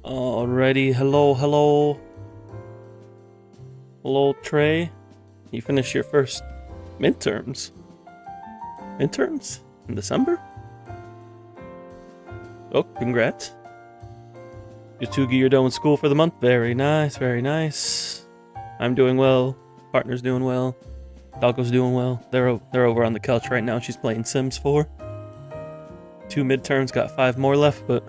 Alrighty, hello. Hello, Trey. You finished your first midterms. Midterms? In December? Oh, congrats. You're done with school for the month. Very nice. I'm doing well. Partner's doing well. Doggo's doing well. They're over on the couch right now. She's playing Sims 4. 2 midterms, got 5 more left, but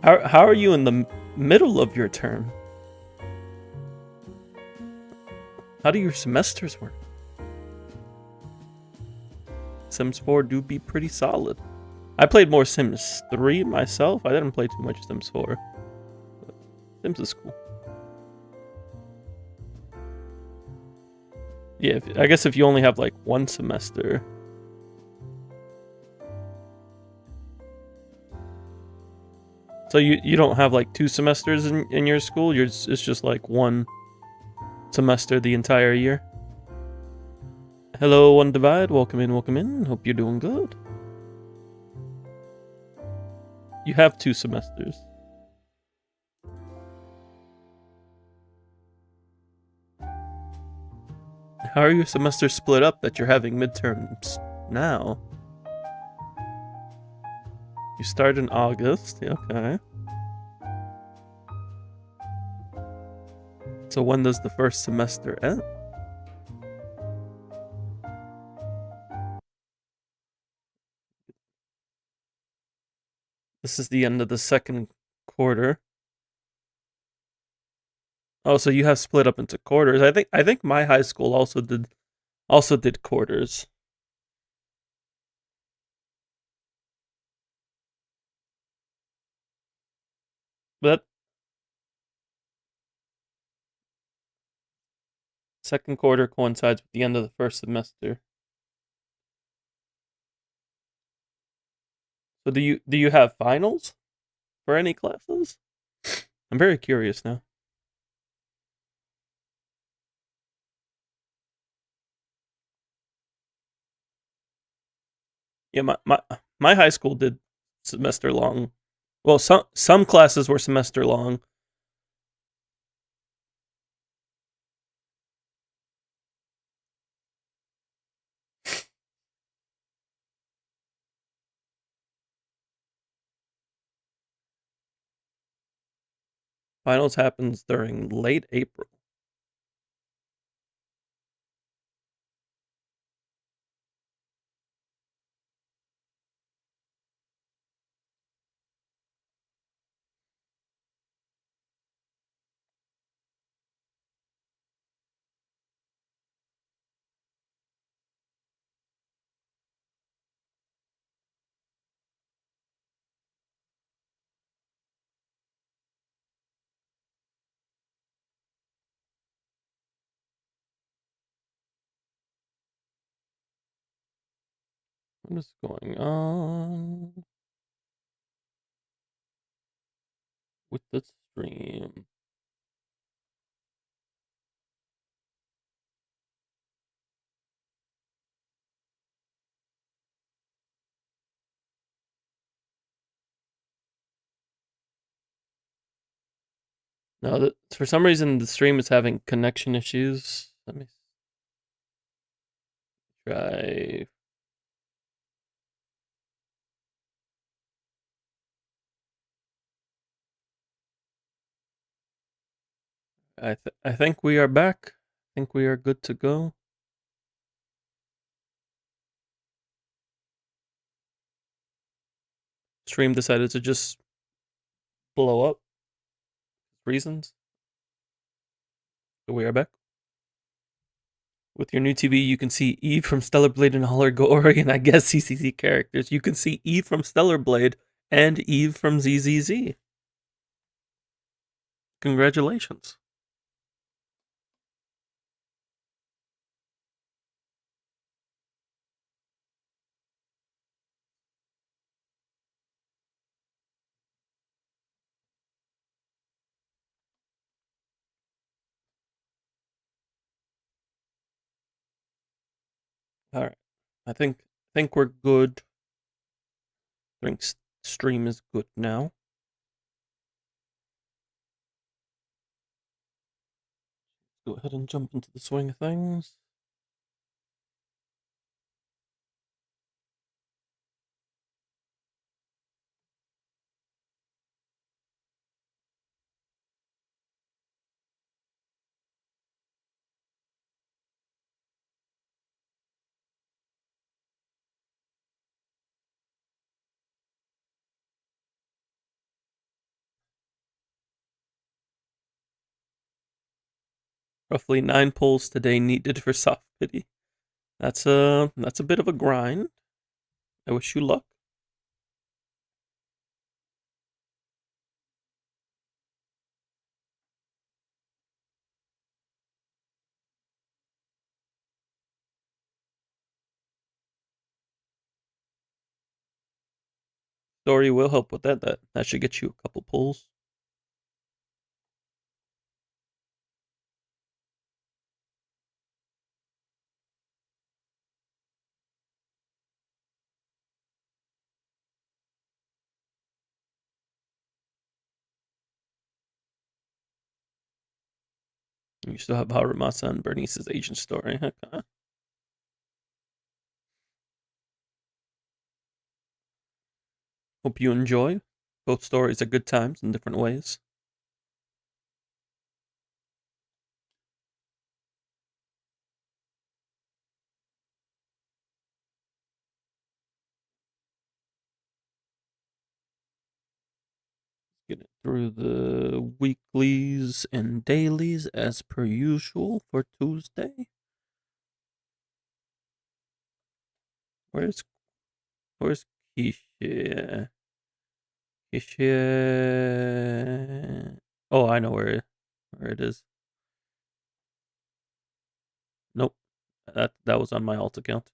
how are you in the middle of your term? How do your semesters work? Sims 4 do be pretty solid. I played more Sims 3 myself. I didn't play too much Sims 4. But Sims is cool. Yeah, I guess if you only have like one semester. So you don't have like 2 semesters in your school? It's just like one semester the entire year? Hello, One Divide. Welcome in. Hope you're doing good. You have 2 semesters. How are your semesters split up that you're having midterms now? You start in August, okay. So when does the first semester end? This is the end of the second quarter. Oh, so you have split up into quarters. I think my high school also did quarters. But second quarter coincides with the end of the first semester. So do you have finals for any classes? I'm very curious now. Yeah, my high school did semester long. Well, some classes were semester long. Finals happens during late April. What is going on with the stream? No, for some reason the stream is having connection issues. Let me try. I think we are back. I think we are good to go. Stream decided to just blow up. Reasons. So we are back. With your new TV, you can see Eve from Stellar Blade and all her gory and I guess ZZZ characters. You can see Eve from Stellar Blade and Eve from ZZZ. Congratulations. All right. I think we're good. I think stream is good now. Go ahead and jump into the swing of things. Roughly 9 pulls today needed for soft pity. That's a bit of a grind. I wish you luck. Story will help with that. That should get you a couple pulls. You still have Haramasa and Bernice's agent story. Okay. Hope you enjoy. Both stories are good times in different ways. Get it through the weeklies and dailies as per usual for Tuesday. Where's Keisha? Keisha. Oh, I know where it is. Nope. That was on my alt account.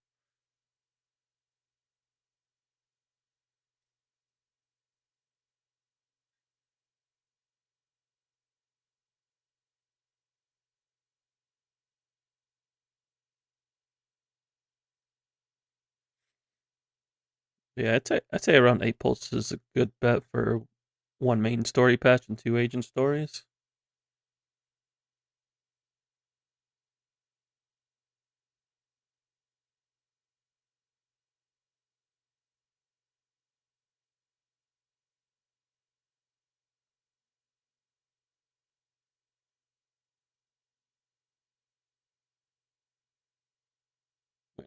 Yeah, I'd say around 8 pulses is a good bet for one main story patch and 2 agent stories.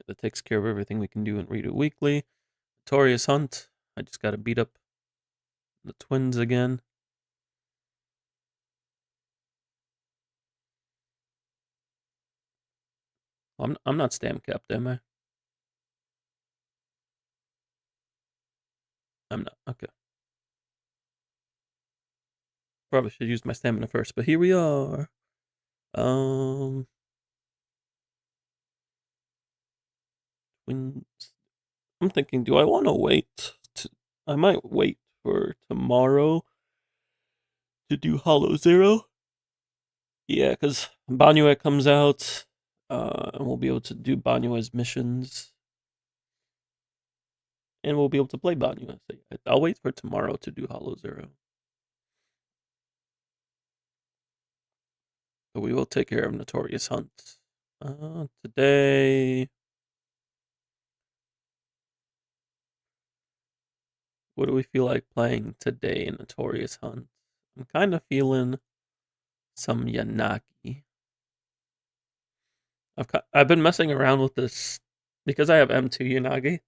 That takes care of everything we can do and read it weekly. Notorious Hunt. I just gotta beat up the twins again. I'm not stam capped, am I? I'm not. Okay. Probably should use my stamina first, but here we are. Twins. I'm thinking, do I want to wait? I might wait for tomorrow to do Hollow Zero. Yeah, because Banyue comes out, and we'll be able to do Banyue's missions, and we'll be able to play Banyue. So I'll wait for tomorrow to do Hollow Zero. But we will take care of Notorious Hunt. Today, what do we feel like playing today in Notorious Hunt? I'm kind of feeling some Yanagi. I've been messing around with this because I have M2 Yanagi.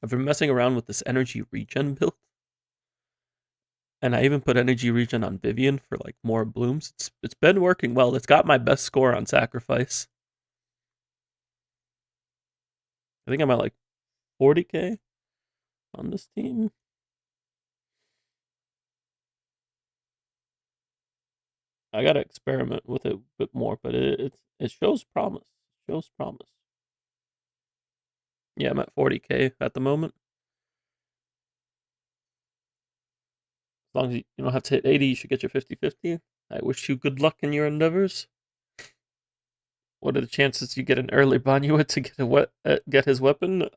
I've been messing around with this energy regen build, and I even put energy regen on Vivian for like more blooms. It's been working well. It's got my best score on sacrifice. I think I'm at like 40k on this team. I gotta experiment with it a bit more, but it shows promise. It shows promise. Yeah, I'm at 40k at the moment. As long as you don't have to hit 80, you should get your 50-50. I wish you good luck in your endeavors. What are the chances you get an early Banyue to get his weapon?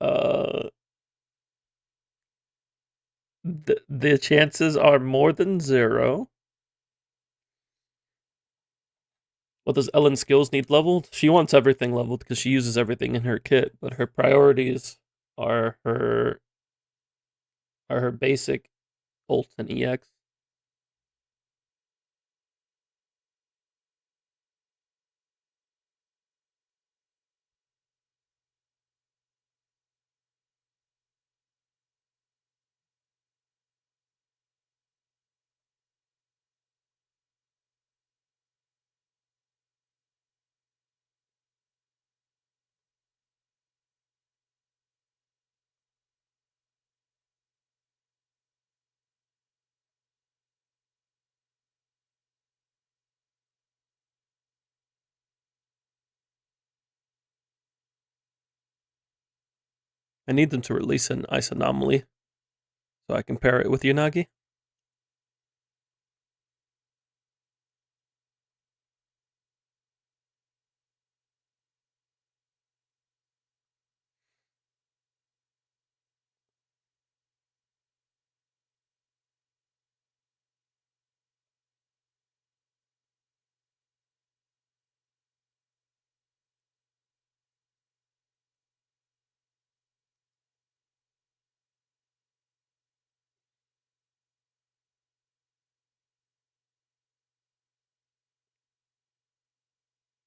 The chances are more than zero. What does Ellen's skills need leveled? She wants everything leveled because she uses everything in her kit, but her priorities are her basic ult and EX. I need them to release an ice anomaly so I can pair it with Yanagi.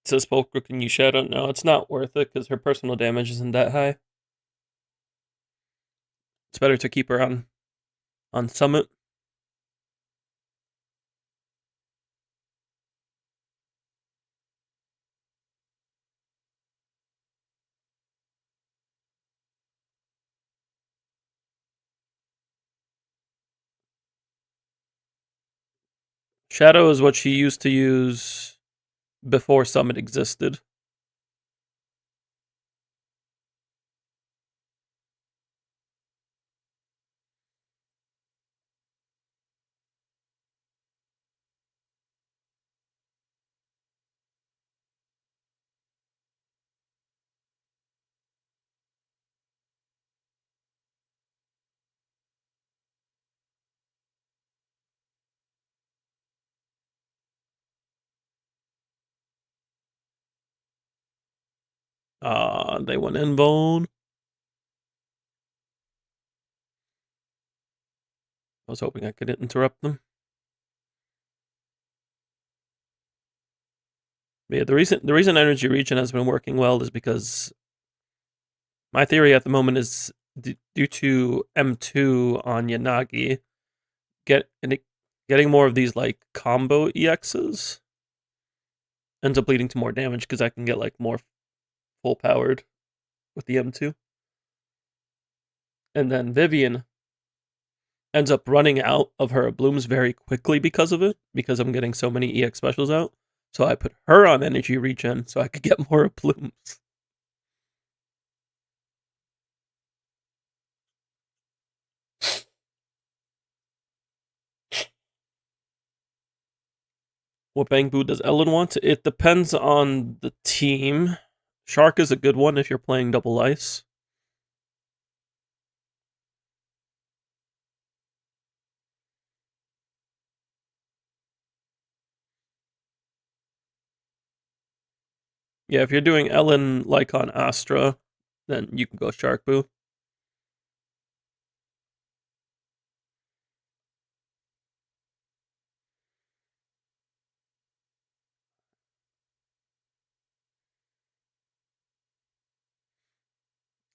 It says Polka, can you shadow? No, it's not worth it because her personal damage isn't that high. It's better to keep her on summit. Shadow is what she used to use before summit existed. They went in bone. I was hoping I could interrupt them. But yeah, the reason energy regen has been working well is because my theory at the moment is due to M2 on Yanagi, getting more of these like combo EXs ends up leading to more damage because I can get like more full powered with the M2. And then Vivian ends up running out of her blooms very quickly because of it, because I'm getting so many EX specials out. So I put her on energy regen so I could get more blooms. What Bang Boo does Ellen want? It depends on the team. Shark is a good one if you're playing double ice. Yeah, if you're doing Ellen like on Astra, then you can go Shark Boo.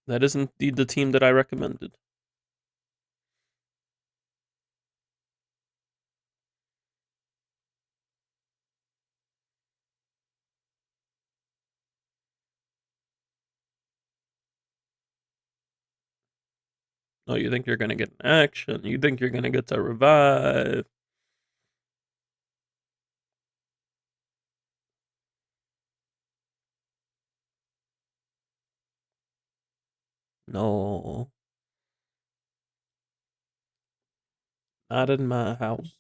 That is indeed the team that I recommended. Oh, you think you're gonna get an action? You think you're gonna get to revive? No. Not in my house.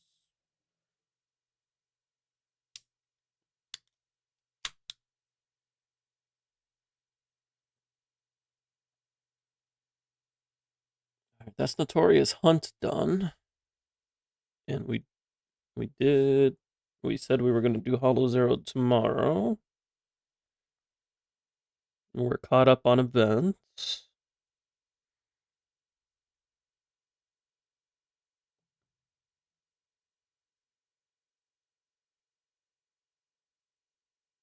That's Notorious Hunt done. And we did We said we were going to do Hollow Zero tomorrow. We're caught up on events.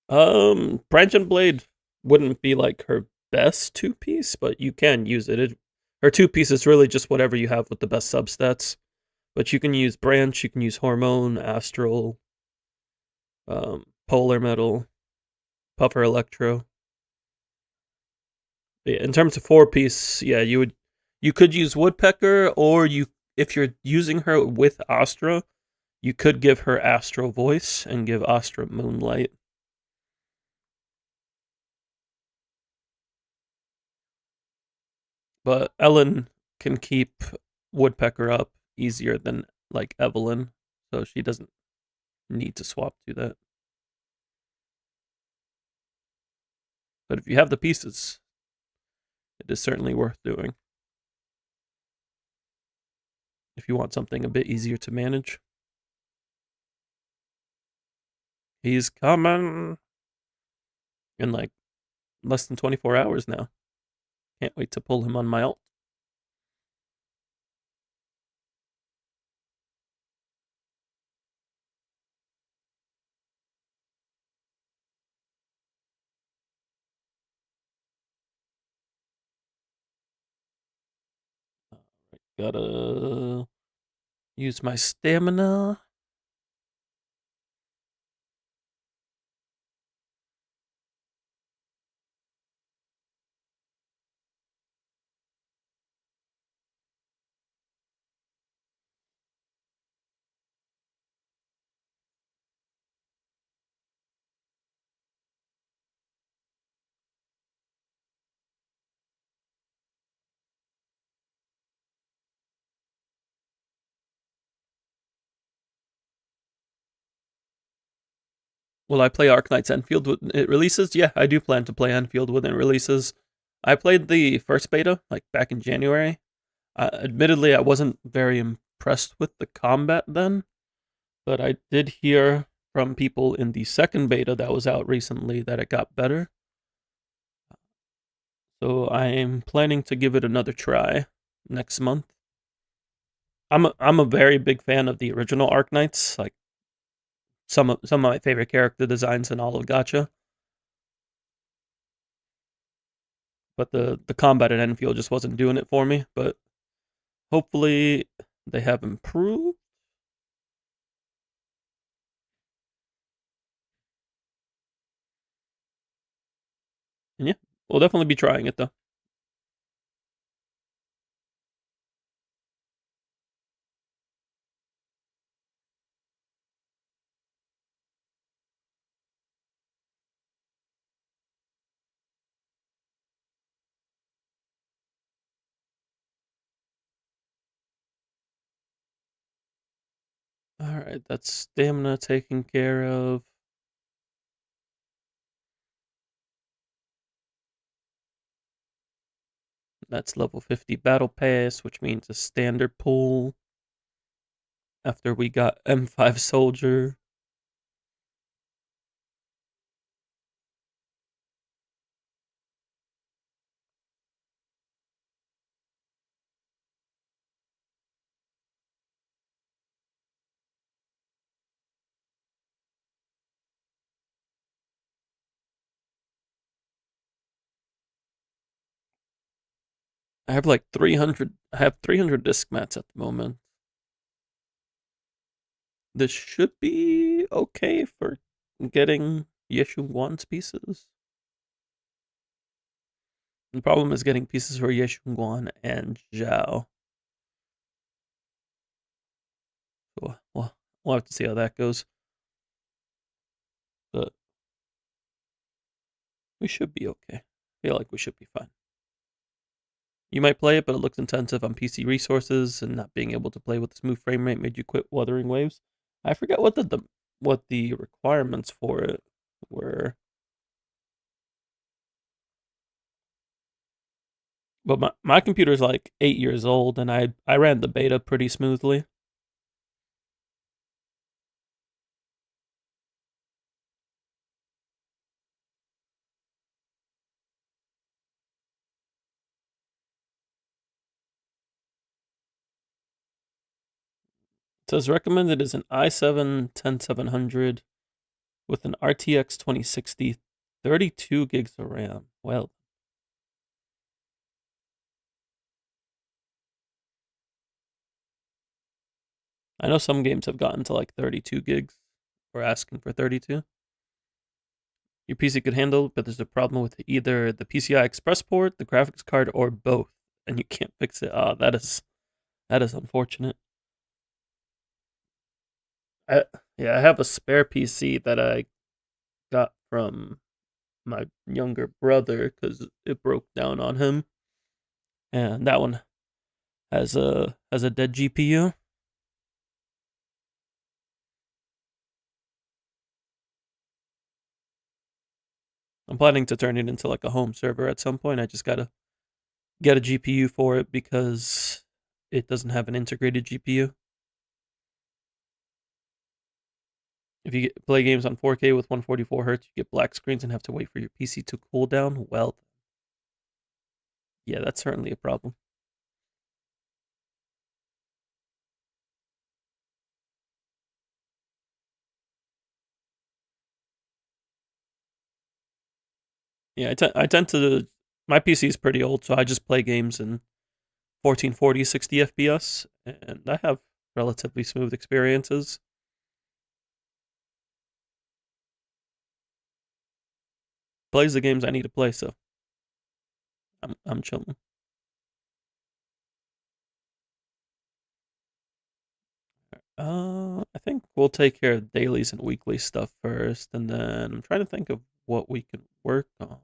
Branch and Blade wouldn't be like her best two-piece, but you can use it. Her two-piece is really just whatever you have with the best substats. But you can use Branch, you can use Hormone, Astral, Polar Metal, Puffer Electro. Yeah, in terms of four-piece, yeah, you could use Woodpecker, or if you're using her with Astra, you could give her Astral Voice and give Astra Moonlight. But Ellen can keep Woodpecker up easier than like Evelyn, so she doesn't need to swap to that. But if you have the pieces, it is certainly worth doing. If you want something a bit easier to manage. He's coming in like less than 24 hours now. Can't wait to pull him on my ult. Gotta use my stamina. Will I play Arknight's Enfield when it releases? Yeah, I do plan to play Enfield when it releases. I played the first beta, like back in January. Admittedly, I wasn't very impressed with the combat then, but I did hear from people in the second beta that was out recently that it got better. So I'm planning to give it another try next month. I'm a very big fan of the original Arknights, like some of my favorite character designs in all of Gacha. But the combat at Enfield just wasn't doing it for me. But hopefully they have improved. And yeah, we'll definitely be trying it though. Alright, that's stamina taken care of. That's level 50 battle pass, which means a standard pull. After we got M5 soldier. I have like 300. I have 300 disc mats at the moment. This should be okay for getting Yeshu Guan's pieces. The problem is getting pieces for Yeshu Guan and Zhao. So, we'll have to see how that goes. But we should be okay. I feel like we should be fine. You might play it, but it looks intensive on PC resources, and not being able to play with a smooth frame rate made you quit Wuthering Waves. I forget what the requirements for it were. But my computer's like 8 years old, and I ran the beta pretty smoothly. says recommended is an i7-10700 with an RTX 2060, 32 gigs of RAM. Well, I know some games have gotten to like 32 gigs or asking for 32. Your PC could handle it, but there's a problem with either the PCI Express port, the graphics card, or both, and you can't fix it. That is unfortunate. I have a spare PC that I got from my younger brother because it broke down on him, and that one has a dead GPU. I'm planning to turn it into like a home server at some point. I just gotta get a GPU for it because it doesn't have an integrated GPU. If you play games on 4K with 144 Hz, you get black screens and have to wait for your PC to cool down. Well, yeah, that's certainly a problem. Yeah, I tend to. My PC is pretty old, so I just play games in 1440, 60 FPS, and I have relatively smooth experiences. Plays the games I need to play, so I'm chilling. I think we'll take care of dailies and weekly stuff first, and then I'm trying to think of what we can work on.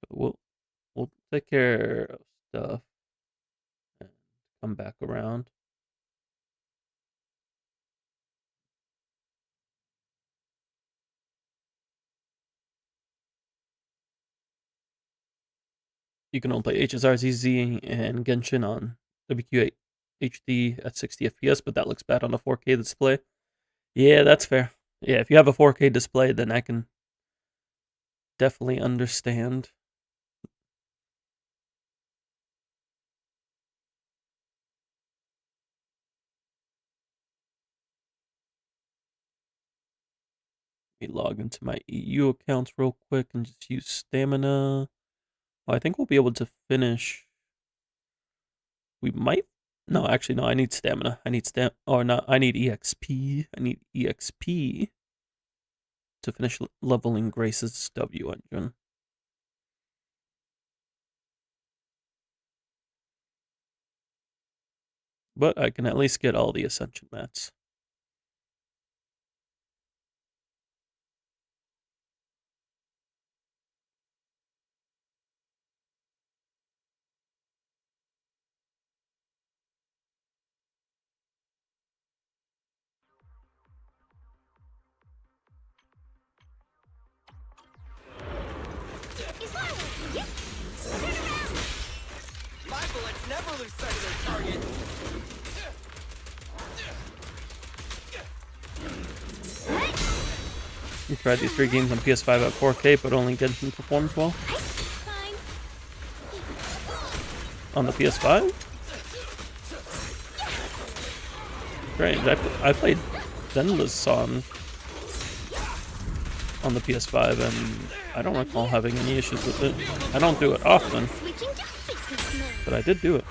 But we'll take care of stuff and come back around. You can only play HSR, ZZZ, and Genshin on WQ8 HD at 60 FPS, but that looks bad on a 4K display. Yeah, that's fair. Yeah, if you have a 4K display, then I can definitely understand. Let me log into my EU accounts real quick and just use stamina. Well, I think we'll be able to finish. We might. No, actually, no. I need stamina. I need Or not. I need EXP. I need EXP to finish leveling Grace's W engine. But I can at least get all the ascension mats. My bullets never lose sight of their target. We tried these 3 games on PS5 at 4K, but only Genshin performs well. On the PS5? Strange. I played Zenless on the PS5, and I don't recall having any issues with it. I don't do it often, but I did do it.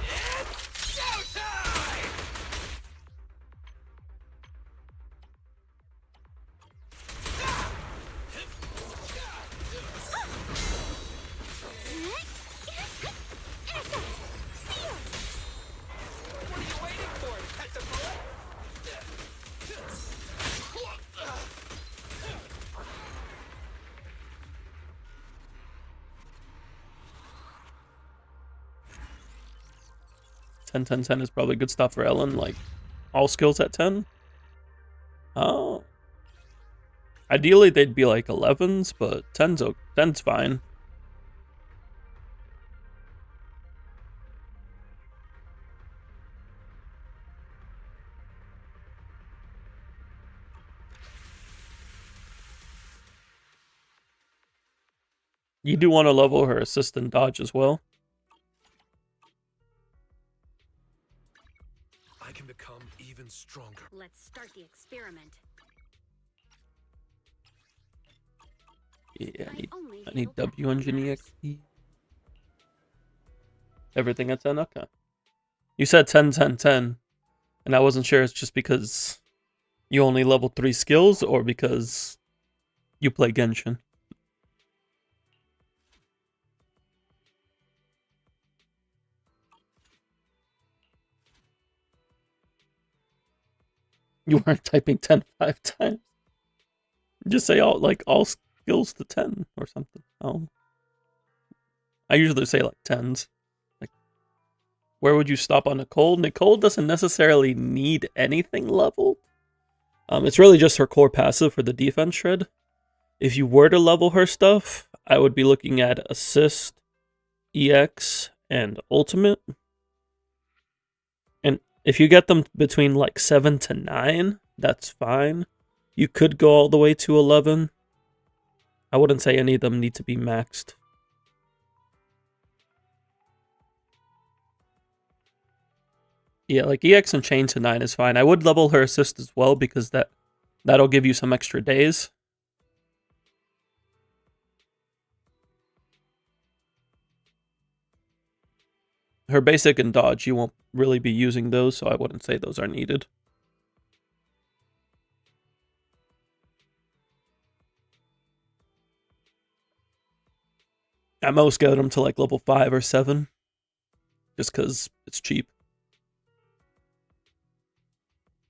Ten, 10, 10 is probably good stuff for Ellen, like all skills at 10. Oh. Ideally, they'd be like 11s, but 10's fine. You do want to level her assist and dodge as well. even stronger. Let's start the experiment. Yeah, only I need handle W engine matters. EXP. Everything at 10? Okay. You said 10, 10, 10. And I wasn't sure it's just because you only level 3 skills or because you play Genshin. You weren't typing 10 5 times. Just say all skills to 10 or something. Oh. I usually say like 10s. Like, where would you stop on Nicole? Nicole doesn't necessarily need anything leveled. It's really just her core passive for the defense shred. If you were to level her stuff, I would be looking at Assist, EX, and Ultimate. And if you get them between like 7 to 9, that's fine. You could go all the way to 11. I wouldn't say any of them need to be maxed. Yeah, like EX and Chain to 9 is fine. I would level her Assist as well because that'll give you some extra days. Her basic and dodge, you won't really be using those, so I wouldn't say those are needed. At most, get them to like level 5 or 7. Just because it's cheap.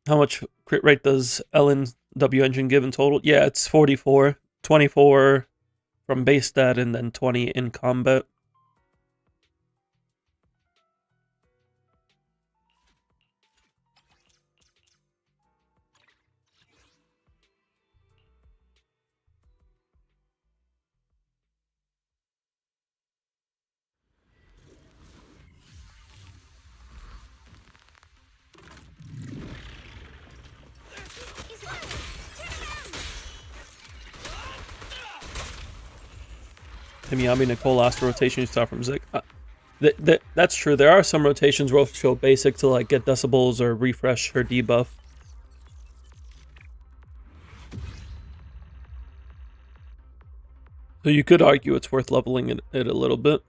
How much crit rate does Ellen W engine give in total? Yeah, it's 44. 24 from base stat and then 20 in combat. Himiyami, Nicole, last rotation you start from Zik. That's true. There are some rotations where she'll basic to like get decibels or refresh her debuff. So you could argue it's worth leveling it a little bit.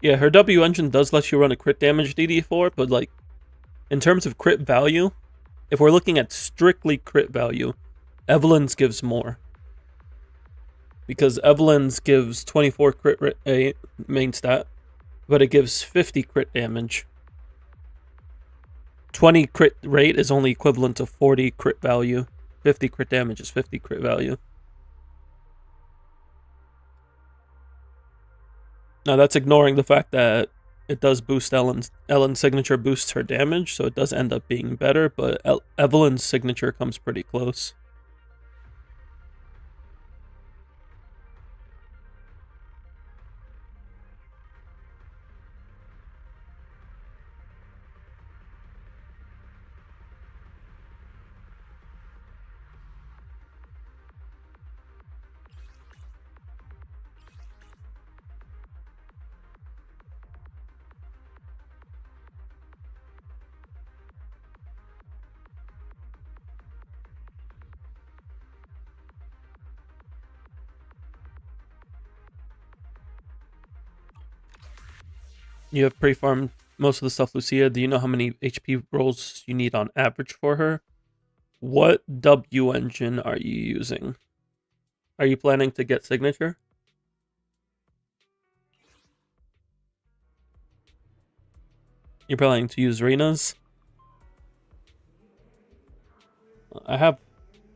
Yeah, her W engine does let you run a crit damage DD4, but like, in terms of crit value, if we're looking at strictly crit value, Evelyn's gives more. Because Evelyn's gives 24 crit main stat, but it gives 50 crit damage. 20 crit rate is only equivalent to 40 crit value. 50 crit damage is 50 crit value. Now that's ignoring the fact that it does boost Ellen's signature boosts her damage, so it does end up being better, but Evelyn's signature comes pretty close. You have pre-farmed most of the stuff, Lucia. Do you know how many HP rolls you need on average for her? What W engine are you using? Are you planning to get signature? You're planning to use Rena's? I have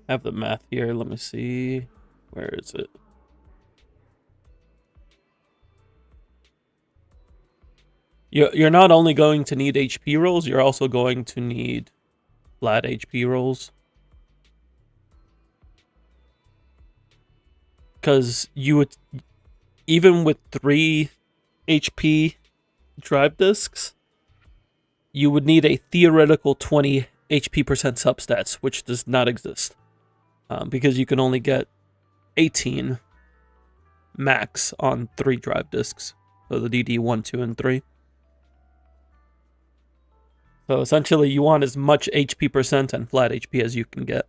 the math here. Let me see. Where is it? You're not only going to need HP rolls, you're also going to need flat HP rolls. Because you would, even with 3 HP drive discs, you would need a theoretical 20 HP percent substats, which does not exist. Because you can only get 18 max on 3 drive discs. So the DD1, 2, and 3. So essentially you want as much HP percent and flat HP as you can get.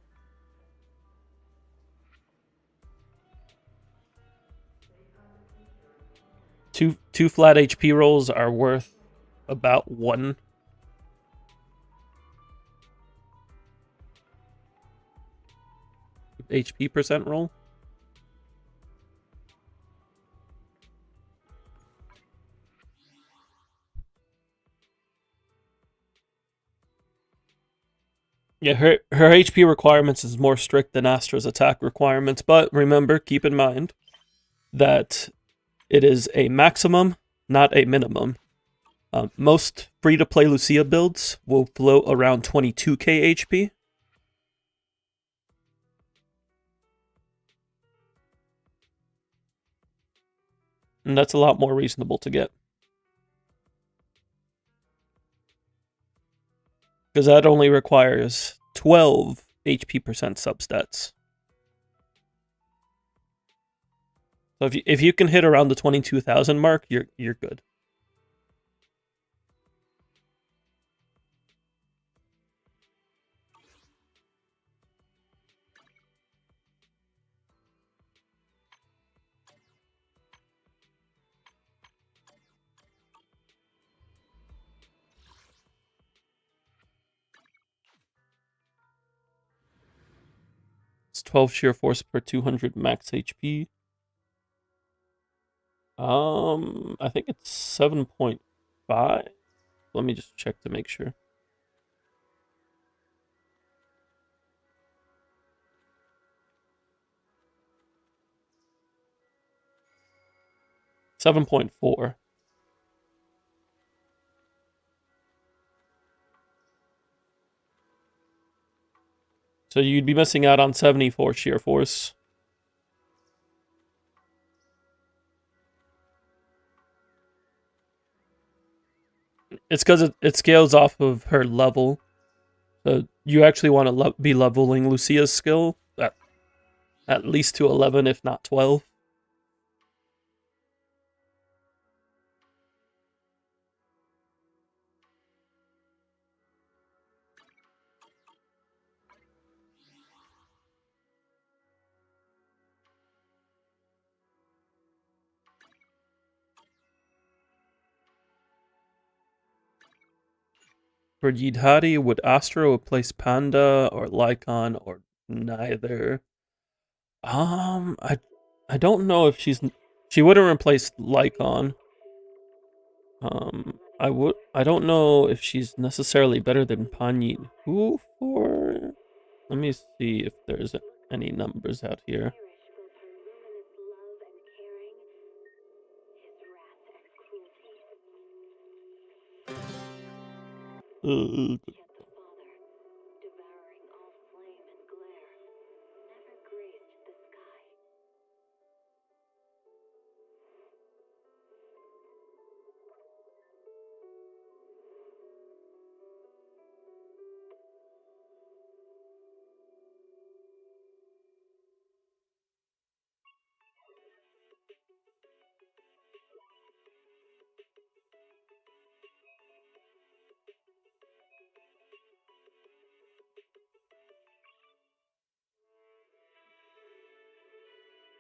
Two flat HP rolls are worth about 1 HP percent roll. Yeah, her HP requirements is more strict than Astra's attack requirements, but remember, keep in mind that it is a maximum, not a minimum. Most free-to-play Lucia builds will float around 22k HP. And that's a lot more reasonable to get. Because that only requires 12 HP percent substats. So if you can hit around the 22,000 mark, you're good. It's 12 sheer force per 200 max HP. I think it's 7.5. Let me just check to make sure. $7.4. So you'd be missing out on 74 sheer force. It's because it scales off of her level. So you actually want to be leveling Lucia's skill at least to 11, if not 12. For Yidhari, would Astra replace Panda or Lycon or neither? I don't know if she wouldn't replace Lycon. I don't know if she's necessarily better than Panyin. Who for? Let me see if there's any numbers out here.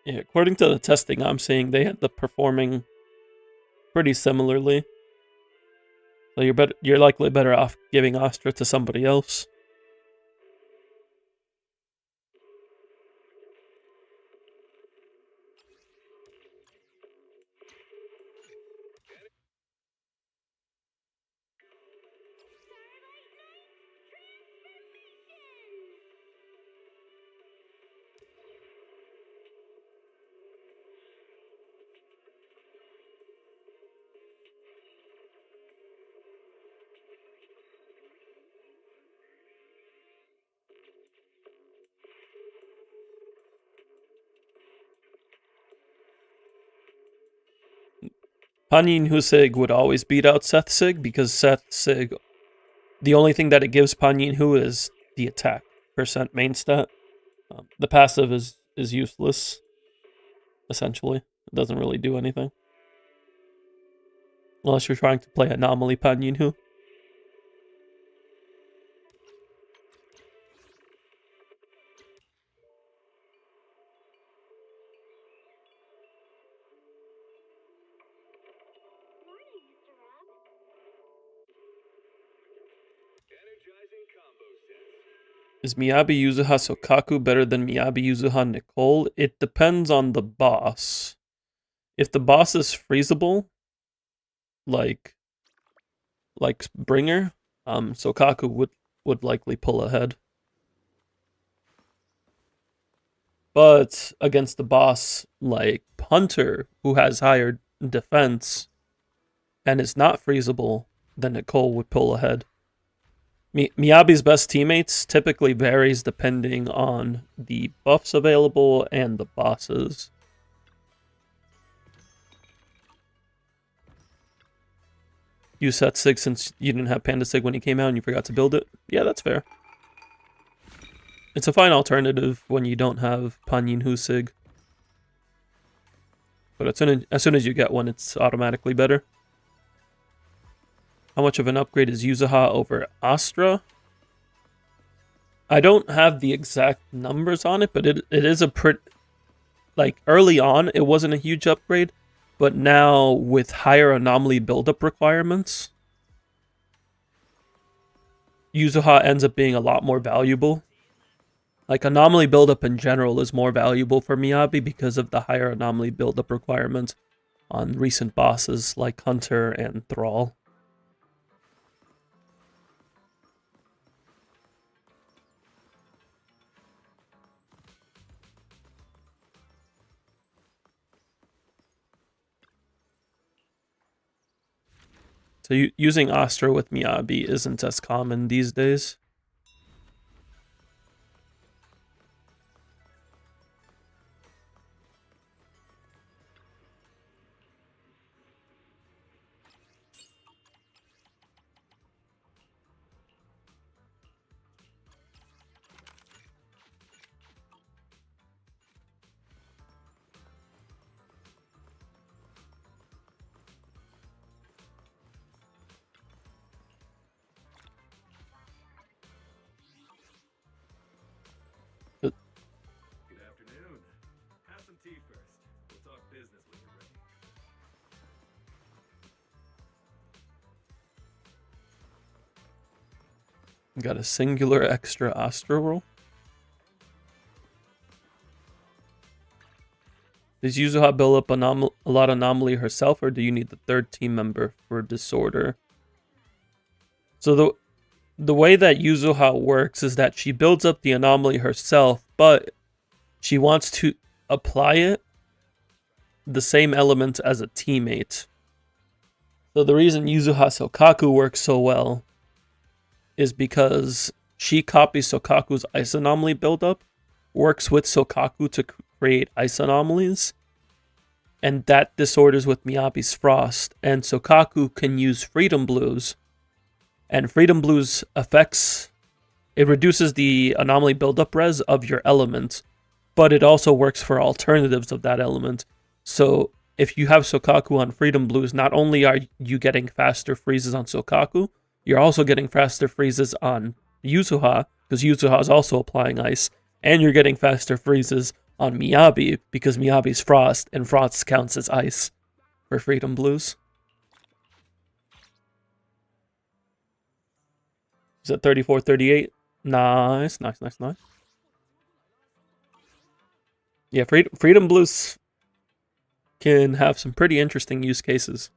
Yeah, according to the testing I'm seeing, they had the performing pretty similarly. So you're likely better off giving Astra to somebody else. Panyin Hu-Sig would always beat out Seth Sig because Seth Sig, the only thing that it gives Panyin Hu is the attack percent main stat. The passive is useless, essentially. It doesn't really do anything. Unless you're trying to play Anomaly Panyin Hu. Is Miyabi Yuzuha Sokaku better than Miyabi Yuzuha Nicole? It depends on the boss. If the boss is freezable, like Bringer, Sokaku would likely pull ahead. But against the boss like Hunter, who has higher defense and is not freezable, then Nicole would pull ahead. Miyabi's best teammates typically varies depending on the buffs available and the bosses. You set Sig since you didn't have Panda Sig when he came out and you forgot to build it? Yeah, that's fair. It's a fine alternative when you don't have Panyin Hu Sig. But as soon as you get one, it's automatically better. How much of an upgrade is Yuzuha over Astra? I don't have the exact numbers on it, but it is a pretty... Like, early on, it wasn't a huge upgrade. But now, with higher anomaly buildup requirements, Yuzuha ends up being a lot more valuable. Like, anomaly buildup in general is more valuable for Miyabi because of the higher anomaly buildup requirements on recent bosses like Hunter and Thrall. So using Astra with Miyabi isn't as common these days. Got a singular extra Astra roll. Does Yuzuha build up a lot of anomaly herself, or do you need the third team member for disorder? So the way that Yuzuha works is that she builds up the anomaly herself, but she wants to apply it the same elements as a teammate. So the reason Yuzuha Sokaku works so well is because she copies Sokaku's ice anomaly buildup, works with Sokaku to create ice anomalies, and that disorders with Miyabi's frost. And Sokaku can use Freedom Blues, and Freedom Blues affects, it reduces the anomaly buildup res of your element, but it also works for alternatives of that element. So if you have Sokaku on Freedom Blues, not only are you getting faster freezes on Sokaku, you're also getting faster freezes on Yuzuha, because Yuzuha is also applying ice, and you're getting faster freezes on Miyabi, because Miyabi's frost, and frost counts as ice for Freedom Blues. Is that 34, 38? Nice. Yeah, Freedom Blues can have some pretty interesting use cases.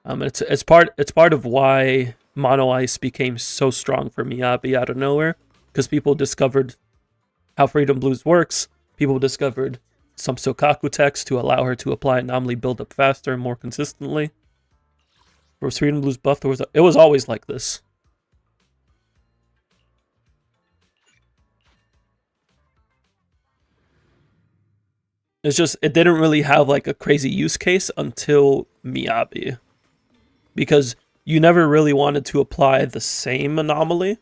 It's part of why Mono Ice became so strong for Miyabi out of nowhere, because people discovered how Freedom Blues works. People discovered some Sokaku text to allow her to apply anomaly buildup faster and more consistently. For Freedom Blues buff, it was always like this. It's just, it didn't really have like a crazy use case until Miyabi. Because you never really wanted to apply the same anomaly.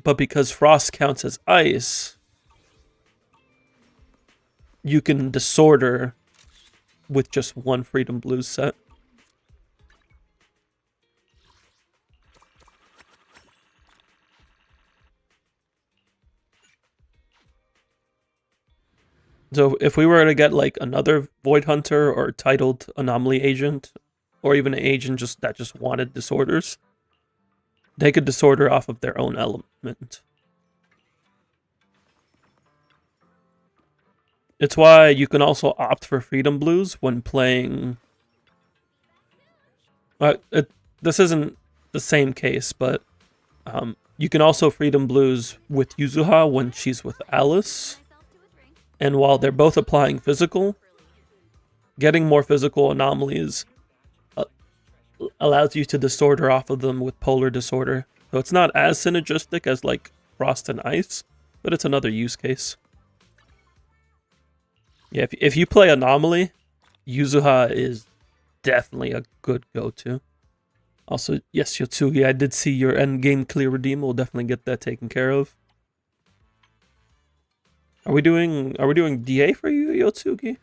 But because frost counts as ice, you can disorder with just one Freedom Blues set. So if we were to get like another Void Hunter or titled Anomaly Agent, or even an agent that just wanted disorders, they could disorder off of their own element. It's why you can also opt for Freedom Blues when playing... this isn't the same case, but you can also Freedom Blues with Yuzuha when she's with Alice. And while they're both applying physical, getting more physical anomalies allows you to disorder off of them with polar disorder. So it's not as synergistic as like frost and ice, but it's another use case. Yeah, if you play Anomaly, Yuzuha is definitely a good go-to. Also, yes, Yotsugi, I did see your endgame clear redeem. We'll definitely get that taken care of. Are we doing DA for you, Yotsugi?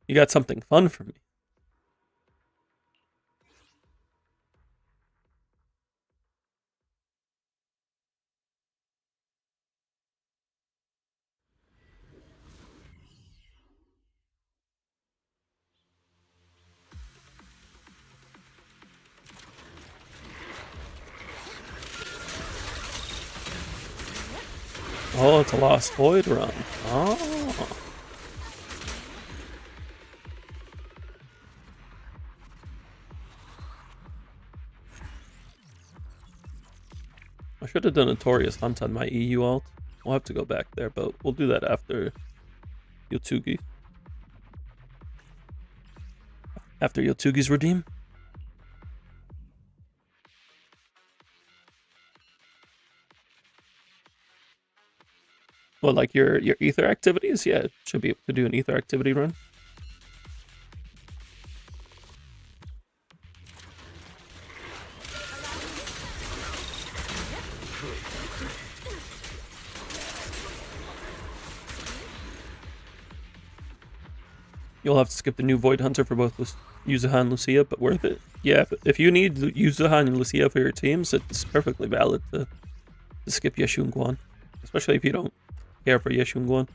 You got something fun for me. Oh, it's a Lost Void run. Oh. I should have done a Notorious Hunt on my EU alt. We'll have to go back there, but we'll do that after Yotsugi. After Yotsugi's redeem. Well, like your ether activities? Yeah, should be able to do an ether activity run. You'll have to skip the new Void Hunter for both Yuzuha and Lucia, but worth it. Yeah, if you need Yuzuha and Lucia for your teams, it's perfectly valid to skip Yeshun-Guan. Especially if you don't care for Yeshun-Guan.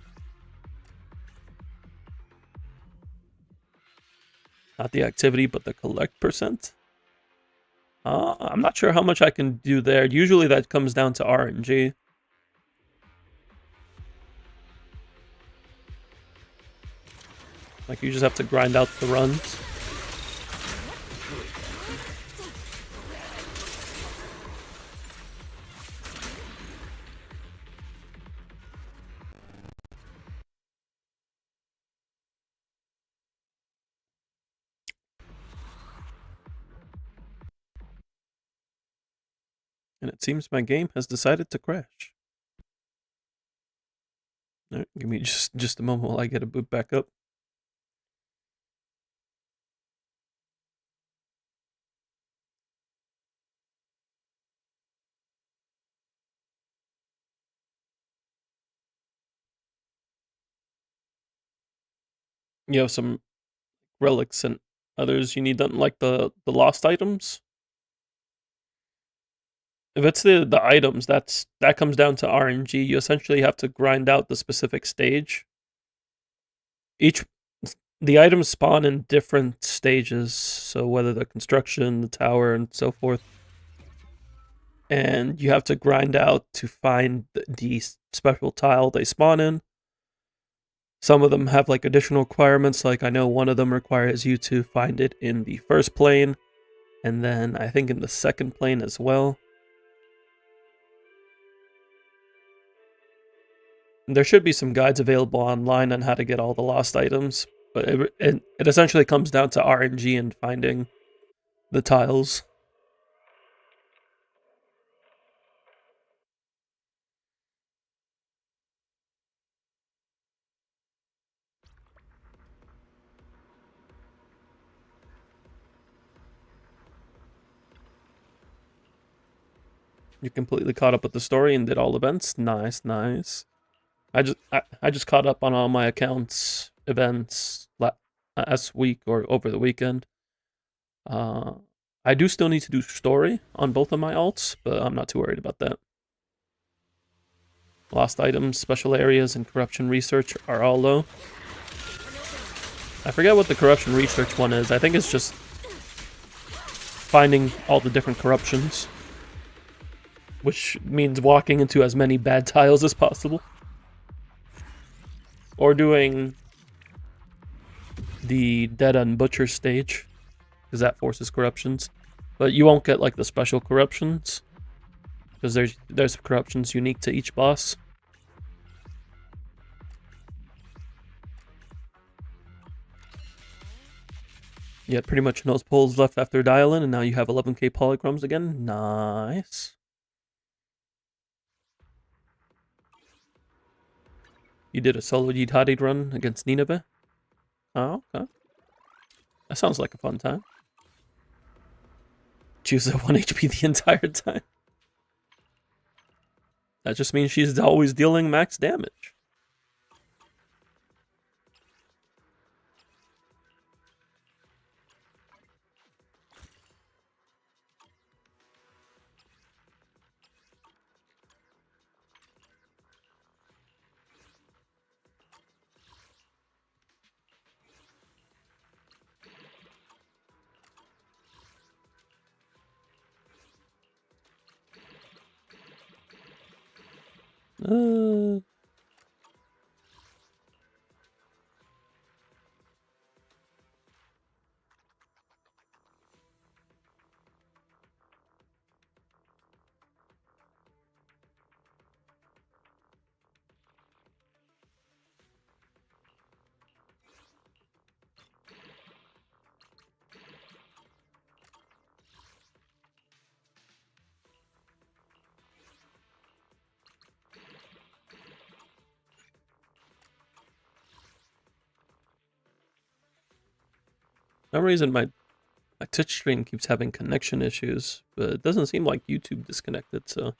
Not the activity, but the collect percent. I'm not sure how much I can do there. Usually that comes down to RNG. Like, you just have to grind out the runs. And it seems my game has decided to crash. All right, give me just a moment while I get a boot back up. You have some relics and others you need them, like the lost items. If it's the items, that comes down to RNG. You essentially have to grind out the specific stage. The items spawn in different stages, so whether the construction, the tower, and so forth. And you have to grind out to find the special tile they spawn in. Some of them have like additional requirements, like I know one of them requires you to find it in the first plane, and then I think in the second plane as well. There should be some guides available online on how to get all the lost items, but it essentially comes down to RNG and finding the tiles. You completely caught up with the story and did all events. Nice, nice. I just caught up on all my accounts events last week or over the weekend. I do still need to do story on both of my alts, but I'm not too worried about that. Lost items, special areas, and corruption research are all low. I forget what the corruption research one is. I think it's just finding all the different corruptions, which means walking into as many bad tiles as possible. Or doing the Dead and Butcher stage, because that forces corruptions. But you won't get like the special corruptions, because there's corruptions unique to each boss. Yeah, pretty much no pulls left after dial-in, and now you have 11k polychromes again. Nice. You did a solo jihadi run against Nineveh? Oh, okay. That sounds like a fun time. Choose at 1 HP the entire time. That just means she's always dealing max damage. Uh... For some reason, my Twitch stream keeps having connection issues, but it doesn't seem like YouTube disconnected, so it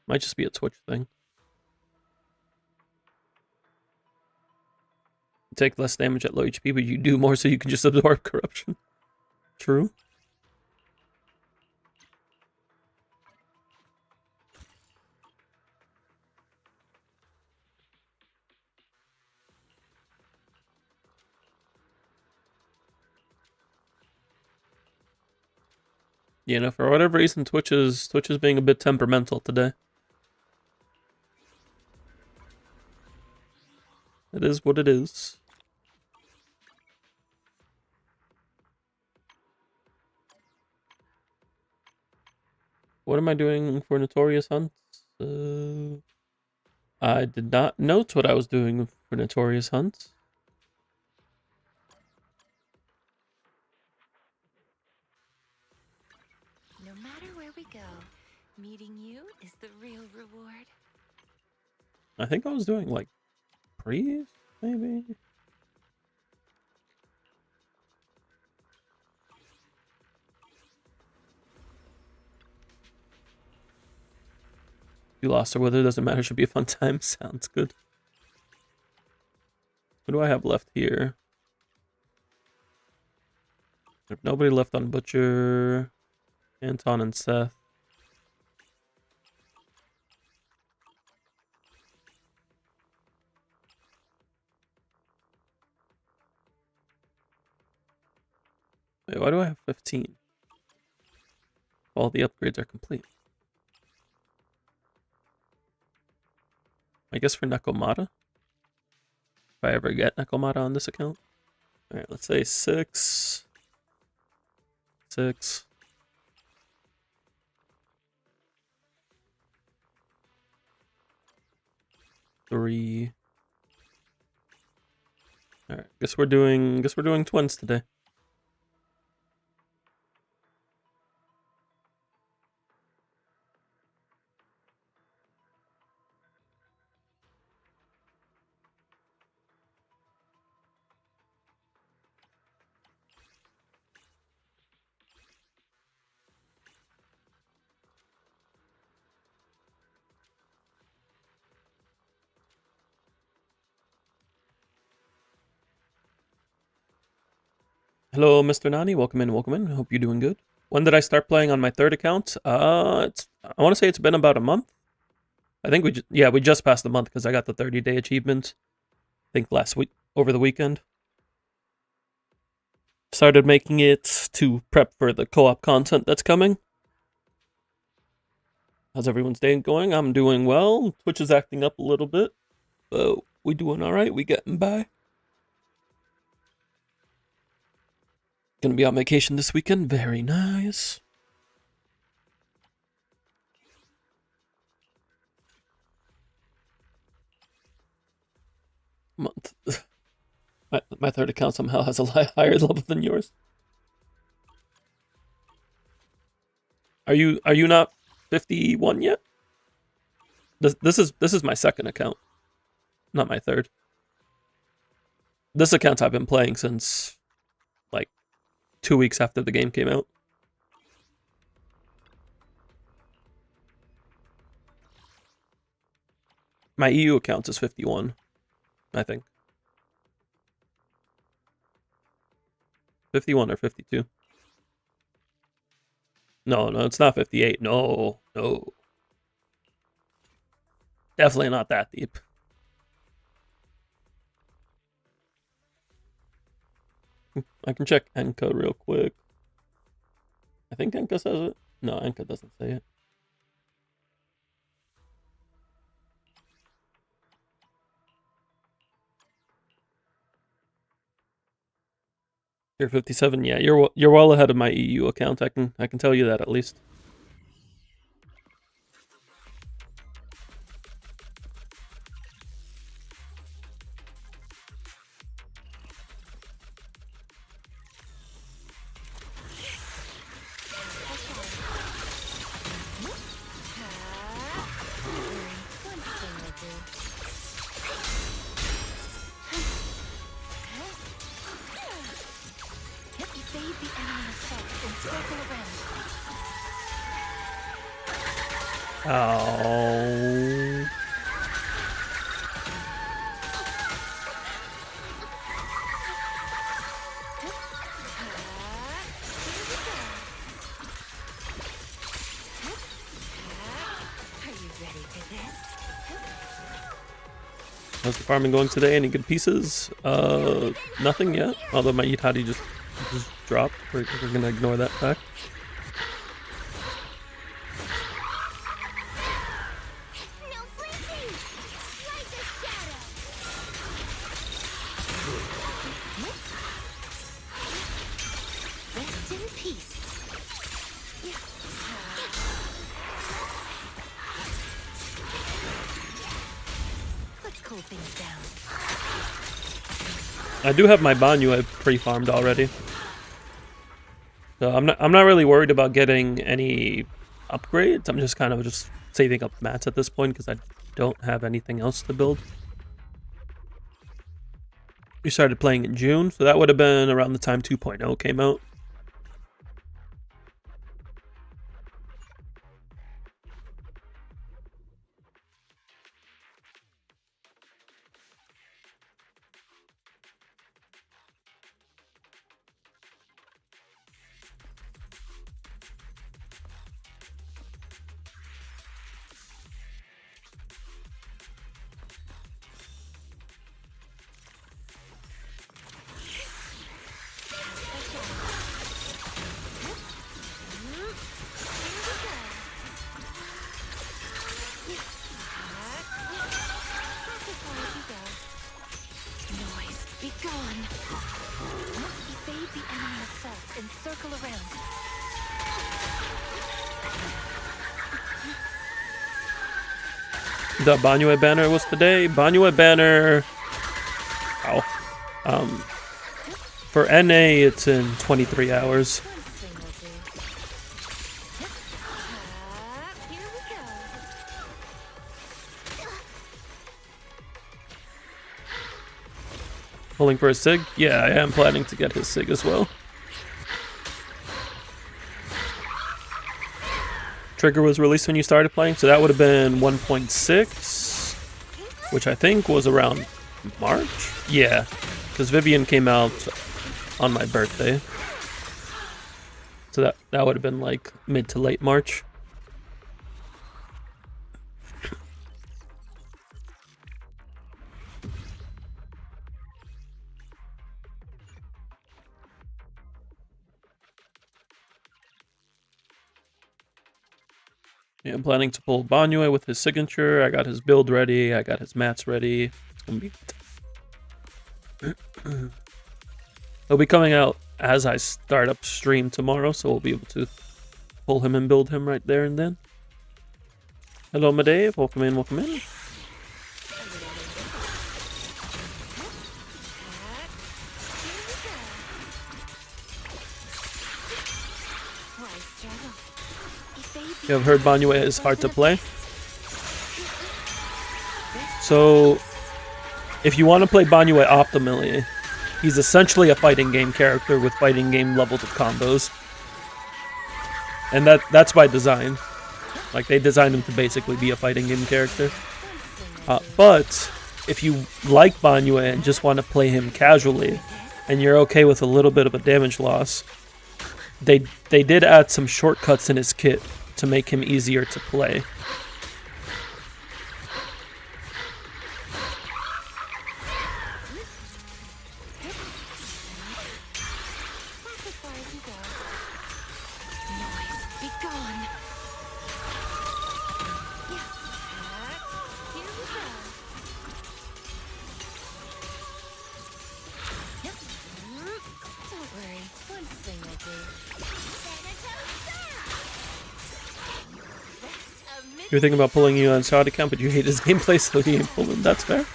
might just be a Twitch thing. You take less damage at low HP, but you do more so you can just absorb corruption. True. You know, for whatever reason, Twitch is being a bit temperamental today. It is what it is. What am I doing for Notorious Hunts? I did not note what I was doing for Notorious Hunts. No matter where we go, meeting you is the real reward. I think I was doing like priest, maybe. You lost or whether it doesn't matter, should be a fun time. Sounds good. What do I have left here? There's nobody left on Butcher, Anton and Seth. Wait, why do I have 15? All the upgrades are complete. I guess for Nekomata. If I ever get Nekomata on this account. Alright, let's say 6. 6. 3. Alright, guess we're doing twins today. Hello, Mr. Nani. Welcome in, welcome in. Hope you're doing good. When did I start playing on my third account? I want to say it's been about a month. I think we just passed the month because I got the 30-day achievement. I think last week, over the weekend. Started making it to prep for the co-op content that's coming. How's everyone's day going? I'm doing well. Twitch is acting up a little bit, but we doing all right. We getting by. Gonna be on vacation this weekend. Very nice. Month. My third account somehow has a higher level than yours. Are you not 51 yet? This is my second account, not my third. This account I've been playing since like 2 weeks after the game came out. My EU account is 51, I think. 51 or 52. No, it's not 58. No. Definitely not that deep. I can check Enka real quick. I think Enka says it. No, Enka doesn't say it. You're 57. Yeah, you're well ahead of my EU account. I can tell you that at least. Oh. How's the farming going today? Any good pieces? Nothing yet. Although my Itadi just dropped. We're gonna ignore that fact. I do have my Banyu pre-farmed already, so I'm not really worried about getting any upgrades. I'm just kind of saving up mats at this point because I don't have anything else to build. We started playing in June, so that would have been around the time 2.0 came out. The Banyu banner was today. Banyu banner. Ow. For NA, it's in 23 hours. Pulling for a SIG? Yeah, I am planning to get his SIG as well. Trigger was released when you started playing, so that would have been 1.6, which I think was around March? Yeah, because Vivian came out on my birthday. So that would have been like mid to late March. Yeah, I'm planning to pull Banyue with his signature. I got his build ready. I got his mats ready. It's gonna be... He'll be coming out as I start up stream tomorrow, so we'll be able to pull him and build him right there and then. Hello, Madave. Welcome in, welcome in. You have heard Banyue is hard to play. So, if you want to play Banyue optimally, he's essentially a fighting game character with fighting game levels of combos. And that's by design. Like, they designed him to basically be a fighting game character. But, if you like Banyue and just want to play him casually, and you're okay with a little bit of a damage loss, they did add some shortcuts in his kit to make him easier to play. You're thinking about pulling you on Saudi account, but you hate his gameplay, so you ain't pulled him. That's fair.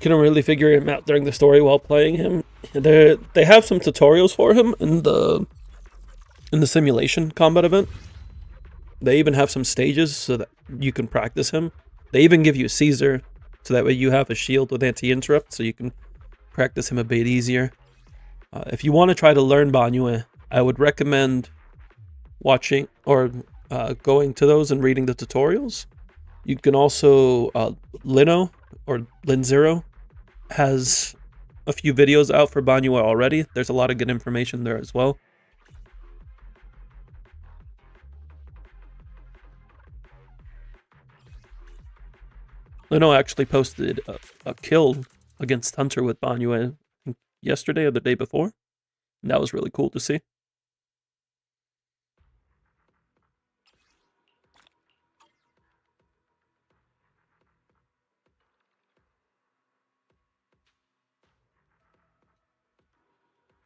Couldn't really figure him out during the story while playing him. They have some tutorials for him in the simulation combat event. They even have some stages so that you can practice him. They even give you Caesar, so that way you have a shield with anti-interrupt, so you can practice him a bit easier. If you want to try to learn Banyue, I would recommend watching or going to those and reading the tutorials. You can also Lino or Linzero has a few videos out for Banyue already. There's a lot of good information there as well. Lino actually posted a kill against Hunter with Banyue yesterday or the day before. And that was really cool to see.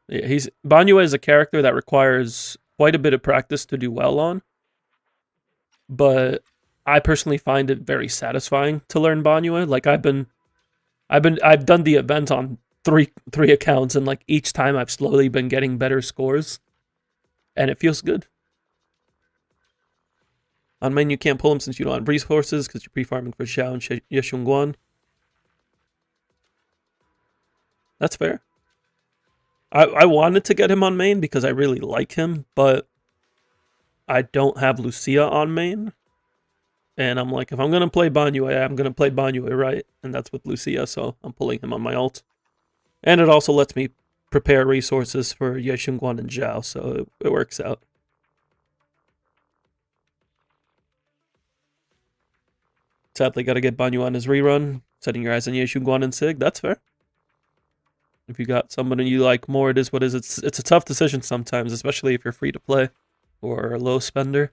Yeah, Banyue is a character that requires quite a bit of practice to do well on, but I personally find it very satisfying to learn Banyue. Like I've done the event on three accounts, and like each time I've slowly been getting better scores, and it feels good. On main, you can't pull him since you don't have resources because you're pre-farming for Xiao and Yeshunguan. That's fair. I wanted to get him on main because I really like him, but I don't have Lucia on main. And I'm like, if I'm going to play Banyue, I'm going to play Banyue right. And that's with Lucia, so I'm pulling him on my ult. And it also lets me prepare resources for Yeshunguan and Zhao, so it works out. Sadly, got to get Banyue on his rerun. Setting your eyes on Yeshunguan and Sig, that's fair. If you got somebody you like more, it is what it is. It's a tough decision sometimes, especially if you're free to play or a low spender.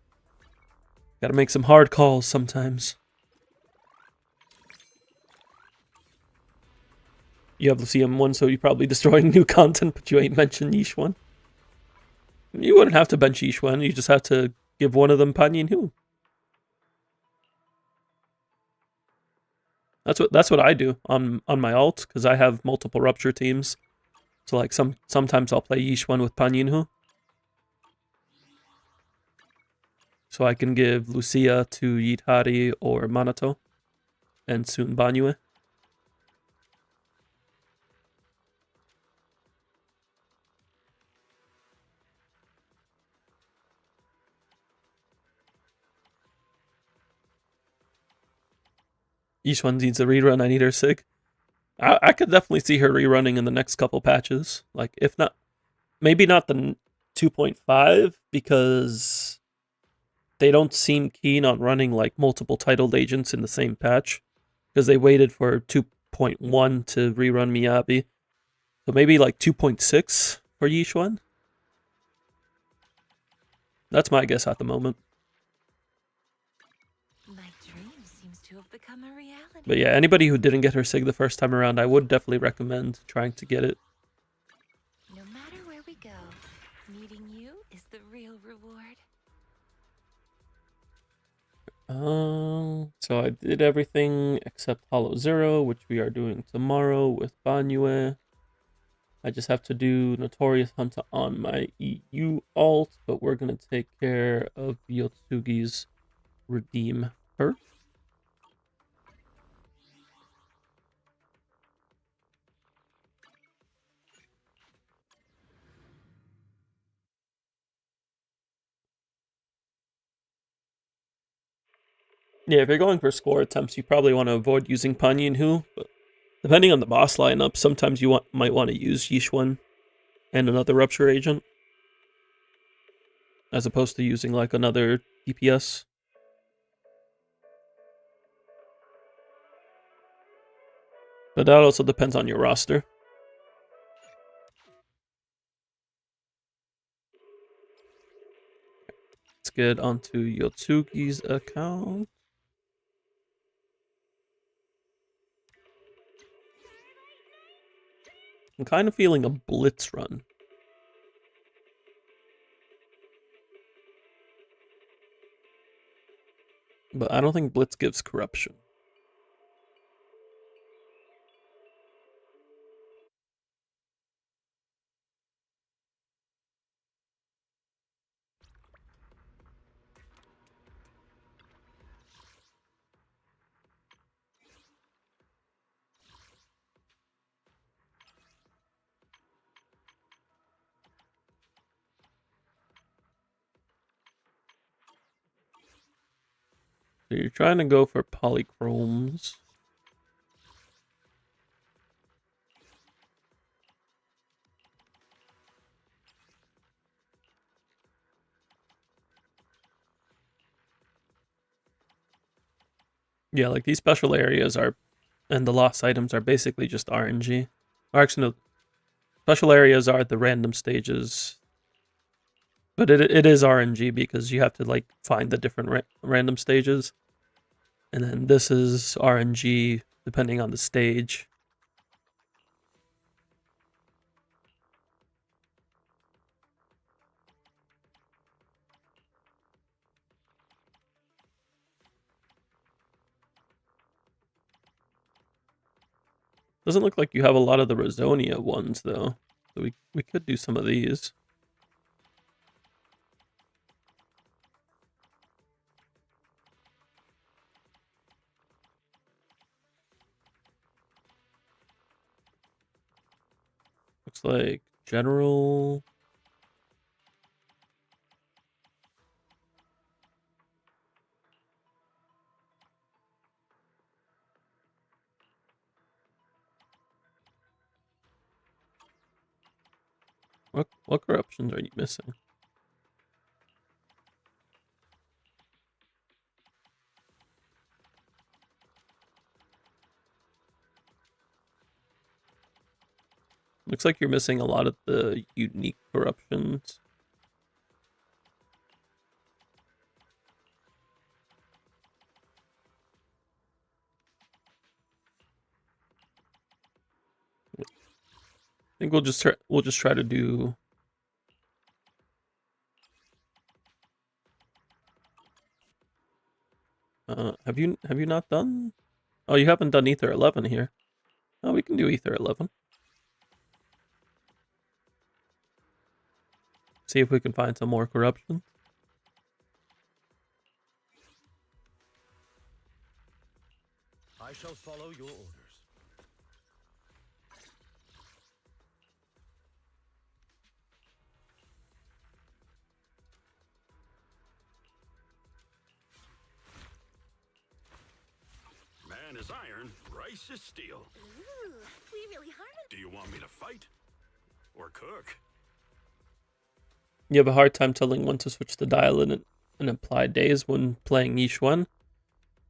Gotta make some hard calls sometimes. You have the CM1, so you're probably destroying new content, but you ain't mentioned Yishuan. You wouldn't have to bench Yishuan, you just have to give one of them Panyin Hu. That's what I do on my ult, because I have multiple rupture teams. So like sometimes I'll play Yishuan with Panyin Hu. So I can give Lucia to Yidhari or Manato, and soon Banyue. Yishuan needs a rerun, I need her Sig. I could definitely see her rerunning in the next couple patches. Like, if not, maybe not the 2.5, because they don't seem keen on running like multiple titled agents in the same patch, because they waited for 2.1 to rerun Miyabi. So maybe like 2.6 for Yishuan. That's my guess at the moment. My dream seems to have become a reality. But yeah, anybody who didn't get her SIG the first time around, I would definitely recommend trying to get it. No matter where we go, meeting you is the real reward. So I did everything except Hollow Zero, which we are doing tomorrow with Banyue. I just have to do Notorious Hunter on my EU alt, but we're going to take care of Yotsugi's Redeem first. Yeah, if you're going for score attempts, you probably want to avoid using Panyi and Hu, but depending on the boss lineup, sometimes you might want to use Yishuan and another Rupture agent, as opposed to using like another DPS. But that also depends on your roster. Let's get onto Yotsugi's account. I'm kind of feeling a blitz run. But I don't think blitz gives corruption. So you're trying to go for polychromes. Yeah, like these special areas are, and the lost items are basically just RNG. Or actually, no, special areas are the random stages. But it is RNG because you have to like find the different random stages. And then this is RNG depending on the stage. Doesn't look like you have a lot of the Rosonia ones though. So we could do some of these. Looks like general. What corruptions are you missing? Looks like you're missing a lot of the unique corruptions. I think we'll just try to do. Have you not done? Oh, you haven't done Ether 11 here. Oh, we can do Ether 11. See if we can find some more corruption. I shall follow your orders. Man is iron, rice is steel. Ooh, we really harmonized. Do you want me to fight? Or cook? You have a hard time telling when to switch the dial in and apply days when playing each one.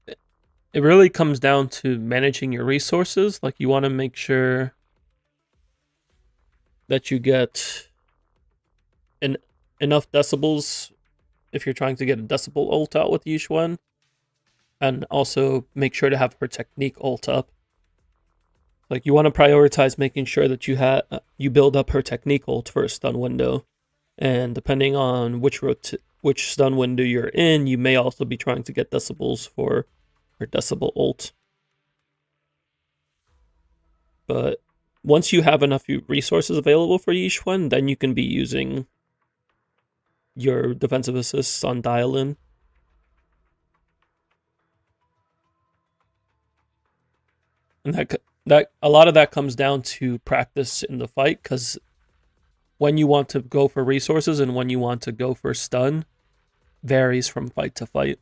It really comes down to managing your resources. Like, you want to make sure that you get enough decibels if you're trying to get a decibel ult out with each one. And also make sure to have her technique ult up. Like, you want to prioritize making sure that you build up her technique ult for a stun window. And depending on which stun window you're in, you may also be trying to get decibels for her decibel ult. But once you have enough resources available for each one, then you can be using your defensive assists on dial-in. And that a lot of that comes down to practice in the fight, because when you want to go for resources and when you want to go for stun varies from fight to fight.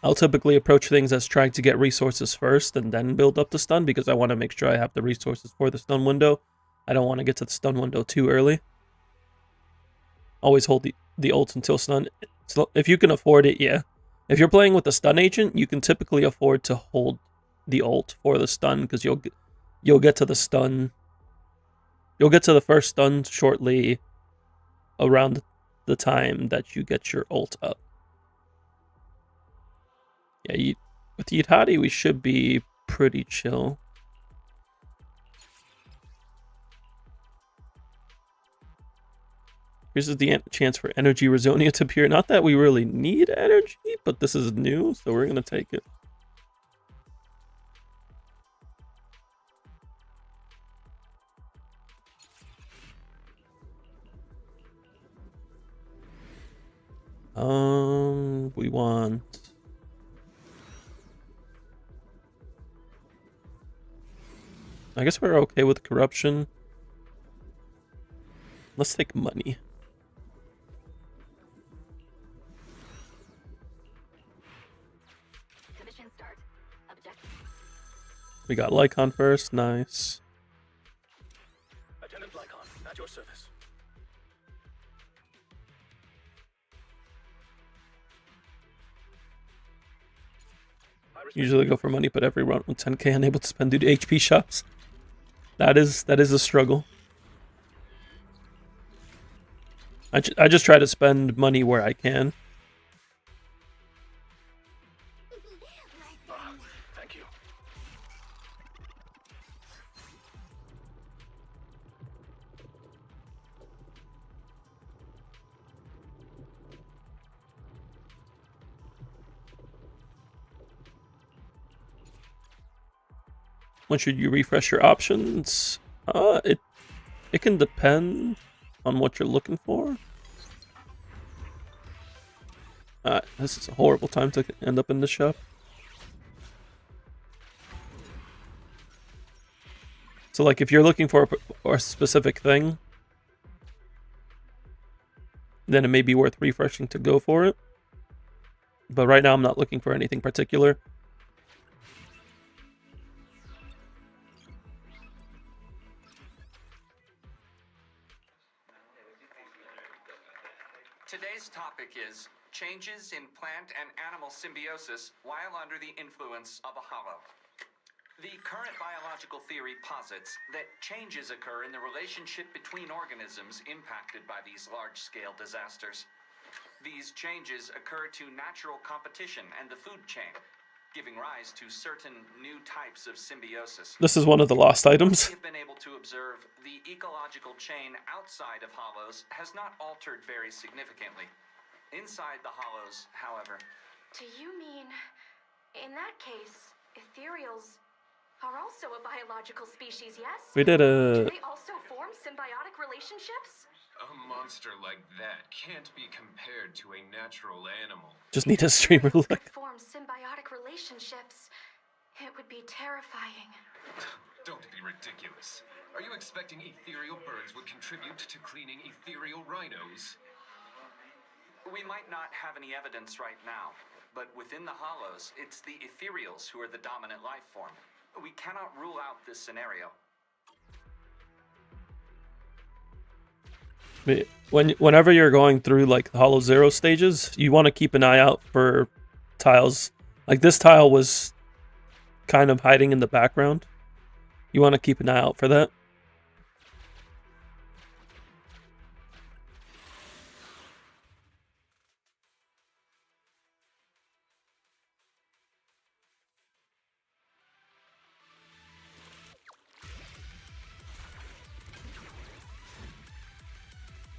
I'll typically approach things as trying to get resources first and then build up the stun, because I want to make sure I have the resources for the stun window. I don't want to get to the stun window too early. Always hold the ult until stun. So if you can afford it, yeah. If you're playing with the stun agent, you can typically afford to hold the ult for the stun, because you'll get to the stun. You'll get to the first stun shortly around the time that you get your ult up. Yeah, with Yidhadi, we should be pretty chill. Here's the chance for energy Resonia to appear. Not that we really need energy, but this is new, so we're going to take it. We want... I guess we're okay with corruption. Let's take money. We got Lycon first, nice. Attendant Lycon, at your service. Usually go for money, but every round with 10k unable to spend due to HP shops. That is a struggle. I just try to spend money where I can. Thank you. When should you refresh your options? It can depend on what you're looking for. This is a horrible time to end up in the shop. So, like, if you're looking for a specific thing, then it may be worth refreshing to go for it. But right now, I'm not looking for anything particular. Today's topic is changes in plant and animal symbiosis while under the influence of a hollow. The current biological theory posits that changes occur in the relationship between organisms impacted by these large-scale disasters. These changes occur to natural competition and the food chain, giving rise to certain new types of symbiosis. This is one of the lost items. We have been able to observe the ecological chain outside of hollows has not altered very significantly. Inside the hollows, however... Do you mean, in that case, ethereals are also a biological species, yes? We did Do they also form symbiotic relationships? A monster like that can't be compared to a natural animal. Just need a streamer look. Could form symbiotic relationships. It would be terrifying. Don't be ridiculous. Are you expecting ethereal birds would contribute to cleaning ethereal rhinos? We might not have any evidence right now, but within the hollows, it's the ethereals who are the dominant life form. We cannot rule out this scenario. Whenever you're going through like the Hollow Zero stages, you want to keep an eye out for tiles. Like this tile was kind of hiding in the background. You want to keep an eye out for that.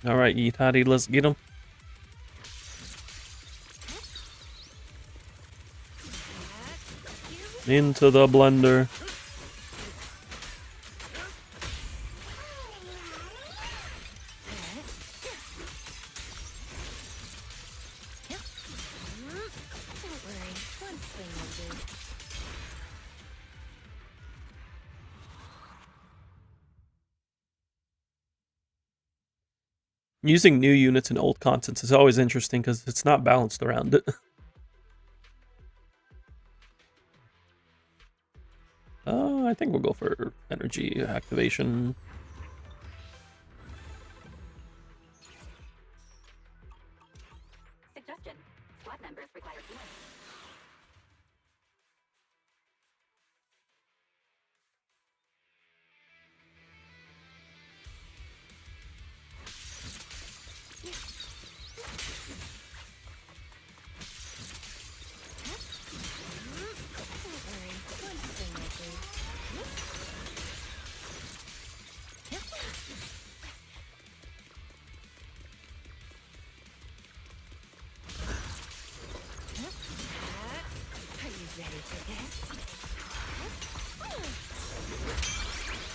Alright, Yitati, let's get him. Into the blender. Using new units and old constants is always interesting because it's not balanced around it. I think we'll go for energy activation. Suggestion. Squad members require healing.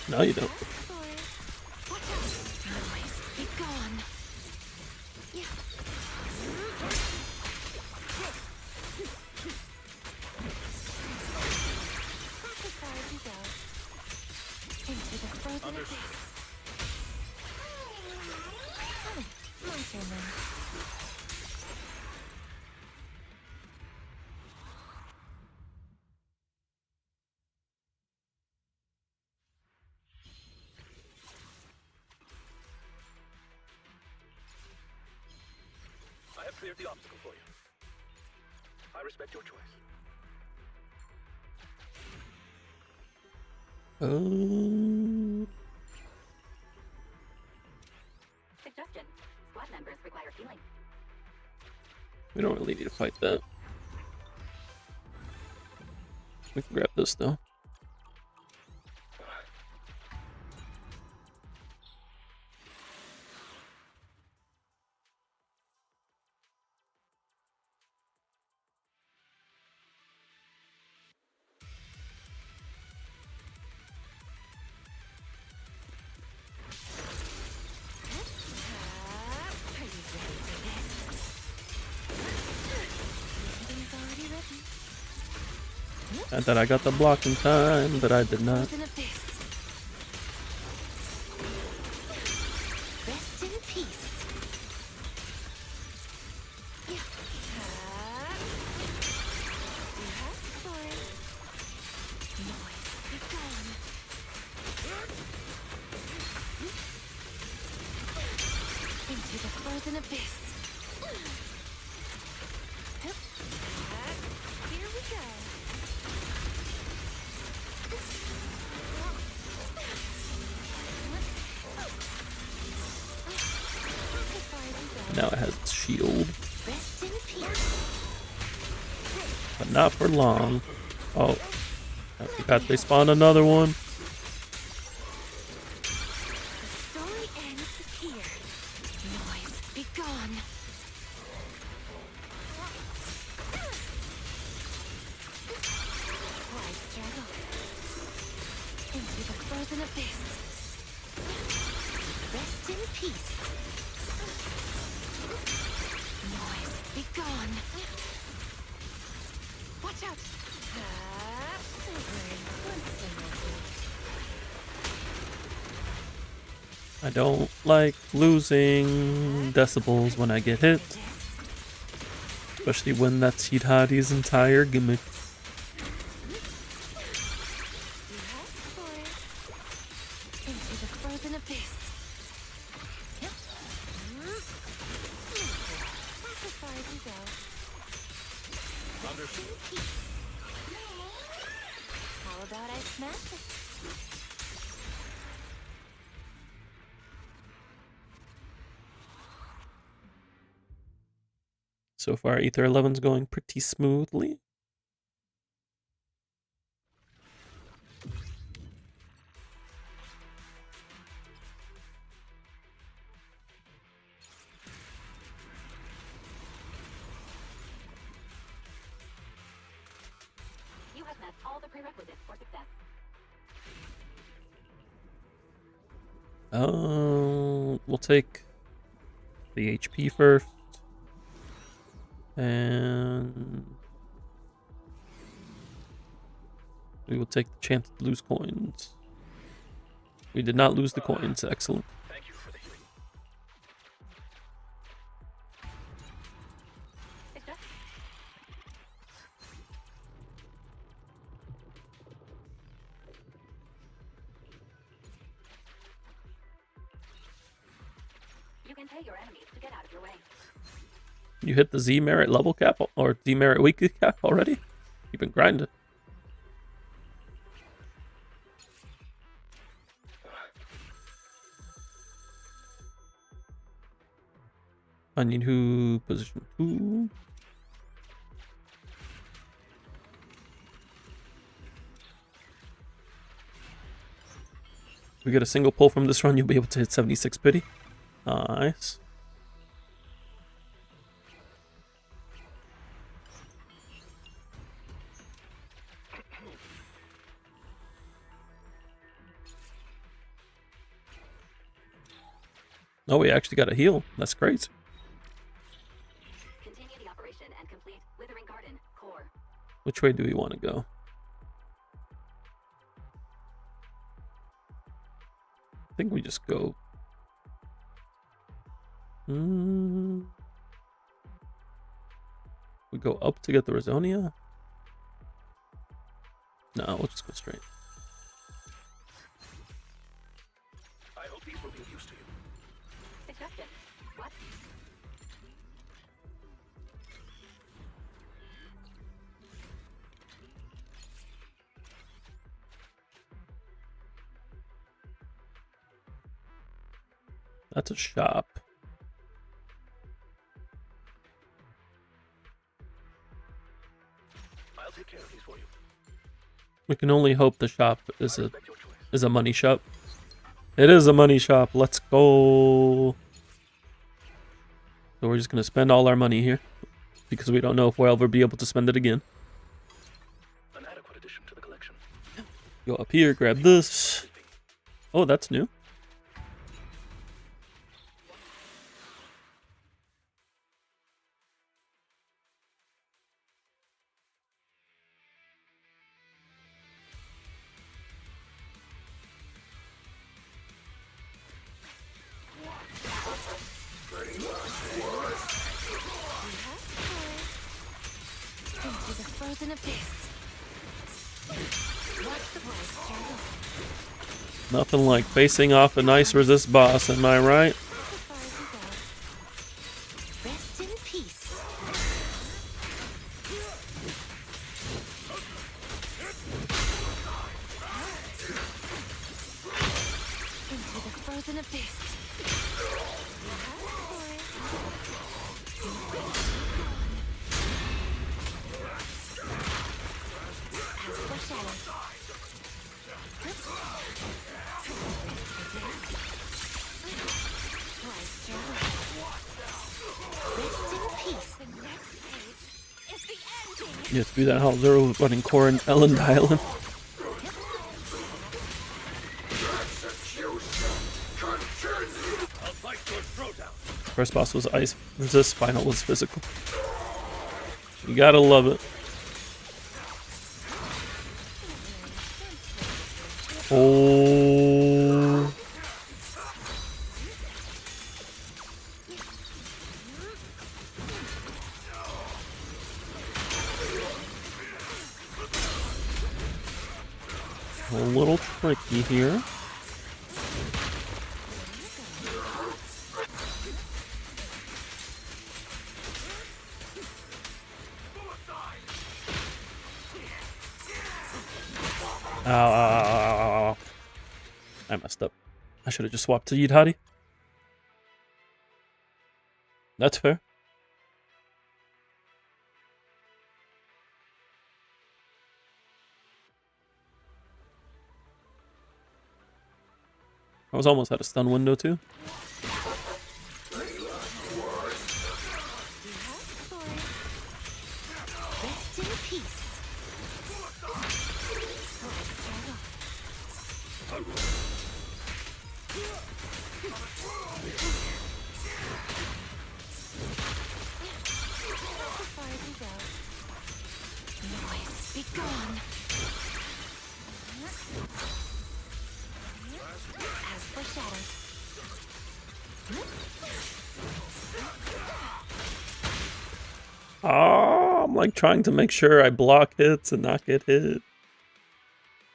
No, you don't. I have cleared the obstacle for you. I respect your choice. Suggestion. Squad members require healing. We don't really need to fight that. We can grab this though. I thought I got the block in time, but I did not. Rest in peace. Into the frozen abyss. Here we go. Now it has its shield, Rest in peace. but not for long. Oh, I forgot they spawned another one. The story ends here. Noise, be gone. Why struggle? Into the frozen abyss. Rest in peace. Noise, be gone. Watch out! Don't worry, once I don't like losing decibels when I get hit. Especially when that's Hidari's entire gimmick. Into the frozen abyss. That's as far as you go. How about I smash it? So far, Ether 11's going pretty smoothly. You have met all the prerequisites for success. We'll take the HP first. And we will take the chance to lose coins. We did not lose the coins. Excellent. Thank you for the healing. It's just you can pay your enemies to get out of your way. You hit the Z merit level cap or Z merit weekly cap already? You've been grinding. Onion who position 2. We get a single pull from this run, you'll be able to hit 76 pity. Nice. Oh, we actually got a heal. That's great. Continue the operation and complete Withering Garden core. Which way do we want to go? I think we just go. We go up to get the Rizonia? No, we'll just go straight. I hope these will be of use to you. Suggestion. What? That's a shop. I'll take care of these for you. We can only hope the shop I is respect your choice. a money shop. It is a money shop. Let's go. So we're just gonna spend all our money here because we don't know if we'll ever be able to spend it again. An adequate addition to the collection. Go up here, grab this. Oh, that's new. Into the frozen abyss. Watch the boys struggle. Nothing like facing off a nice resist boss, am I right? As far as you go. Rest in peace. Into the frozen abyss. As foreshadowed. Rest in peace. The next page is the ending. You have to do that how Zero running core and Ellen Island. I'll fight your throwdown. First boss was ice resist, final was physical. You gotta love it. Oh. A little tricky here. Ow, ow, ow, ow, ow. I messed up. I should have just swapped to Yidhadi. That's fair. I was almost at a stun window too. Rest in peace. Noise, be gone. As for shadows. Oh, I'm like trying to make sure I block hits and not get hit.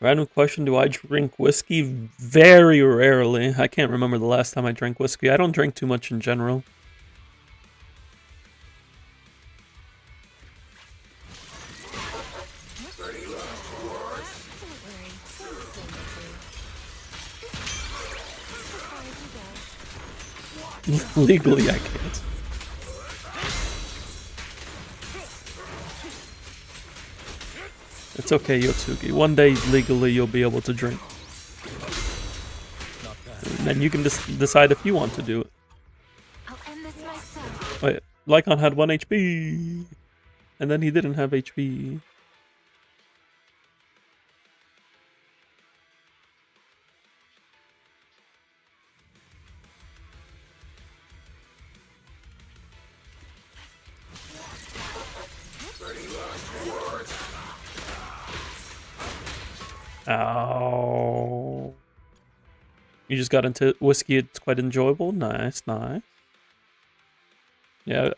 Random question, do I drink whiskey? Very rarely. I can't remember the last time I drank whiskey. I don't drink too much in general. Legally, I can't. It's okay, Yotsugi. One day, legally, you'll be able to drink. And then you can decide if you want to do it. I'll end this myself. Wait, Lycon had 1 HP. And then he didn't have HP. Ow. You just got into whiskey, it's quite enjoyable. Nice, nice. Yeah,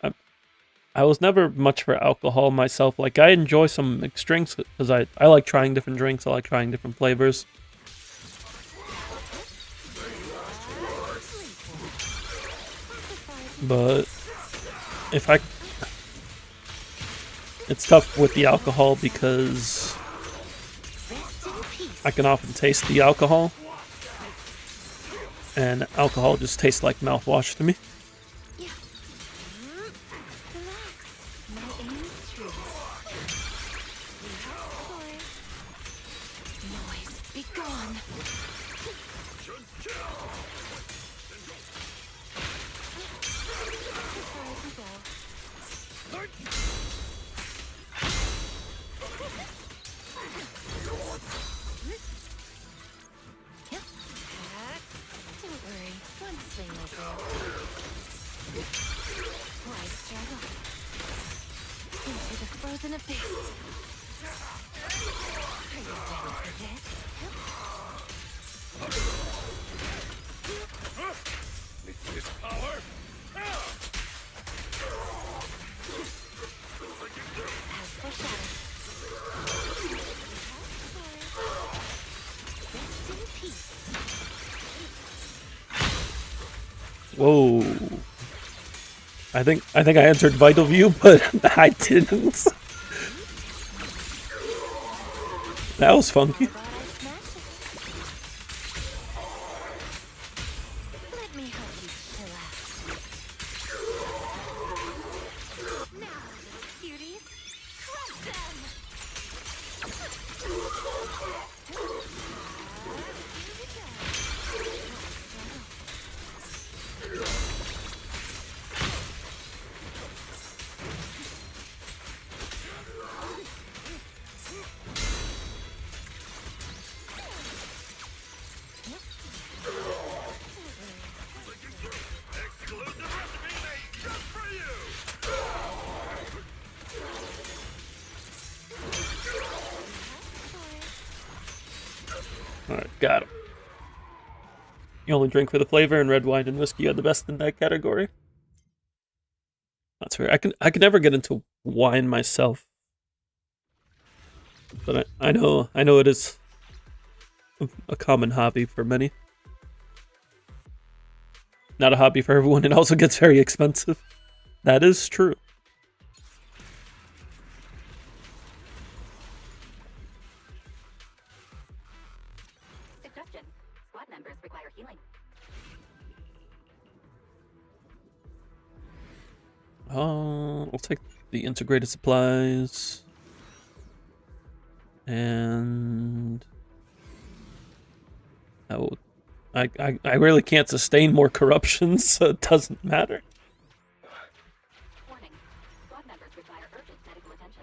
I was never much for alcohol myself. Like, I enjoy some mixed drinks because I like trying different drinks. I like trying different flavors. But if it's tough with the alcohol because I can often taste the alcohol, and alcohol just tastes like mouthwash to me. Whoa. I think I entered Vital View, but I didn't. That was funky. Let me help you chill out. Now, cuties, crush them! Alright, got him. You only drink for the flavor, and red wine and whiskey are the best in that category. That's fair. I can never get into wine myself, but I know it is a common hobby for many. Not a hobby for everyone. It also gets very expensive. That is true. Suggestion. Squad members require healing. I'll take the integrated supplies. And I really can't sustain more corruptions, so it doesn't matter. Warning. Squad members require urgent medical attention.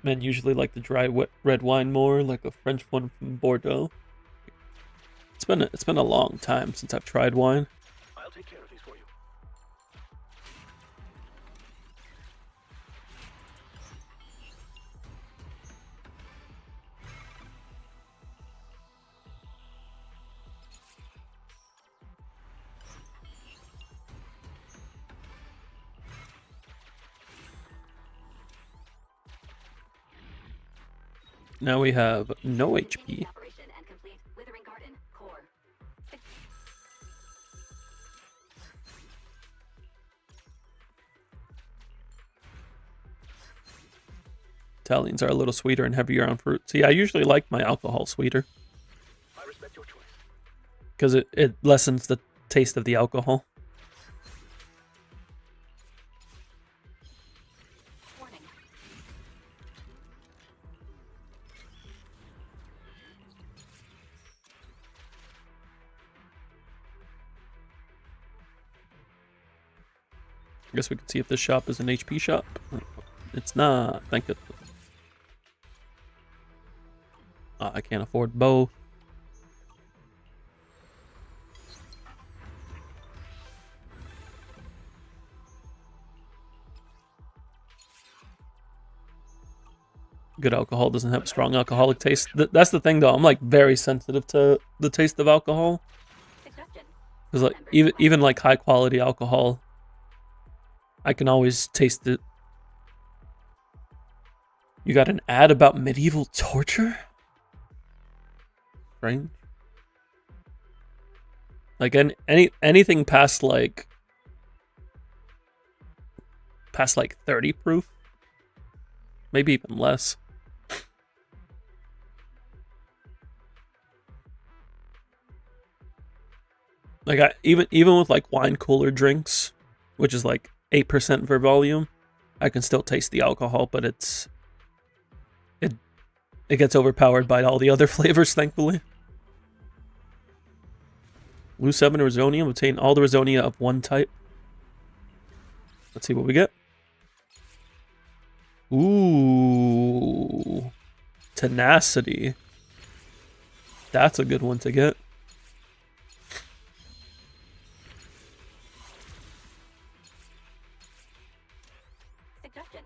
Men usually like the dry wet red wine more, like a French one from Bordeaux. It's been a long time since I've tried wine. I'll take care of these for you. Now we have no HP. Operation and complete Withering Garden core. Italians are a little sweeter and heavier on fruit. See, I usually like my alcohol sweeter I respect your choice. because it lessens the taste of the alcohol. Warning. I guess we can see if this shop is an HP shop. It's not. Thank goodness. I can't afford both. Good alcohol doesn't have a strong alcoholic taste. That's the thing, though. I'm like very sensitive to the taste of alcohol. Suggestion. Because like even like high quality alcohol, I can always taste it. You got an ad about medieval torture? Right? Like anything past like 30 proof, maybe even less. Like even with like wine cooler drinks, which is like 8% for volume, I can still taste the alcohol, but it gets overpowered by all the other flavors, thankfully. Lose 7 Resonium, obtain all the Resonia of one type. Let's see what we get. Ooh. Tenacity. That's a good one to get. Suggestion.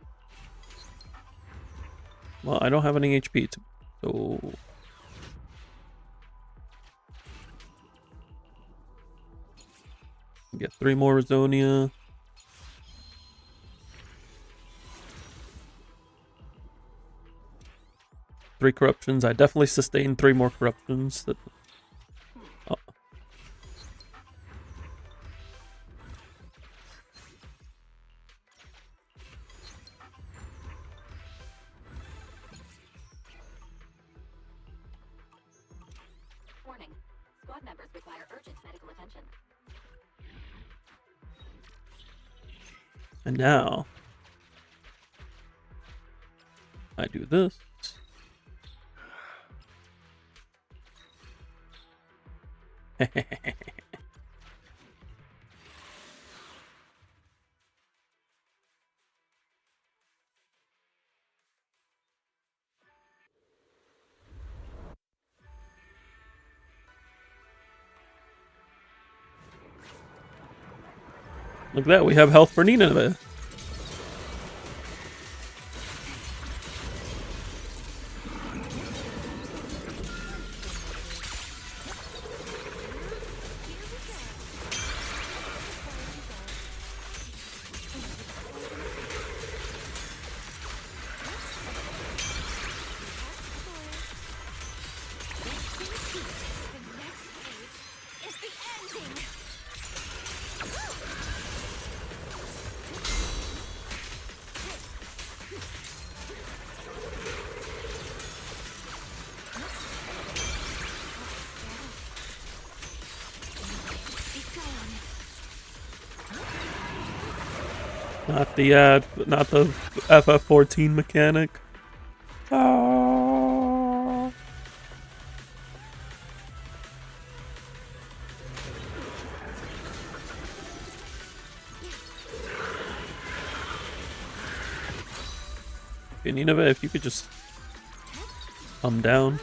Well, I don't have any HP, so... Get 3 more Resonia. Three corruptions. I definitely sustained 3 more corruptions. Oh. Warning. Squad members require urgent medical attention. And now I do this. Look at that, we have health for Nineveh. Not the not the FF14 mechanic. Oh. Nineveh, if you could just come down.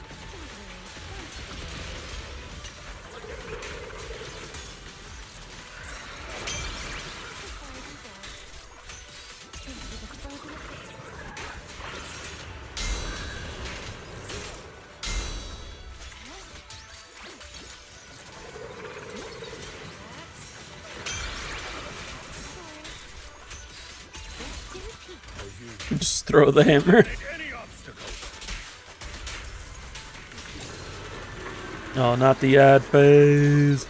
Just throw the hammer. Oh, not the ad phase.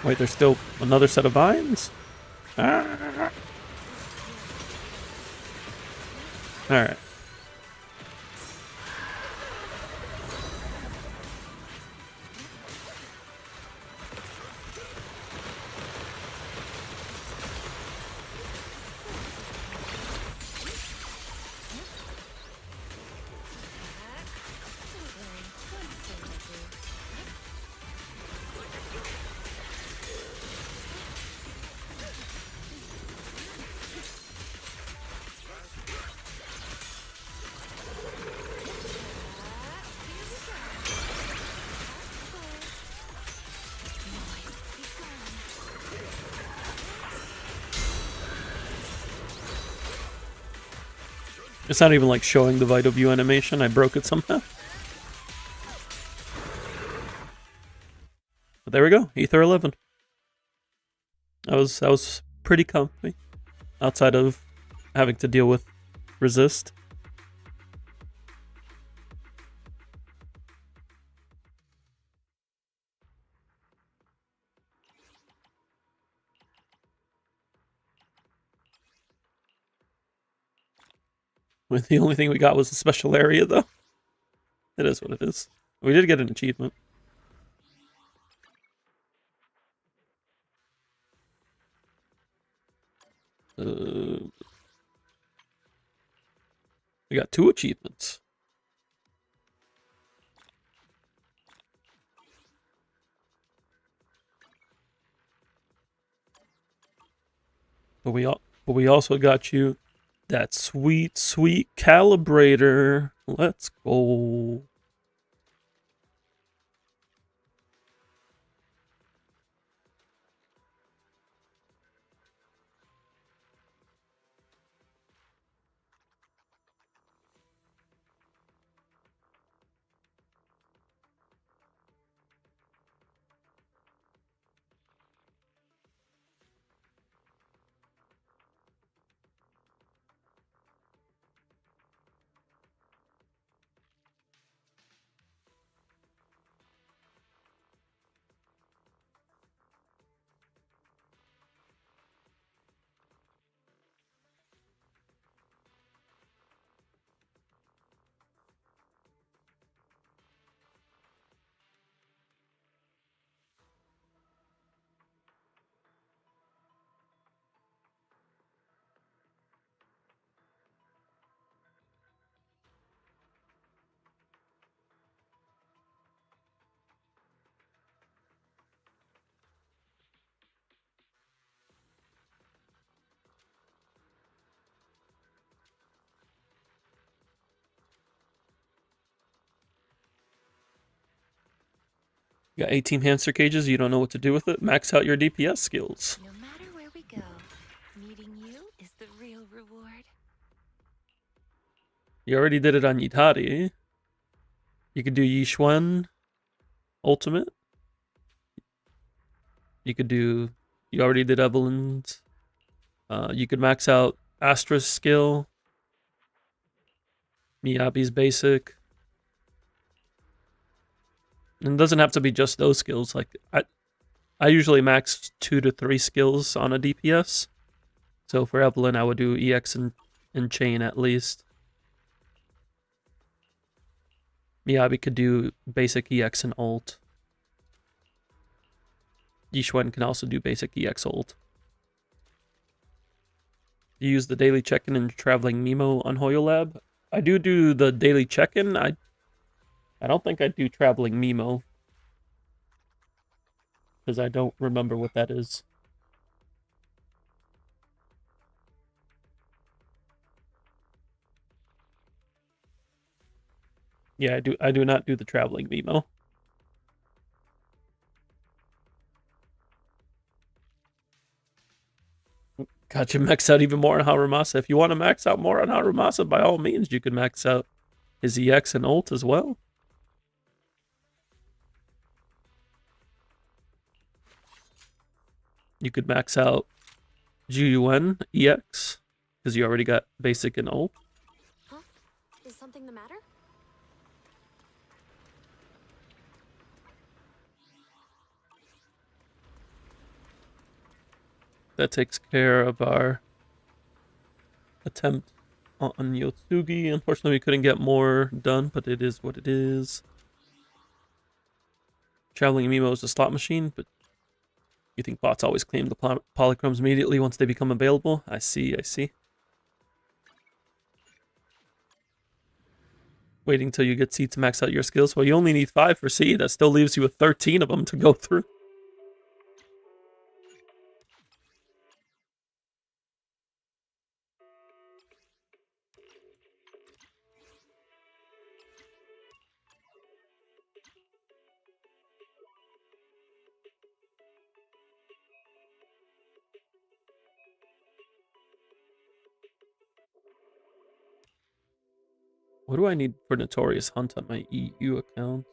Wait, there's still another set of vines? Ah. Alright. It's not even like showing the Vital View animation. I broke it somehow. But there we go. Ether 11. That was pretty comfy. Outside of having to deal with resist. The only thing we got was a special area, though. It is what it is. We did get an achievement. We got 2 achievements. But we also got you that sweet, sweet calibrator. Let's go. You got 18 hamster cages, you don't know what to do with it? Max out your DPS skills. No matter where we go, meeting you is the real reward. You already did it on Yitari. You could do Yishuan. ultimate. You could do. You already did Evelyn's. You could max out Astra's skill. Miyabi's basic. And it doesn't have to be just those skills. Like I usually max 2 to 3 skills on a DPS. So for Evelyn, I would do EX and chain at least. Miyabi could do basic EX and ult. Yixuan can also do basic EX ult. You use the daily check-in and traveling Mimo on Hoyo Lab. I do the daily check-in. I don't think I do traveling Mimo. Because I don't remember what that is. Yeah, I do not do the traveling Mimo. Got you max out even more on Harumasa. If you want to max out more on Harumasa, by all means, you can max out his EX and ult as well. You could max out Juyuan EX, because you already got basic and ult. Huh? Is something the matter? That takes care of our attempt on Yotsugi. Unfortunately, we couldn't get more done, but it is what it is. Traveling Mimo is a slot machine, but you think bots always claim the polychromes immediately once they become available? I see, I see. Waiting till you get C to max out your skills. Well, you only need 5 for C. That still leaves you with 13 of them to go through. What do I need for Notorious Hunt on my EU account?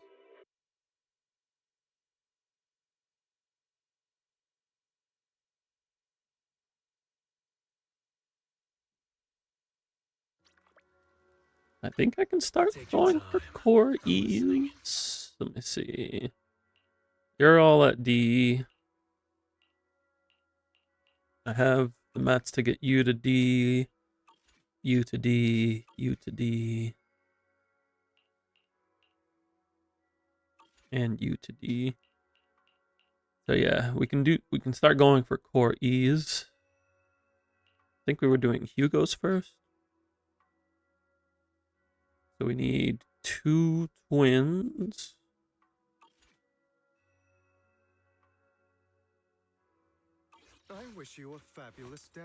I think I can start going for core E's. Let me see. You're all at D. I have the mats to get you to D, you to D, you to D, and you to D. So yeah, we can start going for core E's. I think we were doing Hugo's first. So we need 2 twins. I wish you a fabulous day.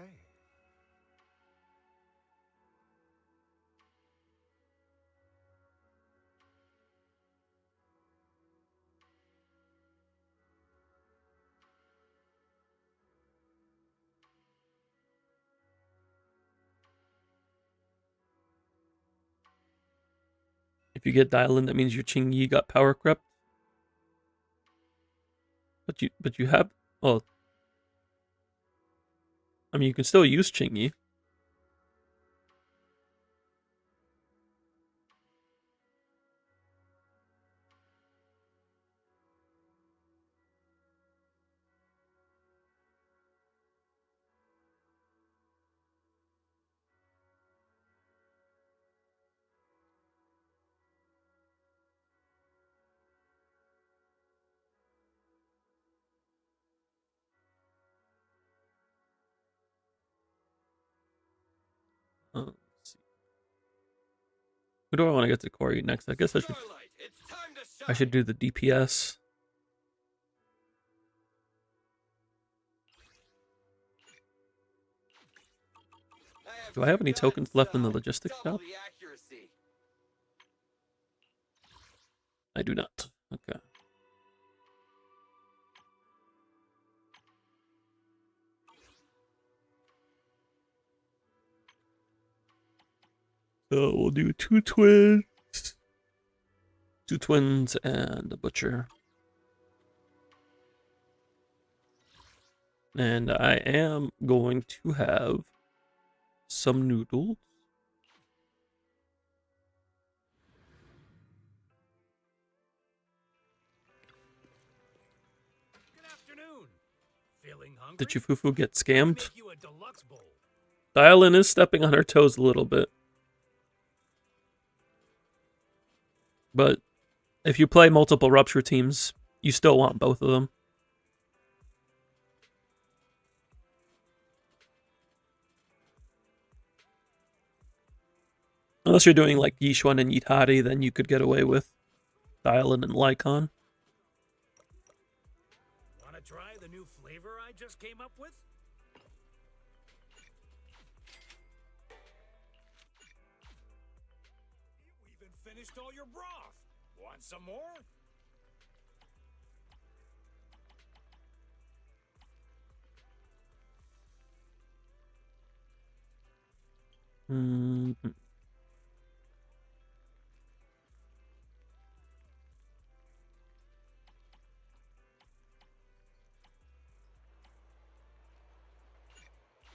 If you get dial in, that means your Ching Yi got power crept. But you have, oh, I mean, you can still use Ching Yi. Let's see. Who do I want to get to Corey next? I guess I should do the DPS. Do I have any tokens left in the logistics shop? I do not. Okay. So we'll do 2 twins. 2 twins and a butcher. And I am going to have some noodles. Good afternoon. Feeling hungry? Did you Fufu get scammed? Make you a deluxe bowl. Dial-in is stepping on her toes a little bit. But if you play multiple Rupture teams, you still want both of them. Unless you're doing like Yishuan and Yitari, then you could get away with Dial-in and Lycon. Want to try the new flavor I just came up with? You even finished all your broth. Want some more? Mm-hmm.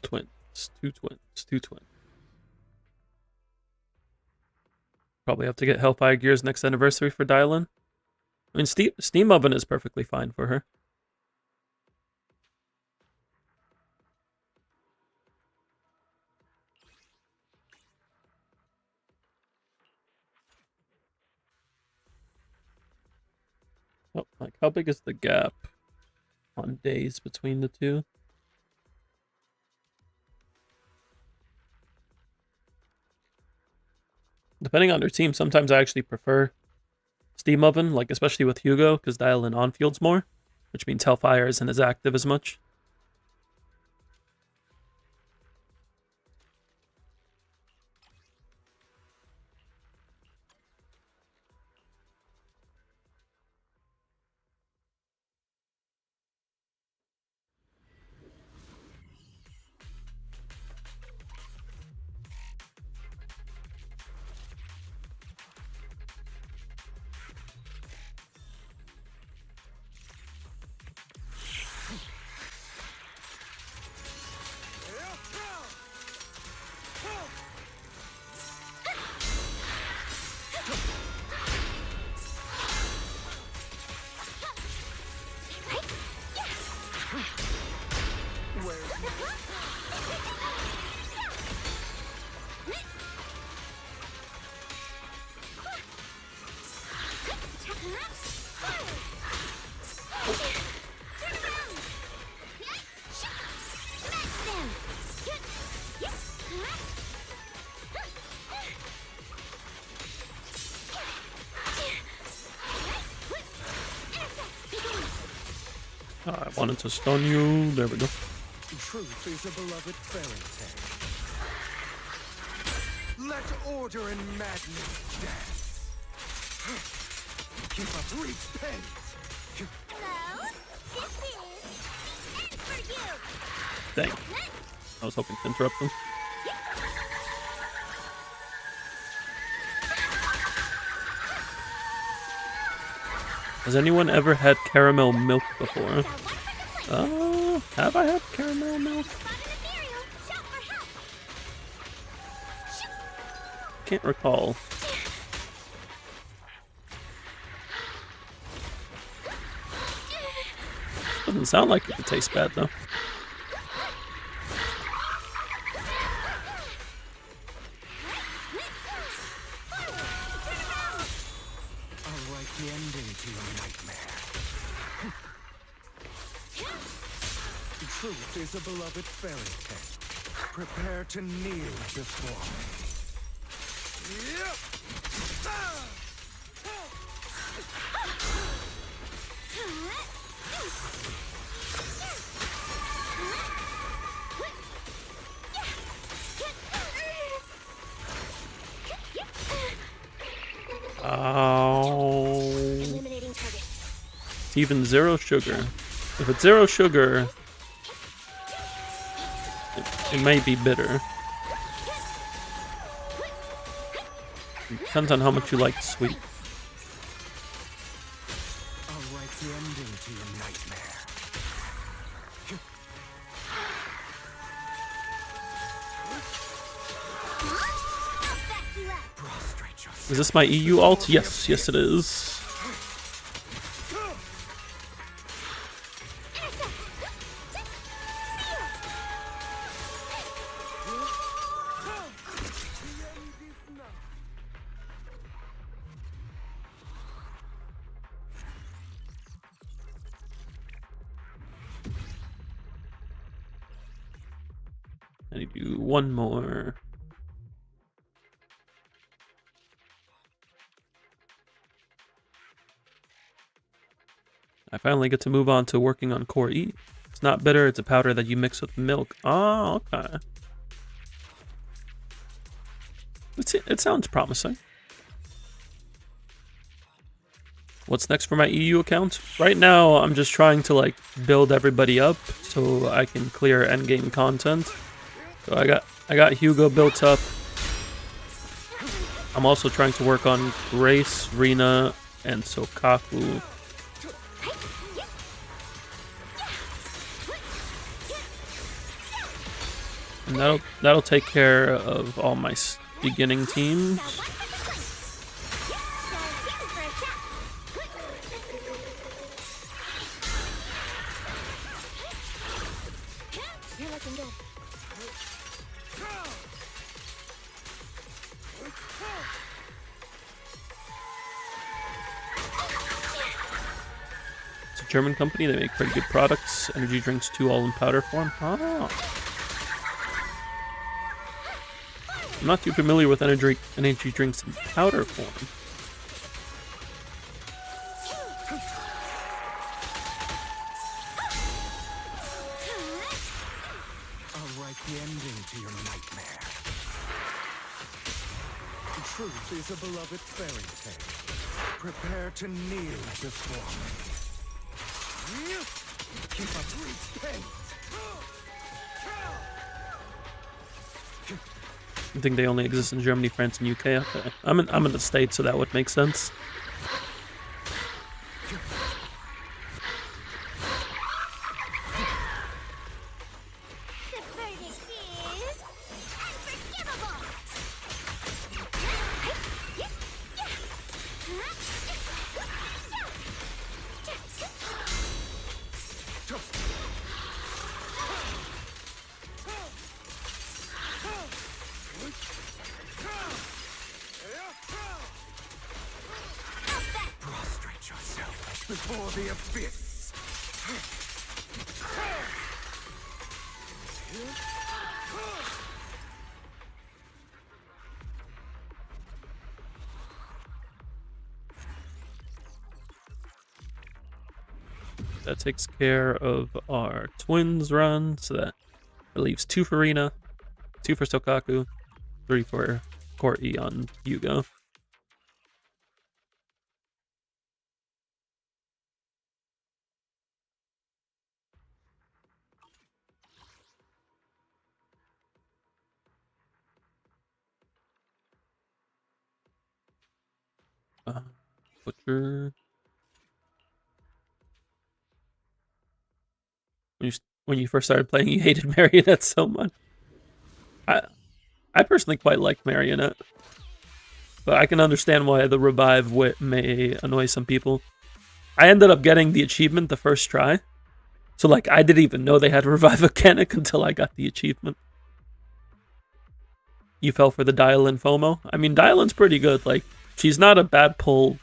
Twins. Two twins. Probably have to get Hellfire Gear's next anniversary for Dial-in. I mean, Steam Oven is perfectly fine for her. Oh, like, how big is the gap on days between the two? Depending on their team, sometimes I actually prefer Steam Oven, like especially with Hugo, because Dial-in on-fields more, which means Hellfire isn't as active as much. I wanted to stun you. There we go. Truth is a beloved fairy tale. Let order and madness dance. Keep up, reach pace. Hello? This is the end for you! Dang. I was hoping to interrupt them. Has anyone ever had caramel milk before? Oh, have I had caramel milk? Can't recall. Doesn't sound like it could taste bad though. I'll write the ending to your nightmare. Truth is a beloved fairy tale. Prepare to kneel before me. Oh. It's even zero sugar. If it's zero sugar, it may be bitter. It depends on how much you like sweet. I'll write the ending to your nightmare. Is this my EU alt? Yes, yes it is. I need to do one more. I finally get to move on to working on Core E. It's not bitter, it's a powder that you mix with milk. Oh, okay. It sounds promising. What's next for my EU account? Right now, I'm just trying to like build everybody up so I can clear endgame content. So I got Hugo built up. I'm also trying to work on Grace, Rina, and Sokaku. And that'll take care of all my beginning teams. It's a German company. They make pretty good products. Energy drinks too, all in powder form. Oh. I'm not too familiar with energy drinks in powder form. I'll write the ending to your nightmare. The truth is a beloved fairy tale. Prepare to kneel before me. Keep up reach pace. I think they only exist in Germany, France, and UK. Okay. I'm in the States, so that would make sense. Prostrate yourself before the abyss. That takes care of our twins run, so that leaves 2 for Rina, 2 for Sokaku, 3 for Core E on Hugo. Butcher. When you first started playing, you hated Marionette so much. I personally quite like Marionette, but I can understand why the revive may annoy some people. I ended up getting the achievement the first try, so like I didn't even know they had revive mechanic until I got the achievement. You fell for the Dial-In FOMO? I mean, Dial-In's pretty good. Like, she's not a bad pull.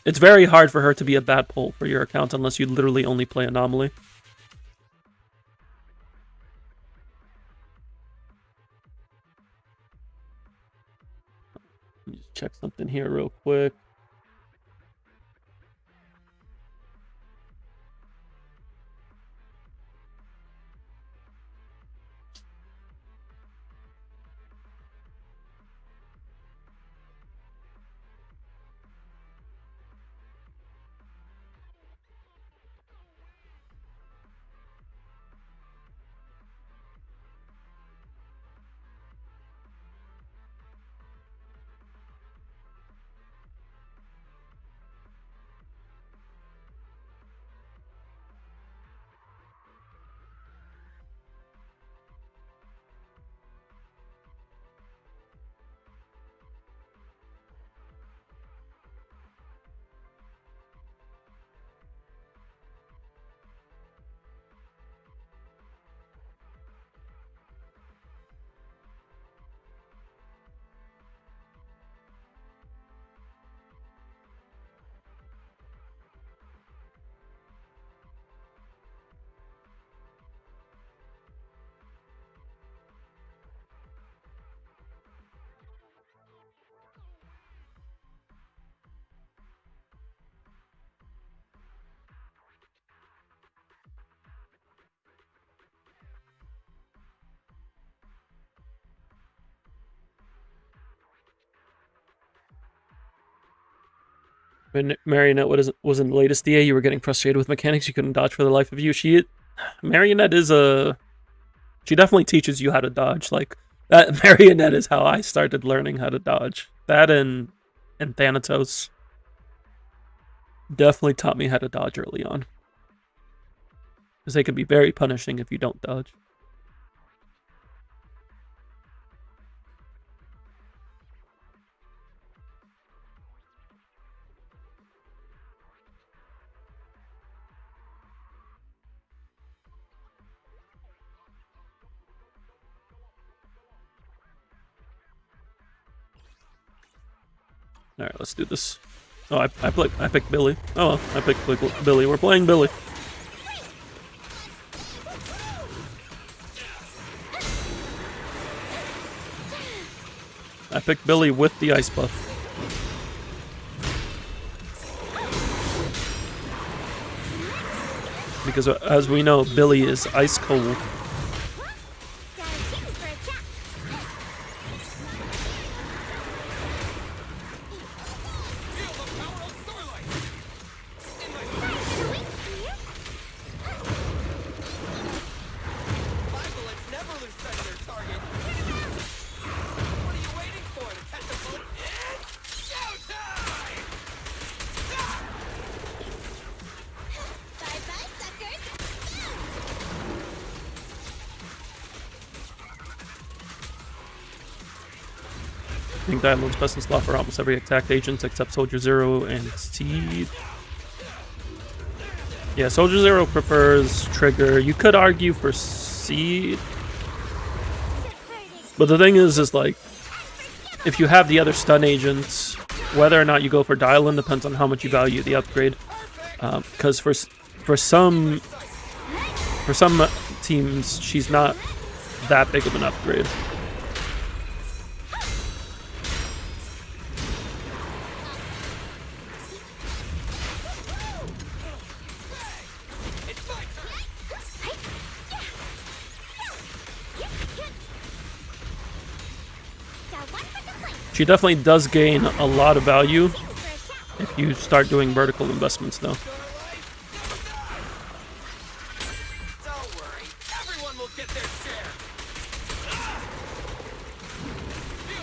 It's very hard for her to be a bad pull for your account unless you literally only play Anomaly. Let me just check something here real quick. When Marionette was in the latest DA, you were getting frustrated with mechanics you couldn't dodge for the life of you. Marionette is she definitely teaches you how to dodge. Like, that Marionette is how I started learning how to dodge. That and Thanatos definitely taught me how to dodge early on. Because they can be very punishing if you don't dodge. Alright, let's do this. Oh, I picked Billy. Oh, well, I picked Billy. We're playing Billy. I picked Billy with the ice buff. Because as we know, Billy is ice cold. I think Diamond's best in slot for almost every attacked agent except Soldier Zero and Seed. Yeah, Soldier Zero prefers Trigger. You could argue for Seed. But the thing is like, if you have the other stun agents, whether or not you go for Dial-In depends on how much you value the upgrade. Because for some teams, she's not that big of an upgrade. She definitely does gain a lot of value if you start doing vertical investments, though. Don't worry, everyone will get their share.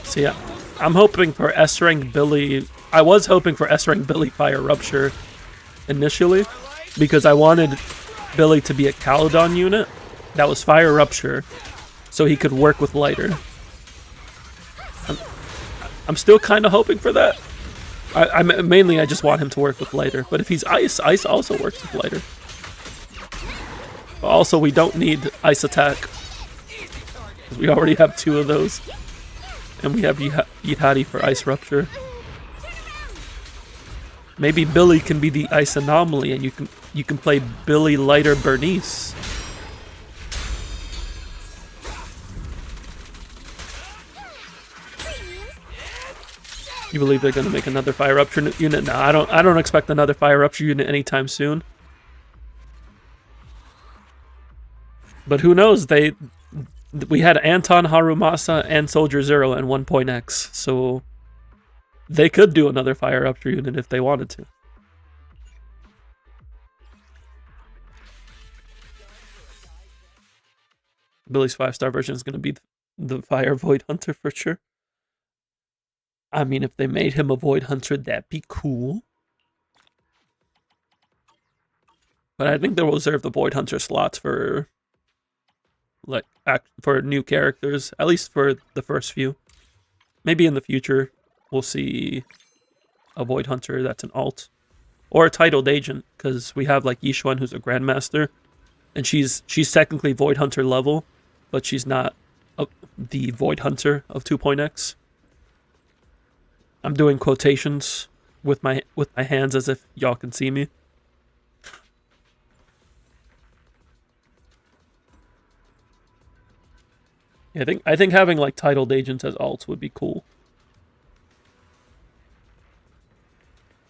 So yeah, I'm hoping for S-Rank Billy. I was hoping for S-Rank Billy Fire Rupture initially, because I wanted Billy to be a Caledon unit that was Fire Rupture, so he could work with Lighter. I'm still kind of hoping for that. Mainly I just want him to work with Lighter. But if he's Ice, Ice also works with Lighter. Also, we don't need Ice Attack, because we already have 2 of those. And we have Yihadi for Ice Rupture. Maybe Billy can be the Ice Anomaly, and you can play Billy Lighter Bernice. You believe they're gonna make another Fire Rupture unit? No, I don't expect another Fire Rupture unit anytime soon. But who knows? We had Anton, Harumasa, and Soldier Zero and 1.X, so they could do another Fire Rupture unit if they wanted to. Billy's 5-star version is gonna be the Fire Void Hunter for sure. I mean, if they made him a Void Hunter, that'd be cool. But I think they'll reserve the Void Hunter slots for, like, for new characters, at least for the first few. Maybe in the future, we'll see a Void Hunter that's an alt. Or a titled agent, because we have, like, Yishuan, who's a Grandmaster. And she's technically Void Hunter level, but she's not the Void Hunter of 2.x. I'm doing quotations with my hands as if y'all can see me. Yeah, I think having like titled agents as alts would be cool.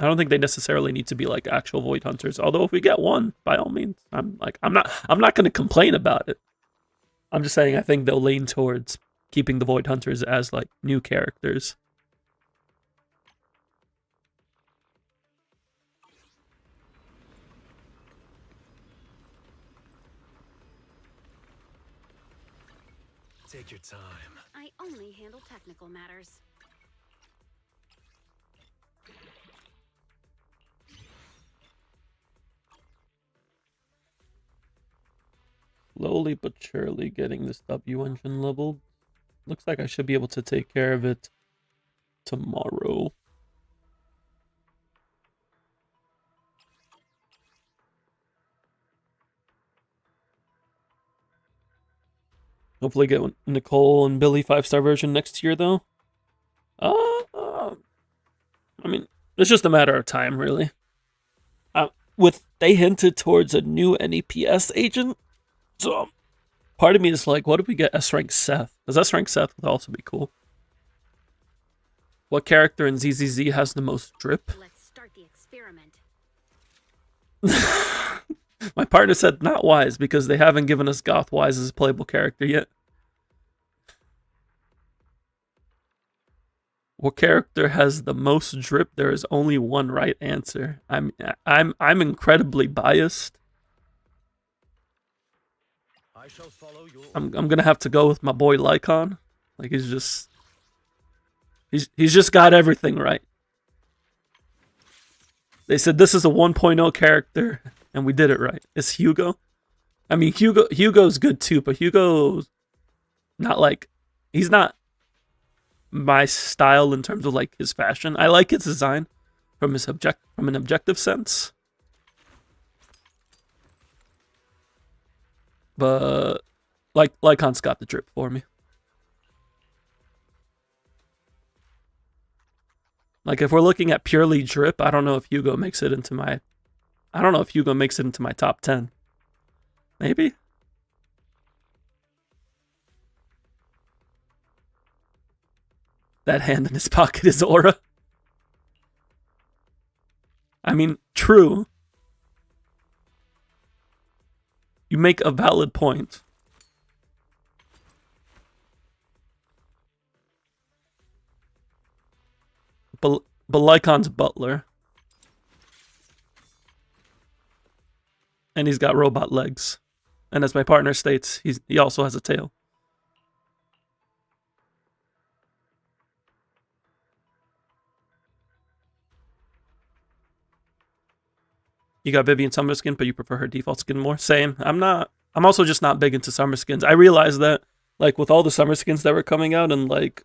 I don't think they necessarily need to be like actual Void Hunters. Although if we get one, by all means, I'm not going to complain about it. I'm just saying I think they'll lean towards keeping the Void Hunters as like new characters. Take your time. I only handle technical matters. Slowly but surely getting this W engine leveled. Looks like I should be able to take care of it tomorrow. Hopefully get Nicole and Billy 5-star version next year, though. I mean, it's just a matter of time, really. They hinted towards a new NEPS agent, so part of me is like, what if we get S-rank Seth? Because S-rank Seth would also be cool. What character in ZZZ has the most drip? Let's start the experiment. My partner said not Wise because they haven't given us Goth Wise as a playable character yet. What character has the most drip? There is only one right answer. I'm incredibly biased. I shall follow your I'm gonna have to go with my boy Lycon. Like he's just got everything right. They said this is a 1.0 character, and we did it right. It's Hugo. I mean, Hugo's good too, but Hugo's not like, he's not my style in terms of like his fashion. I like his design from an objective sense, but like Lycon's got the drip for me. Like if we're looking at purely drip, I don't know if Hugo makes it into my top 10. Maybe? That hand in his pocket is aura. I mean, true. You make a valid point. But Lycon's butler. And he's got robot legs. And as my partner states, he also has a tail. You got Vivian summer skin, but you prefer her default skin more? Same. I'm also just not big into summer skins. I realized that, like, with all the summer skins that were coming out and, like,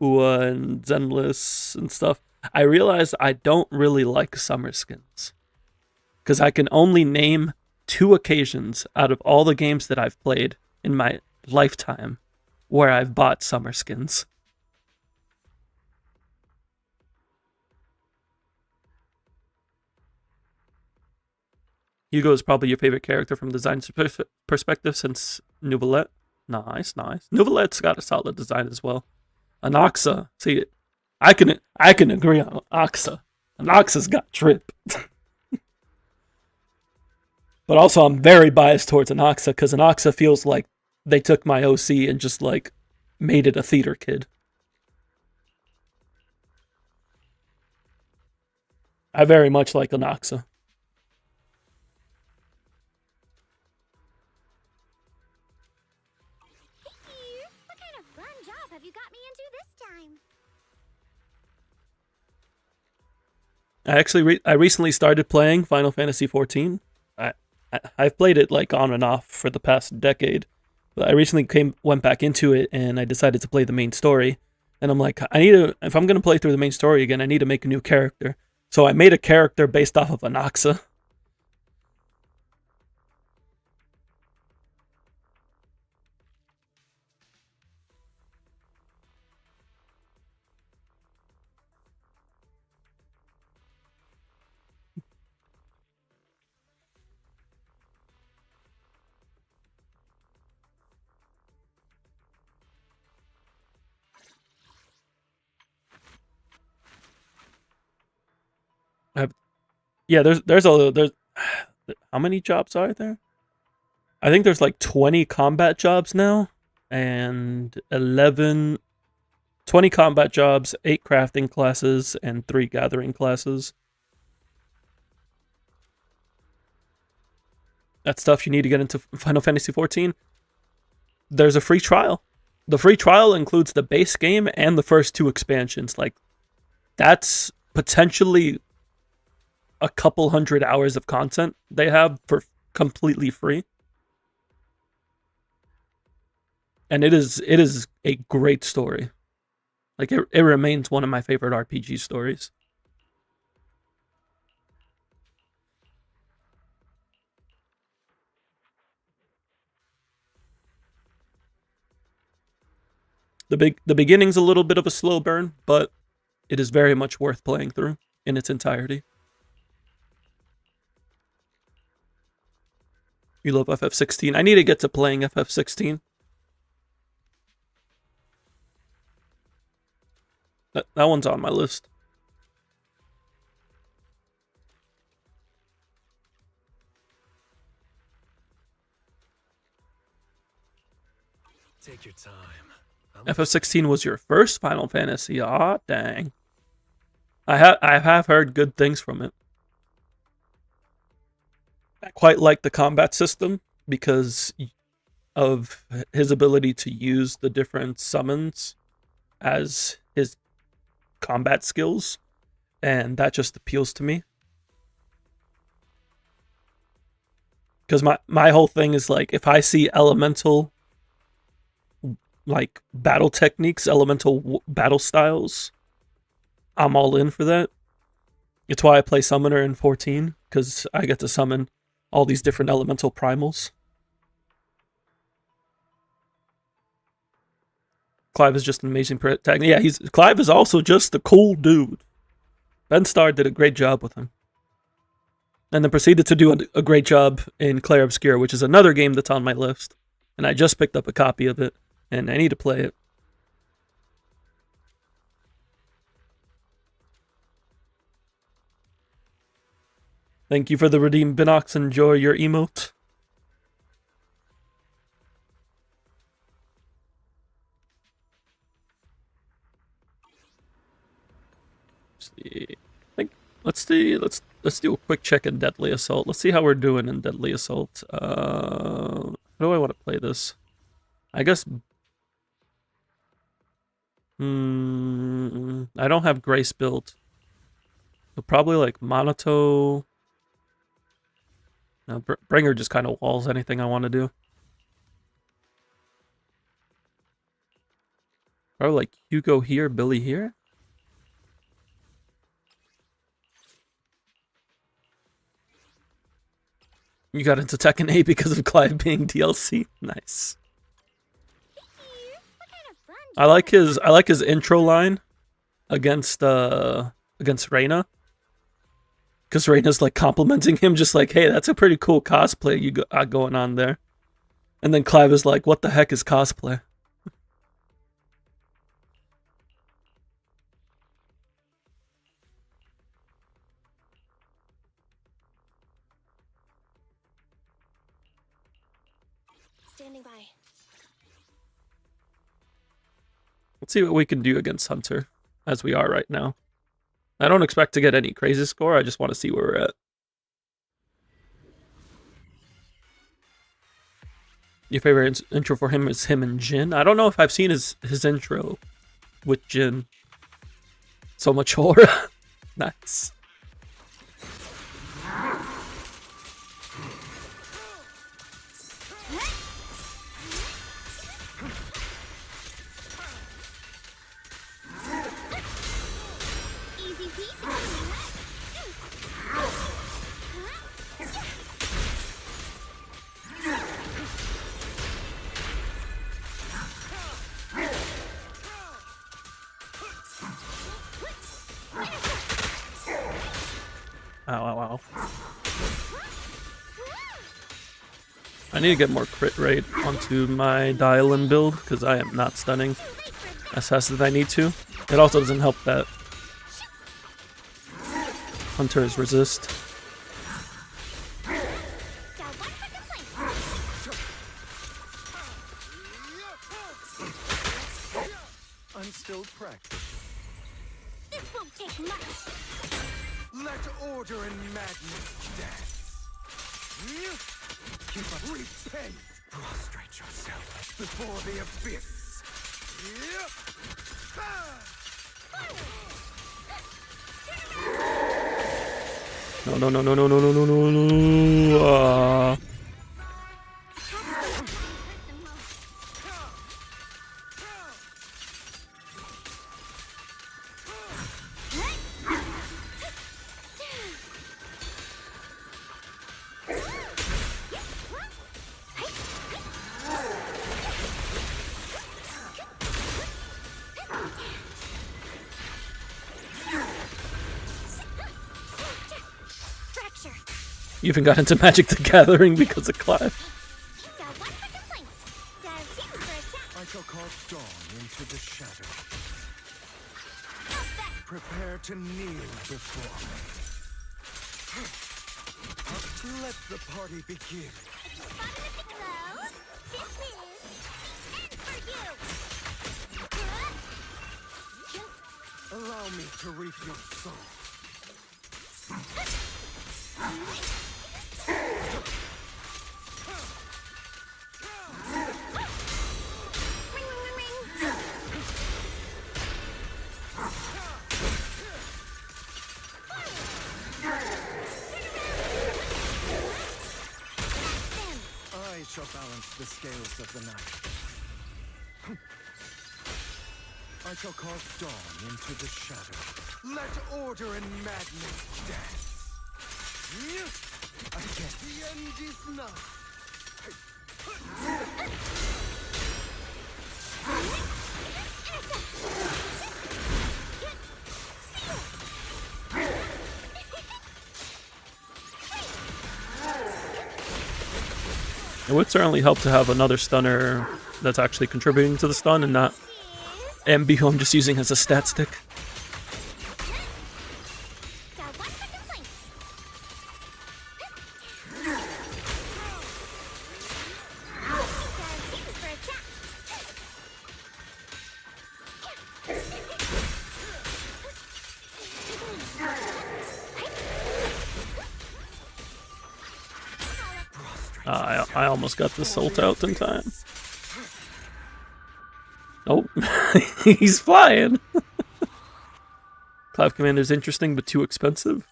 Ua and Zenless and stuff, I realized I don't really like summer skins. Because I can only name 2 occasions out of all the games that I've played in my lifetime where I've bought summer skins. Hugo is probably your favorite character from design perspective since Nouvellette. Nice. Nouvellette's got a solid design as well. Anoxa. See, I can agree on Anoxa. Anoxa's got drip. But also I'm very biased towards Anoxa because Anoxa feels like they took my OC and just like made it a theater kid. I very much like Anoxa. What kind of fun job have you got me into this time? I recently started playing Final Fantasy XIV. I've played it like on and off for the past decade, but I recently went back into it and I decided to play the main story. And I'm like, if I'm gonna play through the main story again, I need to make a new character. So I made a character based off of Anoxa. There's how many jobs are there? I think there's like 20 combat jobs now, and 20 combat jobs, 8 crafting classes, and 3 gathering classes. That's stuff you need to get into Final Fantasy XIV. There's a free trial. the free trial includes the base game and the first 2 expansions. Like, that's potentially a couple hundred hours of content they have for completely free. And it is a great story. Like, it remains one of my favorite RPG stories. The beginning's a little bit of a slow burn, but it is very much worth playing through in its entirety. You love FF16. I need to get to playing FF16. That one's on my list. Take your time. FF16 was your first Final Fantasy. Ah, dang. I have heard good things from it. I quite like the combat system because of his ability to use the different summons as his combat skills, and that just appeals to me. Because my whole thing is, like, if I see elemental, like, battle techniques, elemental battle styles, I'm all in for that. It's why I play Summoner in 14, because I get to summon all these different elemental primals. Clive is just an amazing protagonist. Yeah, Clive is also just a cool dude. Ben Starr did a great job with him. And then proceeded to do a great job in Clair Obscur, which is another game that's on my list. And I just picked up a copy of it, and I need to play it. Thank you for the redeem, Binox. Enjoy your emote. Let's do a quick check in Deadly Assault. Let's see how we're doing in Deadly Assault. How do I want to play this? I guess I don't have Grace built. So probably like Monato. No, Bringer just kind of walls anything I want to do. Probably like Hugo here, Billy here. You got into Tekken 8 because of Clive being DLC. Nice. I like his intro line against Reina. Because Reina's like complimenting him, just like, hey, that's a pretty cool cosplay you got going on there. And then Clive is like, what the heck is cosplay? Standing by. Let's see what we can do against Hunter, as we are right now. I don't expect to get any crazy score, I just want to see where we're at. Your favorite intro for him is him and Jin? I don't know if I've seen his intro with Jin. So much horror. Nice. Ow. I need to get more crit rate onto my dial-in build, because I am not stunning as fast as I need to. It also doesn't help that Hunter's resist. I'm still practicing. This won't take much. Let order and madness dance. Keep up. Repent. Prostrate yourself before the abyss. No, no, no, no, no, no, no, no, no, no. You even got into Magic the Gathering because of Clive. I shall cast dawn into the shadow. Prepare to kneel before me. Let the party begin. Allow me to reap your soul. I shall balance the scales of the night. I shall cast dawn into the shadow. Let order and madness dance. I guess the end is nigh. It would certainly help to have another stunner that's actually contributing to the stun and not MB, who I'm just using as a stat stick. I almost got this ult out in time. Oh, he's flying. Cloud Commander's interesting, but too expensive.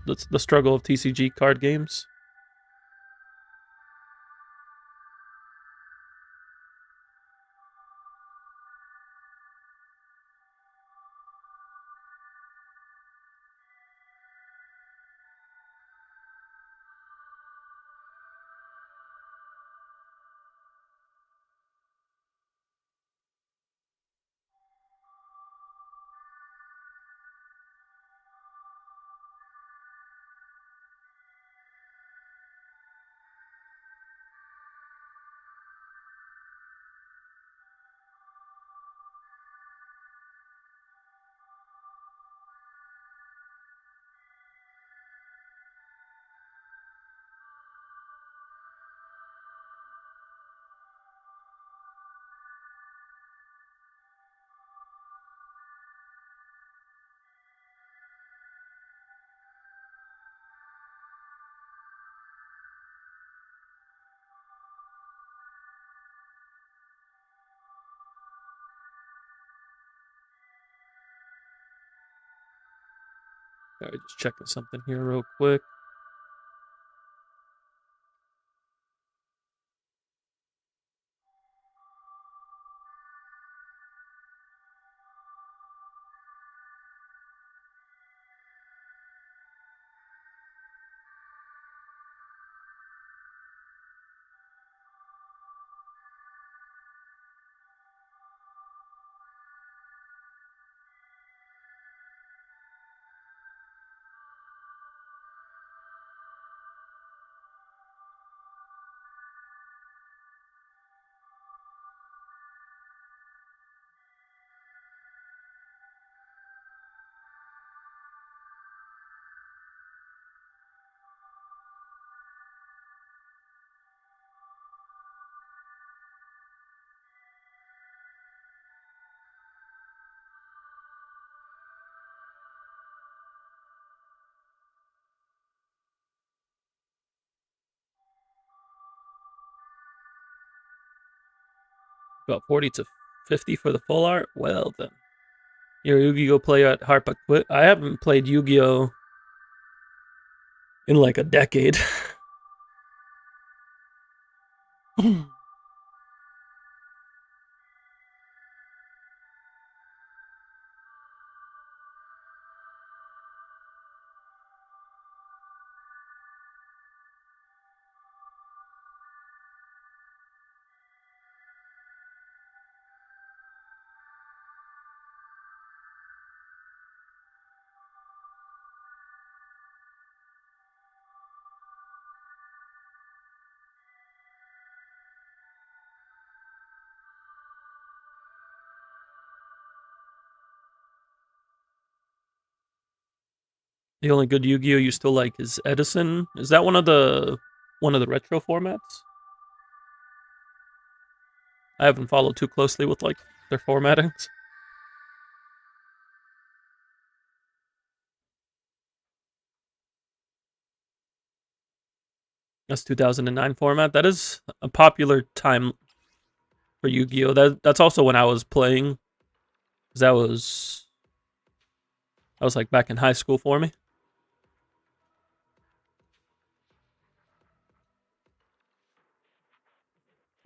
That's the struggle of TCG card games. Alright, just checking something here real quick. About 40 to 50 for the full art? Well then. Your Yu-Gi-Oh player at Harpa quit. I haven't played Yu-Gi-Oh in like a decade. The only good Yu-Gi-Oh you still like is Edison. Is that one of the retro formats? I haven't followed too closely with like their formattings. That's 2009 format. That is a popular time for Yu-Gi-Oh. That's also when I was playing. 'Cause that was like back in high school for me.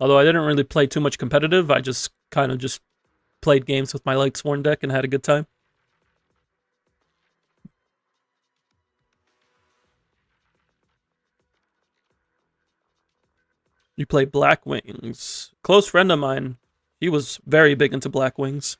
Although I didn't really play too much competitive, I just kind of just played games with my like sworn deck and had a good time. You play Black Wings. Close friend of mine, he was very big into Black Wings.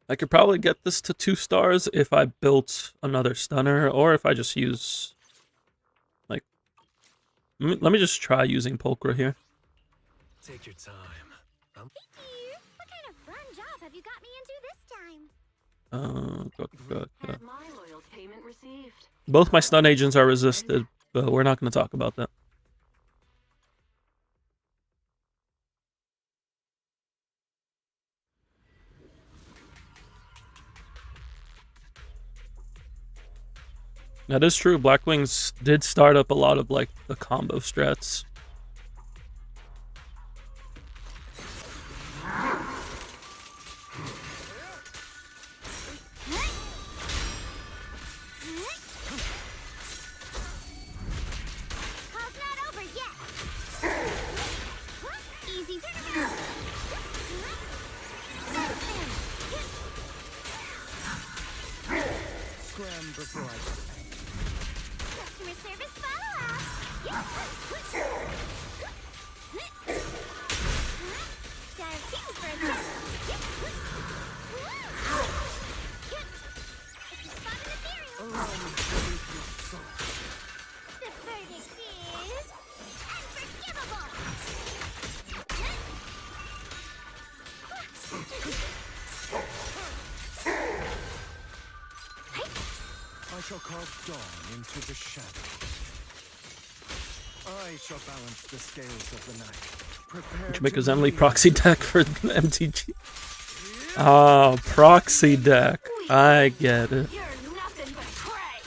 I could probably get this to 2 stars if I built another stunner, or if I just use, like, let me just try using Pulchra here. Take your time. Thank you. What kind of fun job have you got me into this time? My loyal payment received. Both my stun agents are resisted, but we're not going to talk about that. That is true. Black Wings did start up a lot of like the combo strats. Call's not over yet. Easy. Scram before I Customer service follow-up. Got a team for a test. Spot an ethereal. allow me to leave your soul. The verdict is unforgivable. I shall cast dawn into the shadow. I shall balance the scales of the night. Prepare Should make a to Zenly lead. proxy deck for MTG. Oh, proxy deck. I get it. You're nothing but prey.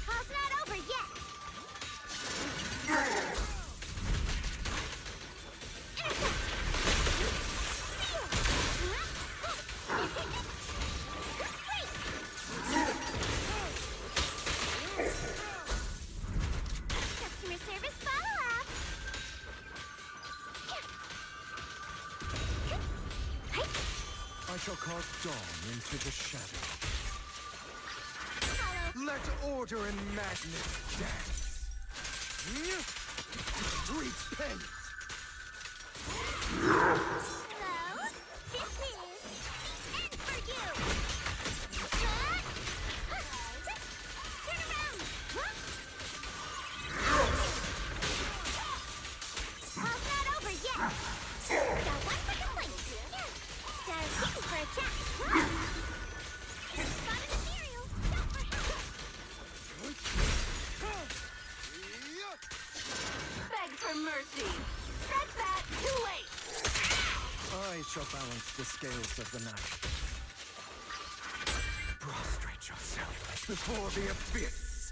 Call's not over yet. Customer service follow-up. I shall cast dawn into the shadow. Follow. Let order and madness dance. Reach paint. Hello. This is the end for you. scales of the night. Prostrate yourself before the abyss.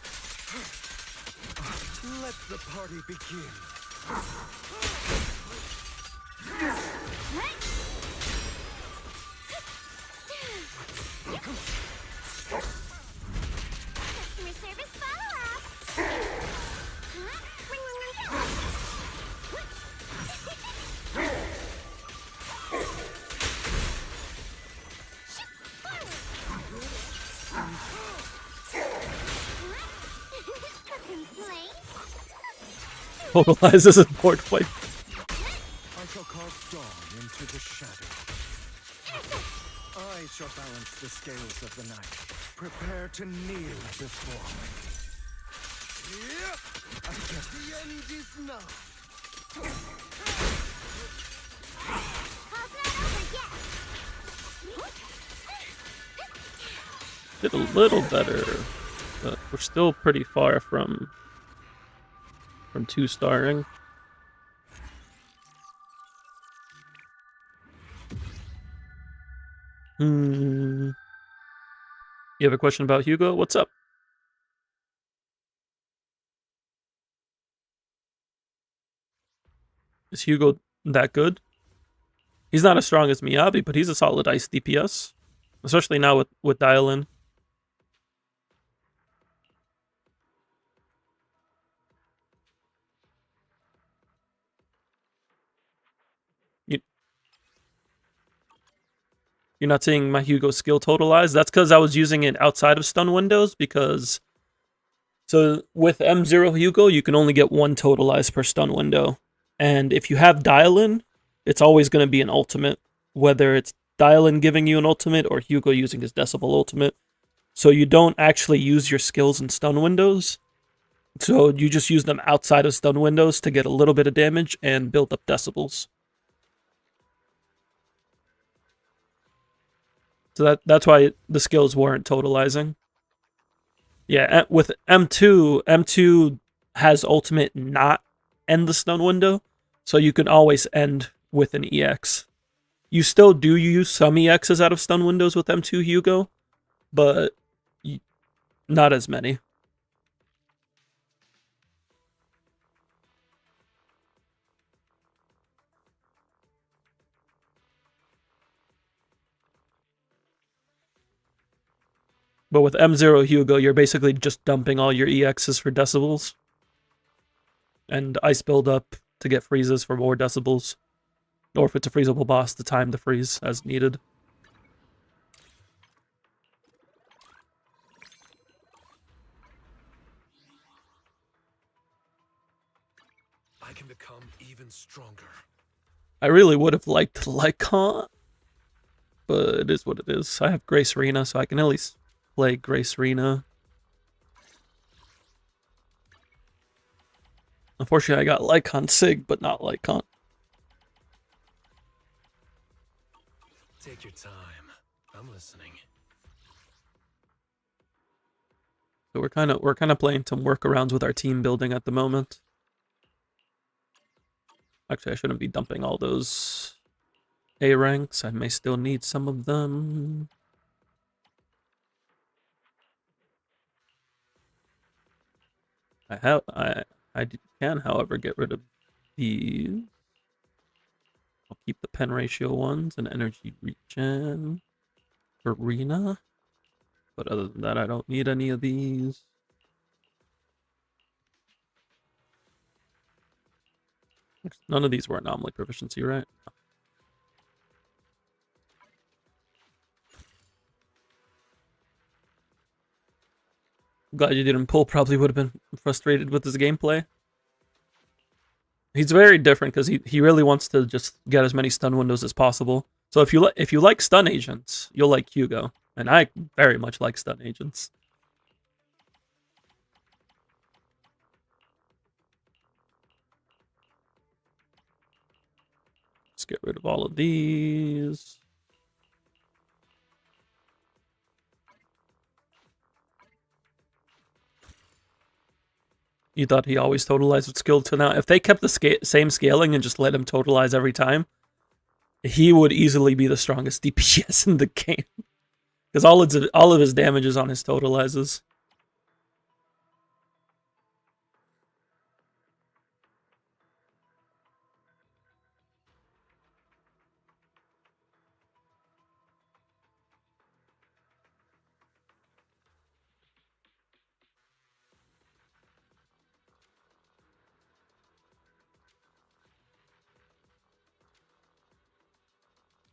Let the party begin. Customer service follow-up. Totalize this board wipe. I shall cast dawn into the shadow. I shall balance the scales of the night. Prepare to kneel before me. Yep. I guess the end is now. Call's not over yet. Did a little better, but we're still pretty far from 2-starring. You have a question about Hugo? What's up? Is Hugo that good? He's not as strong as Miyabi, but he's a solid ice DPS. Especially now with dial-in. You're not seeing my Hugo skill totalized? That's because I was using it outside of stun windows, because... So, with M0 Hugo, you can only get 1 totalized per stun window. And if you have dial-in, it's always going to be an ultimate. Whether it's dial-in giving you an ultimate, or Hugo using his decibel ultimate. So you don't actually use your skills in stun windows. So you just use them outside of stun windows to get a little bit of damage and build up decibels. So that's why the skills weren't totalizing. Yeah, with M2 has ultimate not end the stun window, so you can always end with an EX. You still do use some EXs out of stun windows with M2 Hugo, but not as many. But with M0 Hugo, you're basically just dumping all your EXs for decibels. And ice build up to get freezes for more decibels. Or if it's a freezable boss, to time the freeze as needed. I can become even stronger. I really would have liked Lycon, but it is what it is. I have Grace Rena, so I can at least play Grace Rena. Unfortunately, I got Lycon Sig, but not Lycon. Take your time. I'm listening. So we're kind of playing some workarounds with our team building at the moment. Actually, I shouldn't be dumping all those A ranks. I may still need some of them. I can, however, get rid of these. I'll keep the pen ratio ones and energy regen for Rena. But other than that, I don't need any of these. None of these were anomaly proficiency, right? Glad you didn't pull. Probably would have been frustrated with his gameplay. He's very different because he really wants to just get as many stun windows as possible. So if you like stun agents, you'll like Hugo, and I very much like stun agents. Let's get rid of all of these. You thought he always totalized with skill to now. If they kept the same scaling and just let him totalize every time, he would easily be the strongest DPS in the game. Because all of his damage is on his totalizes.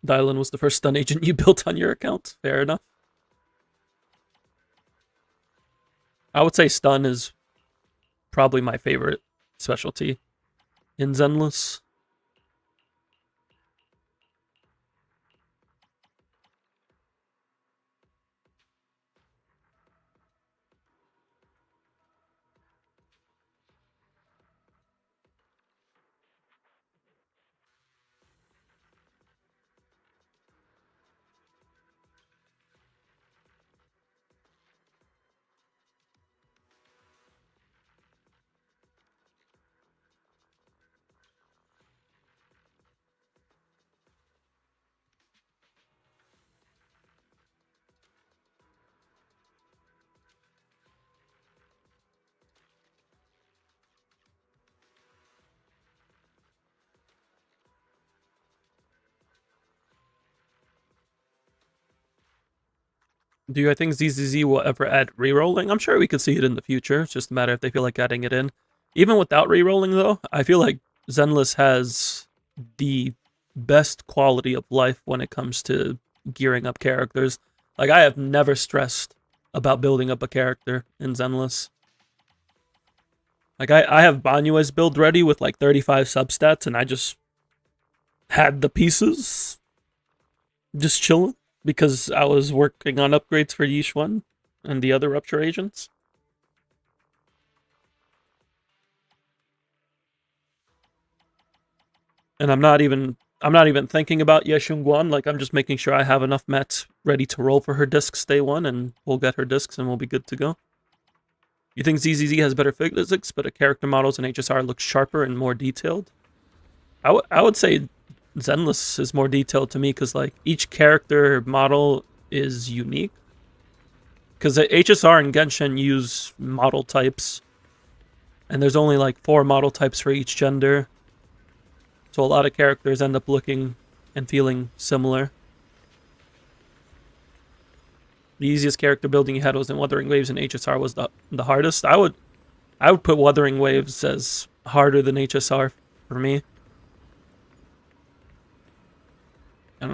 Dylan was the first stun agent you built on your account. Fair enough. I would say stun is probably my favorite specialty in Zenless. I think ZZZ will ever add rerolling? I'm sure we could see it in the future. It's just a matter if they feel like adding it in. Even without rerolling, though, I feel like Zenless has the best quality of life when it comes to gearing up characters. Like, I have never stressed about building up a character in Zenless. Like, I have Banyue's build ready with like 35 substats, and I just had the pieces just chilling. Because I was working on upgrades for Yishuan and the other Rupture agents. And I'm not even thinking about Yeshunguan. Like, I'm just making sure I have enough mats ready to roll for her discs day one, and we'll get her discs and we'll be good to go. You think ZZZ has better physics, but a character models in HSR looks sharper and more detailed? I would say Zenless is more detailed to me because like each character model is unique. Because HSR and Genshin use model types, and there's only like 4 model types for each gender. So a lot of characters end up looking and feeling similar. The easiest character building you had was in Wuthering Waves, and HSR was the hardest. I would put Wuthering Waves as harder than HSR for me.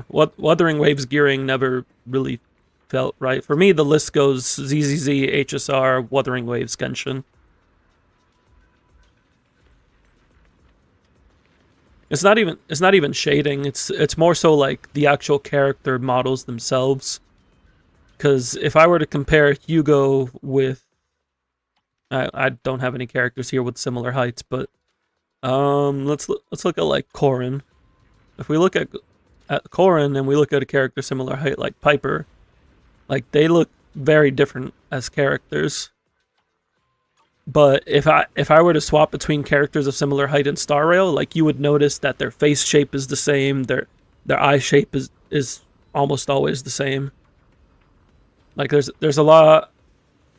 Wuthering Waves gearing never really felt right. For me, the list goes ZZZ, HSR, Wuthering Waves, Genshin. It's not even shading. It's more so like the actual character models themselves. Because if I were to compare Hugo with, I don't have any characters here with similar heights, but let's look at like Corrin. If we look at Corrin and we look at a character similar height like Piper, like they look very different as characters. But if I were to swap between characters of similar height in Star Rail, like you would notice that their face shape is the same, their eye shape is almost always the same. Like there's a lot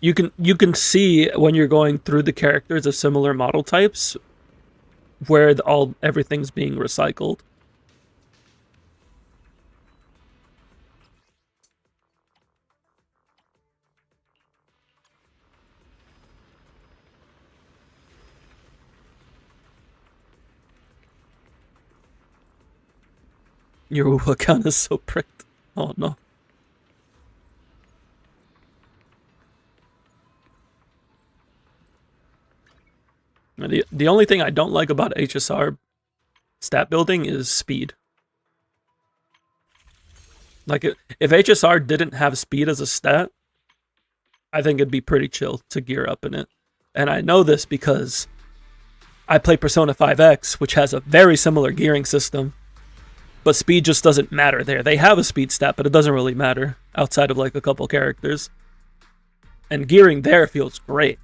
you can see when you're going through the characters of similar model types where everything's being recycled. Your account is so pricked. Oh no. The only thing I don't like about HSR stat building is speed. Like if HSR didn't have speed as a stat, I think it'd be pretty chill to gear up in it. And I know this because I play Persona 5X, which has a very similar gearing system. But speed just doesn't matter there. They have a speed stat, but it doesn't really matter outside of like a couple characters. And gearing there feels great.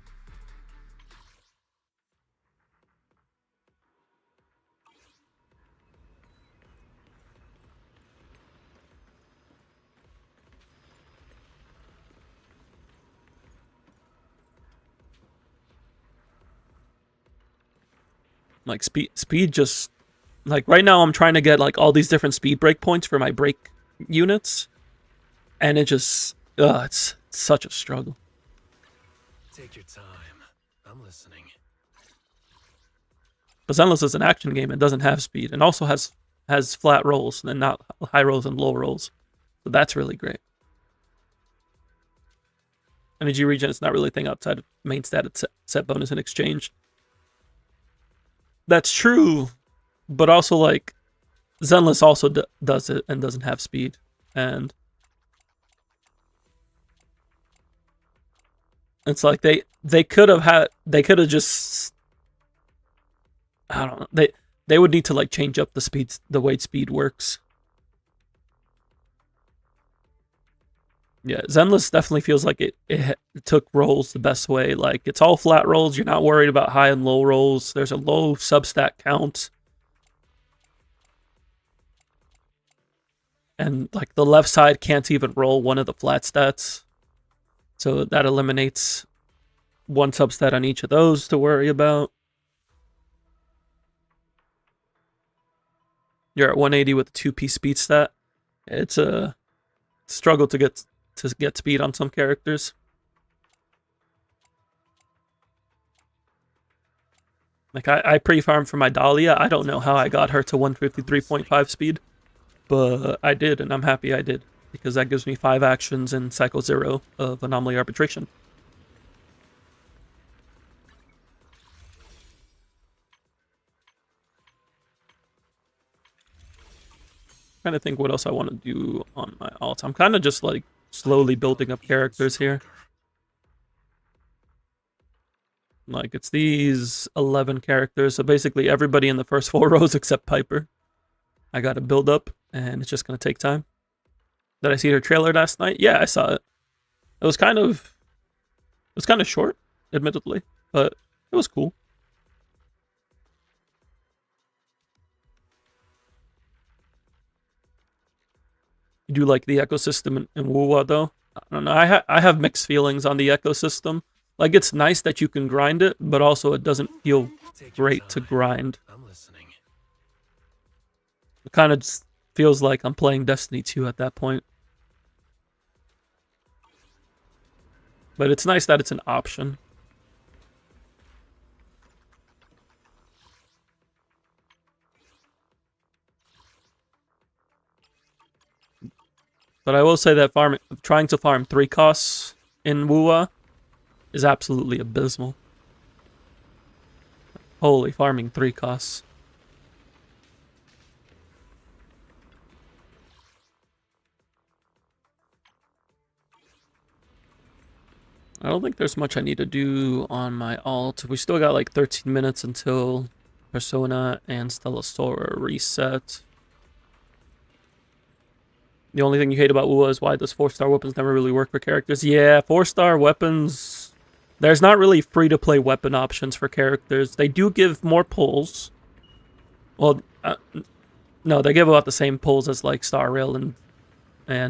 Like speed just like right now I'm trying to get like all these different speed break points for my break units, and it just it's such a struggle. Take your time. I'm listening. But Zenless is an action game and doesn't have speed, and also has flat rolls and not high rolls and low rolls, so that's really great. Energy regen is not really a thing outside of main stat set bonus and exchange. That's true, but also like Zenless also does it and doesn't have speed, and it's like they could have just, I don't know, they would need to like change up the way speed works. Yeah, Zenless definitely feels like it took rolls the best way. Like, it's all flat rolls. You're not worried about high and low rolls. There's a low substat count. And, like, the left side can't even roll one of the flat stats. So that eliminates one substat on each of those to worry about. You're at 180 with a 2-piece speed stat. It's a struggle to get speed on some characters. Like, I pre-farmed for my Dahlia. I don't know how I got her to 153.5 speed, but I did, and I'm happy I did, because that gives me 5 actions in cycle 0 of Anomaly Arbitration. Trying to think what else I want to do on my alt. I'm kind of just like slowly building up characters here. Like, it's these 11 characters, so basically everybody in the first 4 rows except Piper. I got to build up, and it's just going to take time. Did I see her trailer last night? Yeah, I saw it. It was kind of short, admittedly, but it was cool. You do like the ecosystem in Wuwa, though? I don't know. I have mixed feelings on the ecosystem. Like, it's nice that you can grind it, but also it doesn't feel great to grind. I'm listening. It kind of just feels like I'm playing Destiny 2 at that point. But it's nice that it's an option. But I will say that trying to farm 3 costs in Wuwa is absolutely abysmal. Holy, farming 3 costs. I don't think there's much I need to do on my alt. We still got like 13 minutes until Persona and Stellasora reset. The only thing you hate about WoW is why those 4-star weapons never really work for characters. Yeah, 4-star weapons... There's not really free-to-play weapon options for characters. They do give more pulls. Well, no, they give about the same pulls as like Star Rail and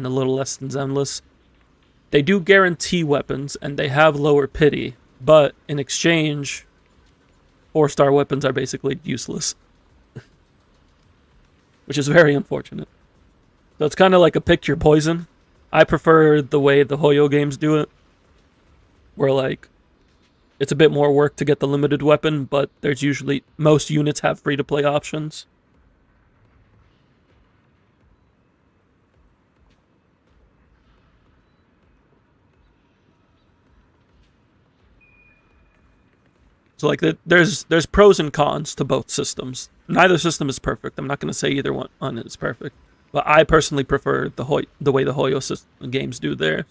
a little less than Zenless. They do guarantee weapons, and they have lower pity. But in exchange, 4-star weapons are basically useless. Which is very unfortunate. So it's kind of like a pick your poison. I prefer the way the Hoyo games do it, where like it's a bit more work to get the limited weapon, but there's usually most units have free-to-play options. So like there's pros and cons to both systems. Neither system is perfect. I'm not going to say either one is perfect. But I personally prefer the way the Hoyo games do theirs.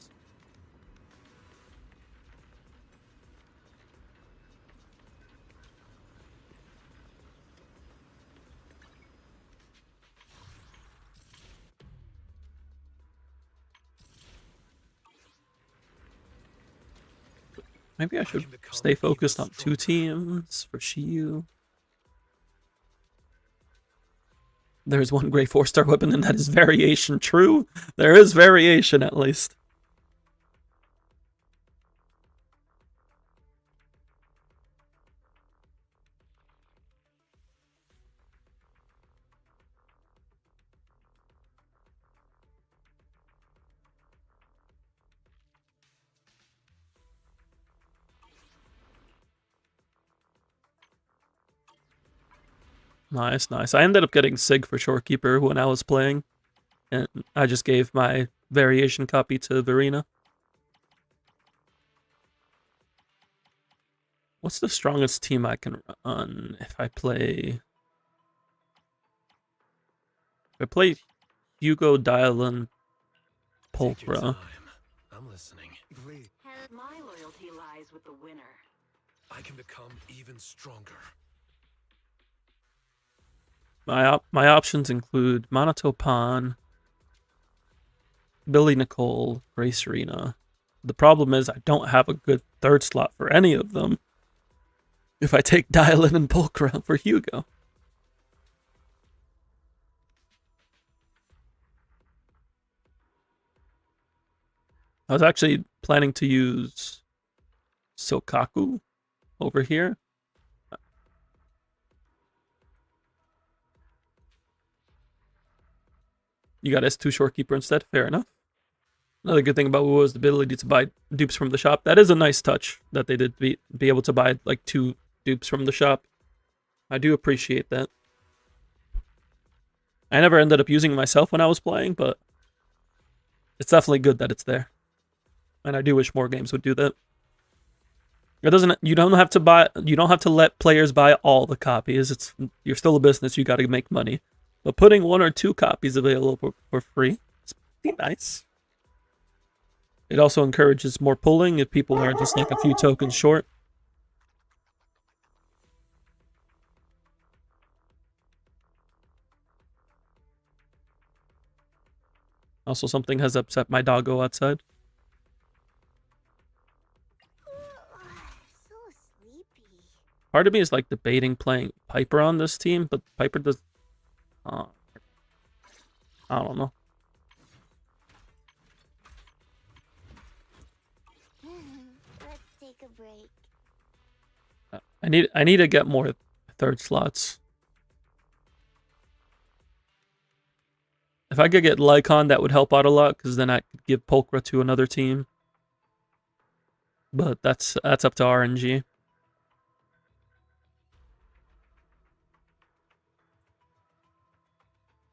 Maybe I should stay focused on 2 teams for Shiyu. There's one great 4-star weapon, and that is variation. True, there is variation at least. Nice, nice. I ended up getting Sig for Shorekeeper when I was playing. And I just gave my variation copy to Verena. What's the strongest team I can run if I play... If I play Hugo, Dylan, Pulcra. I'm listening. Please. My loyalty lies with the winner. I can become even stronger. My options include Monato Pan, Billy Nicole, Grace Serena. The problem is I don't have a good third slot for any of them. If I take Dylan and Pulcra for Hugo. I was actually planning to use Sokaku over here. You got S2 Shorekeeper instead, fair enough. Another good thing about WoW is the ability to buy dupes from the shop. That is a nice touch that they did be able to buy like 2 dupes from the shop. I do appreciate that. I never ended up using it myself when I was playing, but it's definitely good that it's there. And I do wish more games would do that. It doesn't. You don't have to let players buy all the copies. You're still a business. You got to make money. But putting 1 or 2 copies available for free is pretty nice. It also encourages more pulling if people are just like a few tokens short. Also, something has upset my doggo outside. So sleepy. Part of me is like debating playing Piper on this team, but Piper does... I don't know. Let's take a break. I need to get more third slots. If I could get Lycon, that would help out a lot, because then I could give Pulcra to another team. But that's up to RNG.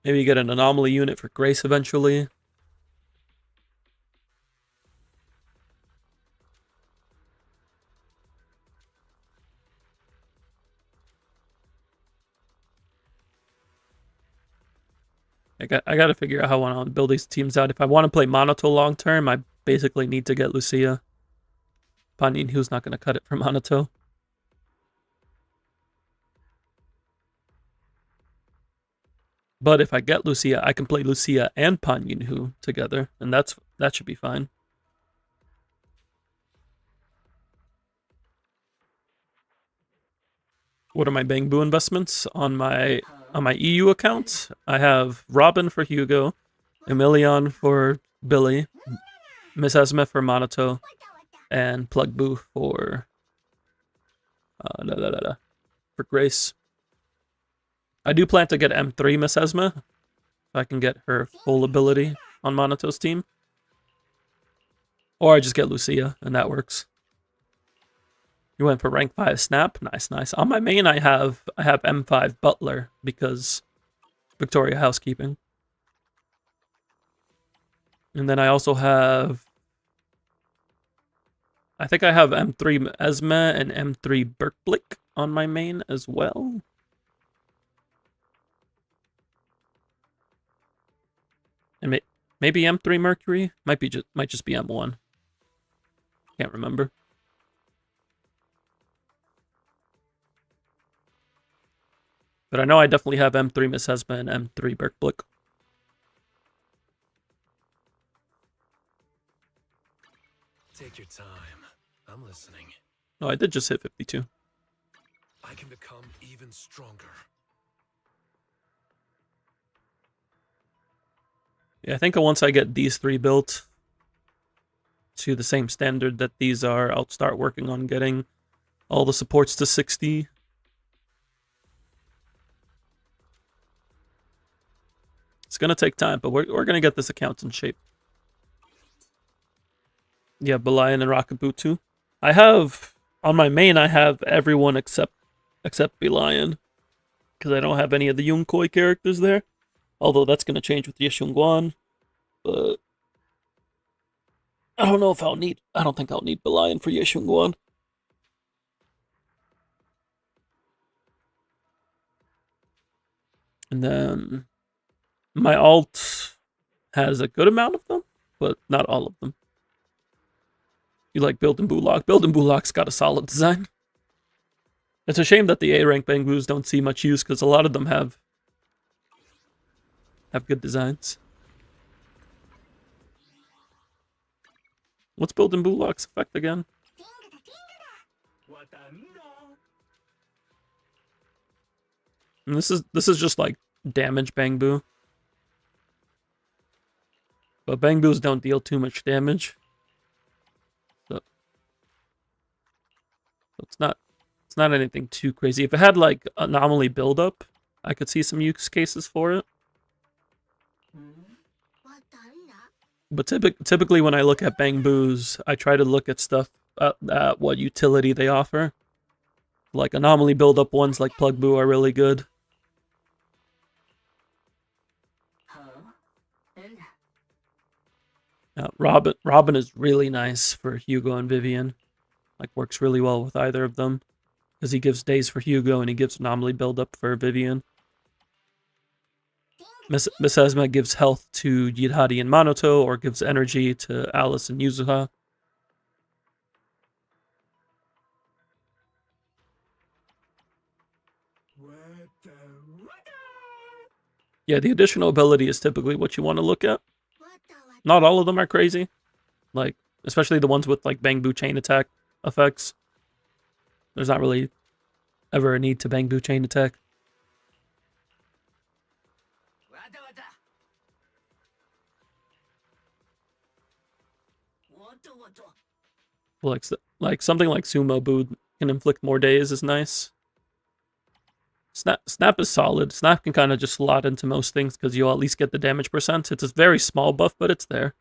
Maybe get an anomaly unit for Grace eventually. I got to figure out how I want to build these teams out. If I want to play Monato long term, I basically need to get Lucia. Pan who's not going to cut it for Monato. But if I get Lucia, I can play Lucia and Pan Yinhu together, and that should be fine. What are my Bangbu investments on my EU account? I have Robin for Hugo, Emilion for Billy, Miss Esme for Monato, and Plugbu for for Grace. I do plan to get M3 Miss Esme, if I can get her full ability on Monato's team. Or I just get Lucia, and that works. You went for rank 5 Snap? Nice, nice. On my main, I have M5 Butler, because Victoria Housekeeping. And then I also have... I think I have M3 Esme and M3 Berkblick on my main as well. And maybe M3 Mercury? Might just be M1. Can't remember. But I know I definitely have M3 Miss Esme and M3 Berkblick. Take your time. I'm listening. Oh, I did just hit 52. I can become even stronger. Yeah, I think once I get these 3 built to the same standard that these are, I'll start working on getting all the supports to 60. It's going to take time, but we're going to get this account in shape. Yeah, Belian and Rockaboo too. I have, on my main, I have everyone except Belian. because I don't have any of the Yunkai characters there. Although that's going to change with Yeshunguan. But I don't know if I'll need... I don't think I'll need Belian for Yeshunguan. And then my alt has a good amount of them, but not all of them. You like Build and Bullock? Build and Bullock's got a solid design. It's a shame that the A-rank Bangbus don't see much use, because a lot of them have good designs. What's Build and Bullock's effect again? And this is just like damage Bangbu. But Bangbus don't deal too much damage. So it's not anything too crazy. If it had like anomaly buildup, I could see some use cases for it. But typically when I look at Bangbus, I try to look at stuff at what utility they offer. Like anomaly buildup ones like Plug Boo are really good. Robin is really nice for Hugo and Vivian. Like, works really well with either of them. Because he gives days for Hugo and he gives anomaly buildup for Vivian. Miss Esma gives health to Yidhadi and Manoto, or gives energy to Alice and Yuzuha. Yeah, the additional ability is typically what you want to look at. Not all of them are crazy. Like, especially the ones with, like, Bangbu chain attack effects. There's not really ever a need to Bangbu chain attack. Like something like Sumo Boo can inflict more days is nice. Snap is solid. Snap can kind of just slot into most things because you'll at least get the damage percent. It's a very small buff, but it's there.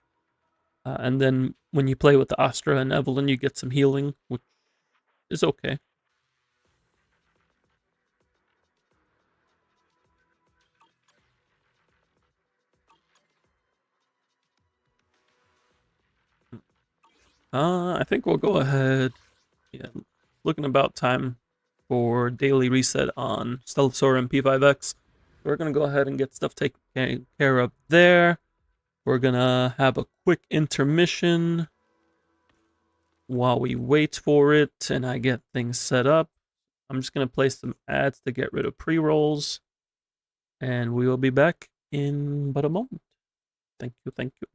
And then when you play with the Astra and Evelyn, you get some healing, which is okay. I think we'll go ahead. Yeah, looking about time for daily reset on Stealthosaur and P5X. We're going to go ahead and get stuff taken care of there. We're going to have a quick intermission while we wait for it and I get things set up. I'm just going to play some ads to get rid of pre-rolls. And we will be back in but a moment. Thank you, thank you.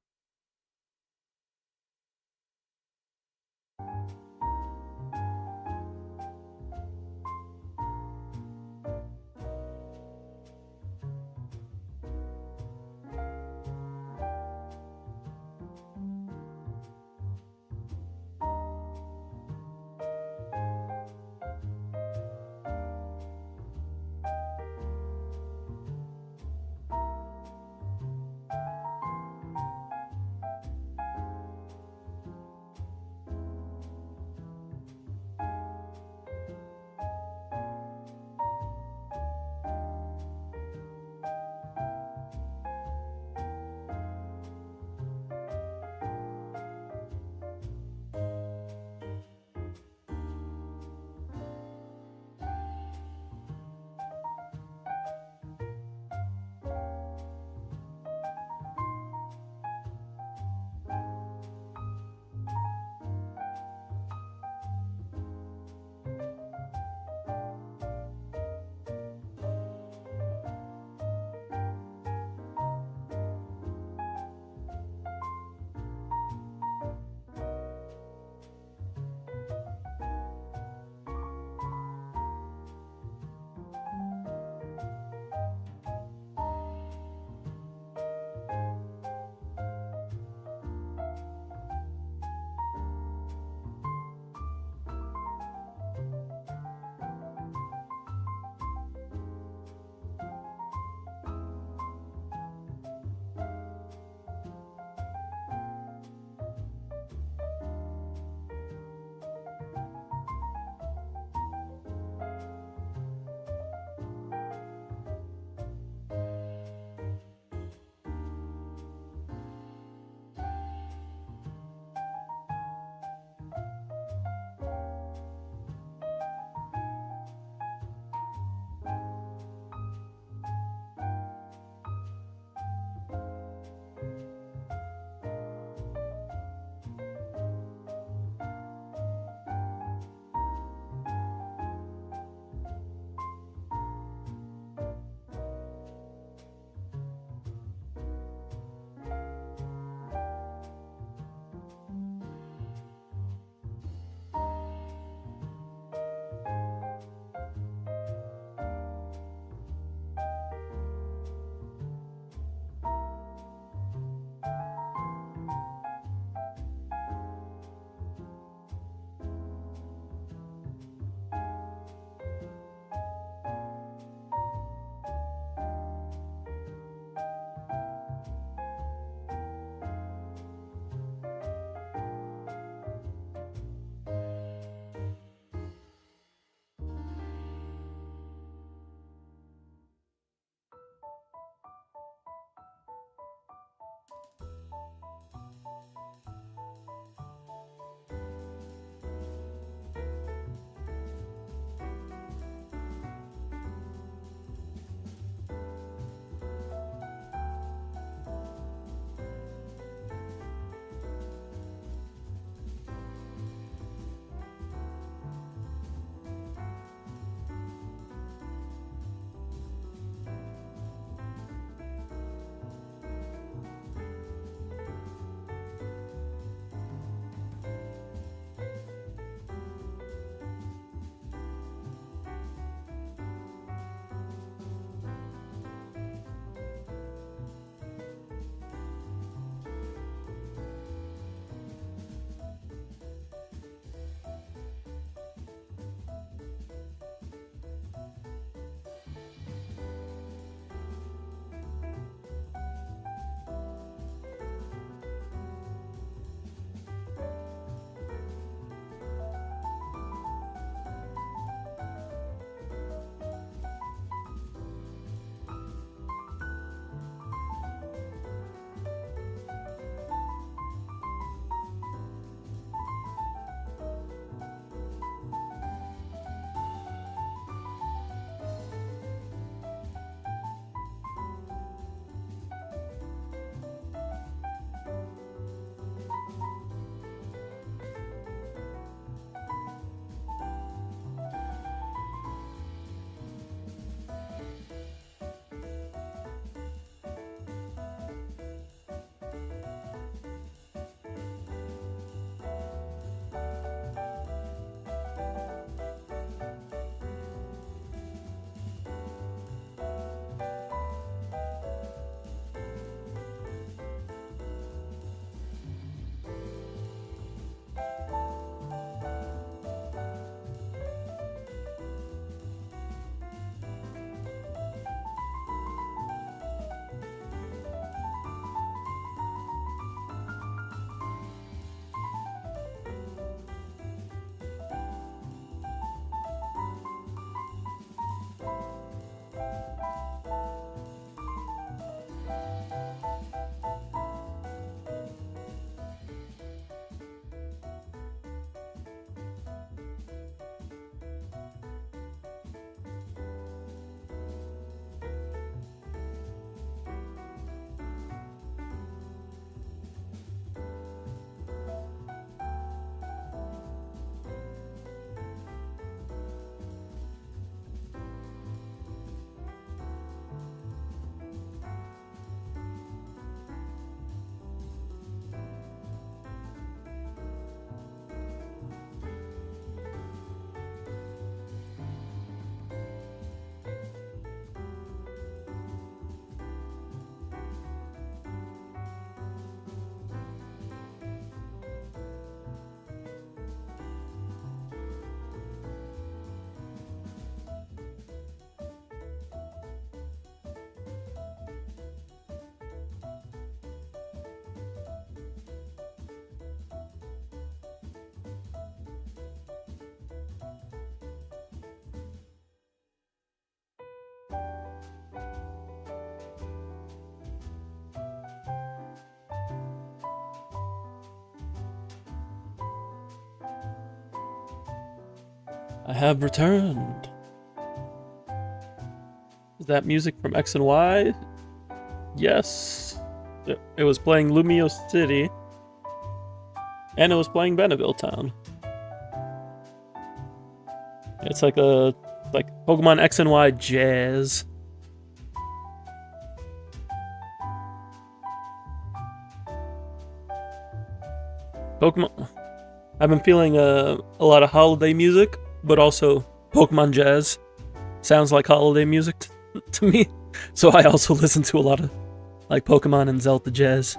I have returned. Is that music from X and Y? Yes. It was playing Lumio City. And it was playing Beneville Town. It's like Pokemon X and Y jazz. Pokemon. I've been feeling a lot of holiday music, but also Pokemon jazz. Sounds like holiday music to me. So I also listen to a lot of like Pokemon and Zelda jazz.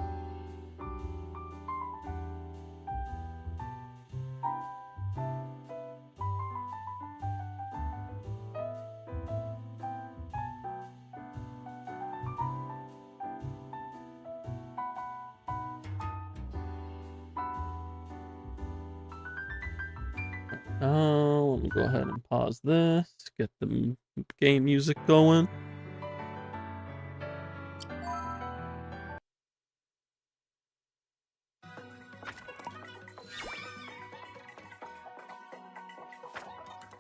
Let me go ahead and pause this, get the game music going.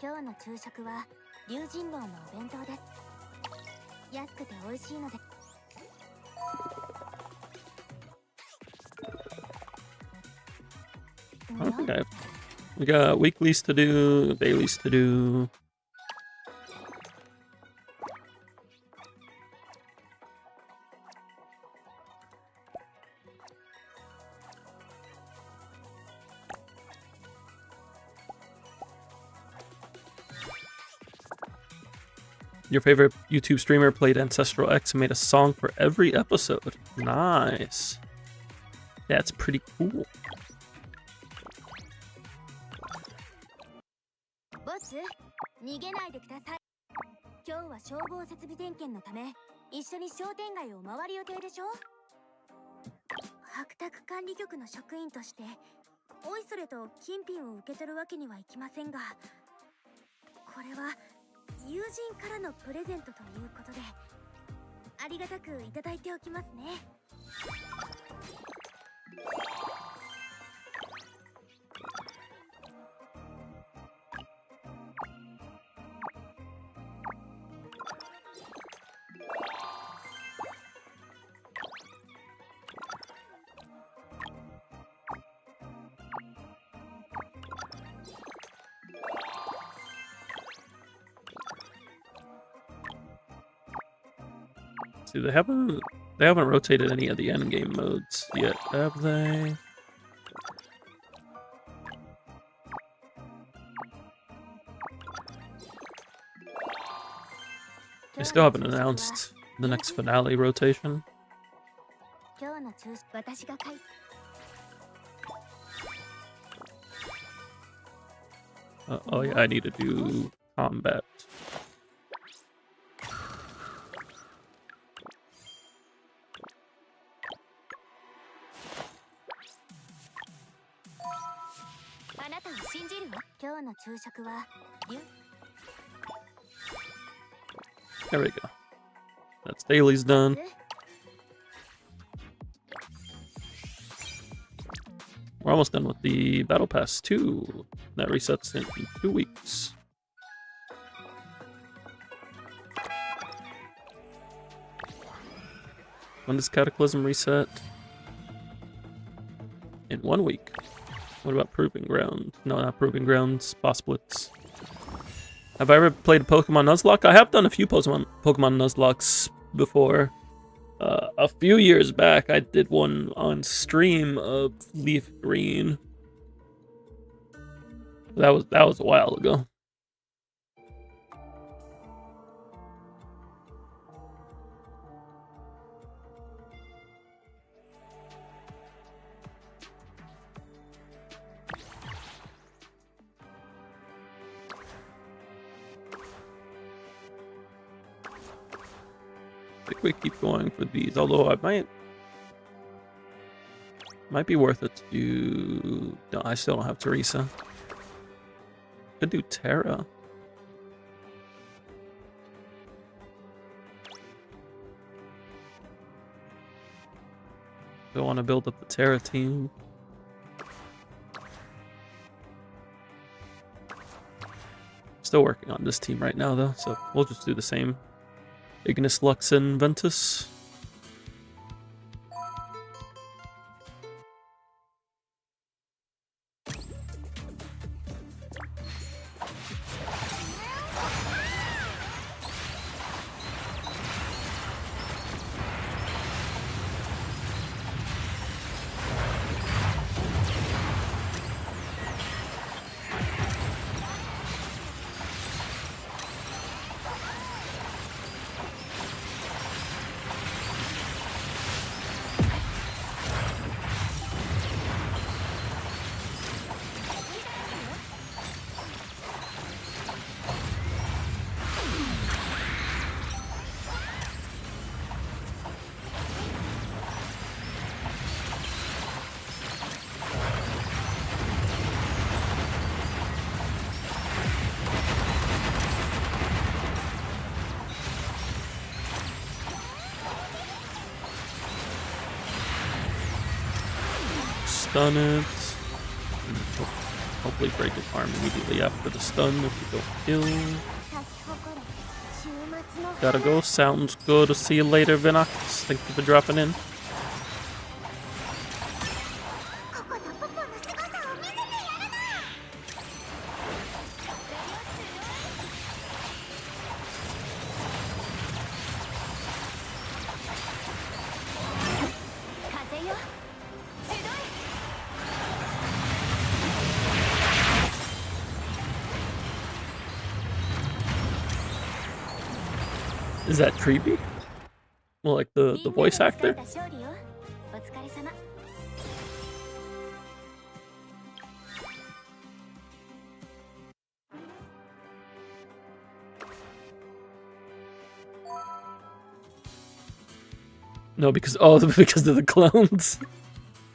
I don't think I have. We got weeklies to do, dailies to do. Your favorite YouTube streamer played Ancestral X and made a song for every episode. Nice. That's pretty cool. Boss, 逃げないでください。今日は消防設備点検のため、一緒に商店街を回る予定でしょ？白宅管理局の職員として、おいそれと金品を受け取るわけにはいきませんが、これは友人からのプレゼントということで、ありがたくいただいておきますね。See, they haven't rotated any of the endgame modes yet, have they? They still haven't announced the next finale rotation. Oh yeah, I need to do combat. There we go. That's daily's done. We're almost done with the Battle Pass 2. That resets in 2 weeks. When does Cataclysm reset? In 1 week. What about Proving Ground? No, not Proving Grounds. Boss Blitz. Have I ever played a Pokemon Nuzlocke? I have done a few Pokemon Nuzlocks before. A few years back, I did one on stream of Leaf Green. That was a while ago. I think we keep going for these, although I might be worth it to do. No, I still don't have Teresa. Could do Terra. I want to build up the Terra team. Still working on this team right now, though, so we'll just do the same. Ignis, Lux, and Ventus. Stun it. Hopefully break his arm immediately after the stun if we go kill. Gotta go. Sounds good. See you later, Vinox. Thank you for dropping in. Is that Treeby? Well, like the voice actor? No, because because of the clones.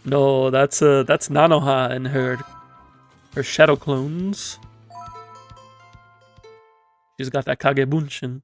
No, that's Nanoha and her shadow clones. She's got that Kagebunshin.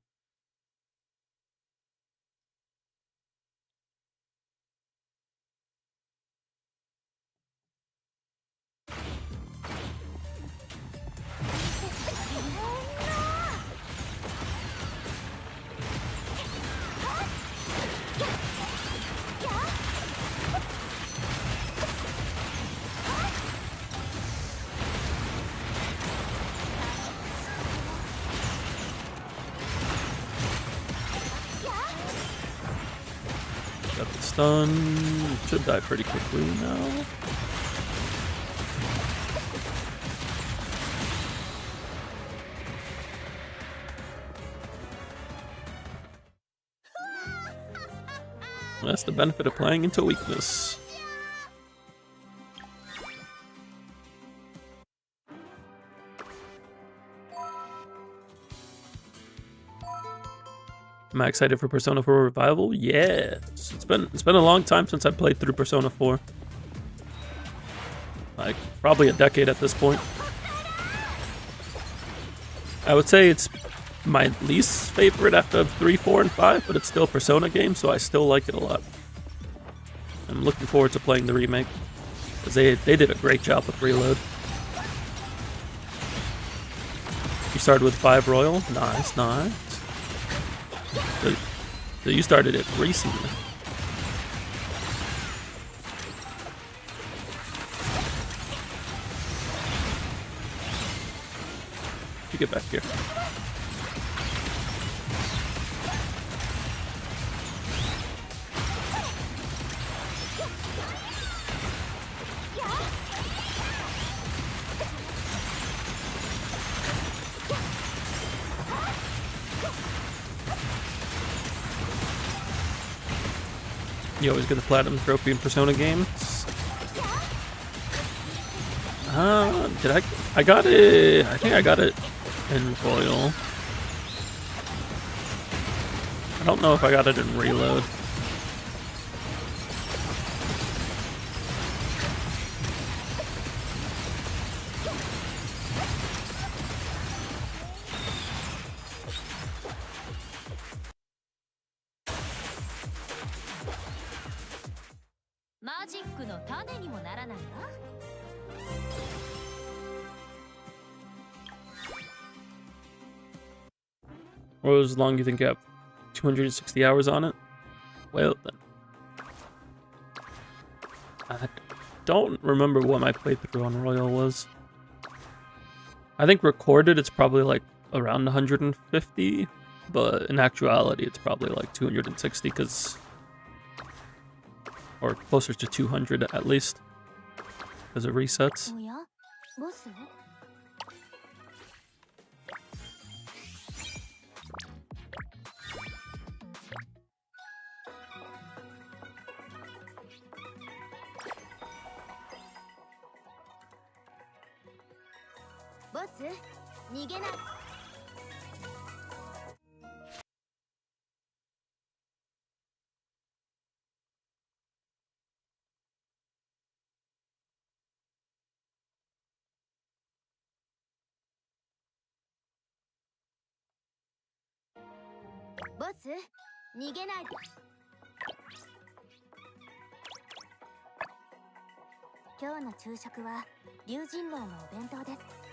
Got the stun. Should die pretty quickly now. That's the benefit of playing into weakness. Am I excited for Persona 4 Revival? Yes. It's been a long time since I played through Persona 4. Like probably a decade at this point. I would say it's my least favorite after 3, 4, and 5, but it's still a Persona game, so I still like it a lot. I'm looking forward to playing the remake, because they did a great job with Reload. You started with 5 Royal? Nice, nice. So you started it recently. You get back here. You always get the Platinum Trophy in Persona games. Did I got it. I think I got it in Royal. I don't know if I got it in Reload. Or as long as you think you have 260 hours on it? Well then. I don't remember what my playthrough on Royal was. I think recorded it's probably like around 150, but in actuality it's probably like 260 or closer to 200 at least because of resets. おやボスボス逃げないボス逃げないで今日の昼食は龍神楼のお弁当です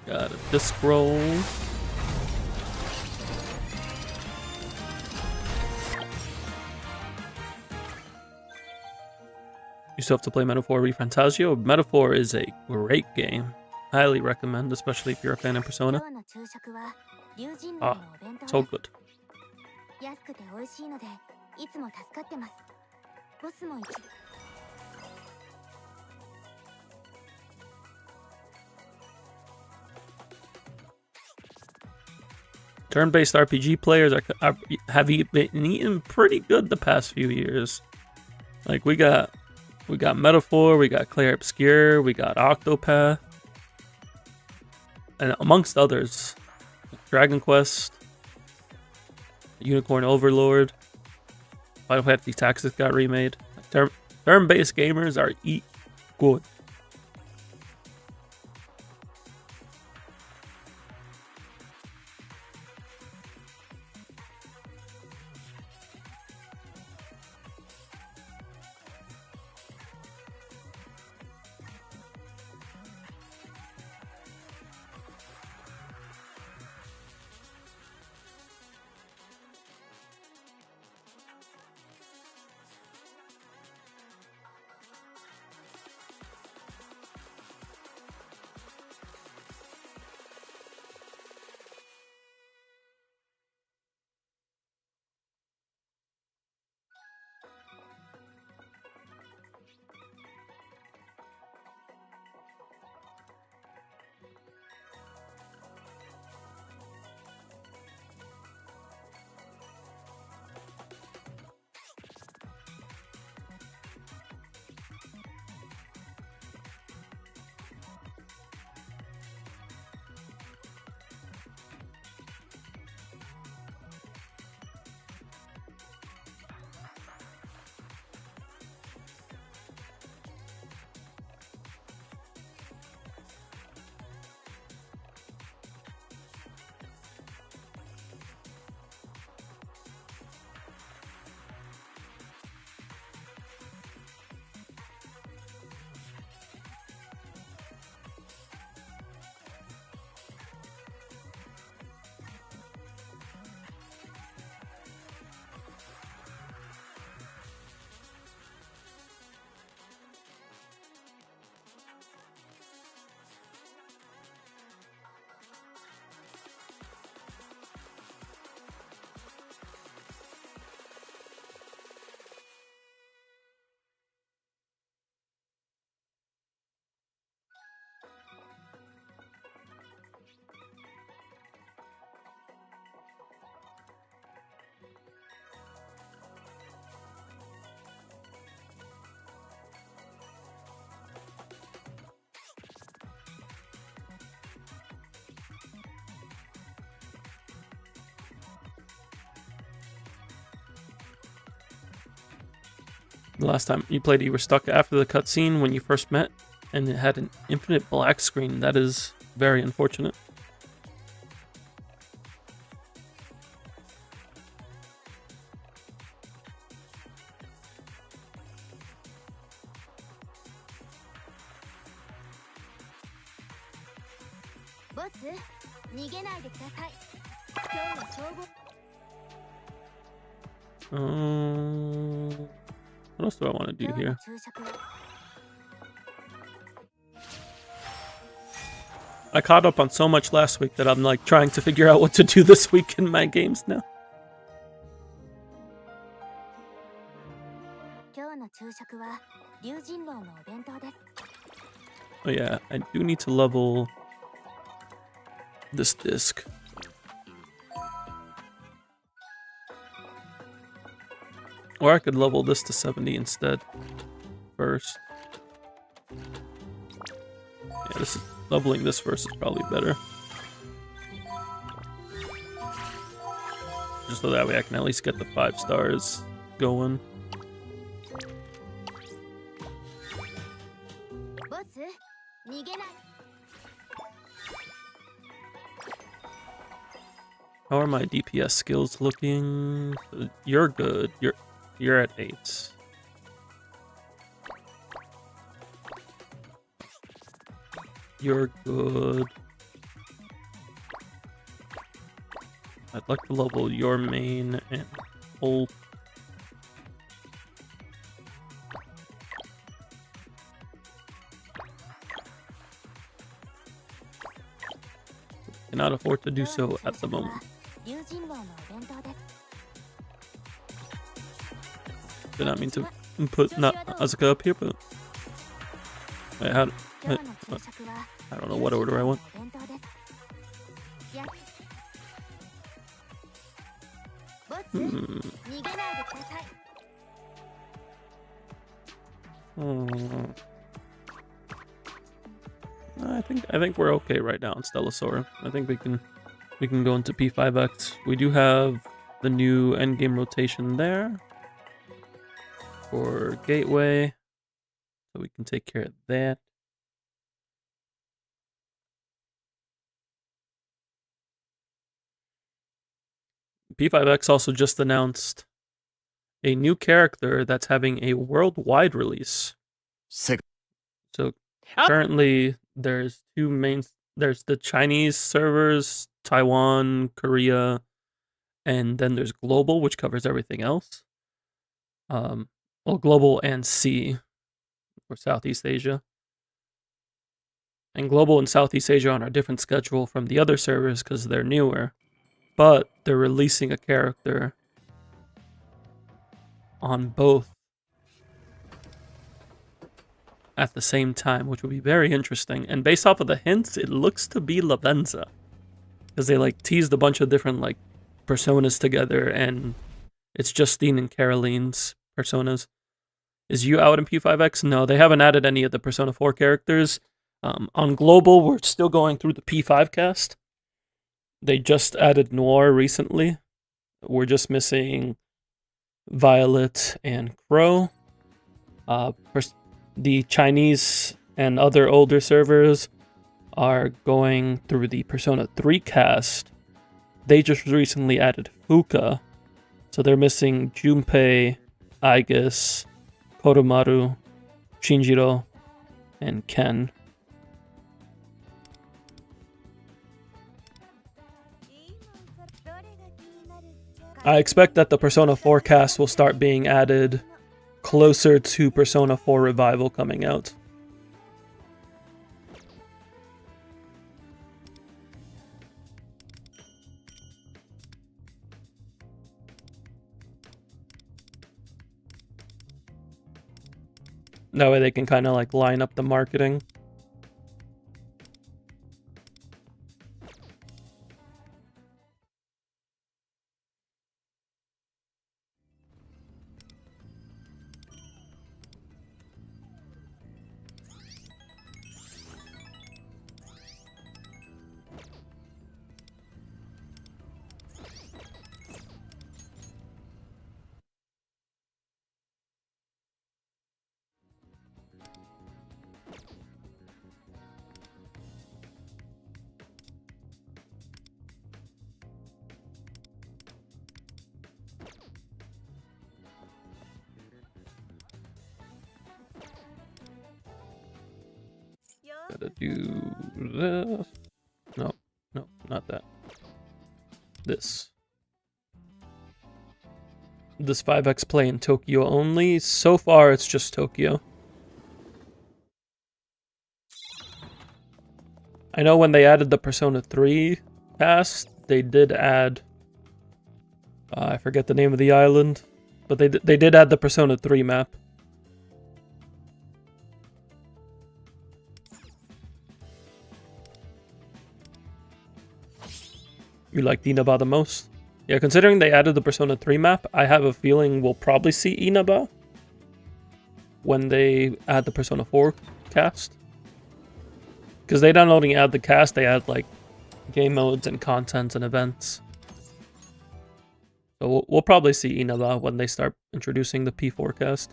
Got a disc roll. You still have to play Metaphor ReFantazio. Metaphor is a great game. Highly recommend, especially if you're a fan of Persona. 今日の昼食は龍神楼のお弁当 So です good. 安くて美味しいのでいつも助かってますボスも一 Turn-based RPG players have been eating pretty good the past few years. Like we got Metaphor, we got Clair Obscure, we got Octopath, and amongst others, Dragon Quest, Unicorn Overlord, Final Fantasy Tactics got remade. Turn-based gamers are eat good. The last time you played, you were stuck after the cutscene when you first met, and it had an infinite black screen. That is very unfortunate. ボス、逃げないでください。今日は帳簿。What else do I want to do 今日 here? の昼食は I caught up on so much last week that I'm like trying to figure out what to do this week in my games now. 今日の昼食は龍神楼のお弁当です。 Oh yeah, I do need to level this disc. Or I could level this to 70 instead. First. Yeah, this is leveling this first is probably better. Just so that way I can at least get the 5 stars going. ボス、逃げない。 How are my DPS skills looking? You're good. You're at 8. You're good. I'd like to level your main and ult. Cannot afford to do so at the moment. 龍神楼のお弁当です。 Did not mean to put not Asuka up here, but wait, how? 今日の昼食は I don't know what order I want. お弁当です。やボス、逃げないでください。 I think we're okay right now in Stellasaur. I think we can go into P5X. We do have the new endgame rotation there for Gateway, so we can take care of that. P5X also just announced a new character that's having a worldwide release. So currently there's there's the Chinese servers, Taiwan, Korea, and then there's global, which covers everything else. Well, global and C, or Southeast Asia. And global and Southeast Asia are on a different schedule from the other servers because they're newer. But they're releasing a character on both at the same time, which would be very interesting. And based off of the hints, it looks to be Lavenza, because they like teased a bunch of different like personas together, and it's Justine and Caroline's personas. Is you out in P5X? No, they haven't added any of the Persona 4 characters. On global, we're still going through the P5 cast. They just added Noir recently. We're just missing Violet and Crow. The Chinese and other older servers are going through the Persona 3 cast. They just recently added Fuka. So they're missing Junpei, Aigis, Koromaru, Shinjiro, and Ken. I expect that the Persona 4 cast will start being added closer to Persona 4 Revival coming out. That way they can kind of like line up the marketing. Gotta do this. No. This 5X play in Tokyo only. So far, it's just Tokyo. I know when they added the Persona 3 cast, they did add... I forget the name of the island, but they did add the Persona 3 map. You like Inaba the most? Yeah, considering they added the Persona 3 map, I have a feeling we'll probably see Inaba when they add the Persona 4 cast. Because they don't only add the cast, they add like game modes and content and events. So we'll probably see Inaba when they start introducing the P4 cast.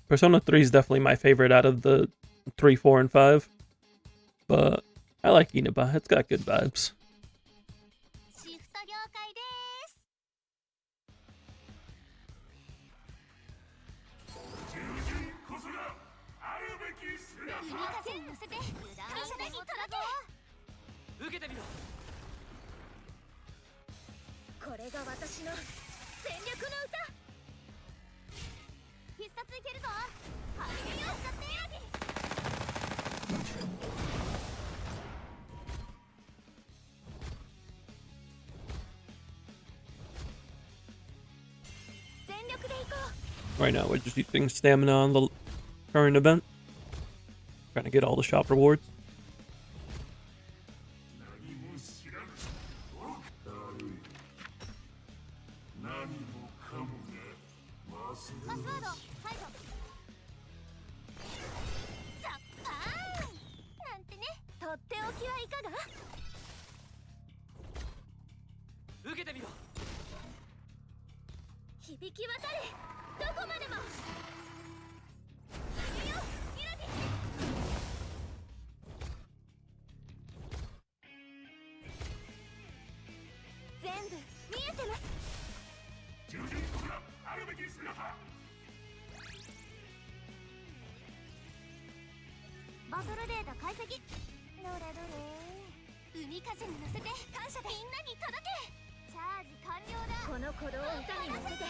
Persona 3 is definitely my favorite out of the 3, 4, and 5. But I like Inaba. It's got good vibes. Right now, we're just using stamina on the current event. Trying to get all the shop rewards.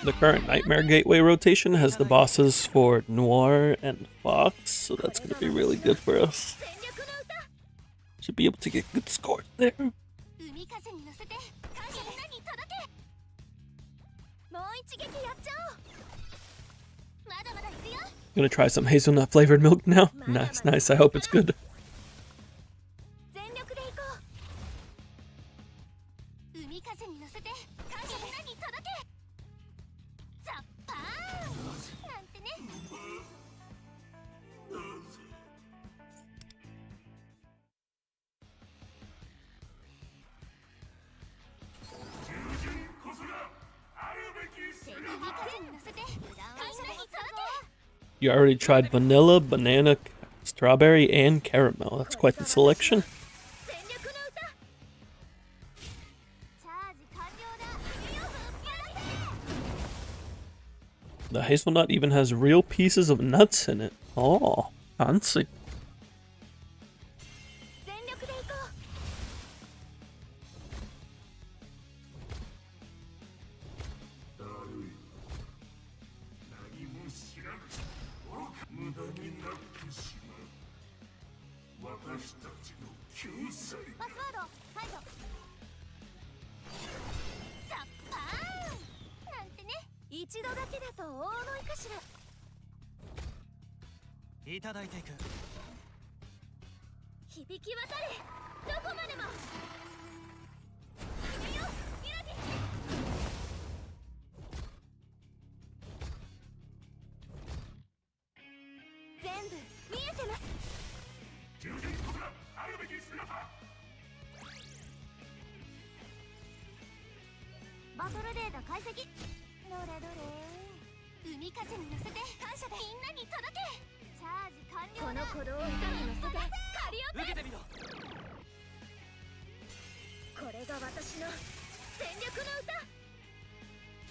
The current Nightmare Gateway rotation has the bosses for Noir and Fox, so that's going to be really good for us. Should be able to get good scores there. Gonna try some hazelnut flavored milk now. Nice, nice. I hope it's good. You already tried vanilla, banana, strawberry, and caramel. That's quite the selection. The hazelnut even has real pieces of nuts in it. Oh, fancy.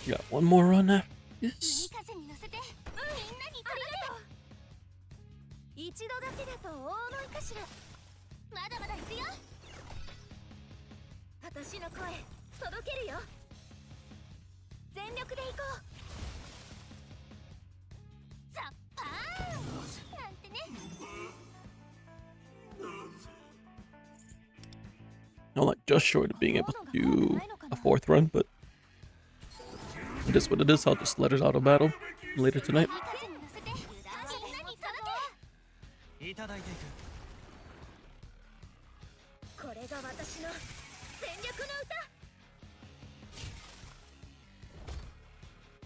Got one more run after this. 風に乗せてみんなに届け。一度だけだと大思いかしら。まだまだ行くよ。私の声届けるよ。全力で行こう。ザッパーンなんてね。I'm like just short of being able to do a 4th run, but it is what it is. I'll just let it auto battle later tonight. 風に乗せてみんなに届け。いただいていく。これが私の全力の歌。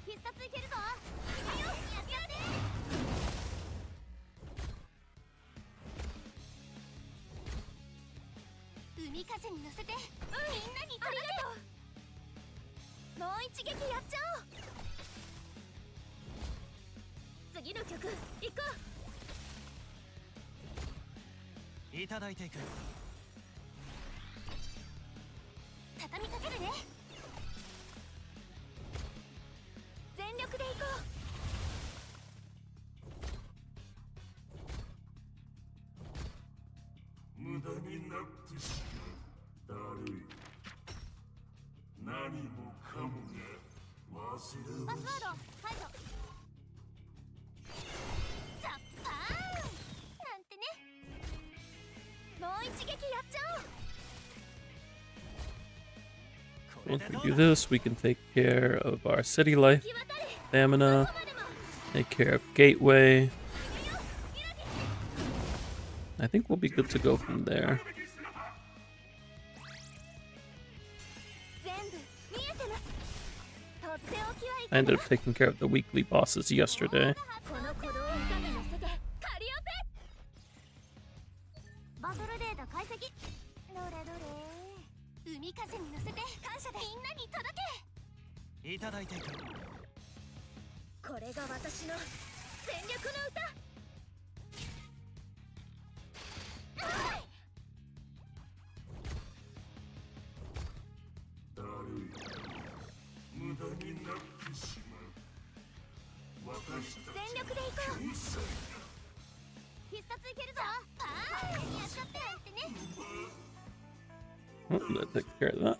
必殺いけるぞ。いくよ、やってやれ。海風に乗せてみんなに届け。もう一撃やっちゃおう。次の曲行こう。いただいていく。畳みかけるね。全力で行こ無駄になってしまう。だるい。何もかもが忘れう。パスワード解除。ザッパーンなんてね。もう一撃やっちゃおう。 Once we do this, we can take care of our city life, stamina, take care of gateway. I think we'll be good to go from there. 全部見えてます。とっておきはい I ended up taking care of the weekly bosses yesterday. この鼓動を歌に乗せてカリオペ。バトルデータ解析。どれどれ。海風に乗せて感謝でみんなに届け。いただいていく。これが私の全力の歌。だるい。無駄になってしまう。私たち全力で行こう。天才だ。必殺いけるぞ。パーンやっちゃってなんてね。 Oh, that takes care of that.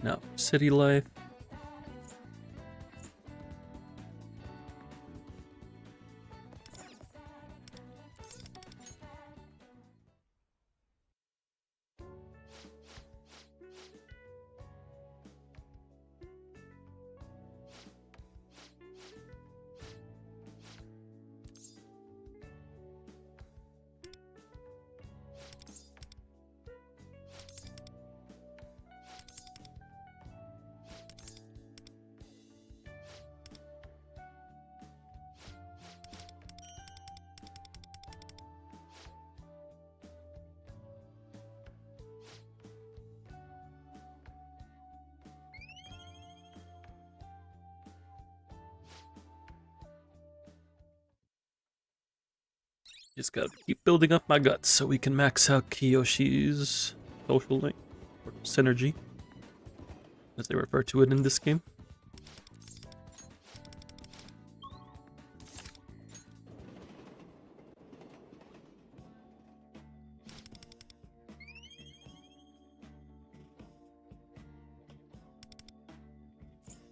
Now, city life. Just gotta keep building up my guts so we can max out Kiyoshi's social link, or synergy, as they refer to it in this game.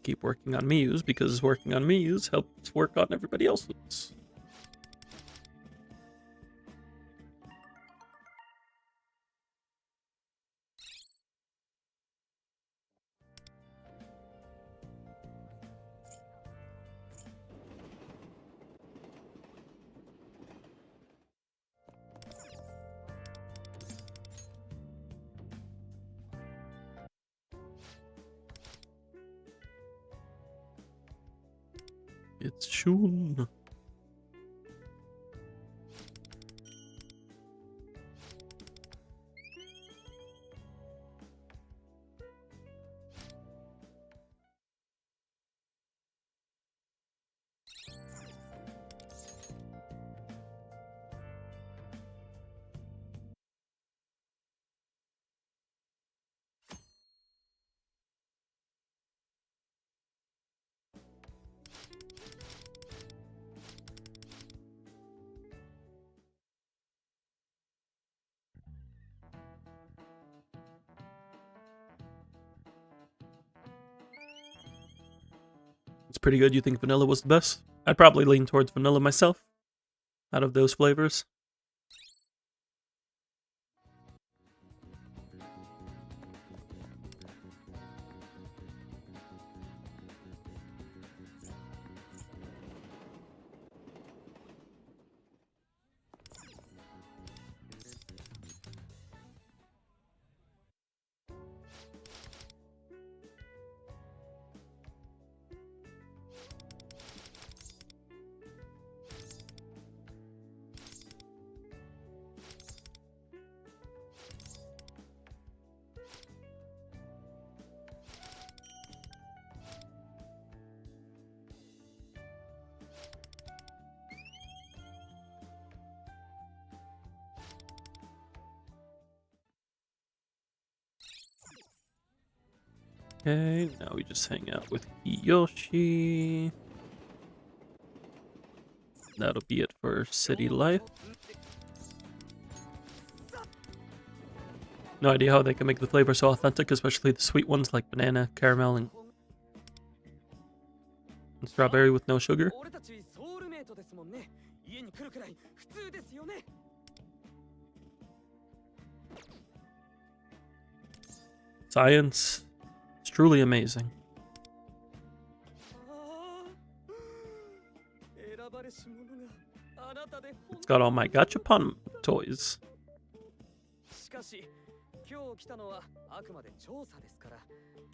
Keep working on Miyu's because working on Miyu's helps work on everybody else's. It's Shun. It's pretty good. You think vanilla was the best? I'd probably lean towards vanilla myself out of those flavors. Okay, now we just hang out with Kiyoshi. That'll be it for city life. No idea how they can make the flavor so authentic, especially the sweet ones like banana, caramel, and strawberry with no sugar. Science. It's truly amazing. It's got all my gachapon toys. 今日来たのはあくまで調査ですから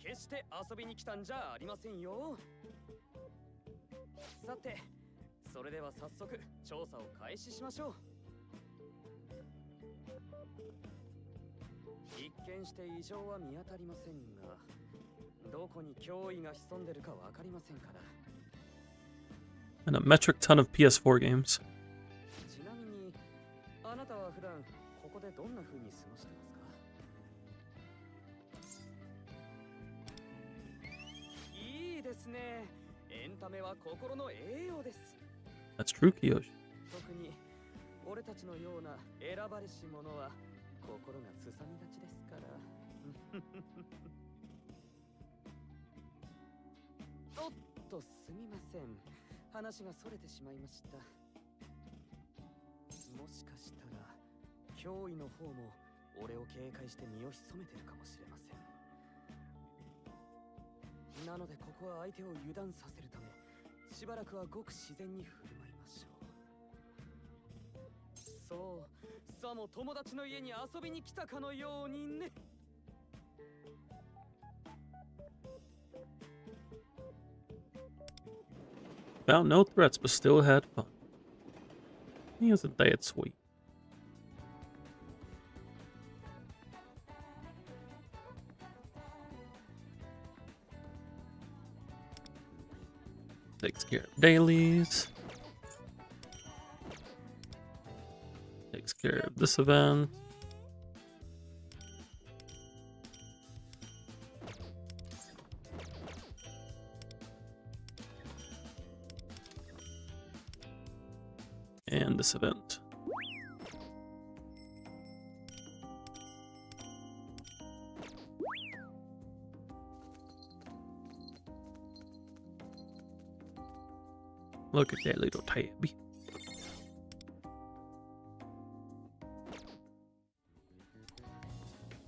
決して遊びに来たんじゃありませんよさてそれでは早速調査を開始しましょう一見して異常は見当たりませんがどこに脅威が潜んでるかわかりませんから And a metric ton of PS4 games. ちなみにあなたは普段ここでどんな風に過ごしてますかいいですねエンタメは心の栄養です That's true, Kiyoshi. 特に俺たちのような選ばれし者は心がすさみがちですからおっとすみません話がそれてしまいましたもしかしたら脅威の方も俺を警戒して身を潜めてるかもしれませんなのでここは相手を油断させるためしばらくはごく自然に振る舞いましょうそうさも友達の家に遊びに来たかのようにねFound no threats, but still had fun. He isn't that sweet. Takes care of dailies. Takes care of this event. And this event. Look at that little tabby.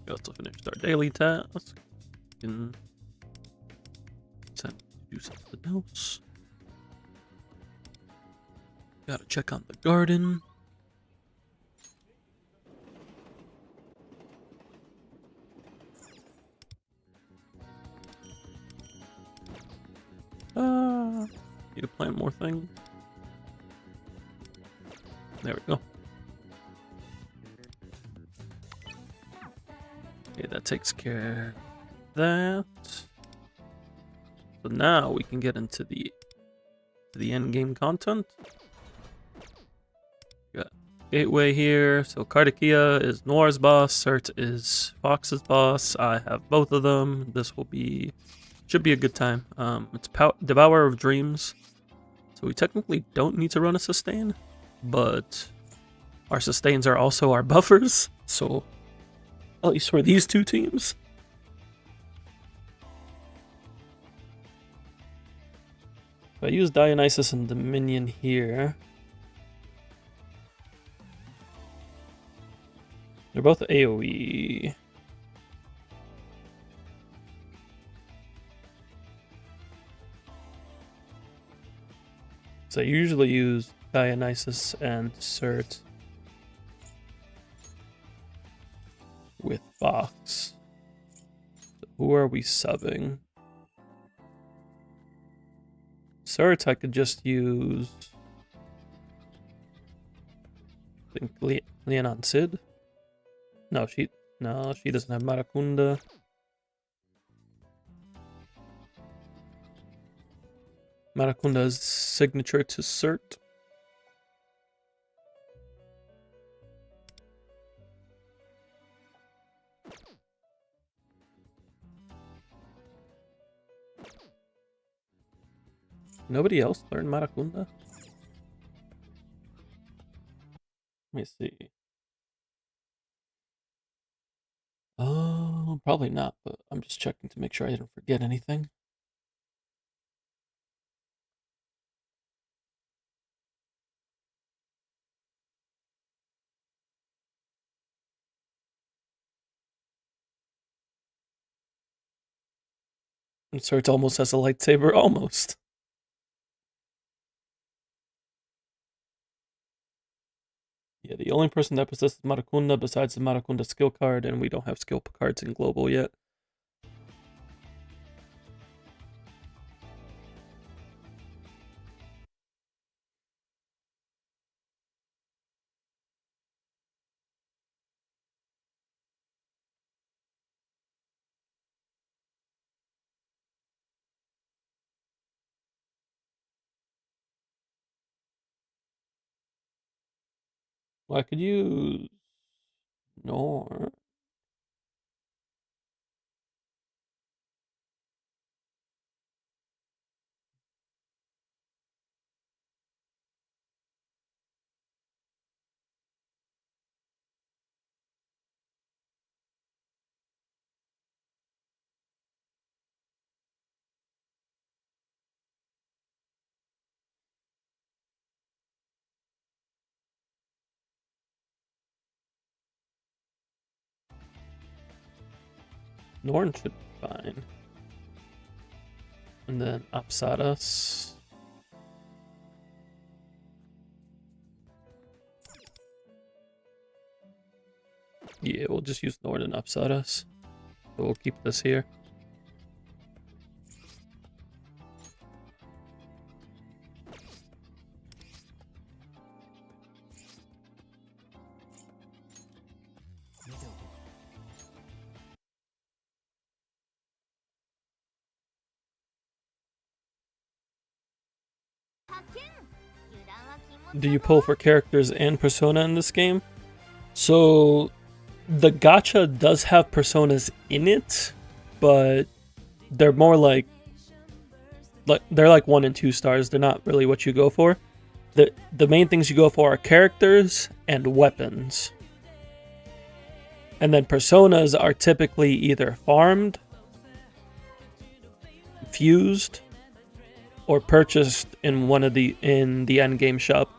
We also finished our daily task. And do something else. Gotta check on the garden. Need to plant more things. There we go. Okay, that takes care of that. So now we can get into the end game content. Got Gateway here. So Kardakia is Noir's boss. Cert is Fox's boss. I have both of them. This should be a good time. It's Devourer of Dreams. So we technically don't need to run a sustain, but our sustains are also our buffers. So at least for these two teams. If I use Dionysus and Dominion here, they're both AoE. So I usually use Dionysus and Cert with Fox. So who are we subbing? Cert I could just use, I think, Leonon Sid? No, she doesn't have Maracunda. Maracunda's signature to Cert. Nobody else learned Maracunda? Let me see. Oh, probably not, but I'm just checking to make sure I didn't forget anything. And Cert almost has a lightsaber, almost. Yeah, the only person that possesses Maracunda besides the Maracunda skill card, and we don't have skill cards in Global yet. Well, I could use Nor. Norn should be fine. And then Apsaras. Yeah, we'll just use Norn and Apsaras. So we'll keep this here. Do you pull for characters and persona in this game? So the gacha does have personas in it, but they're more like they're like 1 and 2 stars. They're not really what you go for. The main things you go for are characters and weapons. And then personas are typically either farmed, fused, or purchased in the end game shop.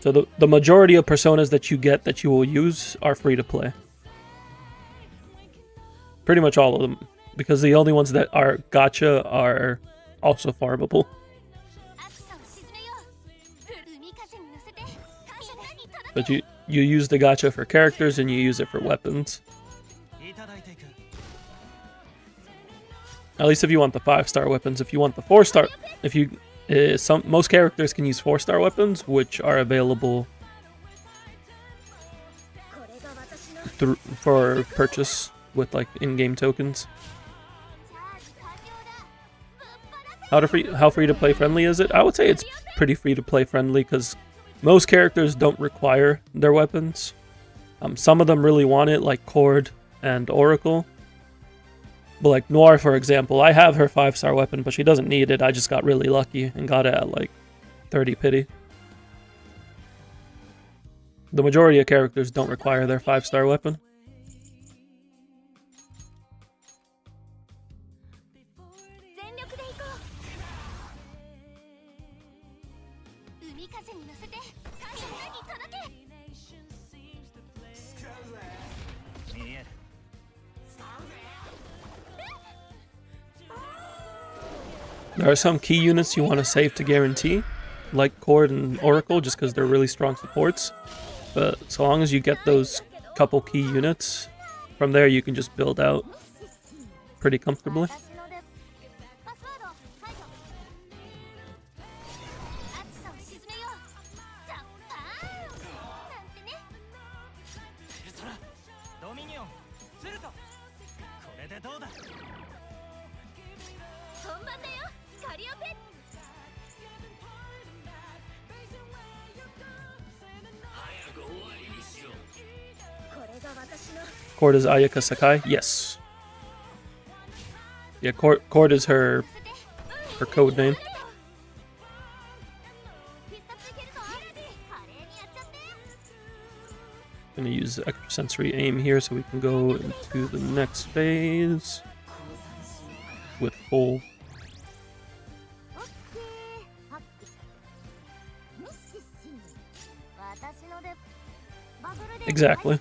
So the majority of personas that you get that you will use are free to play. Pretty much all of them, because the only ones that are gacha are also farmable. But you use the gacha for characters and you use it for weapons. At least if you want the 5-star weapons. If you want the 4-star, most characters can use 4-star weapons, which are available for purchase with like in-game tokens. How free to play friendly is it? I would say it's pretty free to play friendly because most characters don't require their weapons. Some of them really want it, like Cord and Oracle. But like Noir, for example, I have her 5-star weapon, but she doesn't need it. I just got really lucky and got it at like 30 pity. The majority of characters don't require their 5-star weapon. There are some key units you want to save to guarantee, like Cord and Oracle, just because they're really strong supports. But so long as you get those couple key units, from there you can just build out pretty comfortably. Cord is Ayaka Sakai? Yes. Yeah, Cord is her code name. Gonna use extrasensory aim here so we can go into the next phase with full. Exactly.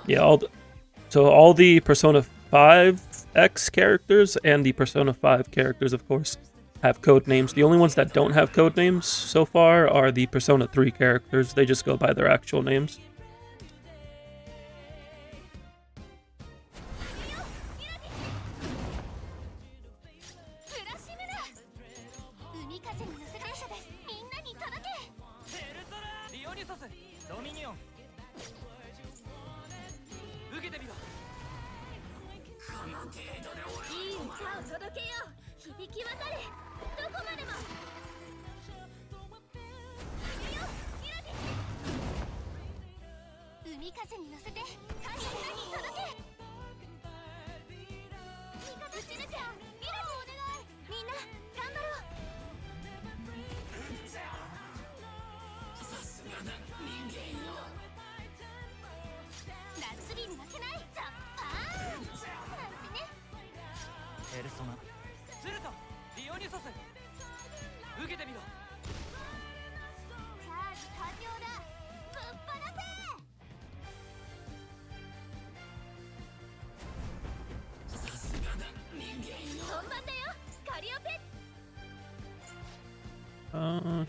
Yeah, all the Persona 5X characters and the Persona 5 characters, of course, have code names. The only ones that don't have code names so far are the Persona 3 characters. They just go by their actual names.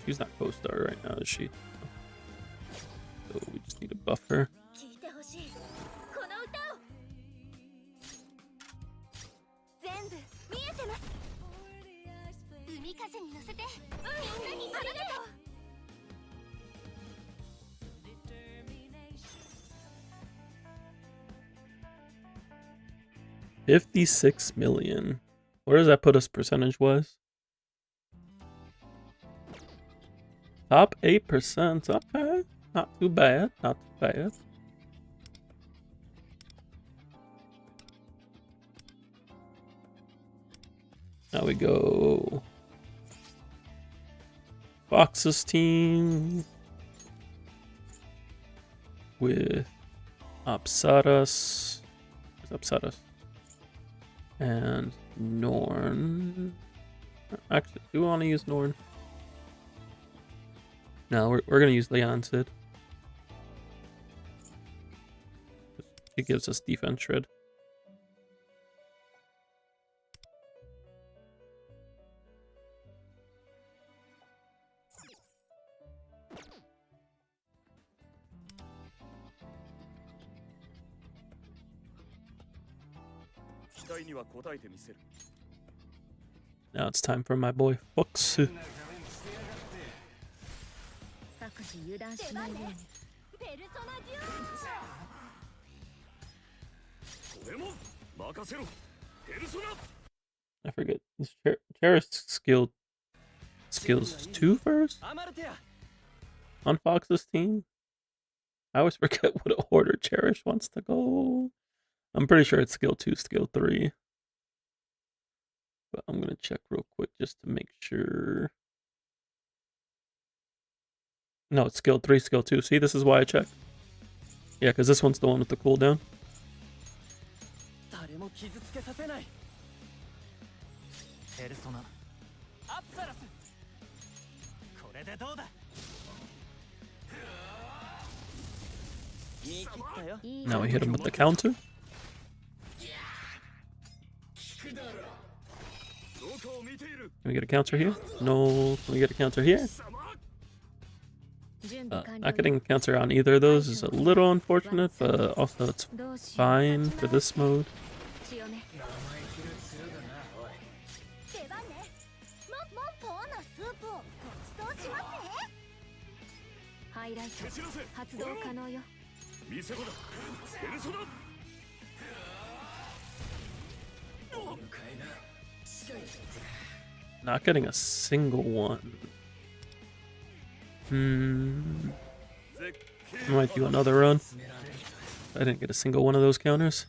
She's not co-star right now, is she? So we just need to buff her. $56 million. Where does that put us percentage-wise? Top 8%. Okay. Not too bad. Not too bad. Now we go. Fox's team with Apsaras. Apsaras. And Norn. Actually, do we want to use Norn? No, we're going to use Leon Sid. It gives us defense shred. Now it's time for my boy Fox. I forget. Is Cherish skills 2 first? On Fox's team? I always forget what order Cherish wants to go. I'm pretty sure it's skill 2, skill 3. But I'm gonna check real quick just to make sure. No, it's skill 3, skill 2. See, this is why I checked. Yeah, because this one's the one with the cooldown. Now we hit him with the counter. Can we get a counter here? No. Can we get a counter here? Not getting a counter on either of those is a little unfortunate, but also it's fine for this mode. Not getting a single one. I might do another run. I didn't get a single one of those counters.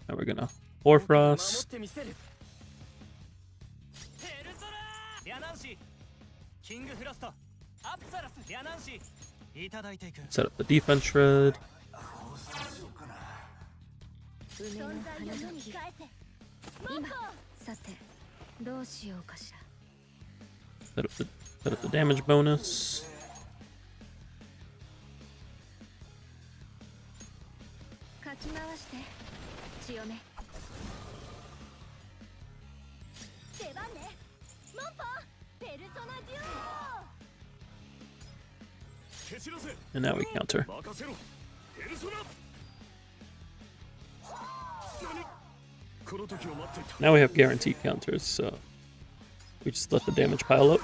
Now we're gonna Horfrost. Set up the defense shred. Set up the damage bonus. And now we counter. Now we have guaranteed counters, so we just let the damage pile up.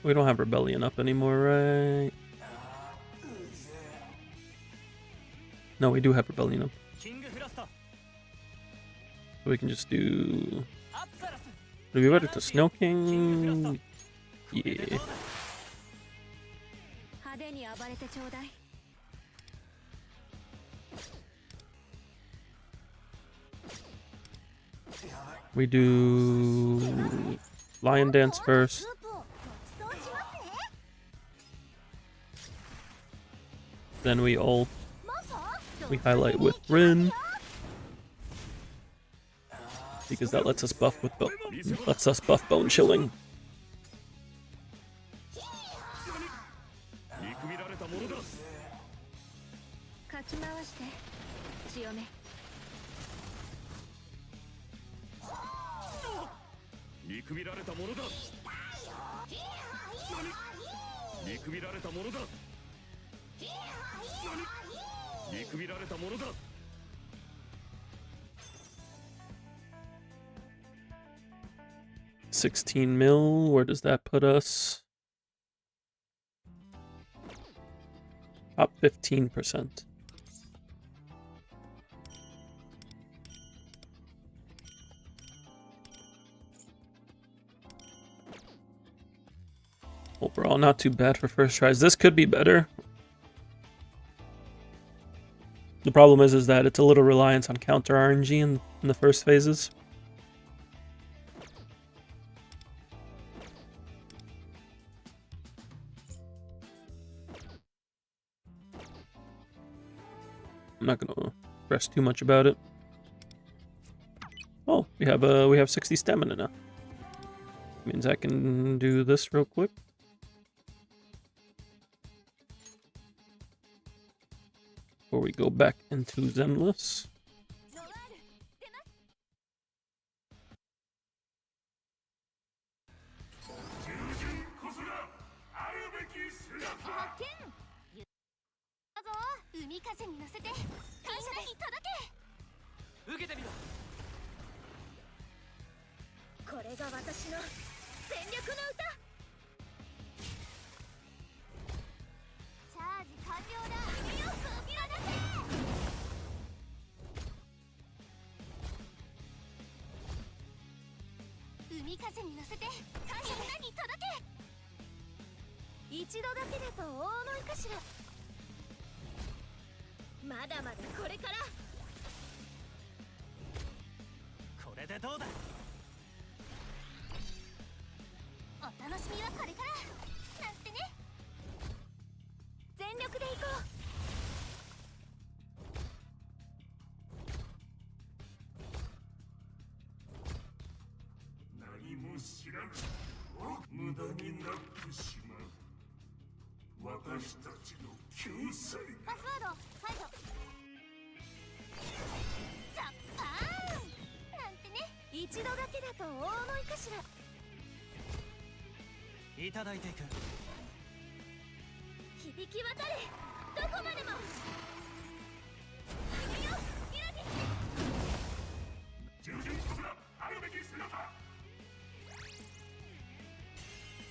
We don't have Rebellion up anymore, right? No, we do have Rebellion up. So we can just do... Do we run it to Snow King? Yeah. We do Lion Dance first. Then we ult. We highlight with Rin because that lets us buff with bone chilling. $16 million, where does that put us? Top 15%. Overall, not too bad for first tries. This could be better. The problem is that it's a little reliance on counter RNG in the first phases. I'm not gonna stress too much about it. Oh, we have 60 stamina now. Means I can do this real quick. Before we go back into Zenless. これが私の全力の歌。チャージ完了だ。君を吹き放せ。海風に乗せて感謝みんなに届け。一度だけだと大思いかしら。まだまだこれから。これでどうだ。お楽しみはこれからなんてね。全力でいこ何も知らぬ。無駄になってしまう。私たちの救済う。パスワード解除。ザッパーンなんてね。一度だけだと大思いかしら。いただいていく。響き渡れどこまでも。君よギラギ従順こそがあるべき姿。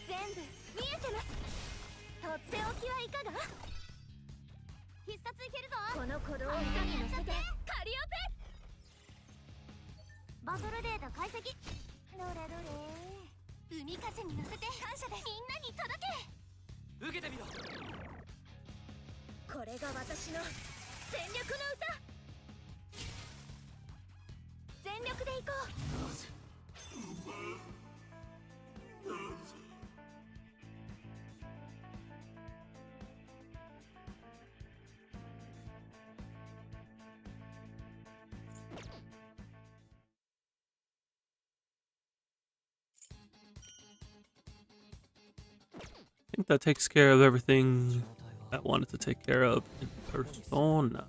全部見えてます。とっておきはいかが。必殺いけるぞ。この鼓動を歌に乗せてカリオペ。バトルデータ解析。どれどれ。海風に乗せて感謝です。みんなに届け。受けてみろ。これが私の全力の歌。全力でいこう。I think that takes care of everything I wanted to take care of in Persona.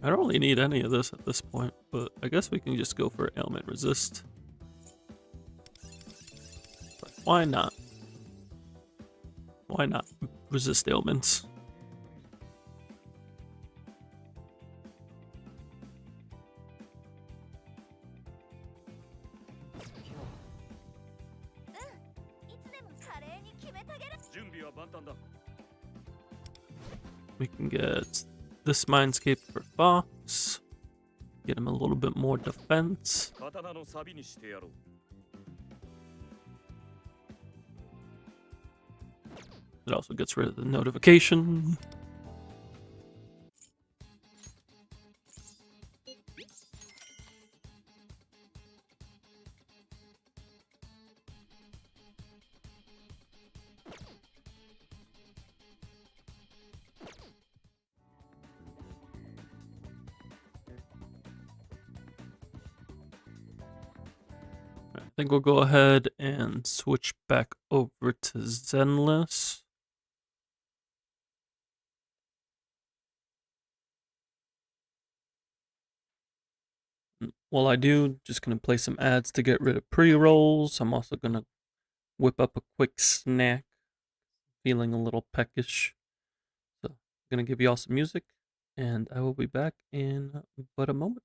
I don't really need any of this at this point, but I guess we can just go for ailment resist. But why not? Why not resist ailments? We can get this Mindscape for Fox. Get him a little bit more defense. It also gets rid of the notification. I think we'll go ahead and switch back over to Zenless. While I do, just going to play some ads to get rid of pre-rolls. I'm also going to whip up a quick snack. Feeling a little peckish. So I'm going to give you all some music, and I will be back in but a moment.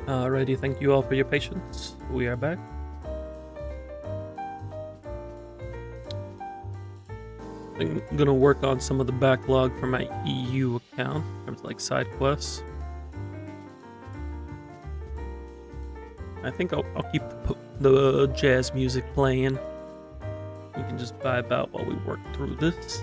Alrighty, thank you all for your patience. We are back. I'm gonna work on some of the backlog for my EU account in terms of like side quests. I think I'll keep the jazz music playing. We can just vibe out while we work through this.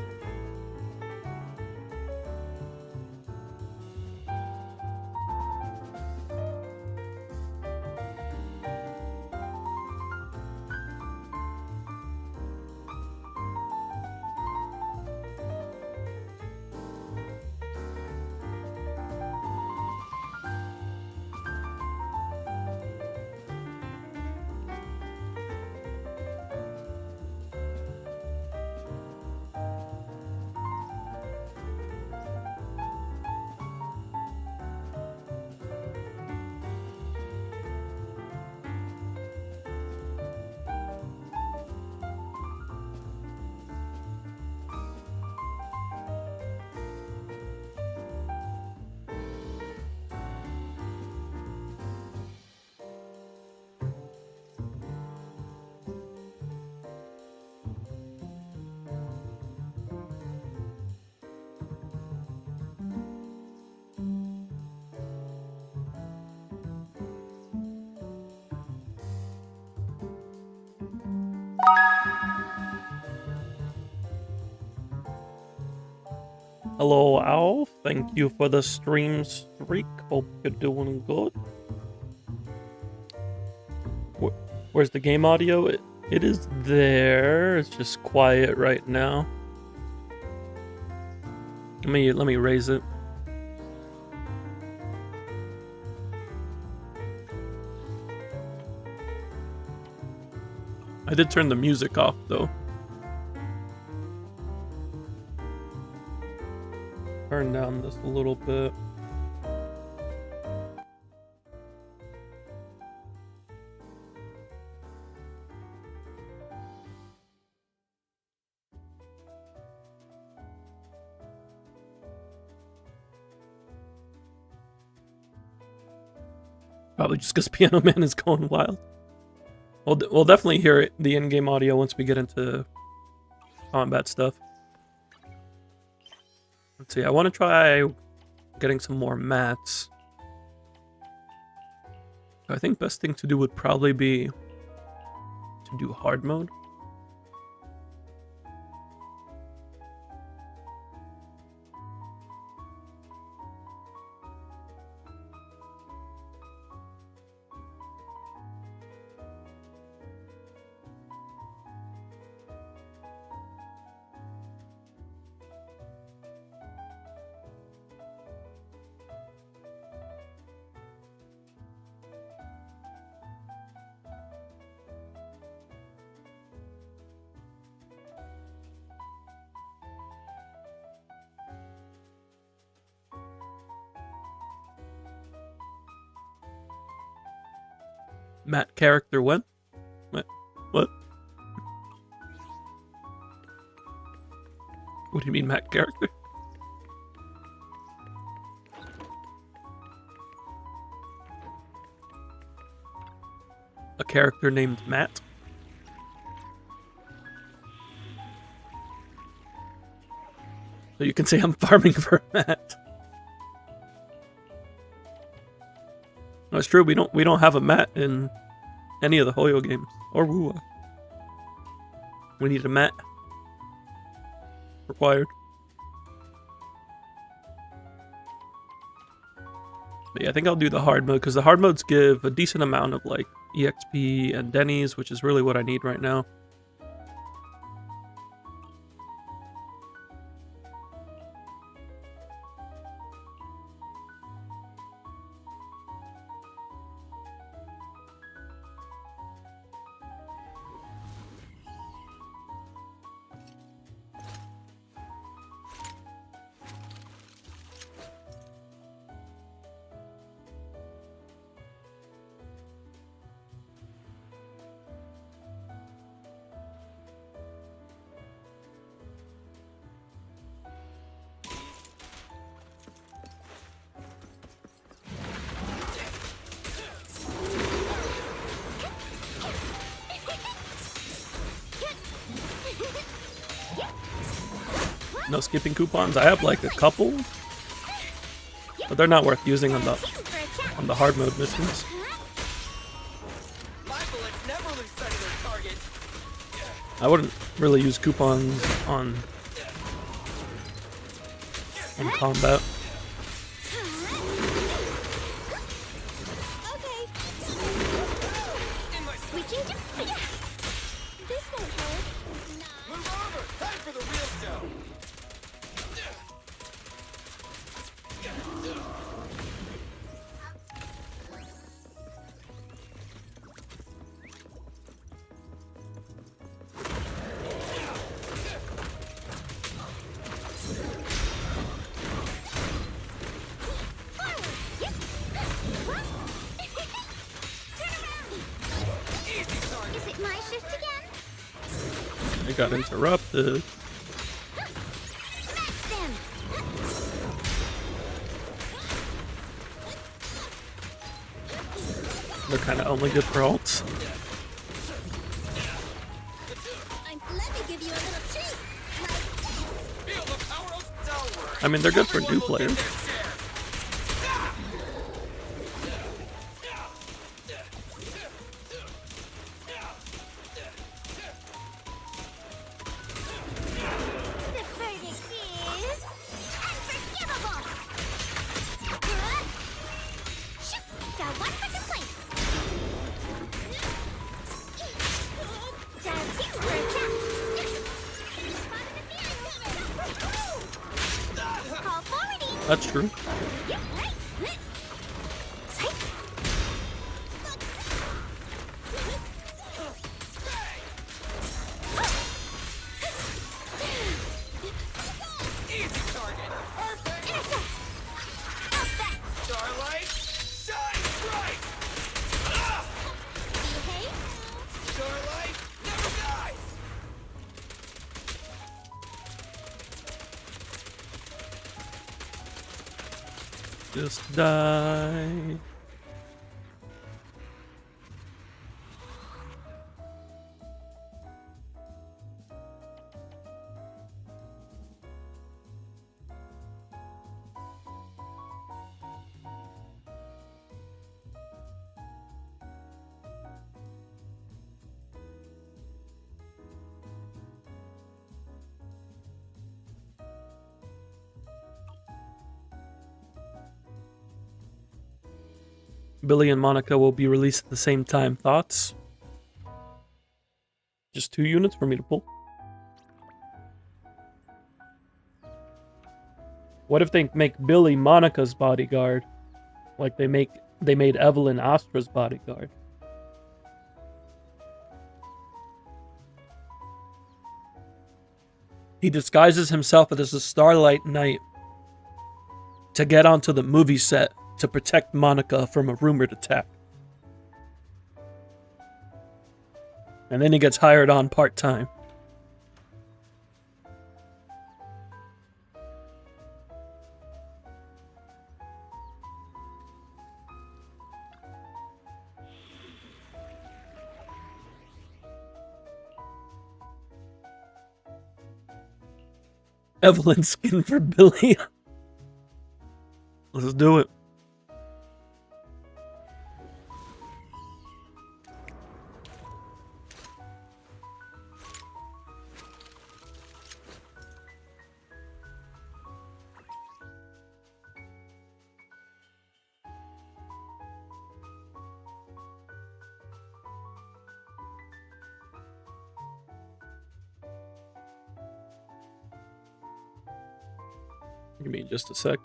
Hello, Alf. Thank you for the stream streak. Hope you're doing good. Where's the game audio? It is there. It's just quiet right now. Let me raise it. I did turn the music off though. Turn down this a little bit. Probably just because Piano Man is going wild. We'll definitely hear the in-game audio once we get into combat stuff. Let's see, I want to try getting some more mats. I think best thing to do would probably be to do hard mode. Matt character when? What? What? What do you mean Matt character? A character named Matt? So you can say I'm farming for Matt. No, it's true. We don't have a Matt in any of the Hoyo games or Wua. We need a Matt required. But yeah, I think I'll do the hard mode because the hard modes give a decent amount of like EXP and Denny's, which is really what I need right now. no skipping coupons. I have like a couple, but they're not worth using on the hard mode missions. My bullets never lose sight of their target. I wouldn't really use coupons on combat. Okay. Switching to this won't hurt. Move over! Time for the real show! Is it my shift again? I got interrupted. Smash them! They're kind of only good for ults. Let me give you a little treat. Feel the power of Star Wars! I mean, they're good for new players. The verdict is unforgivable. Shoot! Down 100 points. Down 2 for a count. Call forwarding. That's true. Easy target! Perfect! Starlight, shine bright! Ah! Starlight, never dies! Just die. Billy and Monica will be released at the same time. Thoughts? Just 2 units for me to pull. What if they make Billy Monica's bodyguard? Like they made Evelyn Astra's bodyguard. He disguises himself as a Starlight Knight to get onto the movie set to protect Monica from a rumored attack. And then he gets hired on part-time. Evelyn skin for Billy. Let's do it. Give me just a sec.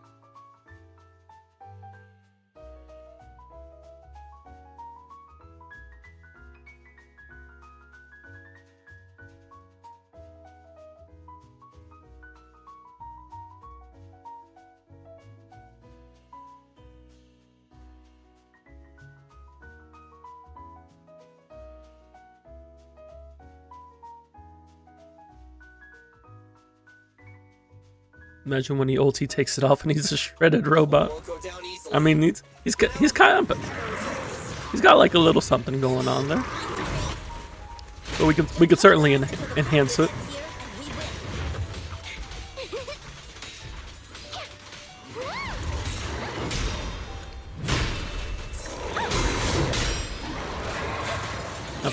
Imagine when he ults, he takes it off and he's a shredded robot. I mean, he's kind of, he's got like a little something going on there. But we could certainly enhance it.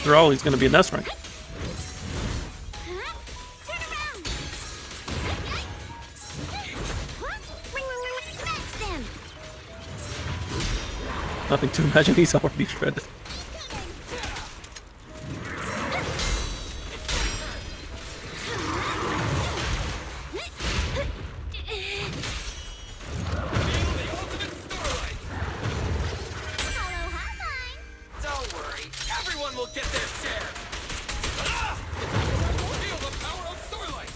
After all, he's gonna be an S rank. Nothing to imagine, he's already shredded. Don't worry, everyone will get their share. Feel the power of Starlight.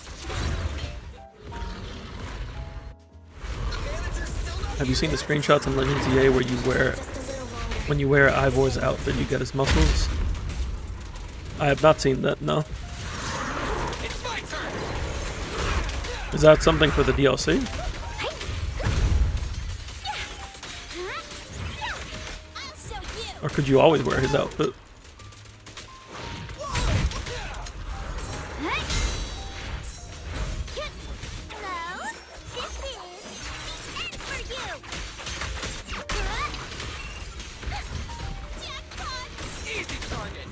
Have you seen the screenshots in Legends EA where when you wear Ivor's outfit, you get his muscles? I have not seen that, no. It's my turn. Is that something for the DLC? Or could you always wear his outfit? Easy target.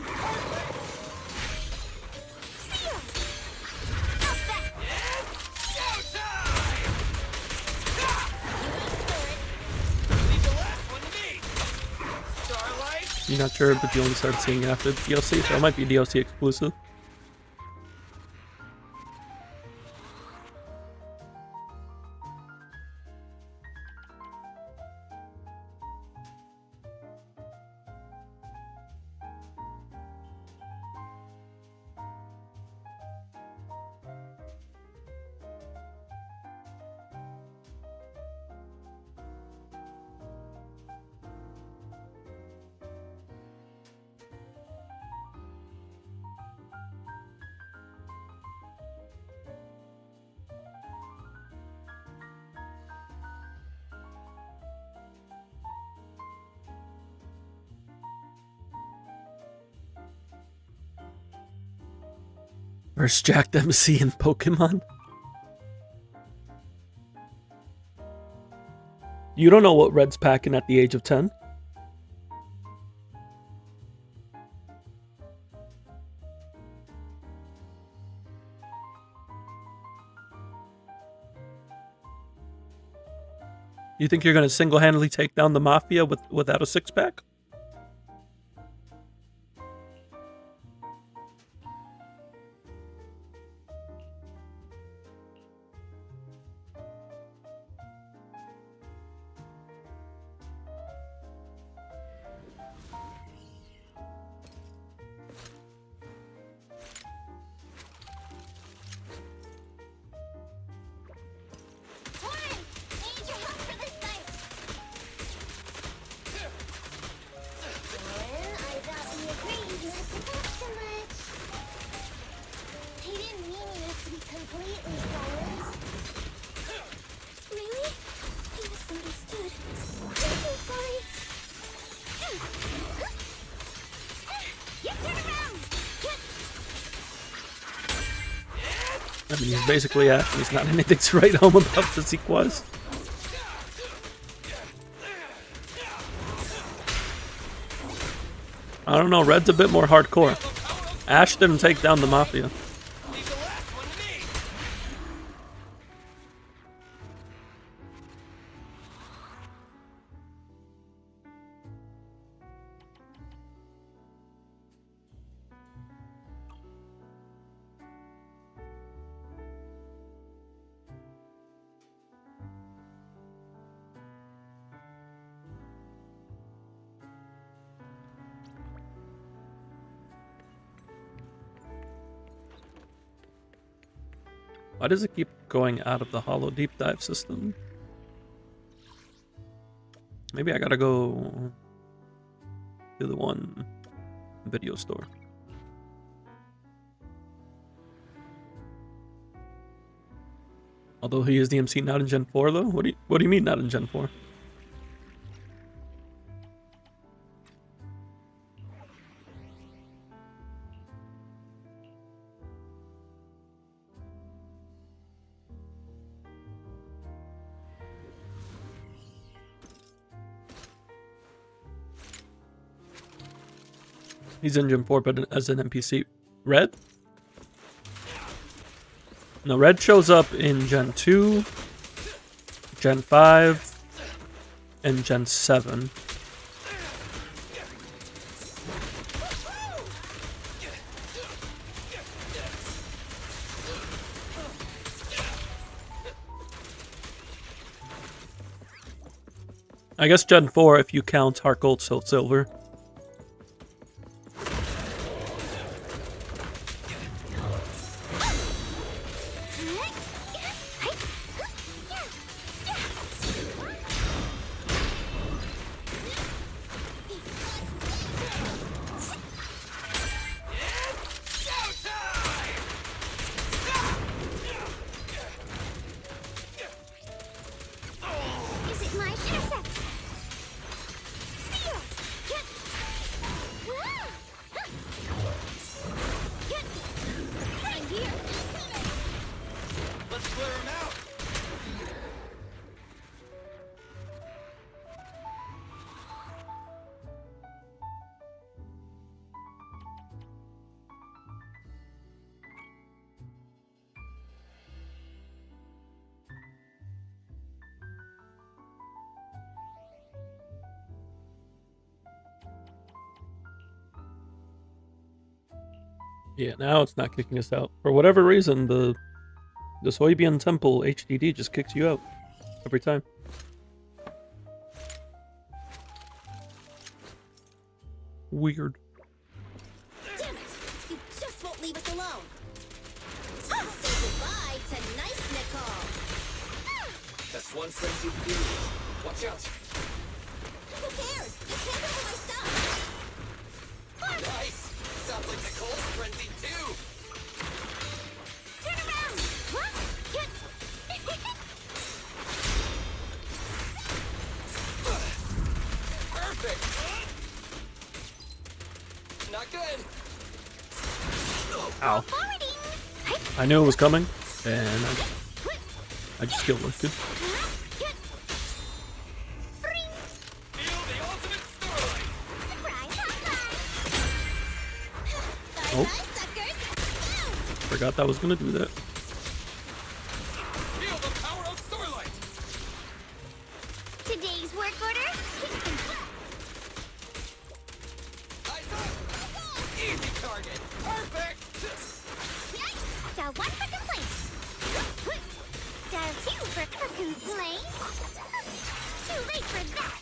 Leave the last one to me. Starlight. You're not sure, but you only started seeing it after the DLC, so it might be DLC exclusive. Where's Jack Dempsey in Pokemon? You don't know what Red's packing at the age of 10? You think you're gonna single-handedly take down the Mafia without a six-pack? I mean, he's basically asking. He's not anything to write home about the sequels. I don't know, Red's a bit more hardcore. Ash didn't take down the Mafia. Why does it keep going out of the hollow deep dive system? Maybe I gotta go to the one video store. Although he is the MC not in Gen 4 though? What do you mean not in Gen 4? He's in Gen 4, but as an NPC. Red? No, Red shows up in Gen 2, Gen 5, and Gen 7. I guess Gen 4 if you count Heart Gold, Soul Silver. Yeah, now it's not kicking us out. For whatever reason, the Soybean Temple HDD just kicks you out every time. Weird. Damn it! You just won't leave us alone. Say goodbye to nice Nicole. That's one sense you feel. Watch out. Who cares? Just hand over my stuff. Nice. Sounds like Nicole's frenzied too. Turn around. What? Perfect. Not good. Ow. I knew it was coming, and I just skill lifted. Oh. Forgot that was gonna do that. Feel the power of Starlight. Today's work order? Eyes up. Easy target. Perfect. Dial 1 for complaints. Dial 2 for complaints. Too late for that.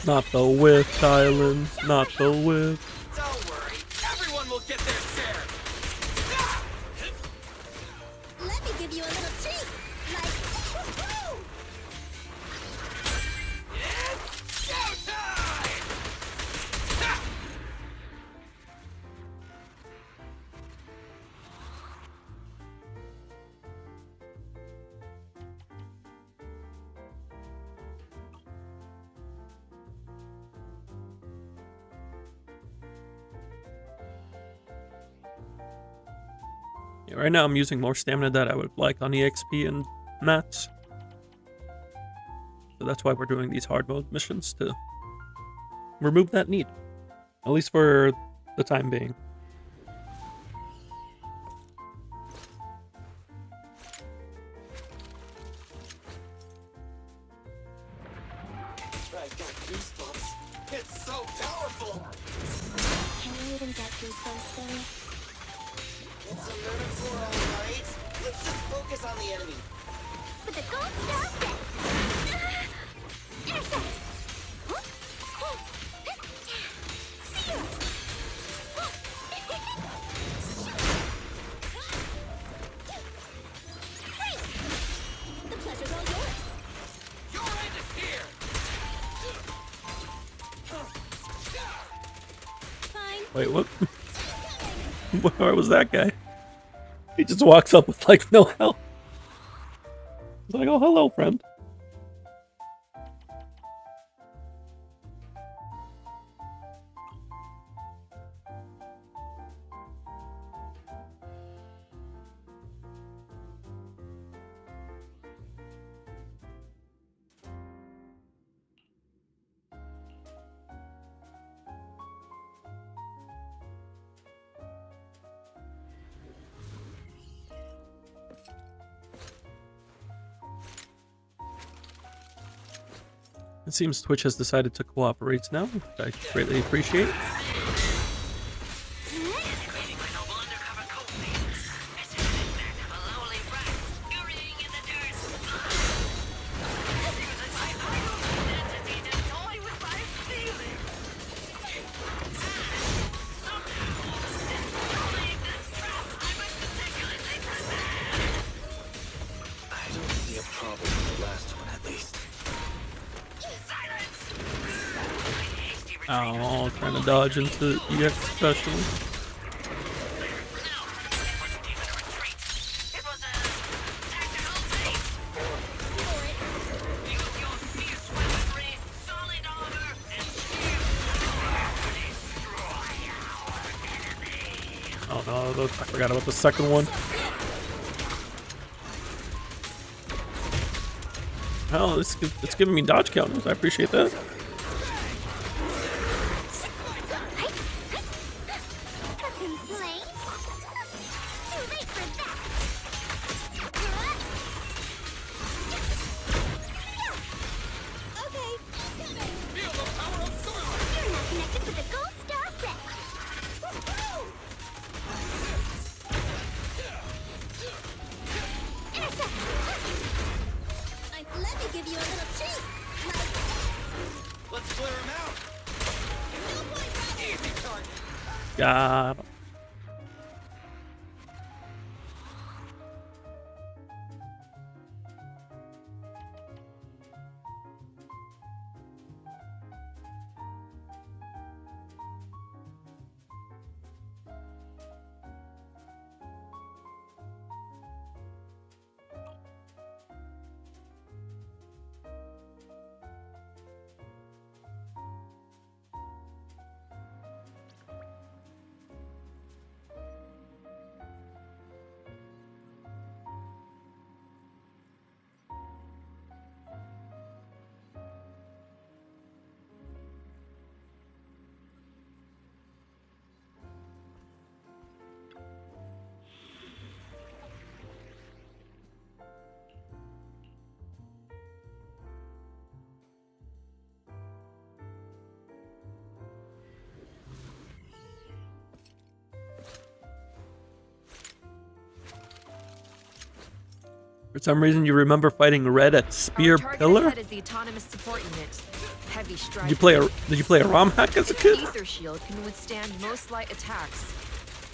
Not the whip, Kylan. Not the whip. Don't worry. Everyone will get their share. Let me give you a little treat. Like, woohoo! It's showtime! Ha! Yeah, right now I'm using more stamina that I would like on EXP and mats. So that's why we're doing these hard mode missions, to remove that need. At least for the time being. I've got goosebumps. It's so powerful. Can you even get goosebumps though? It's a metaphor, all right. Let's just focus on the enemy. With the gold star set. Intercept. Zero. Great. The pleasure's all yours. Your end is here. Fine. Wait, what? Where was that guy? He just walks up with like no help. He's like, oh, hello, friend. It seems Twitch has decided to cooperate now, which I greatly appreciate. Oh, trying to dodge into EX especially. Oh no, I forgot about the second one. Oh, it's giving me dodge counters. I appreciate that. Got him. For some reason, you remember fighting Red at Spear Pillar? Did you play a ROM hack as a kid? Ether shield can withstand most light attacks.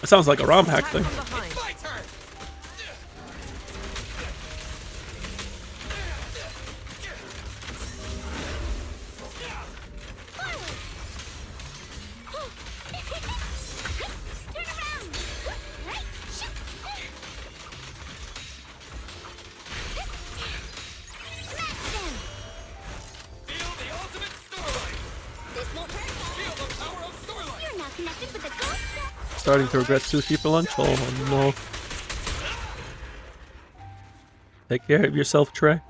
That sounds like a ROM hack thing. Starting to regret sushi for lunch? Oh no. Take care of yourself, Trey.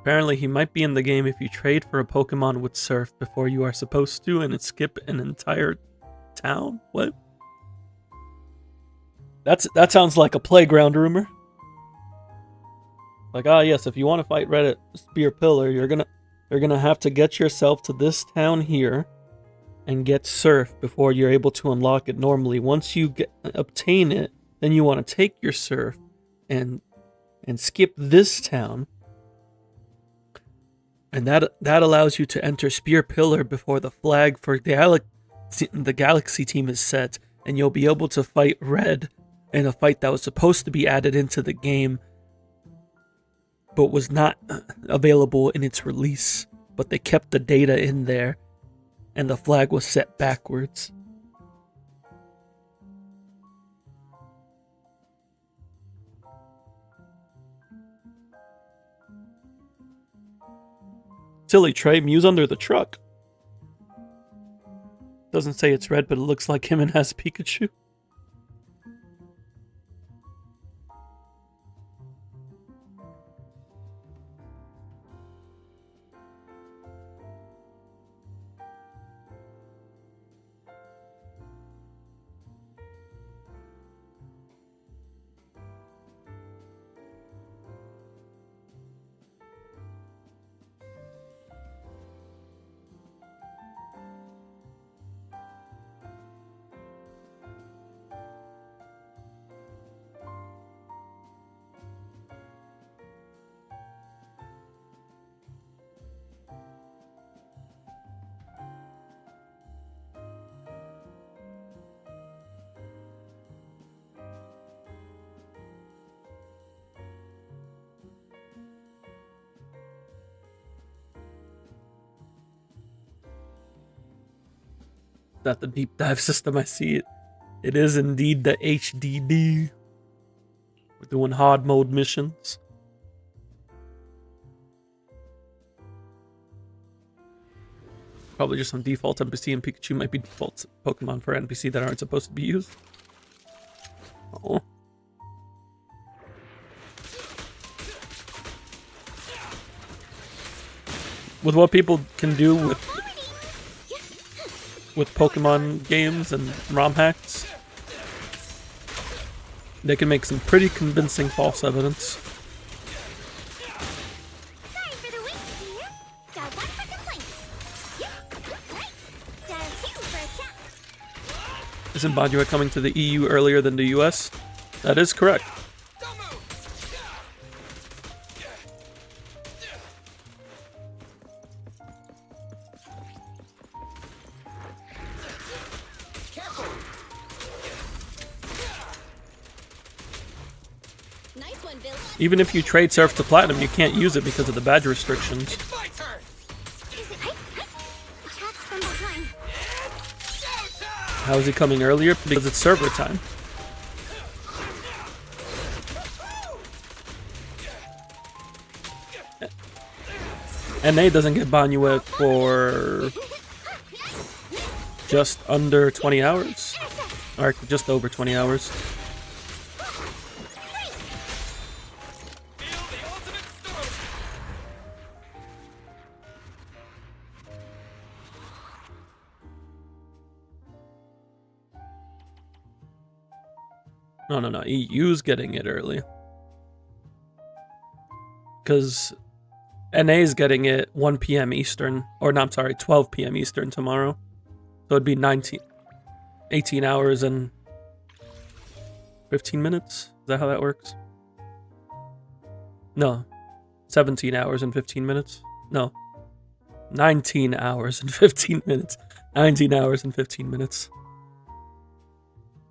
Apparently he might be in the game if you trade for a Pokemon with Surf before you are supposed to and skip an entire town? What? That sounds like a playground rumor. Like, ah, yes, if you want to fight Red at Spear Pillar, you're gonna have to get yourself to this town here and get Surf before you're able to unlock it normally. Once you obtain it, then you want to take your Surf and skip this town. And that allows you to enter Spear Pillar before the flag for the Galaxy team is set, and you'll be able to fight Red in a fight that was supposed to be added into the game but was not available in its release. But they kept the data in there, and the flag was set backwards. Silly Trey, Mew's under the truck. Doesn't say it's red, but it looks like him and has Pikachu. that the deep dive system. I see it. It is indeed the HDD. We're doing hard mode missions. Probably just some default NPC, and Pikachu might be default Pokemon for NPC that aren't supposed to be used. Oh. With what people can do with Pokemon games and ROM hacks, they can make some pretty convincing false evidence. Isn't Bajua coming to the EU earlier than the US? That is correct. Even if you trade Surf to Platinum, you can't use it because of the badge restrictions. How is he coming earlier? Because it's server time. NA doesn't get Banyue for just under 20 hours. Or just over 20 hours. No. EU's getting it early. Because NA's getting it 1 p.m. Eastern. Or no, I'm sorry, 12 p.m. Eastern tomorrow. So it'd be 18 hours and 15 minutes? Is that how that works? No. 17 hours and 15 minutes? No. 19 hours and 15 minutes. 19 hours and 15 minutes.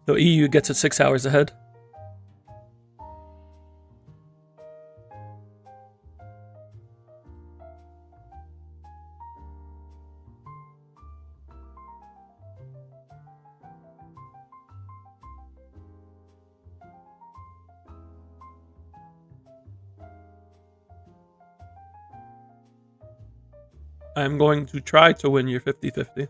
So EU gets it 6 hours ahead. I'm going to try to win your 50-50.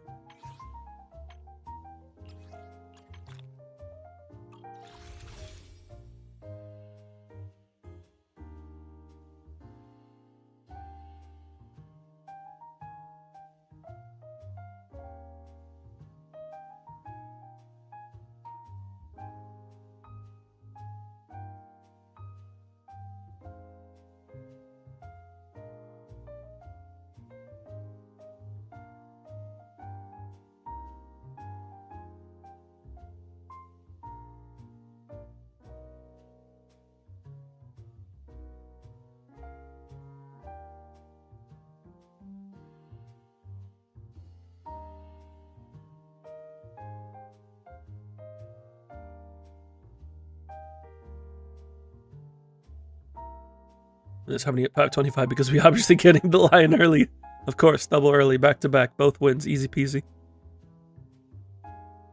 That's how many at 525 because we obviously getting the lion early. Of course, double early, back to back, both wins, easy peasy.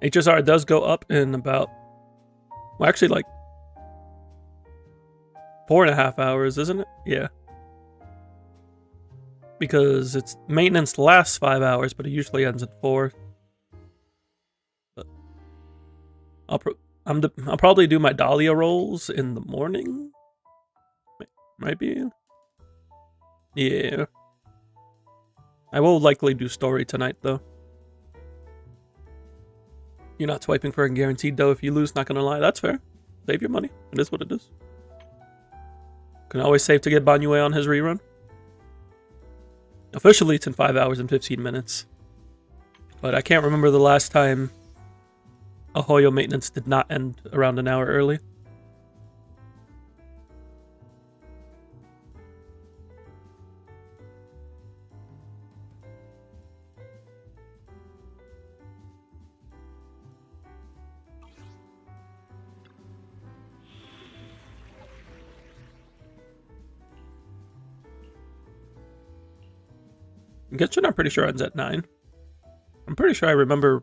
HSR does go up in about, well, actually like 4.5 hours, isn't it? Yeah. Because it's maintenance lasts 5 hours, but it usually ends at 4. But I'll probably do my Dahlia rolls in the morning. Might be. Yeah. I will likely do story tonight, though. You're not swiping for a guaranteed, though. If you lose, not gonna lie. That's fair. Save your money. It is what it is. Can always save to get Banyue on his rerun. Officially, it's in 5 hours and 15 minutes. But I can't remember the last time a Hoyo maintenance did not end around an hour early. Genshin, I'm pretty sure ends at 9. I'm pretty sure I remember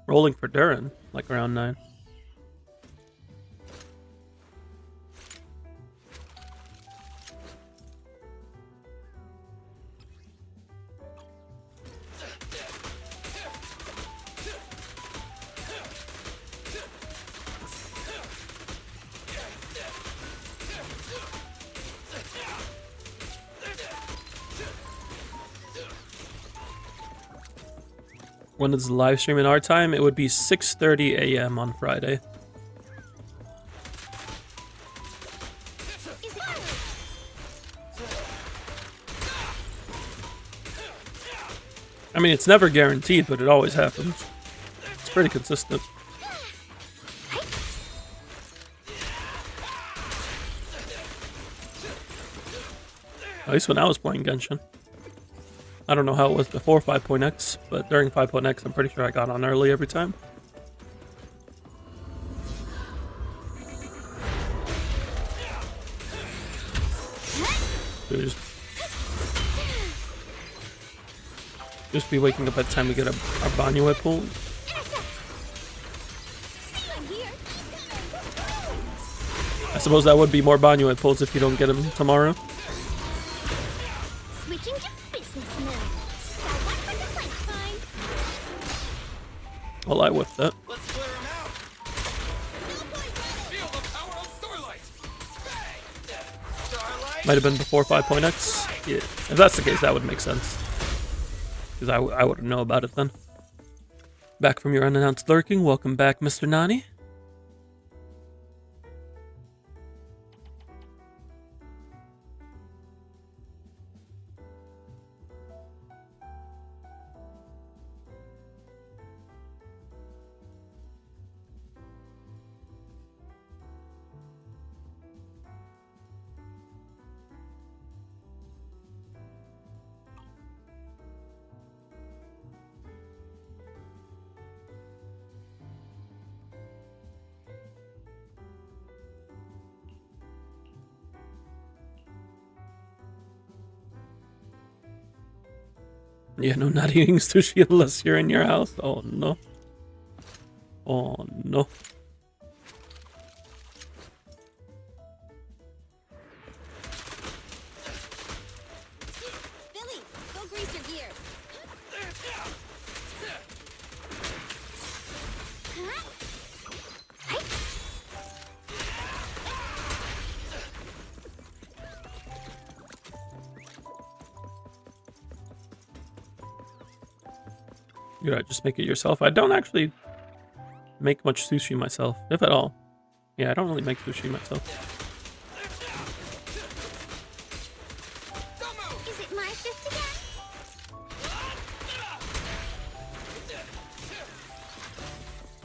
rolling for Duran, like around 9. When is the live stream in our time? It would be 6:30 a.m. on Friday. I mean, it's never guaranteed, but it always happens. It's pretty consistent. At least when I was playing Genshin. I don't know how it was before 5.x, but during 5.x, I'm pretty sure I got on early every time. So just be waking up at the time we get our Banyue pull. I suppose that would be more Banyue pulls if you don't get them tomorrow. Well, I whiffed that. Might have been before 5.x. Yeah, if that's the case, that would make sense. Because I wouldn't know about it then. Back from your unannounced lurking. Welcome back, Mr. Nani. Yeah, no, not eating sushi unless you're in your house. Oh no. Oh no. Billy, go grease your gears. You gotta just make it yourself. I don't actually make much sushi myself, if at all. Yeah, I don't really make sushi myself. Is it my shift again?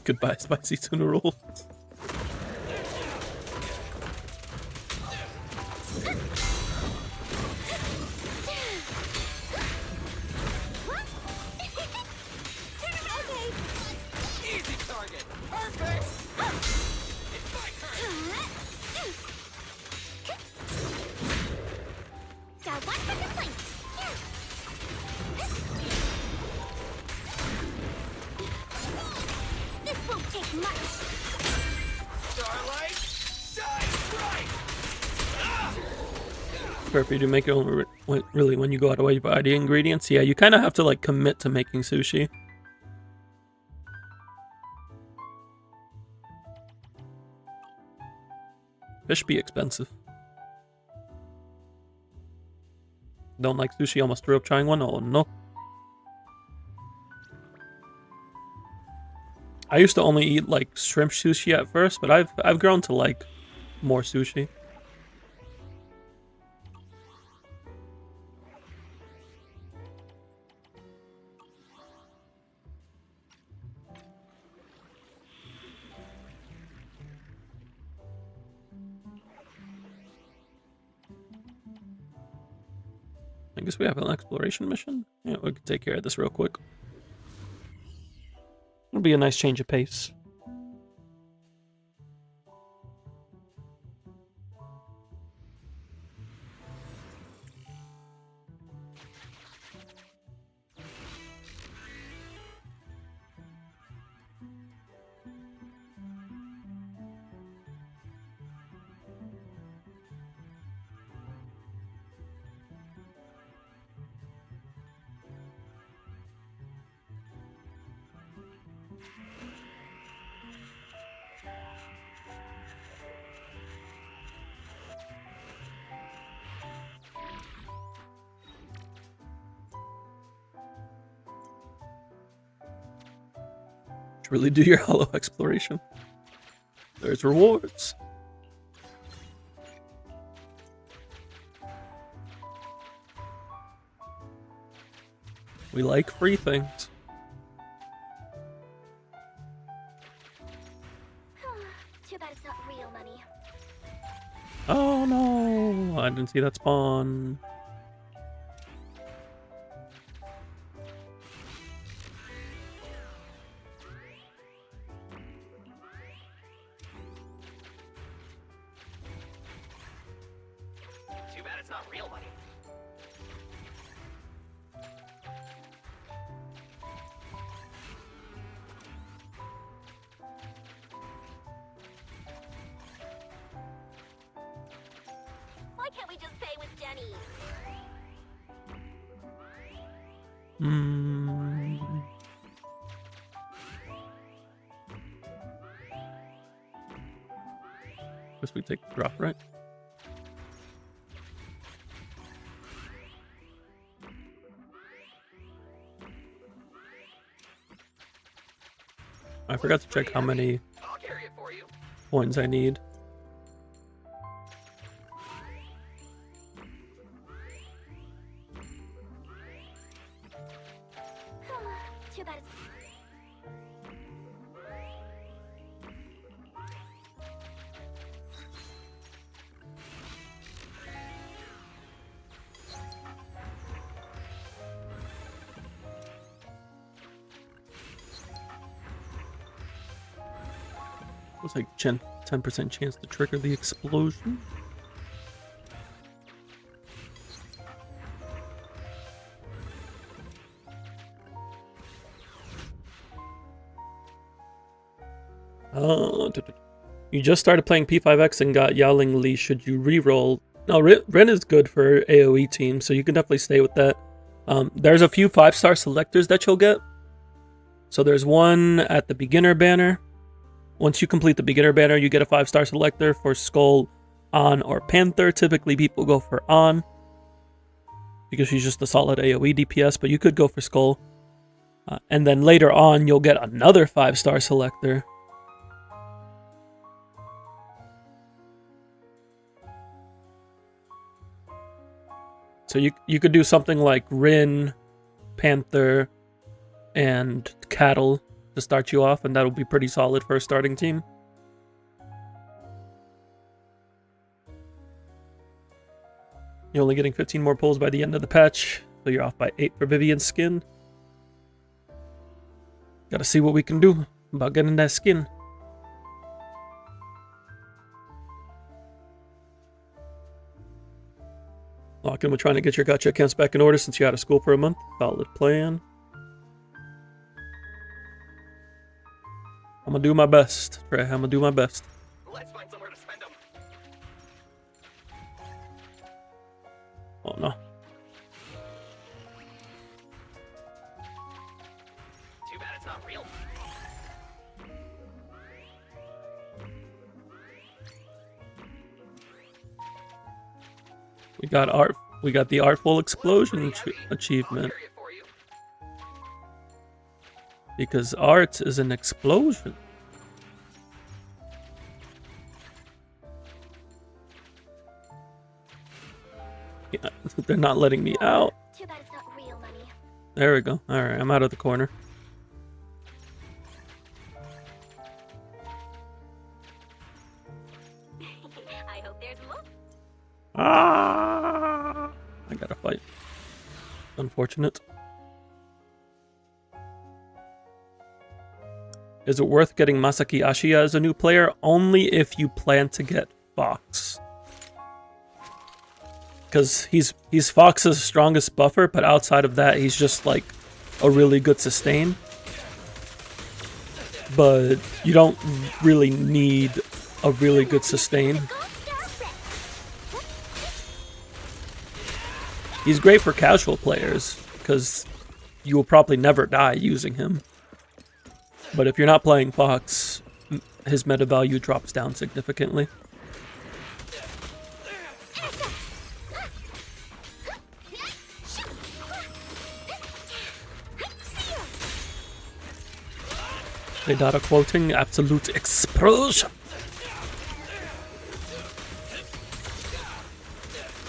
Goodbye, spicy tuna rolls. If you do make your own, really, when you go out of way to buy the ingredients, yeah, you kind of have to like commit to making sushi. Fish be expensive. Don't like sushi, almost threw up trying one. Oh no. I used to only eat like shrimp sushi at first, but I've grown to like more sushi. I guess we have an exploration mission. Yeah, we can take care of this real quick. It'll be a nice change of pace. Should really do your hollow exploration. There's rewards. We like free things. Too bad it's not real money. Oh no! I didn't see that spawn. Too bad it's not real money. Why can't we just pay with Jenny? Guess we take the drop, right? I forgot to check how many I'll carry it for you. coins I need. Too bad it's... Looks like 10% chance to trigger the explosion. You just started playing P5X and got Yowling Lee. Should you re-roll? No, Ren is good for AoE teams, so you can definitely stay with that. There's a few 5-star selectors that you'll get. So there's one at the beginner banner. Once you complete the beginner banner, you get a 5-star selector for Skull, On, or Panther. Typically, people go for On because she's just a solid AoE DPS, but you could go for Skull. And then later on, you'll get another 5-star selector. So you could do something like Rin, Panther, and Cattle to start you off, and that'll be pretty solid for a starting team. You're only getting 15 more pulls by the end of the patch, so you're off by 8 for Vivian's skin. Gotta see what we can do about getting that skin. Lockin, we're trying to get your gacha accounts back in order since you're out of school for a month. Solid plan. I'm gonna do my best, Trey. I'm gonna do my best. Let's find somewhere to spend them. Oh no. Too bad it's not real. We got the Artful Explosion achievement. I'll carry it for you. Because art is an explosion. Yeah, they're not letting me out. Too bad it's not real money. There we go. Alright, I'm out of the corner. I hope there's more. Ah! I gotta fight. Unfortunate. Is it worth getting Masaki Ashiya as a new player? Only if you plan to get Fox. Because he's Fox's strongest buffer, but outside of that, he's just like a really good sustain. But you don't really need a really good sustain. He's great for casual players, because you will probably never die using him. But if you're not playing Fox, his meta value drops down significantly. They data quoting, absolute explosion.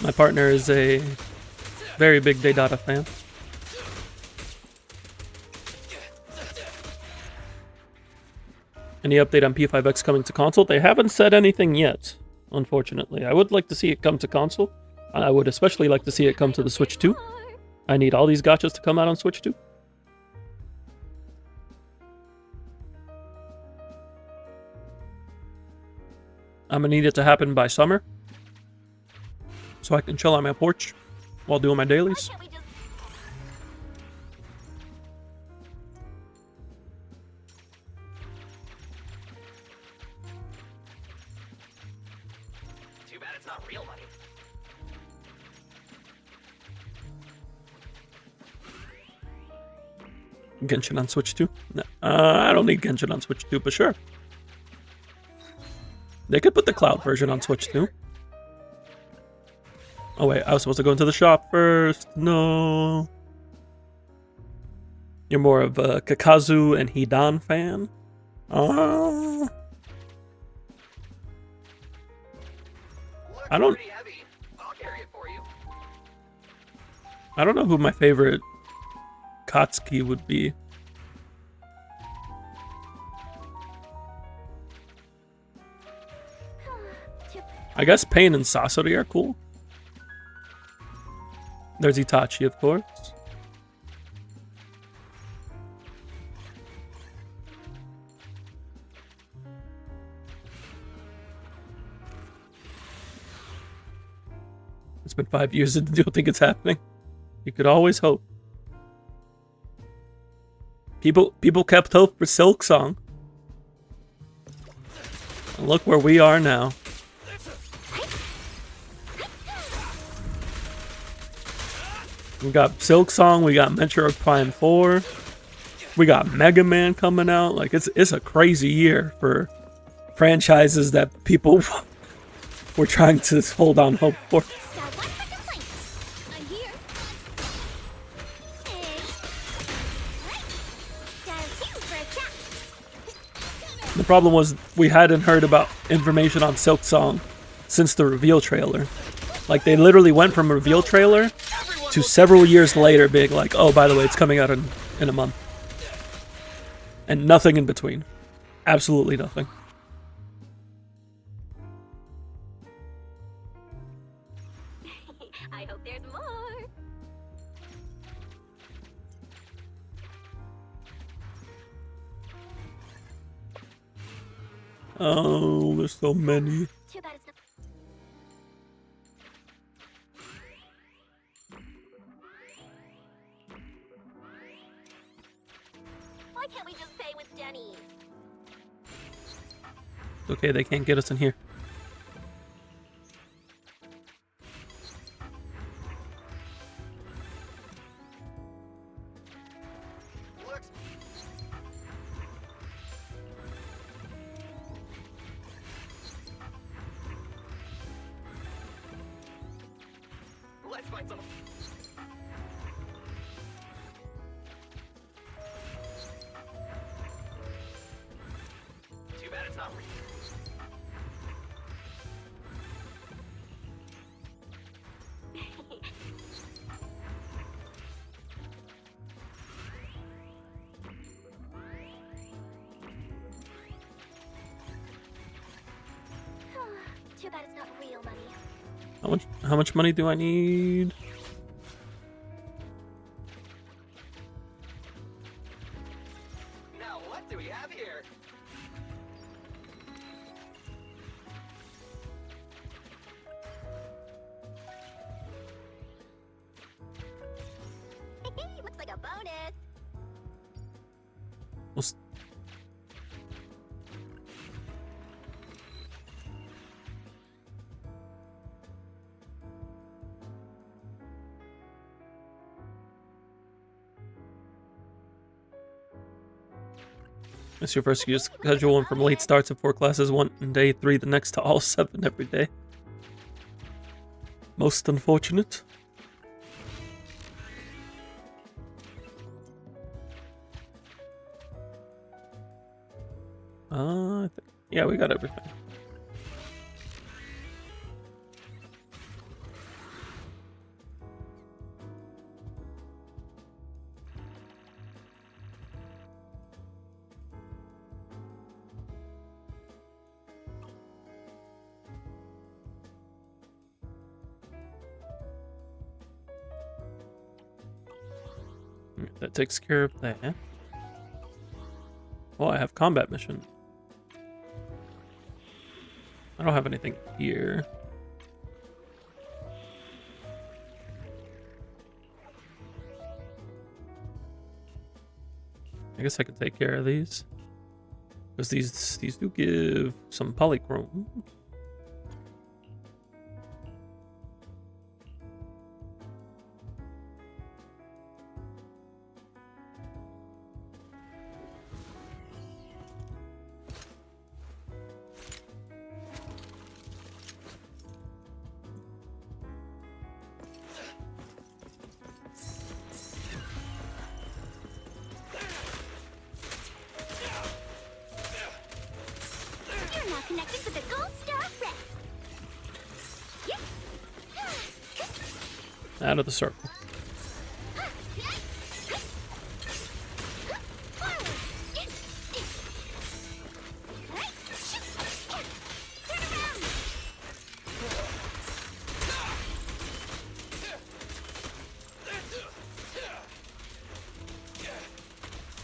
My partner is a very big Daydata fan. Any update on P5X coming to console? They haven't said anything yet, unfortunately. I would like to see it come to console. I would especially like to see it come to the Switch 2. I need all these gachas to come out on Switch 2. I'm gonna need it to happen by summer, so I can chill on my porch while doing my dailies. Too bad it's not real money. Genshin on Switch 2? No, I don't need Genshin on Switch 2, but sure. They could put the cloud version on Switch 2. Oh wait, I was supposed to go into the shop first. No. You're more of a Kakazu and Hidan fan? I don't know who my favorite Katsuki would be. I guess Pain and Sasori are cool. There's Itachi, of course. It's been 5 years and you don't think it's happening? You could always hope. People kept hope for Silk Song. And look where we are now. We got Silk Song, we got Metroid Prime 4, we got Mega Man coming out. Like it's a crazy year for franchises that people were trying to hold on hope for. The problem was we hadn't heard about information on Silk Song since the reveal trailer. Like they literally went from a reveal trailer to several years later being like, oh, by the way, it's coming out in a month. And nothing in between. Absolutely nothing. I hope there's more. Oh, there's so many. Too bad it's not. Why can't we just pay with Denny's? Okay, they can't get us in here. Let's find some. Too bad it's not real. Too bad it's not real money. How much money do I need? Now what do we have here? Looks like a bonus. What's- It's your first year schedule, and from late starts of 4 classes one day, 3 the next, to all 7 every day. Most unfortunate. Yeah, we got everything. That takes care of that. Oh, I have combat mission. I don't have anything here. I guess I could take care of these. Because these do give some polychrome. Connected with the gold star red. Out of the circle.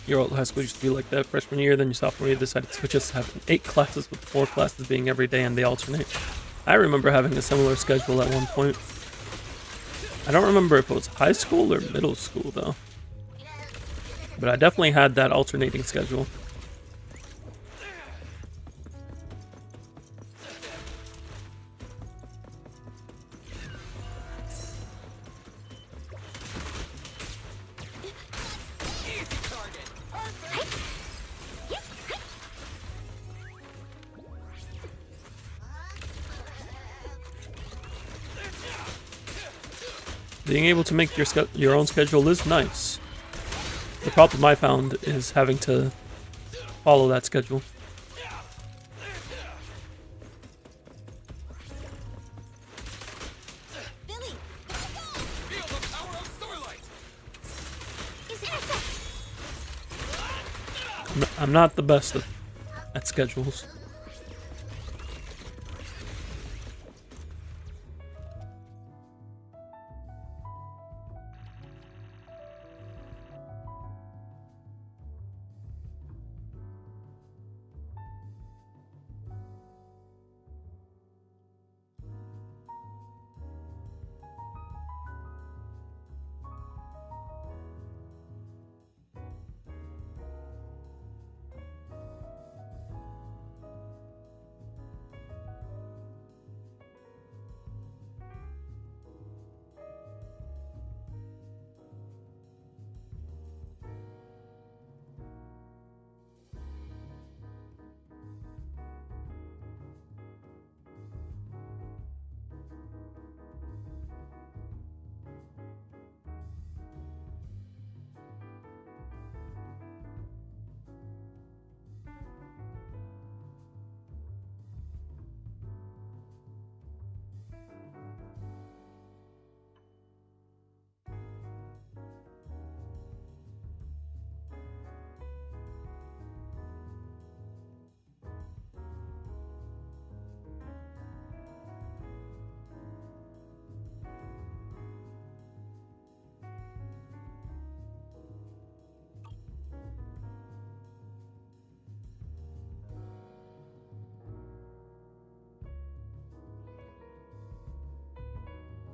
Your old high school used to be like that. Freshman year, then your sophomore year decided to switch us to having 8 classes with 4 classes being every day and they alternate. I remember having a similar schedule at one point. I don't remember if it was high school or middle school though. But I definitely had that alternating schedule. Being able to make your own schedule is nice. The problem I found is having to follow that schedule. I'm not the best at schedules.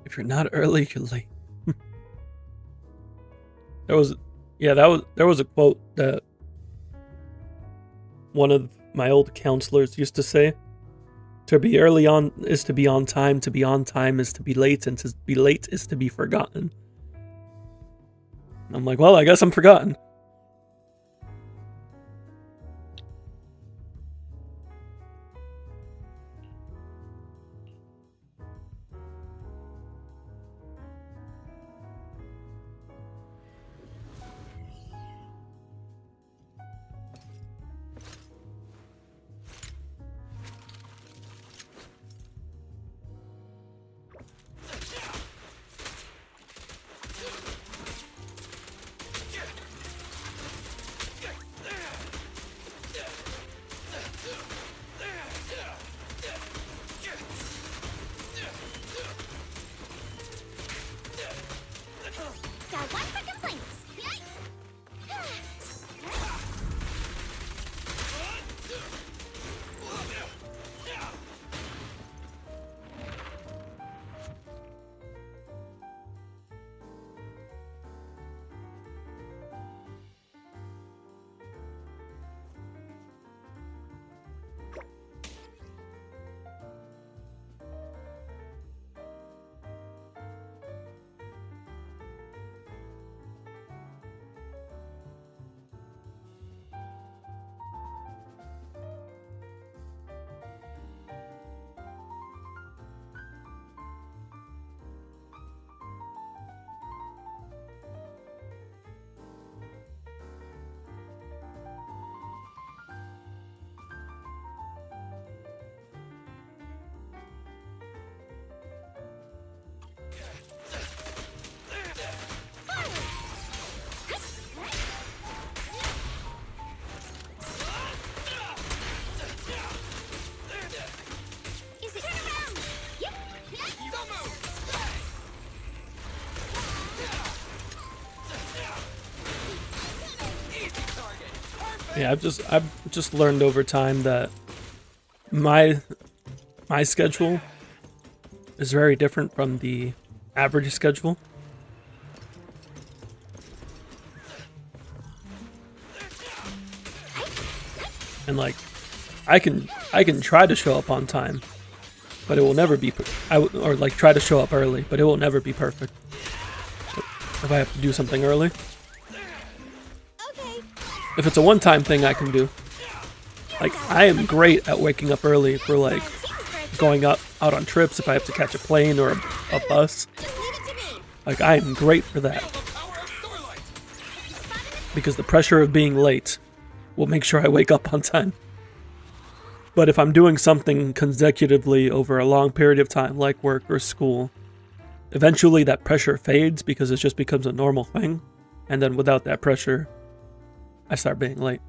If you're not early, you're late. There was a quote that one of my old counselors used to say. To be early on is to be on time is to be late, and to be late is to be forgotten. And I'm like, well, I guess I'm forgotten. Yeah, I've just learned over time that my schedule is very different from the average schedule. And like I can try to show up on time, but it will never be or like try to show up early, but it will never be perfect. If I have to do something early. If it's a one-time thing I can do. Like, I am great at waking up early for, like, going out on trips if I have to catch a plane or a bus. Like, I am great for that. Because the pressure of being late will make sure I wake up on time. But if I'm doing something consecutively over a long period of time, like work or school, eventually that pressure fades because it just becomes a normal thing. And then without that pressure, I start being late.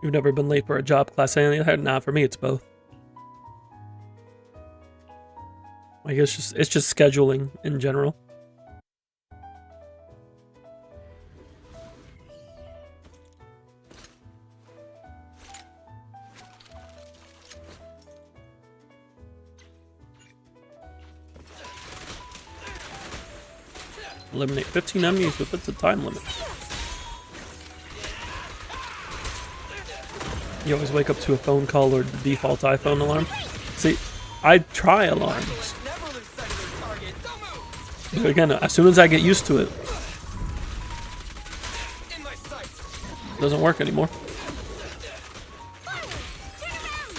You've never been late for a job class? Nah, for me it's both. Like it's just scheduling in general. Eliminate 15 enemies within the time limit. You always wake up to a phone call or the default iPhone alarm. See, I try alarms. But again, as soon as I get used to it, it doesn't work anymore.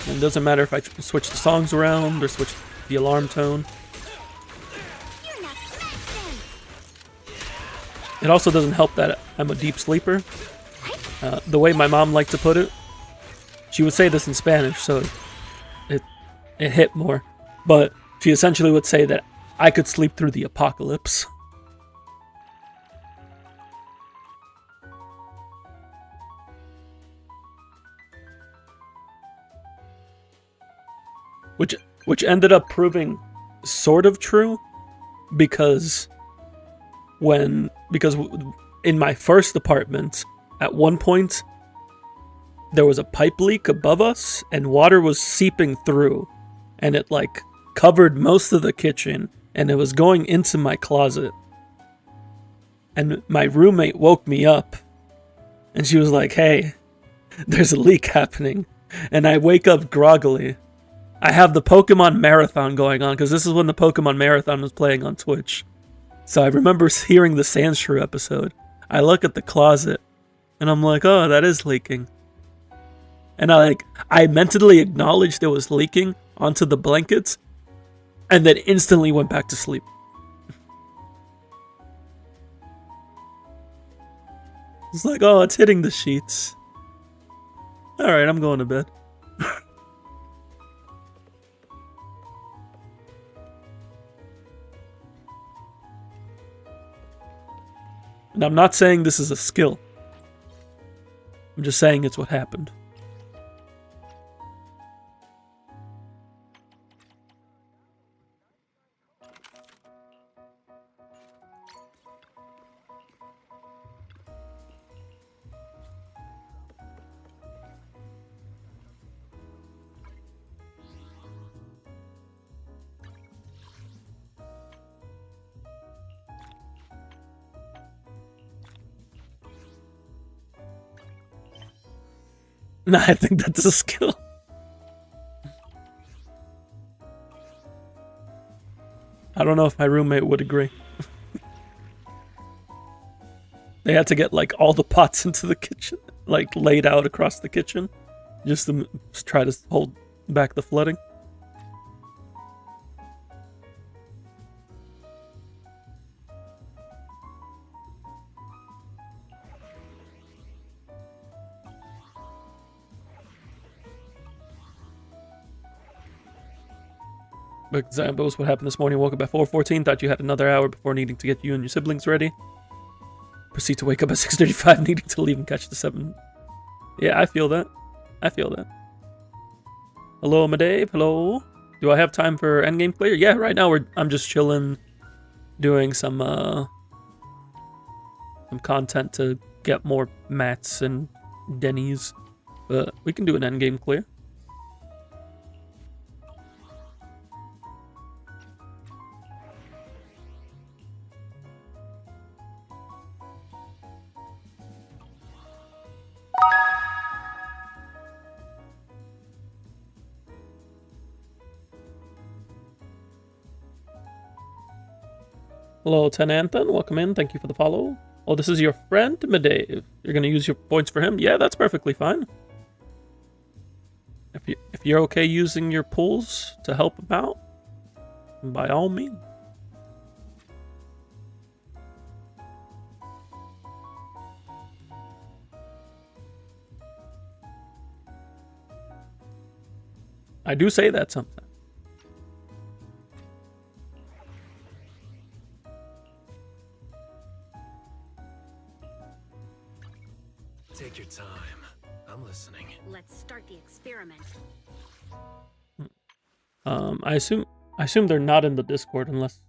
And it doesn't matter if I switch the songs around or switch the alarm tone. It also doesn't help that I'm a deep sleeper. The way my mom liked to put it, she would say this in Spanish, so it hit more. But she essentially would say that I could sleep through the apocalypse. Which ended up proving sort of true, because in my first apartment, at one point, there was a pipe leak above us, and water was seeping through, and it like covered most of the kitchen, and it was going into my closet. And my roommate woke me up, and she was like, "Hey, there's a leak happening." And I wake up groggily. I have the Pokemon Marathon going on, because this is when the Pokemon Marathon was playing on Twitch. So I remember hearing the Sandshrew episode. I look at the closet, and I'm like, "Oh, that is leaking." And I mentally acknowledged it was leaking onto the blankets, and then instantly went back to sleep. It's like, oh, it's hitting the sheets. Alright, I'm going to bed. And I'm not saying this is a skill. I'm just saying it's what happened. No, I think that's a skill. I don't know if my roommate would agree. They had to get like all the pots into the kitchen, like laid out across the kitchen, just to try to hold back the flooding. But Zambos, what happened this morning? Woke up at 4:14. Thought you had another hour before needing to get you and your siblings ready. Proceed to wake up at 6:35, needing to leave and catch the 7. Yeah, I feel that. I feel that. Hello, Madave. Hello. Do I have time for endgame clear? Yeah, right now I'm just chilling, doing some content to get more mats and Denny's. But we can do an endgame clear. Hello, 10 Anthem. Welcome in. Thank you for the follow. Oh, this is your friend, Madave. You're going to use your points for him? Yeah, that's perfectly fine. If you're okay using your pulls to help him out, by all means. I do say that sometimes. Take your time. I'm listening. Let's start the experiment. I assume they're not in the Discord unless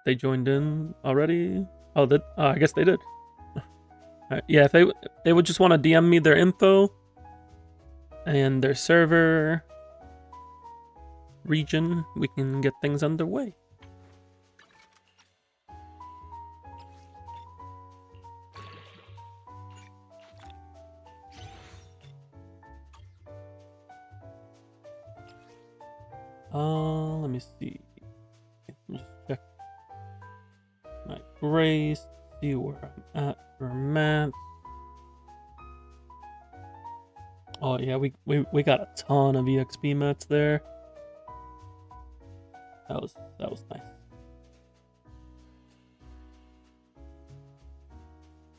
they joined in already. Oh, I guess they did. Right, yeah, if they would just want to DM me their info and their server region, we can get things underway. Let me see. Let me just check my grace, see where I'm at for mats. Oh yeah, we got a ton of EXP mats there. That was nice.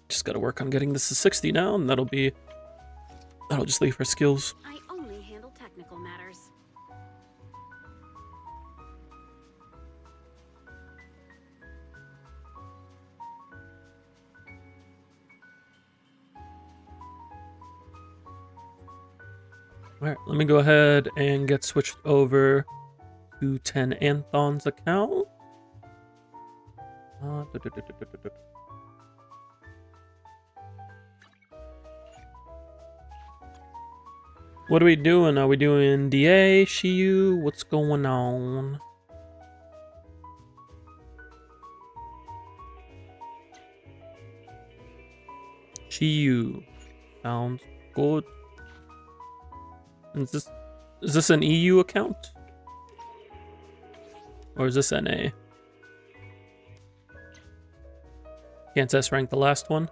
Just gotta work on getting this to 60 now, and that'll just leave for skills. I only handle technical matters. Alright, let me go ahead and get switched over to 10 Anthon's account. What are we doing? Are we doing DA, Shiyu? What's going on? Shiyu. Sounds good. Is this an EU account? Or is this NA? Can't S rank the last one.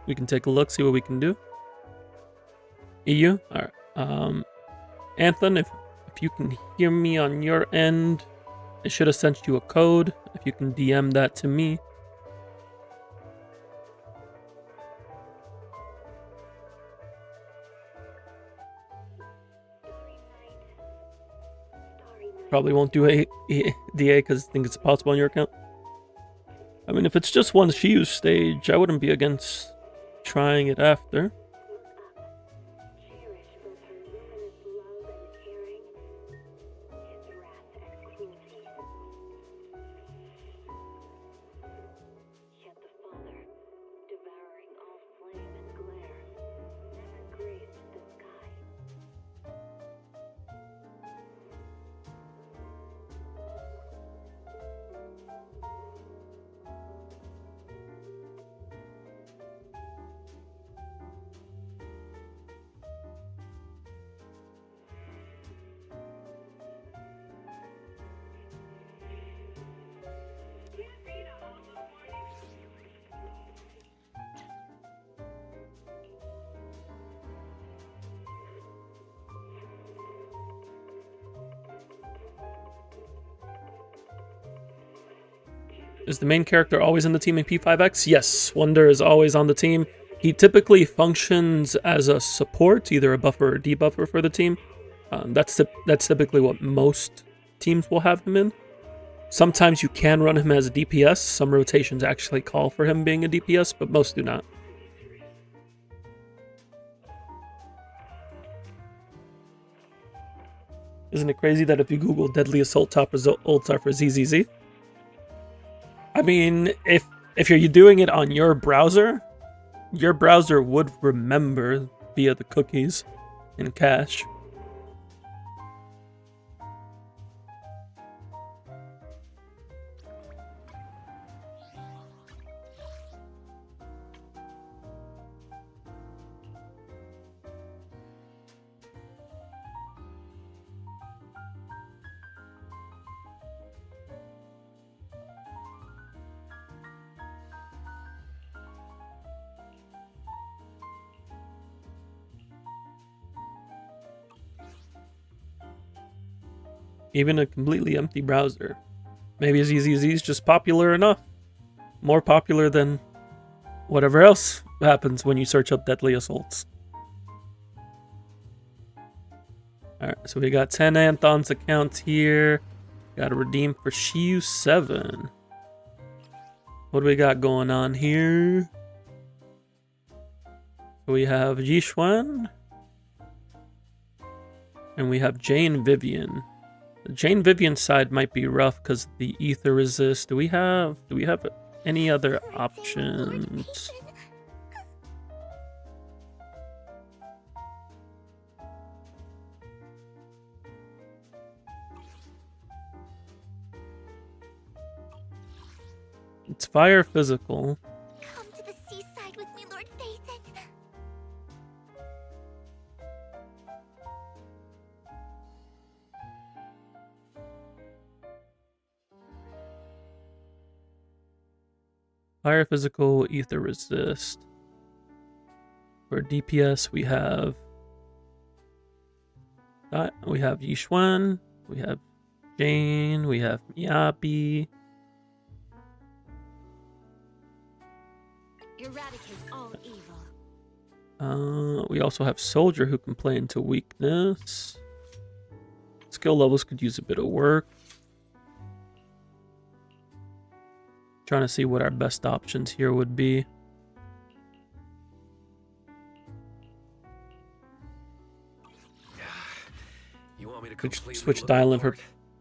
We can take a look, see what we can do. EU? Alright. Anthem, if you can hear me on your end, I should have sent you a code. If you can DM that to me. Probably won't do a DA because I think it's possible on your account. I mean, if it's just one Shiyu stage, I wouldn't be against trying it after. Is the main character always in the team in P5X? Yes, Wonder is always on the team. He typically functions as a support, either a buffer or debuffer for the team. That's typically what most teams will have him in. Sometimes you can run him as a DPS. Some rotations actually call for him being a DPS, but most do not. Isn't it crazy that if you Google Deadly Assault, top results are for ZZZ? I mean, if you're doing it on your browser would remember via the cookies in cache. Even a completely empty browser. Maybe ZZZ is just popular enough. More popular than whatever else happens when you search up Deadly Assaults. Alright, so we got 10 Anthon's accounts here. Gotta redeem for Shiyu 7. What do we got going on here? We have Yishuan. And we have Jane Vivian. The Jane Vivian side might be rough because the ether resist. Do we have any other options? It's fire physical. Come to the seaside with me, Lord Phaethon. Fire physical, ether resist. For DPS, we have Yishuan, we have Jane, we have Miyabi. Eradicate all evil. We also have Soldier who can play into weakness. Skill levels could use a bit of work. Trying to see what our best options here would be. You want me to Could completely switch look Dial in apart?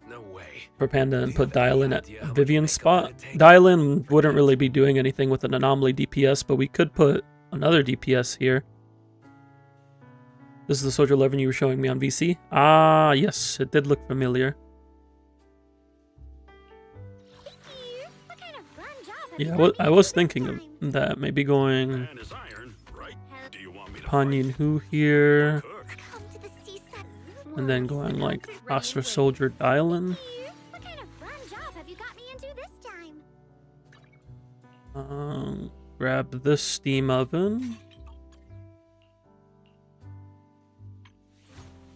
No way. for Panda and put Dial in at Vivian's spot. Dial in wouldn't really be doing anything with an anomaly DPS, but we could put another DPS here. This is the Soldier 11 you were showing me on VC. Ah, yes, it did look familiar. Yeah, I was thinking of that. Maybe going Panyin Hu here. And then going like Astra Soldier Dylan. What kind of fun job have you got me into this time? Grab this steam oven.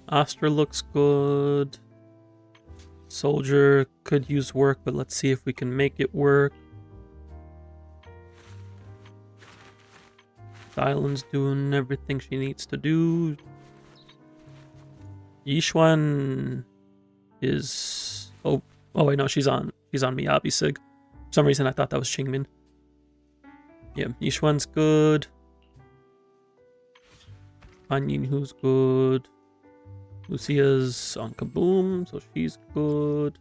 Astra looks good. Soldier could use work, but let's see if we can make it work. Dylan's doing everything she needs to do. Yishuan is... Oh wait, no, she's on Miyabi Sig. For some reason I thought that was Qingmin. Yeah, Yishuan's good. Panyin Hu's good. Lucia's on Kaboom, so she's good.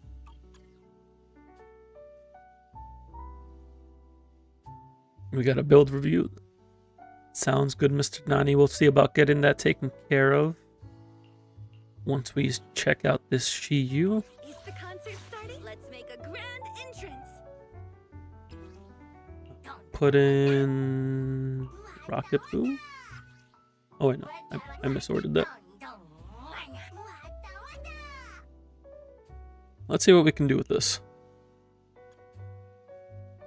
We got a build review. Sounds good, Mr. Nani. We'll see about getting that taken care of once we check out this Shiyu. Is the concert starting? Let's make a grand entrance. Put in Rocket Boo. Oh wait, no, I misordered that. Let's see what we can do with this.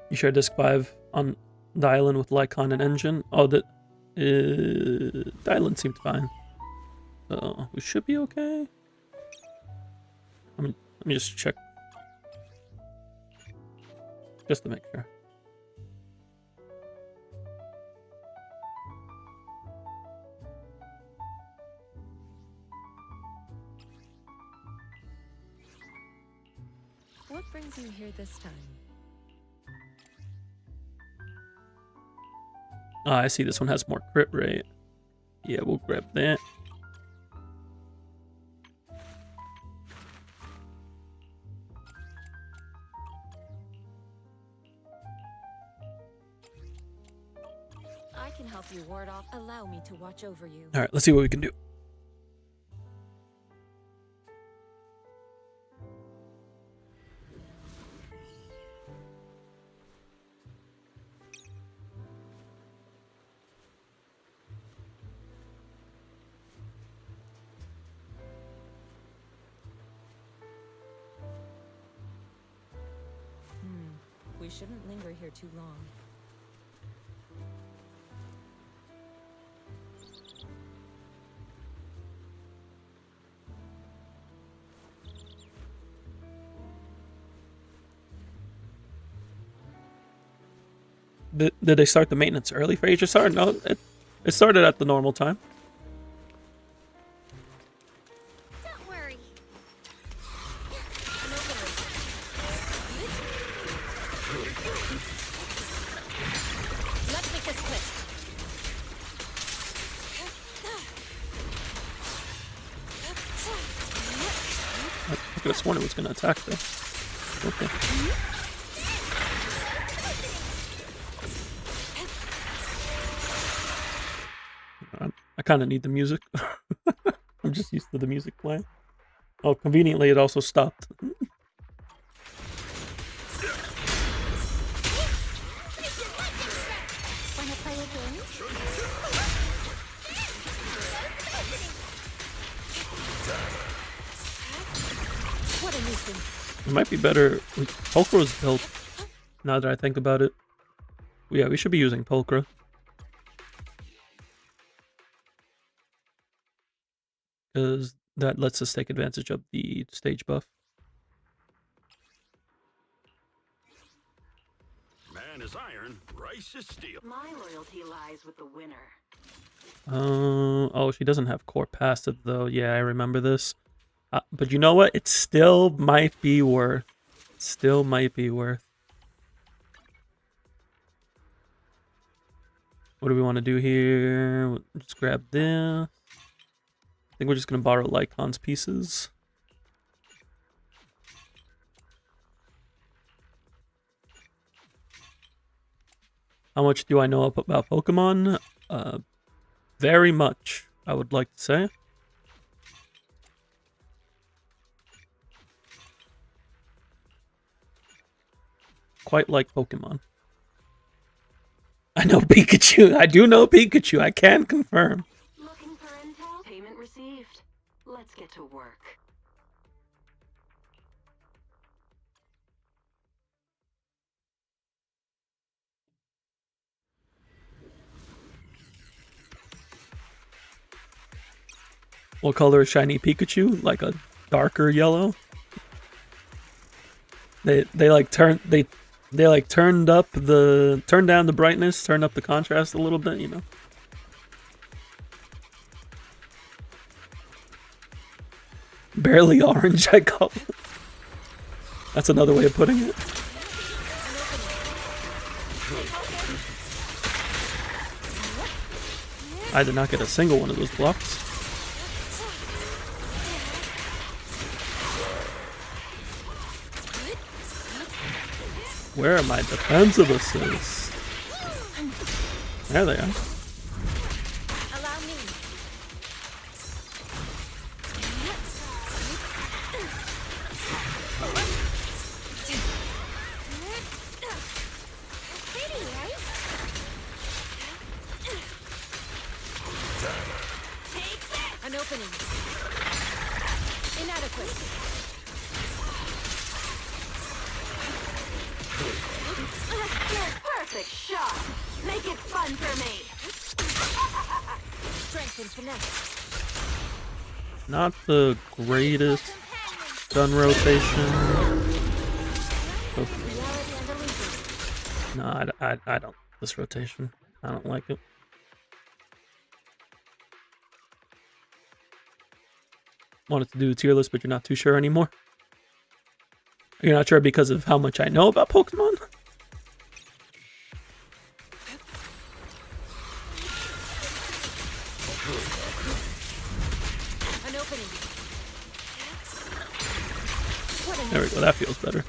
You share disk 5 on Dylan with Lycon and Engine. Oh, that Dylan seemed fine. So we should be okay. Let me just check. just to make sure. What brings you here this time? Ah, I see this one has more crit rate. Yeah, we'll grab that. I can help you ward off. Allow me to watch over you. All right, let's see what we can do. We shouldn't linger here too long. Did they start the maintenance early for HSR? No, it started at the normal time. Don't worry. Let's make this quick. I could have sworn it was going to attack though. Okay. I kind of need the music. I'm just used to the music playing. Oh, conveniently, it also stopped. Wanna play a game? What a nuisance. It might be better. Pulchra's built. Now that I think about it. Yeah, we should be using Pulchra. Because that lets us take advantage of the stage buff. Man is iron, rice is steel. My loyalty lies with the winner. Oh, she doesn't have core passive though. Yeah, I remember this. But you know what? It still might be worth. Still might be worth. What do we want to do here? Just grab this. I think we're just going to borrow Lycon's pieces. How much do I know about Pokemon? Very much, I would like to say. Quite like Pokemon. I know Pikachu. I do know Pikachu. I can confirm. Looking for intel? Payment received. Let's get to work. What color is shiny Pikachu? Like a darker yellow. They like turned down the brightness, turned up the contrast a little bit, you know. Barely orange, I call it. That's another way of putting it. I did not get a single one of those blocks. Where are my defensive assists? There they are. Allow me. Pretty, right? An opening. Inadequate. Perfect shot. Make it fun for me. Strength and finesse. Not the greatest gun rotation. Okay. Reality and illusion. No, I don't. This rotation. I don't like it. Wanted to do a tier list, but you're not too sure anymore? You're not sure because of how much I know about Pokemon? An opening. There we go, that feels better.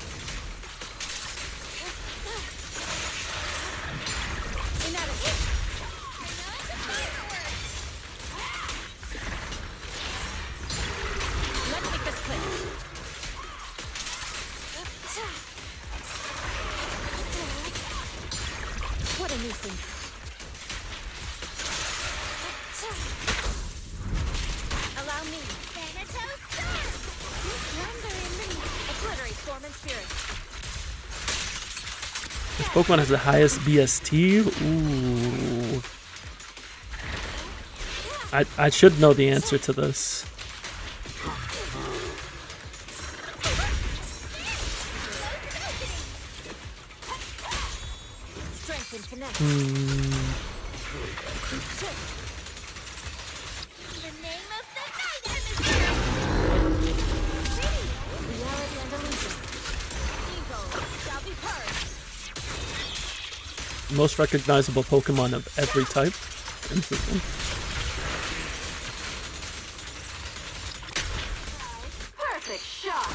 What a nuisance. Allow me. Obliterate storm and spirit. This Pokemon has the highest BST? Ooh. I should know the answer to this. Strength and finesse. Reality and illusion. Evil shall be purged. Most recognizable Pokemon of every type. Interesting. Perfect shot.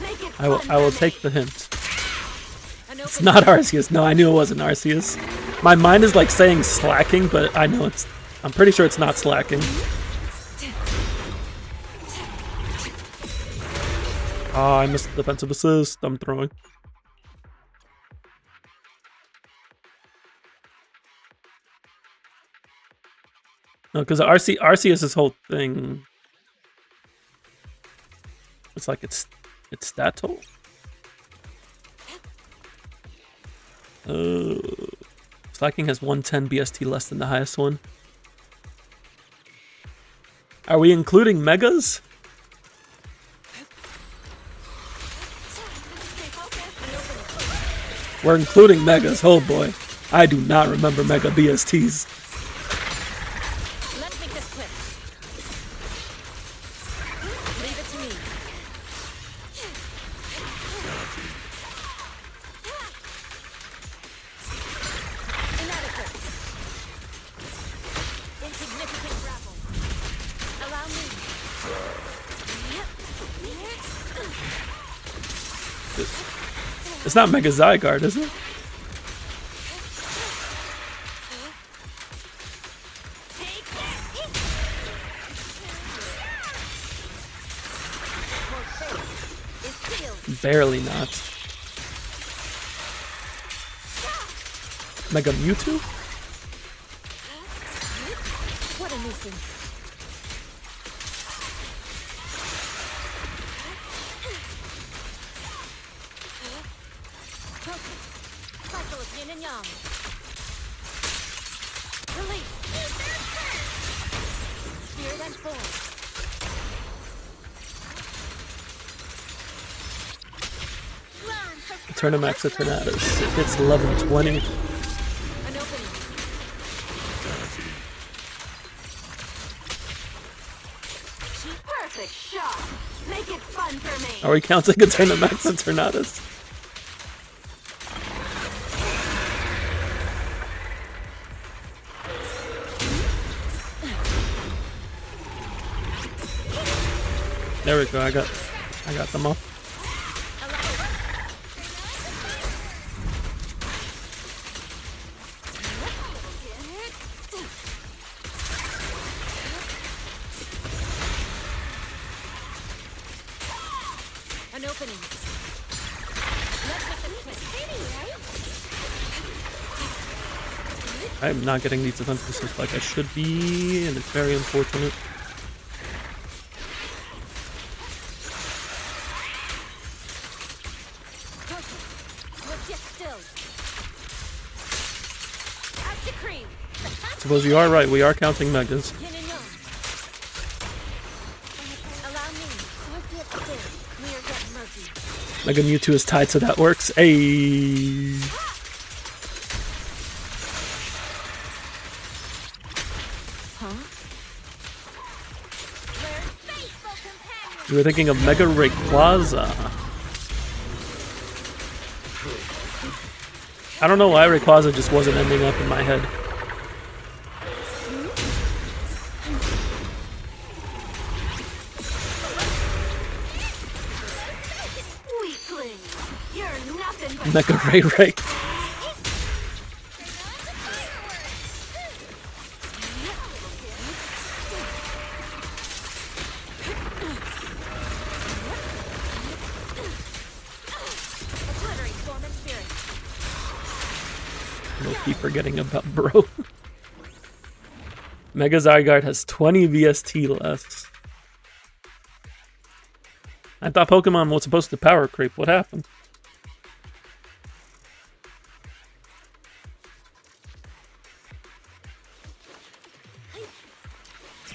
Make it I will take the hint. It's An not Arceus. No, I knew it wasn't Arceus. My mind is like saying slacking, but I know it's. I'm pretty sure it's not slacking. Oh, I missed the defensive assist. I'm throwing. No, because Arceus' whole thing. It's like it's stat total. Slacking has 110 BST less than the highest one. Are we including megas? We're including megas. Oh boy. I do not remember mega BSTs. Let's make this quick. Leave it to me. Inadequate. Insignificant grapple. Allow me. It's not Mega Zygarde, is it? Barely not. Mega Mewtwo? What a nuisance. Cycle of yin and yang. Release. Spirit and form. Eternamax Eternatus. It's level 20. An opening. Perfect shot. Make it fun for me. Are we counting Eternamax Eternatus? There we go. I got them all. An opening. Let's make this quick. I am not getting these defenses like I should be, and it's very unfortunate. Suppose you are right, we are counting megas. Mega Mewtwo is tied, so that works. Ayy. You were thinking of Mega Rayquaza. I don't know why Rayquaza just wasn't ending up in my head. Mega Ray. I keep forgetting about bro. Mega Zygarde has 20 VST less. I thought Pokemon was supposed to power creep. What happened?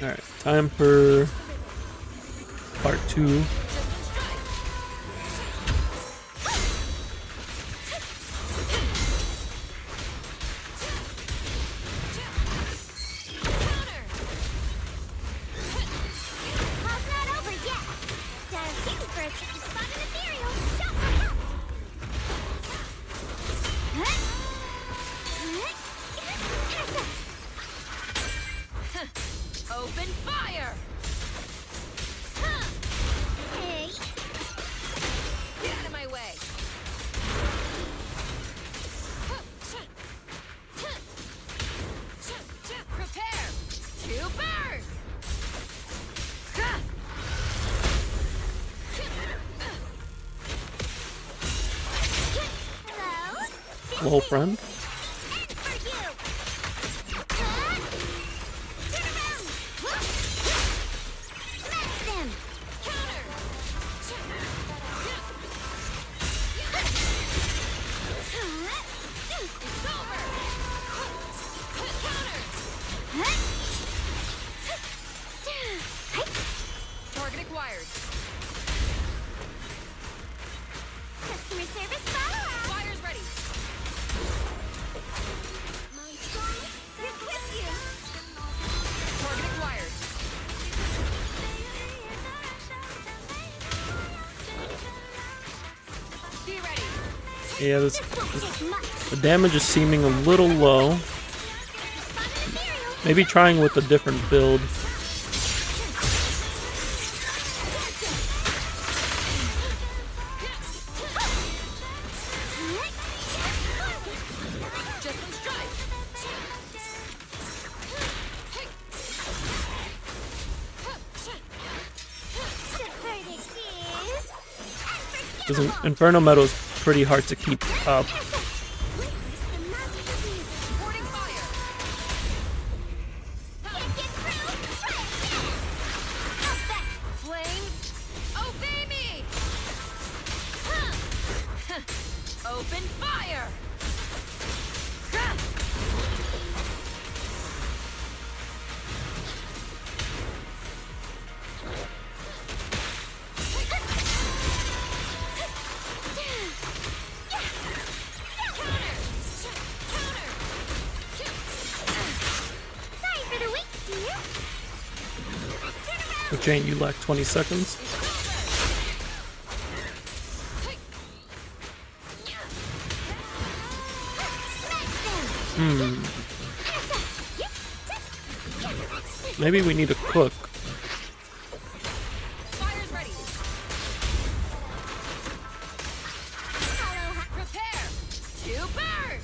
Alright, time for part 2. Open fire! Hey! Get out of my way! Prepare to burn! Hello, friend. Target acquired. Customer service follow-up. Fire's ready. My son is with you. Target acquired. Be ready. Yeah, the damage is seeming a little low. Maybe trying with a different build. Because Inferno Meadow is pretty hard to keep up. Open fire! So Jane, you lack 20 seconds. Maybe we need a cook. Fire's ready. Prepare to burn.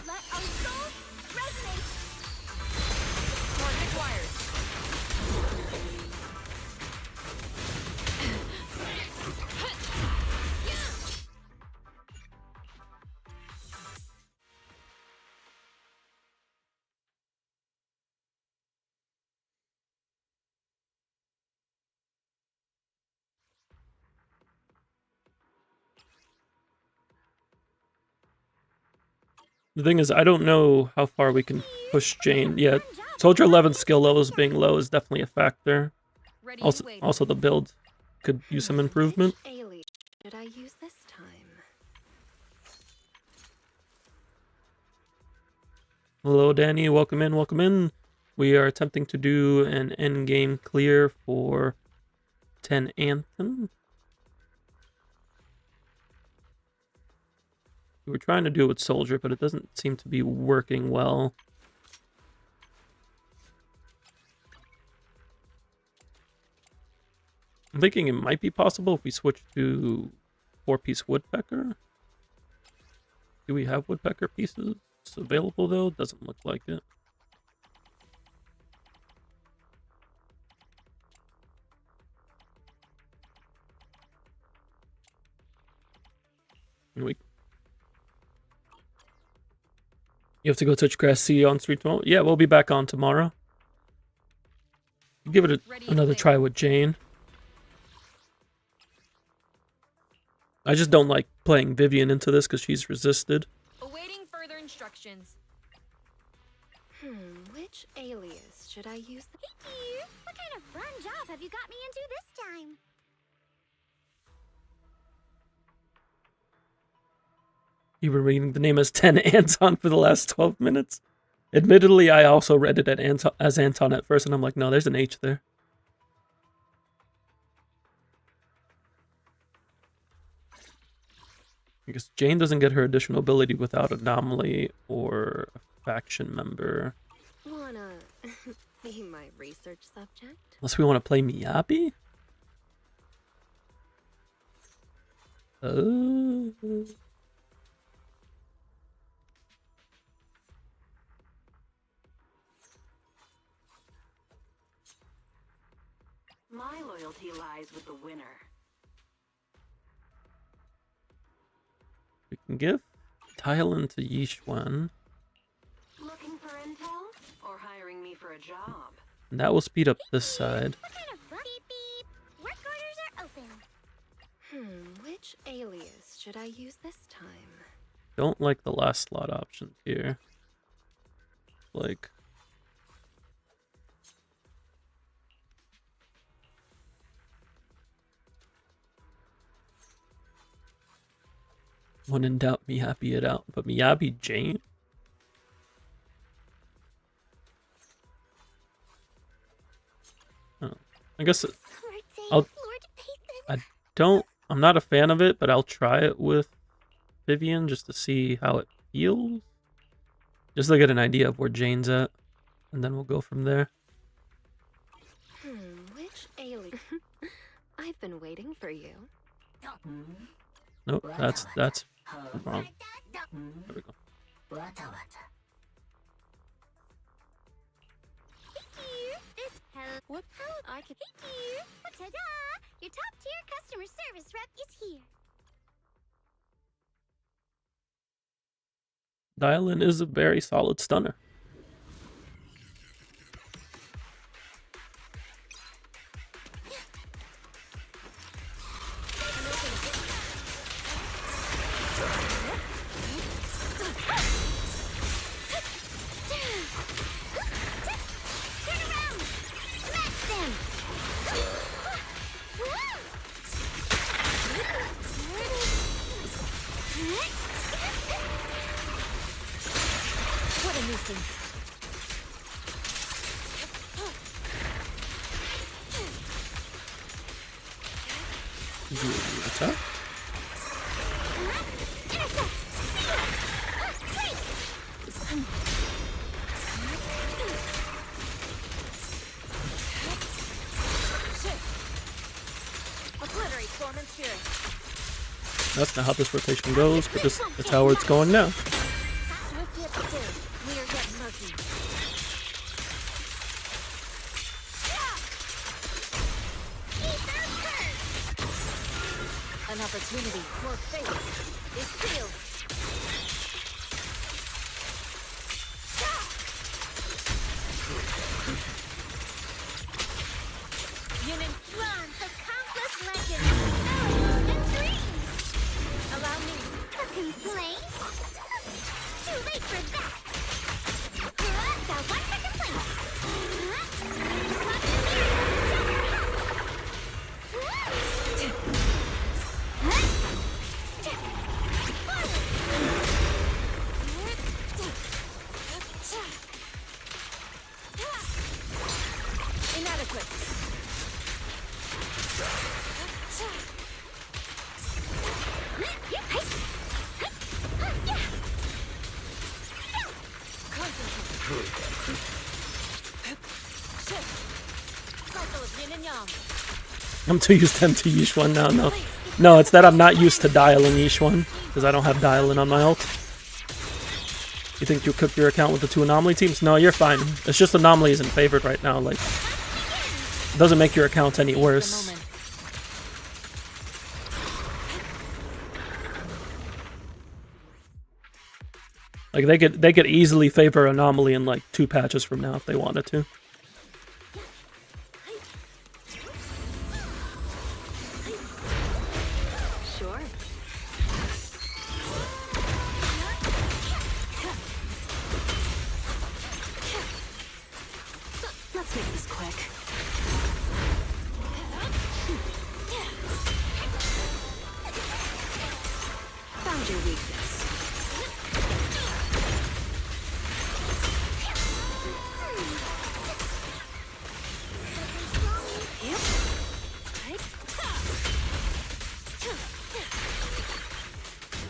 Let our souls resonate. Target acquired. The thing is, I don't know how far we can push Jane yet. Soldier 11 skill levels being low is definitely a factor. Also the build could use some improvement. Ailey, should I use this time? Hello, Danny. Welcome in. Welcome in. We are attempting to do an end game clear for 10 Anthem. We were trying to do it with Soldier, but it doesn't seem to be working well. I'm thinking it might be possible if we switch to 4-piece Woodpecker. Do we have Woodpecker pieces available, though? Doesn't look like it. You have to go touch grass. See you on street tomorrow. Yeah, we'll be back on tomorrow. Give it another try with Jane. I just don't like playing Vivian into this because she's resisted. Awaiting further instructions. Which alias should I use? Hey dear, what kind of fun job have you got me into this time? You were reading the name as 10 Anton for the last 12 minutes. Admittedly, I also read it as Anton at first, and I'm like, no, there's an H there. Because Jane doesn't get her additional ability without Anomaly or a faction member. Wanna be my research subject? Unless we want to play Miyabi? My loyalty lies with the winner. We can give Thailand to Yishuan. Looking for intel or hiring me for a job? And that will speed up this side. What kind of beep beep? Work orders are open. Which alias should I use this time? Don't like the last slot options here. Like... when in doubt, Miyabi it out. But Miyabi Jane? Oh, I guess I'm not a fan of it, but I'll try it with Vivian just to see how it feels. Just to get an idea of where Jane's at. And then we'll go from there. Which alien? I've been waiting for you. Nope, that's wrong. There we go. What? I can. Hey dear, ta-da! Your top-tier customer service rep is here. Dial-in is a very solid stunner. What a nuisance. Attack? Obliterate form and spirit. That's not how this rotation goes, but that's how it's going now. Swift yet still. Clear yet murky. An opportunity for fate is sealed. Unit Run for countless legends, hopes, and dreams. allow me. A complaint? Too late for that. Got one for complaints. I'm too used to empty Yish one now. No, it's that I'm not used to dialing Yish one because I don't have dialing on my ult. You think you'll cook your account with the 2 anomaly teams? No, you're fine. It's just anomaly isn't favored right now. Like, it doesn't make your account any worse. Like they could easily favor anomaly in like 2 patches from now if they wanted to. Sure. Let's make this quick. Found your weakness.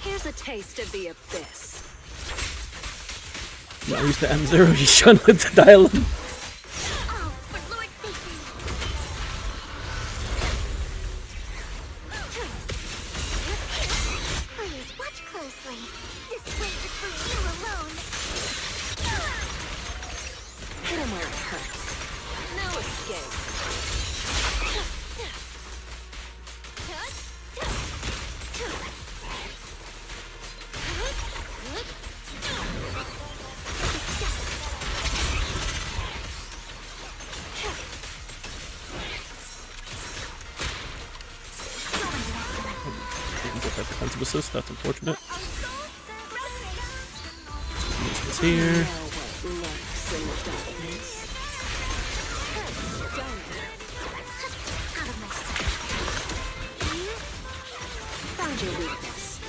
Here's a taste of the abyss. Not used to M0, you shouldn't with the dialing. Please watch closely. This way is for you alone. Hit him where it hurts. No escape. Didn't get that defensive assist, that's unfortunate. This here. Found your weakness.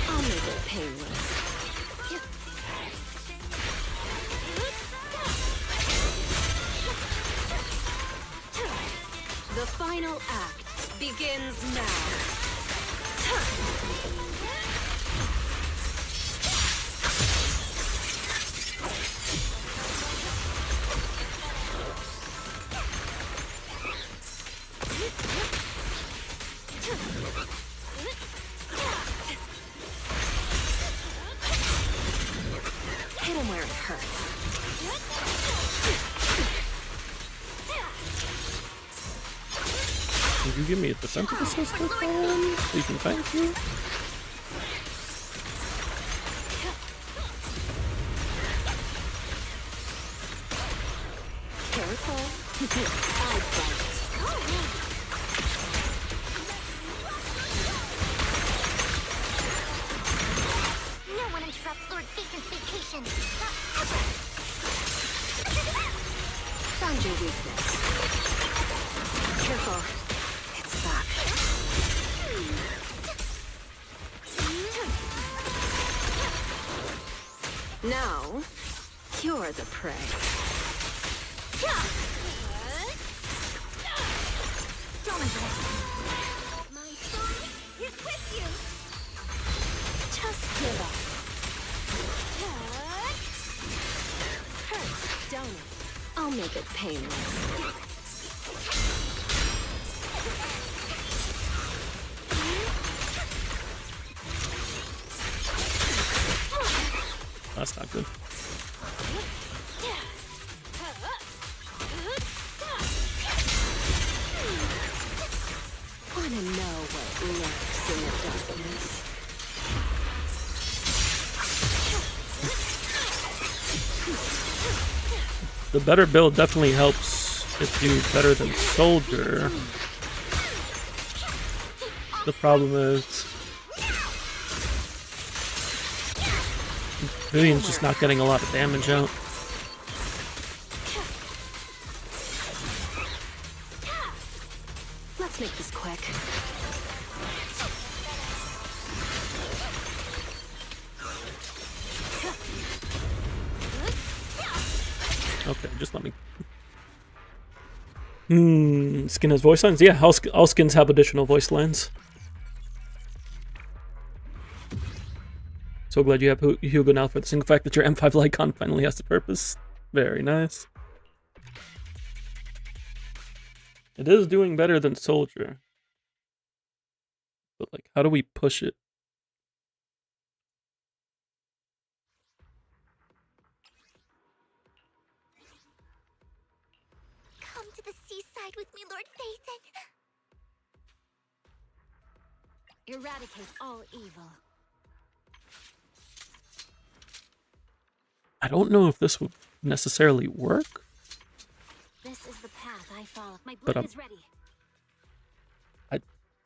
I'll make it painless. The final act begins now. Hit him where it hurts. Did you give me a defensive assist this time? Please and thank you. Careful. I'll bite. No one interrupts Lord Bacon's vacation. Found your weakness. Careful. It's back. Now, you're the prey. Don't underestimate. My sword is with you. Just give up. Hurts, don't it? I'll make it painless. That's not good. Wanna know what lurks in the darkness? The better build definitely helps it do better than Soldier. The problem is Vivian's just not getting a lot of damage out. Let's make this quick. Okay, just let me. Skin has voice lines? Yeah, all skins have additional voice lines. So glad you have Hugo now for the single fact that your M5 Lycon finally has the purpose. Very nice. It is doing better than Soldier. But, like, how do we push it? Come to the seaside with me, Lord Phaethon. Eradicate all evil. I don't know if this would necessarily work. This is the path I follow. My But, blade is ready.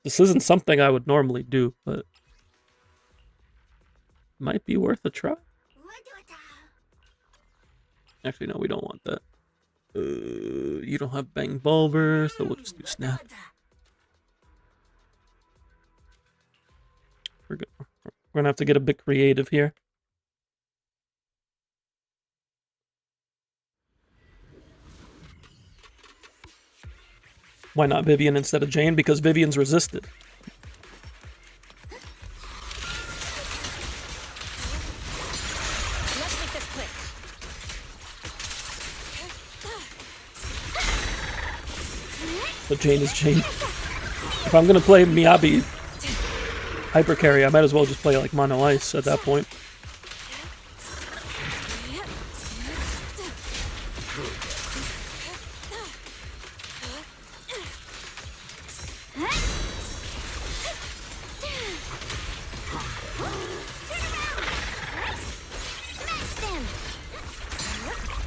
This isn't something I would normally do, but might be worth a try. Actually, no, we don't want that. You don't have Bang Bulver, so we'll just do Snap. We're gonna have to get a bit creative here. Why not Vivian instead of Jane? Because Vivian's resisted. Let's make this quick. But Jane is Jane. If I'm gonna play Miyabi hyper carry, I might as well just play like Mono Ice at that point.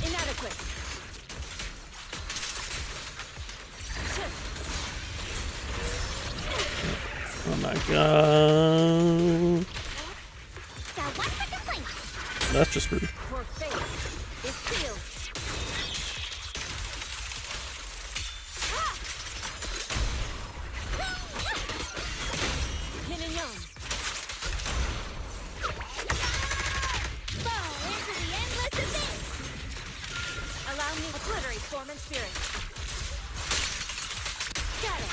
Inadequate. Oh my god. That's just rude. Your fate is sealed. Yin and yang. Fall into the endless abyss. Allow me to obliterate form and spirit. Got it.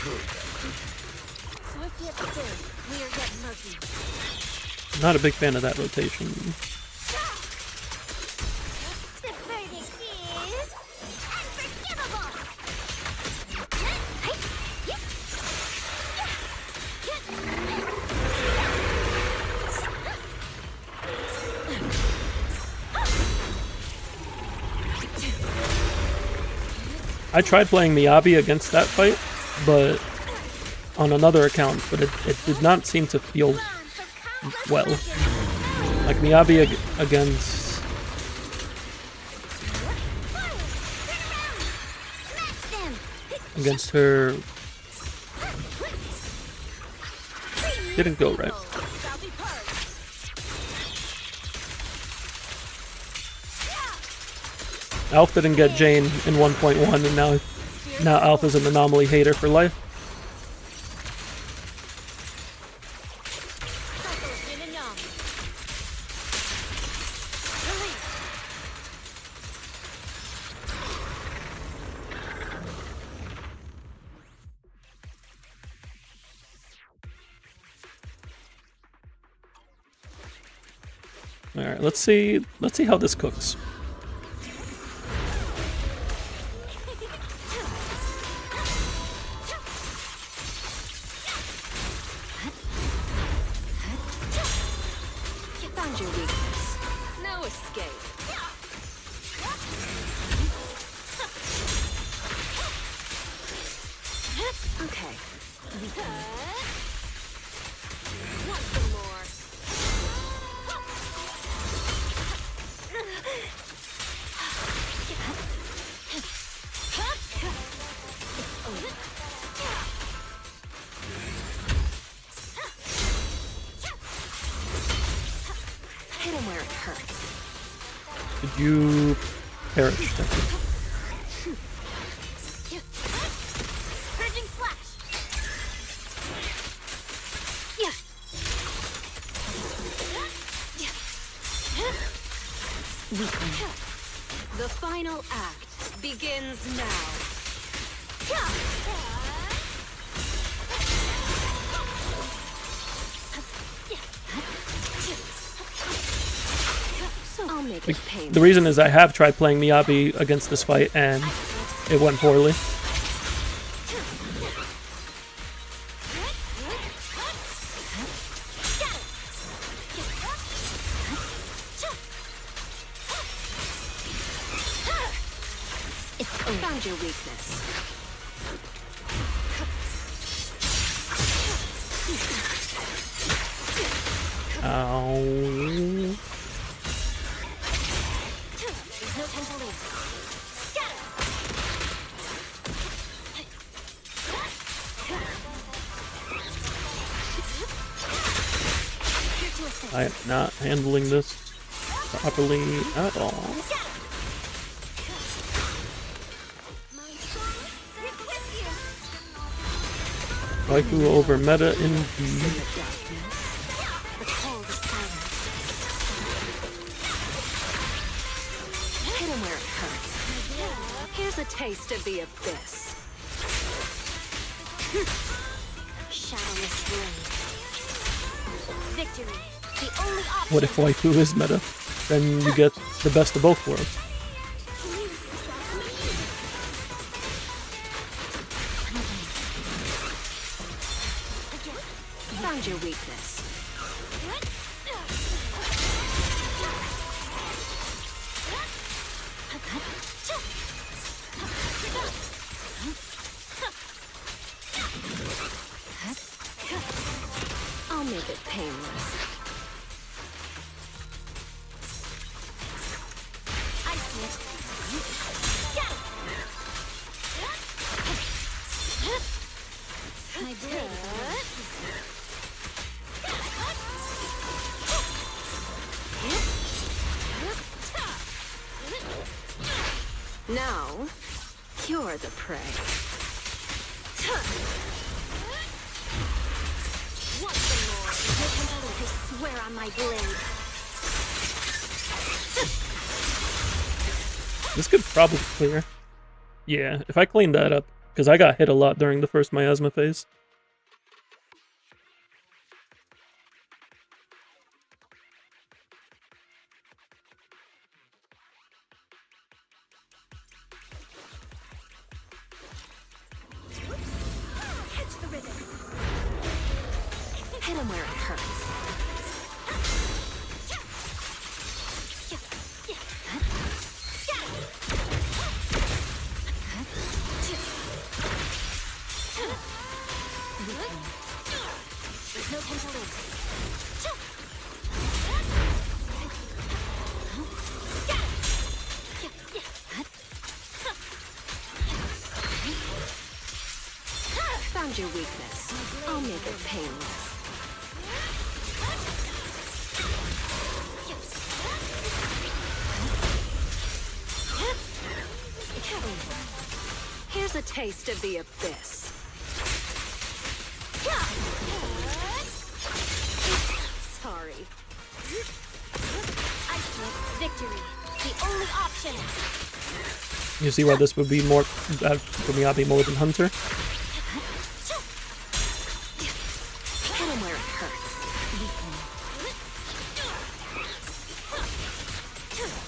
Swift yet still. Clear yet murky. Not a big fan of that rotation. The verdict is unforgivable. I tried playing Miyabi against that fight, but on another account, but it did not seem to feel well. Like Miyabi against her didn't go right. Alf didn't get Jane in 1.1, and now Alf is an anomaly hater for life. All right, let's see how this cooks. You found your weakness. No escape. Okay. Want some more? Hit him where it hurts. Did you perish? Purging slash. The final act begins now. So I'll make it painful. The reason is I have tried playing Miyabi against this fight and it went poorly. Found your weakness. Ow. There's no time to lose. I am not handling this properly at all. Waifu over meta indeed. Hit him where it hurts. Here's a taste of the abyss. Shadowless blade. Victory. The only option. What if waifu is meta? Then you get the best of both worlds. Found your weakness. I'll make it painless. I see it. My blade. Now, you're the prey. Once more. I swear on my blade. This could probably clear. Yeah, if I clean that up, because I got hit a lot during the first miasma phase. Catch the rhythm. Hit him where it hurts. There's no time to lose. Found your weakness. I'll make it painless. Here's a taste of the abyss. Sorry. I see it. Victory. The only option. You see why this would be more for me? I'd be more than Hunter. Hit him where it hurts.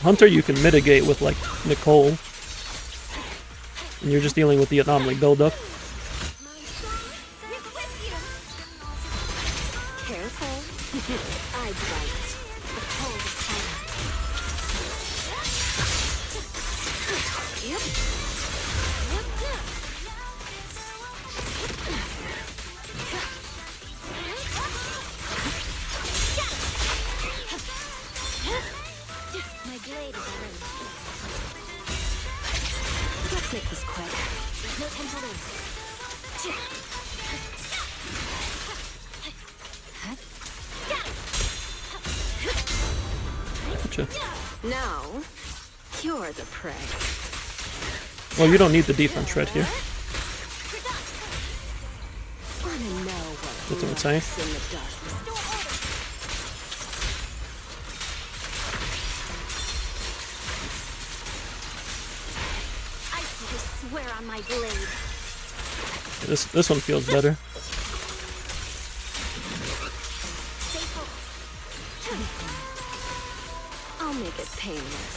Hunter you can mitigate with like Nicole. And you're just dealing with the anomaly buildup. Careful. I bite. The cold is Yep. My blade is ready. Let's make this quick. There's no time to lose. Gotcha. Now, you're the prey. Well, you don't need the defense shred here. Wanna know what That's what I'm saying. lurks in the darkness? I swear on my blade. This one feels better. Stay focused. I'll make it painless.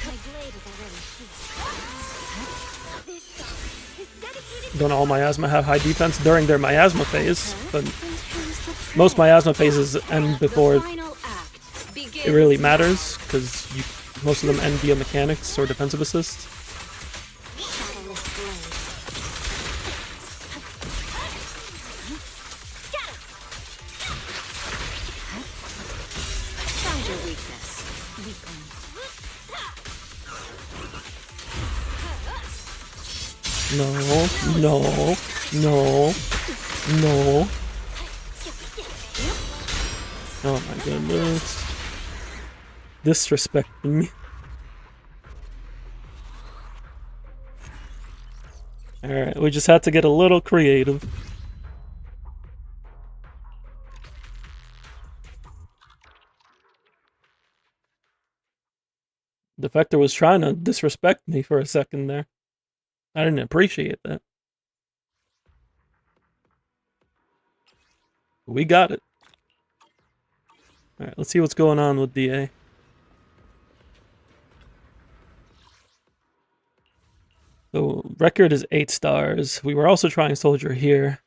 My blade is already sheathed. This is dedicated. Don't all miasma have high defense during their miasma phase, but most miasma phases end before it really matters, because most of them end via mechanics or defensive assist. Found your weakness. No, no, no, no. Oh my goodness. Disrespecting me. Alright, we just had to get a little creative. Defector was trying to disrespect me for a second there. I didn't appreciate that. We got it. Alright, let's see what's going on with DA. The record is 8 stars. We were also trying Soldier here.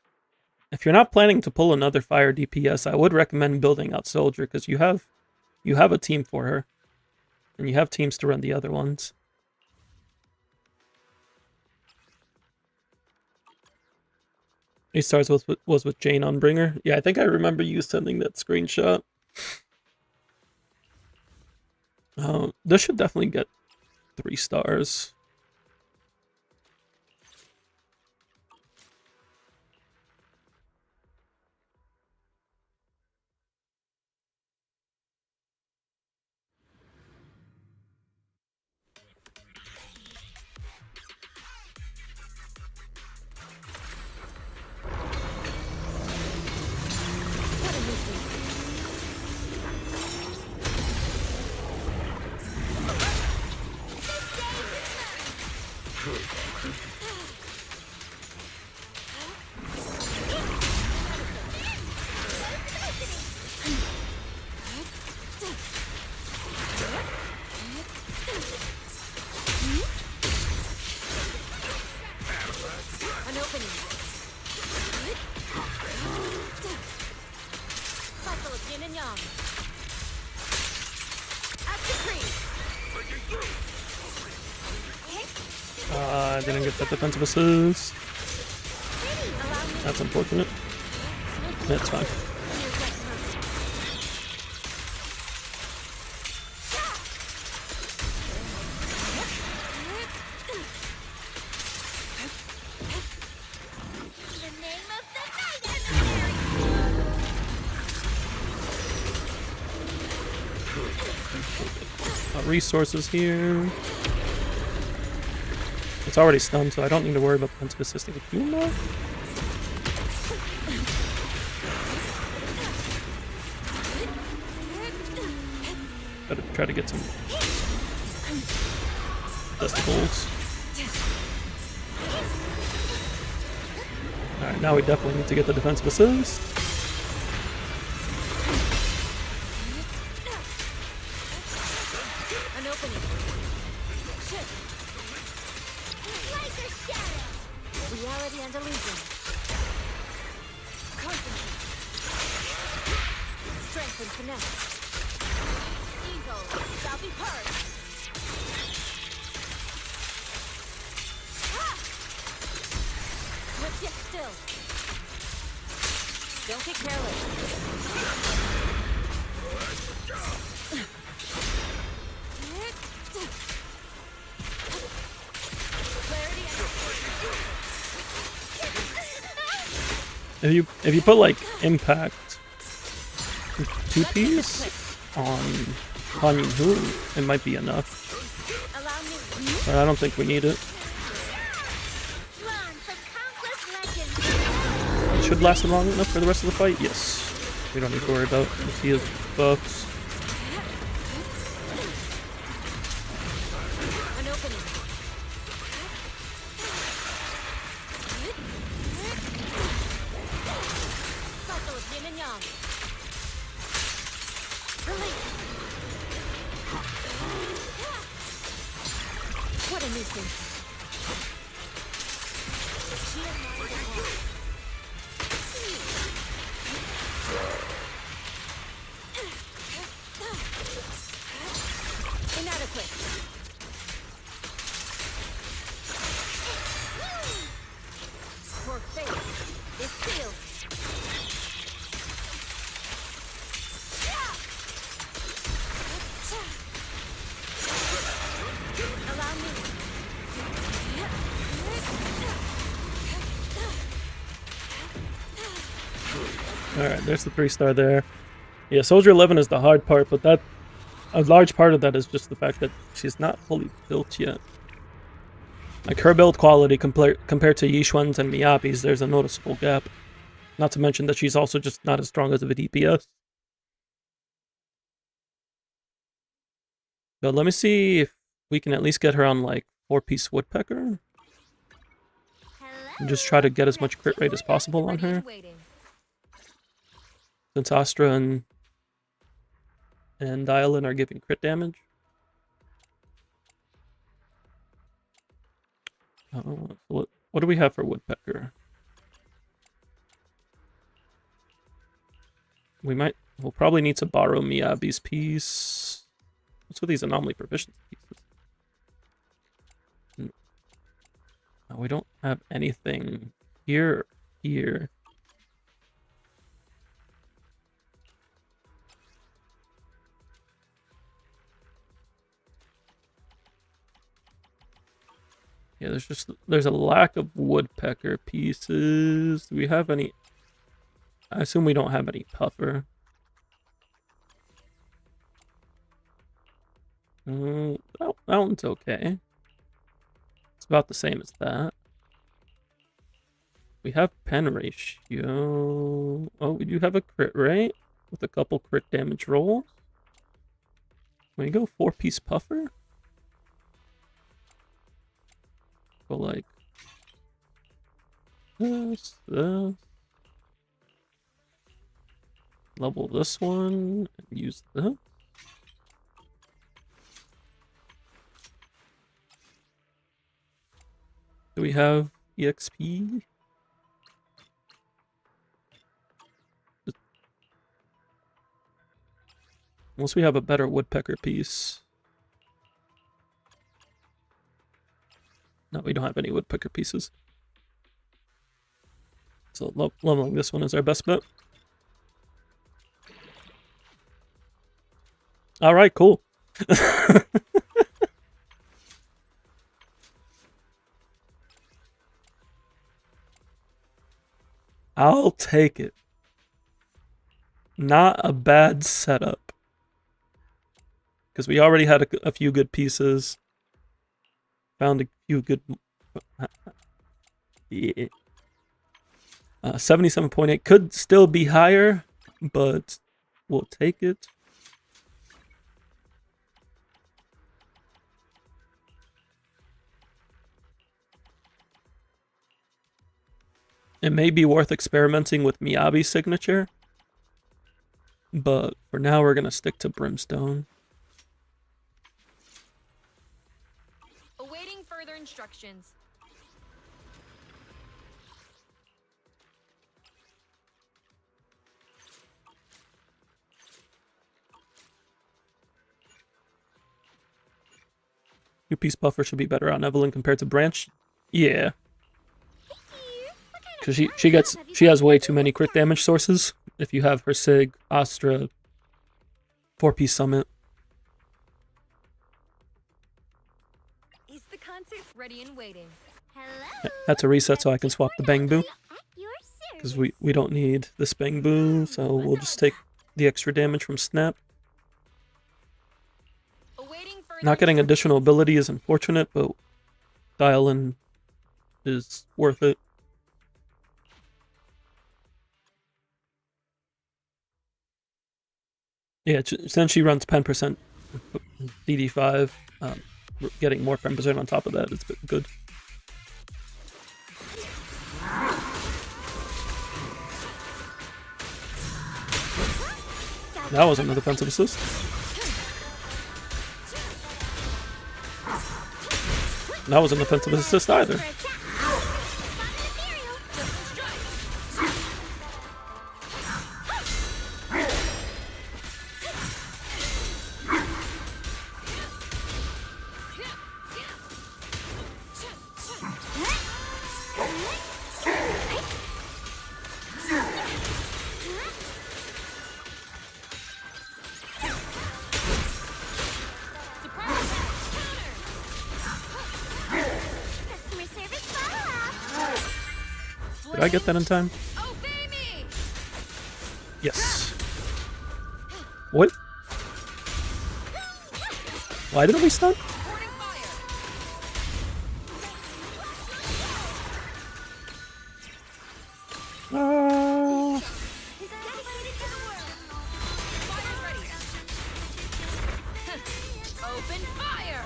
If you're not planning to pull another fire DPS, I would recommend building out Soldier, because you have a team for her. And you have teams to run the other ones. He starts was with Jane on Bringer. Yeah, I think I remember you sending that screenshot. This should definitely get 3 stars. An opening. Cycle of yin and yang. As decreed. I didn't get that defensive assist. That's unfortunate. That's fine. Resources here. It's already stunned, so I don't need to worry about defensive assisting with you now. Gotta try to get some festivals. Alright, now we definitely need to get the defensive assist. Reality and illusion. Concentrate. Strength and finesse. Evil shall be purged. Swift yet still. Don't get careless. If you put like impact 2Ps on Hanyu Hu, it might be enough. But I don't think we need it. It should last long enough for the rest of the fight. Yes, we don't need to worry about if he has buffs. What a nuisance. Alright, there's the 3-star there. Yeah, Soldier 11 is the hard part, but that a large part of that is just the fact that she's not fully built yet. Like, her build quality compared to Yishuan's and Miyabi's, there's a noticeable gap. Not to mention that she's also just not as strong as a DPS. But let me see if we can at least get her on, like, 4-piece Woodpecker. And just try to get as much crit rate as possible on her. Since Astra and Dialin are giving crit damage. What do we have for Woodpecker? We'll probably need to borrow Miyabi's piece. What's with these anomaly proficiency pieces? No, we don't have anything here. Yeah, there's a lack of Woodpecker pieces. Do we have any? I assume we don't have any Puffer. That one's okay. It's about the same as that. We have pen ratio. Oh, we do have a crit rate with a couple crit damage rolls. Can we go 4-piece Puffer? Go like this. Level this one and use this. Do we have EXP? Unless we have a better Woodpecker piece. No, we don't have any Woodpecker pieces. So leveling this one is our best bet. Alright, cool. I'll take it. Not a bad setup. Because we already had a few good pieces. Found a few good... Yeah. 77.8 could still be higher, but we'll take it. It may be worth experimenting with Miyabi's signature, but for now we're going to stick to Brimstone. Awaiting further instructions. Two-piece Buffer should be better on Evelyn compared to Branch. Yeah. Because she has way too many crit damage sources. If you have her Sig, Astra, 4-piece Summit. Is the concert ready and waiting? Had to reset so I can swap the Bang Boo. Because we don't need this Bang Boo, so we'll just take the extra damage from Snap. Not getting additional ability is unfortunate, but Dial-In is worth it. Yeah, since she runs 10% DD5, getting more 10% on top of that is good. That wasn't a defensive assist. That wasn't a defensive assist either. Did I get that in time? What? Why didn't we stun? Open fire!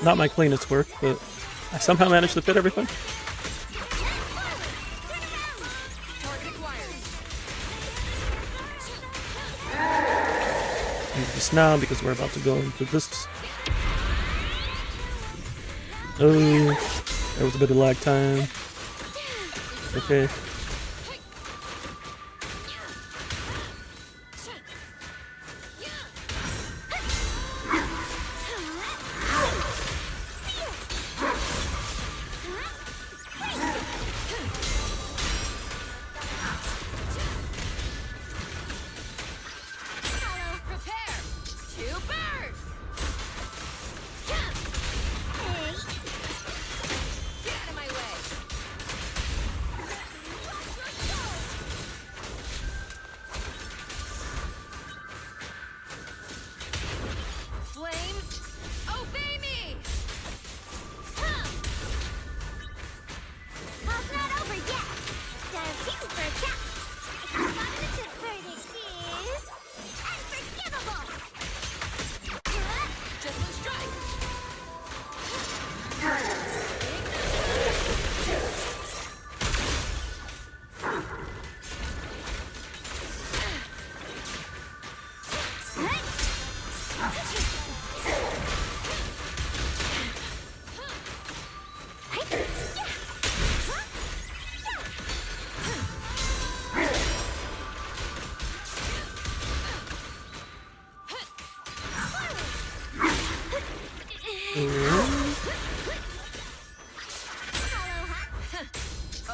Not my cleanest work, but I somehow managed to fit everything. Use this now because we're about to go into this. Oh, there was a bit of lag time. Okay.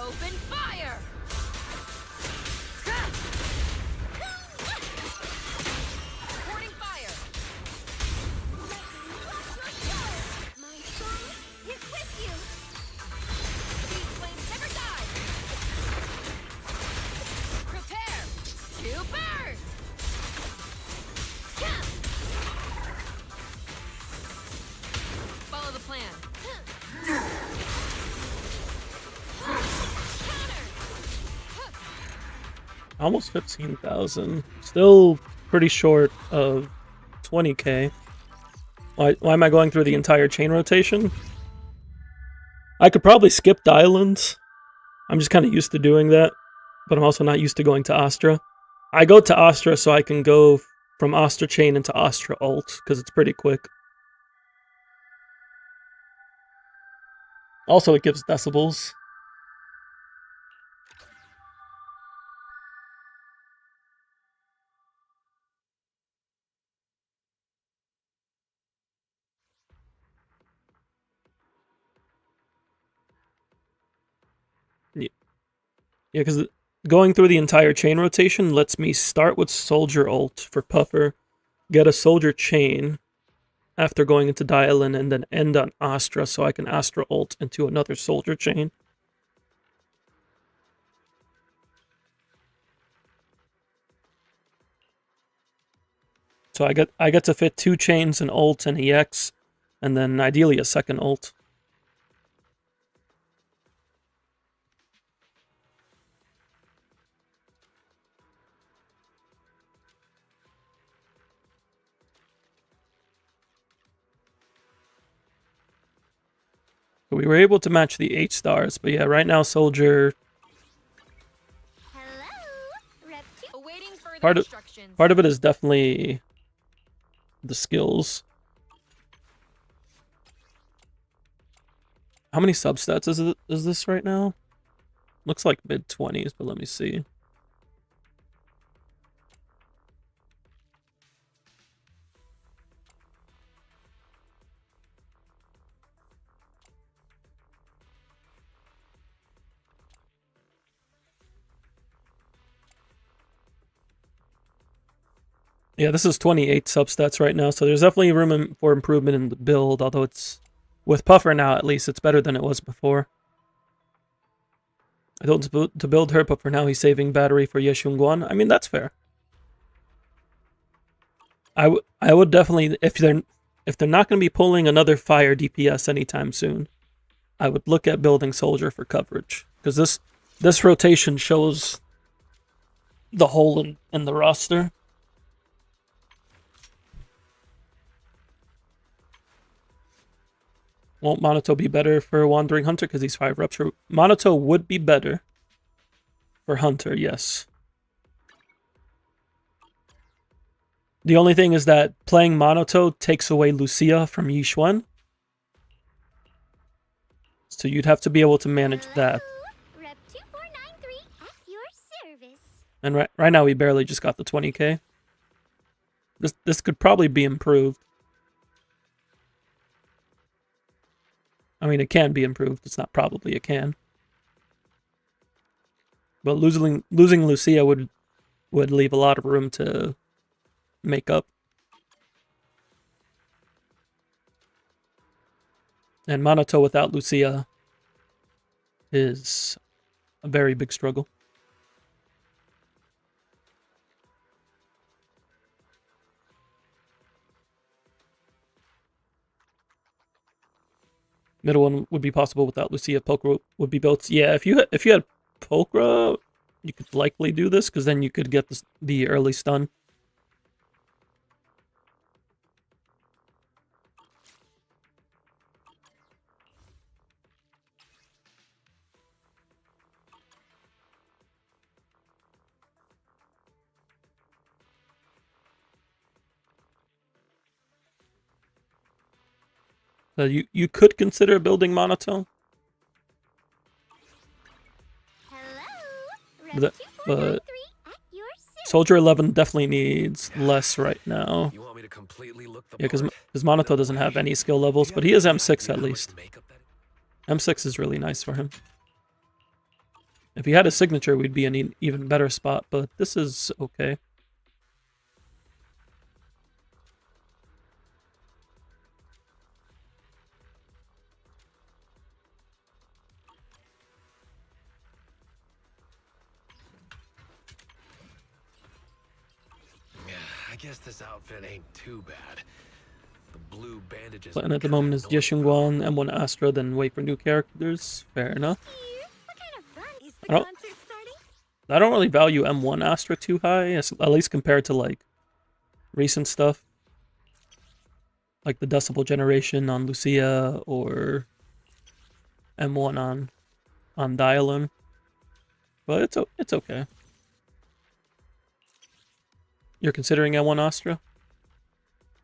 Open fire! Warning fire! My soul is with you! These flames never die! Prepare to burn! Follow the plan. Almost 15,000. Still pretty short of 20k. Why am I going through the entire chain rotation? I could probably skip Diamonds. I'm just kind of used to doing that. But I'm also not used to going to Astra. I go to Astra so I can go from Astra chain into Astra ult, because it's pretty quick. Also, it gives decibels. Yeah, because going through the entire chain rotation lets me start with Soldier ult for Puffer, get a Soldier chain after going into Dialin, and then end on Astra so I can Astra ult into another Soldier chain. So I get to fit 2 chains, an ult, and EX, and then ideally a second ult. We were able to match the 8 stars, but yeah, right now Soldier... Part of it is definitely the skills. How many substats is this right now? Looks like mid-20s, but let me see. Yeah, this is 28 substats right now, so there's definitely room for improvement in the build, although it's... With Puffer now, at least, it's better than it was before. I told him to build her, but for now he's saving battery for Yeshunguan. I mean, that's fair. I would definitely, if they're not going to be pulling another fire DPS anytime soon, I would look at building soldier for coverage, because this rotation shows the hole in the roster. Won't Monoto be better for Wandering Hunter because he's 5 rupture? Monoto would be better for Hunter, yes. The only thing is that playing Monoto takes away Lucia from Yixuan. So you'd have to be able to manage that. Rep 2493 at your service. And right now we barely just got the 20k. This could probably be improved. I mean, it can be improved. It's not probably, it can. But losing Lucia would leave a lot of room to make up. And Monoto without Lucia is a very big struggle. Middle one would be possible without Lucia. Pokra would be built. Yeah, if you had Pokra, you could likely do this, because then you could get the early stun. You could consider building Monotone. But Soldier 11 definitely needs less right now. Yeah, because Monoto doesn't have any skill levels, but he is M6 at least. M6 is really nice for him. If he had a signature, we'd be in an even better spot, but this is okay. I guess this outfit ain't too bad. The blue bandages. Plan at the moment is Yeshunguan, M1 Astra, then wait for new characters. Fair enough. I don't really value M1 Astra too high, at least compared to like recent stuff. Like the Decibel Generation on Lucia or M1 on Dialon. But it's okay. You're considering M1 Astra?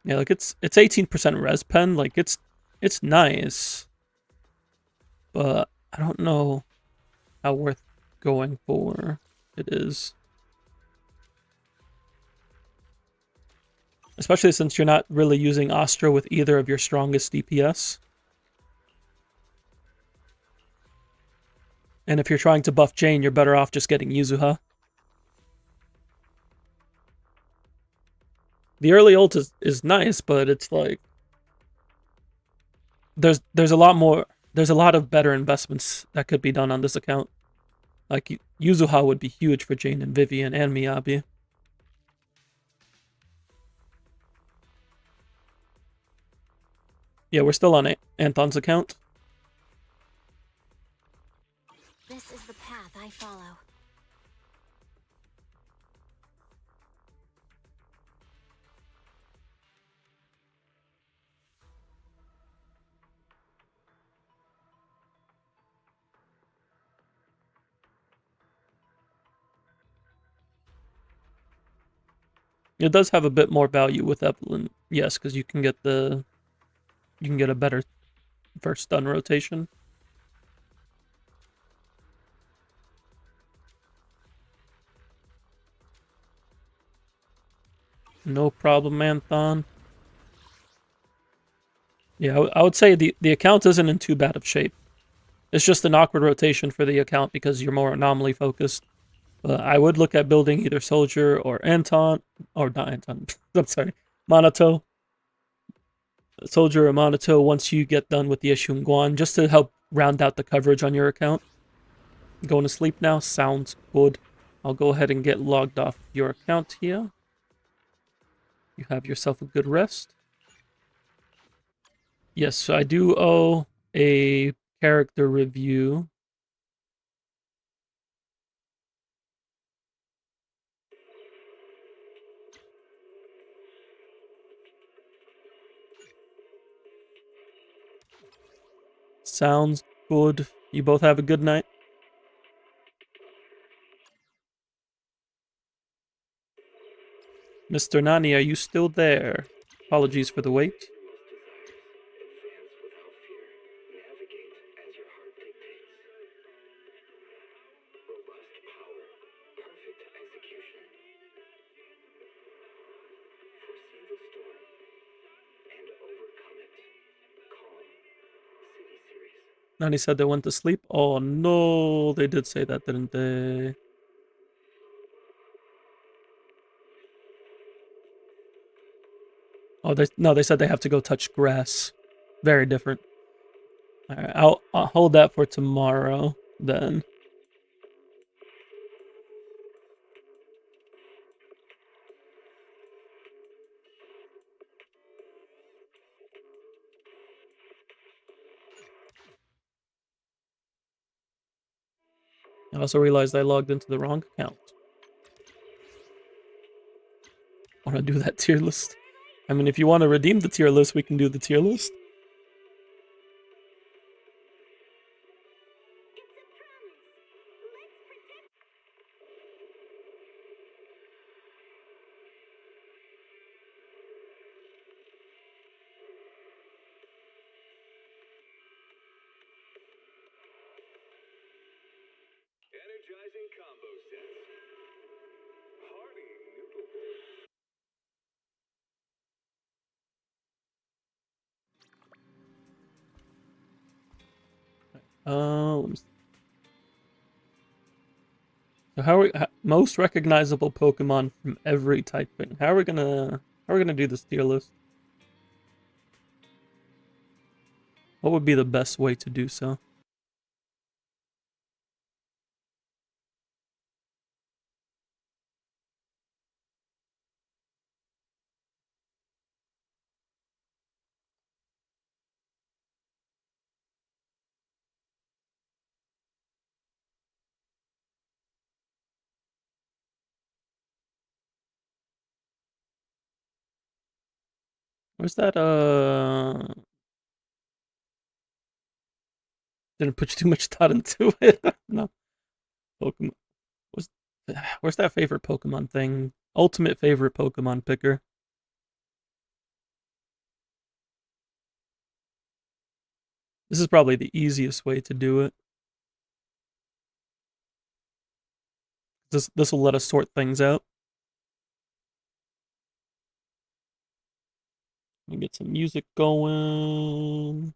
Yeah, like it's 18% res pen, like it's nice. But I don't know how worth going for it is. Especially since you're not really using Astra with either of your strongest DPS. And if you're trying to buff Jane, you're better off just getting Yuzuha. The early ult is nice, but it's like there's a lot of better investments that could be done on this account. Like Yuzuha would be huge for Jane and Vivian and Miyabi. Yeah, we're still on Anton's account. This is the path I follow. It does have a bit more value with Evelyn, yes, because you can get a better first stun rotation. No problem, Anton. Yeah, I would say the account isn't in too bad of shape. It's just an awkward rotation for the account because you're more anomaly focused. But I would look at building either Soldier or Anton, or not Anton, I'm sorry, Monoto. Soldier or Monoto once you get done with the Yeshunguan, just to help round out the coverage on your account. Going to sleep now? Sounds good. I'll go ahead and get logged off your account here. You have yourself a good rest. Yes, so I do owe a character review. Sounds good. You both have a good night. Mr. Nani, are you still there? Apologies for the wait. Nani said they went to sleep. Oh no, they did say that, didn't they? Oh, they said they have to go touch grass. Very different. All right, I'll hold that for tomorrow then. I also realized I logged into the wrong account. Want to do that tier list? I mean, if you want to redeem the tier list, we can do the tier list. Energizing combo sets. Hearty noodle bowl. Let me see. So most recognizable Pokemon from every typing? How are we gonna do this tier list? What would be the best way to do so? Where's that, didn't put too much thought into it. No. Pokemon. Where's that favorite Pokemon thing? Ultimate favorite Pokemon picker. This is probably the easiest way to do it. This will let us sort things out. Let me get some music going.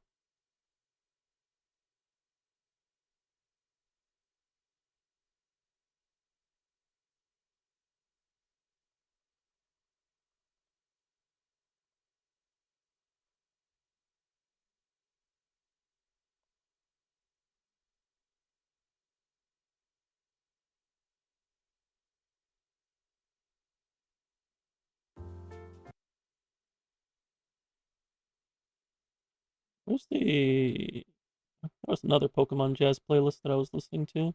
Where's the... There was another Pokemon Jazz playlist that I was listening to.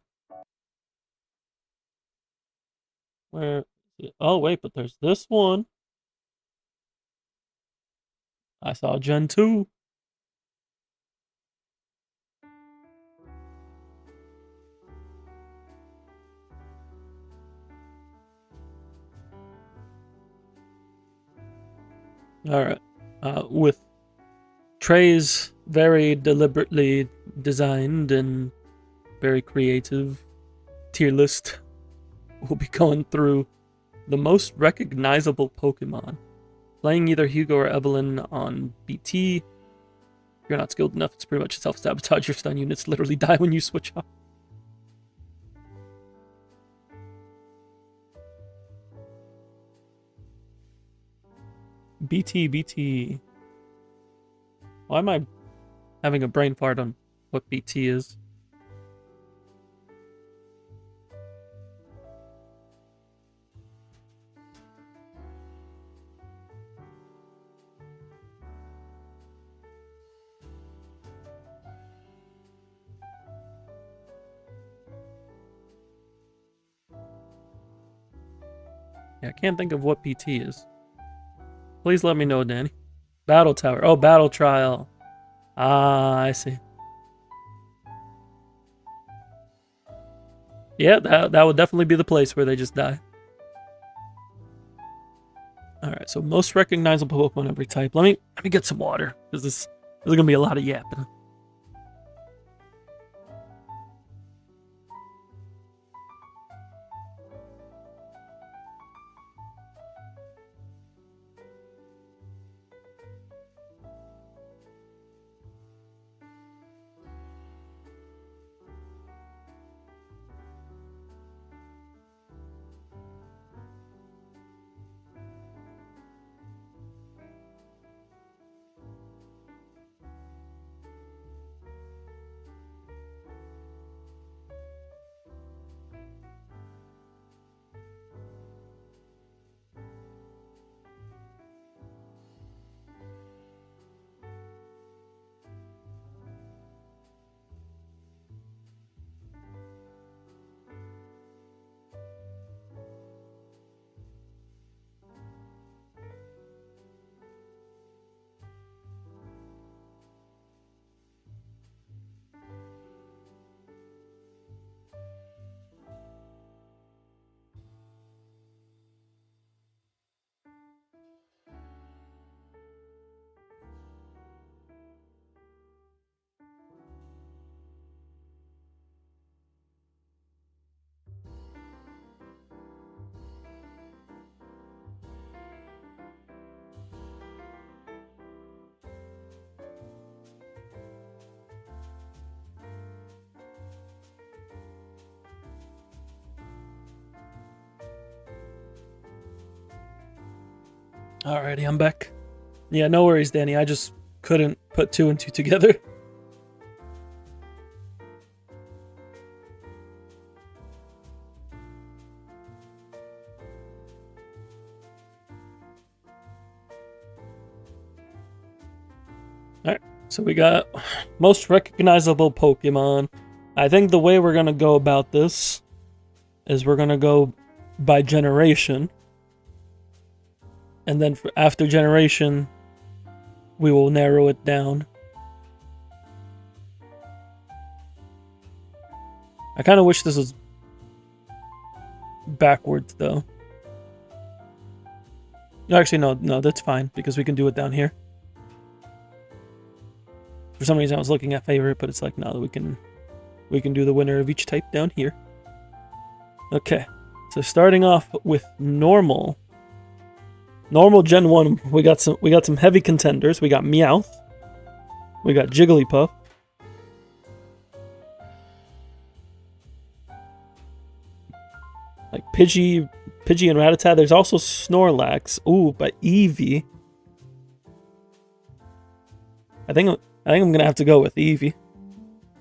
Where is it? Oh, wait, but there's this one. I saw Gen 2. Alright. With Trey's very deliberately designed and very creative tier list, we'll be going through the most recognizable Pokemon. Playing either Hugo or Evelyn on BT. If you're not skilled enough, it's pretty much self-sabotage. Your stun units literally die when you switch off. BT. Why am I having a brain fart on what BT is? Yeah, I can't think of what PT is. Please let me know, Danny. Battle Tower. Oh, Battle Trial. Ah, I see. Yeah, that would definitely be the place where they just die. Alright, so most recognizable Pokemon every type. Let me get some water, because this is gonna be a lot of yapping. Alrighty, I'm back. Yeah, no worries, Danny. I just couldn't put 2 and 2 together. Alright, so we got most recognizable Pokemon. I think the way we're going to go about this is we're going to go by generation. And then after generation, we will narrow it down. I kind of wish this was backwards, though. Actually, no, that's fine, because we can do it down here. For some reason, I was looking at favorite, but it's like, no, we can do the winner of each type down here. Okay, so starting off with normal. Normal Gen 1, we got some heavy contenders. We got Meowth. We got Jigglypuff. Like Pidgey and Rattata. There's also Snorlax. Ooh, but Eevee. I think I'm gonna have to go with Eevee.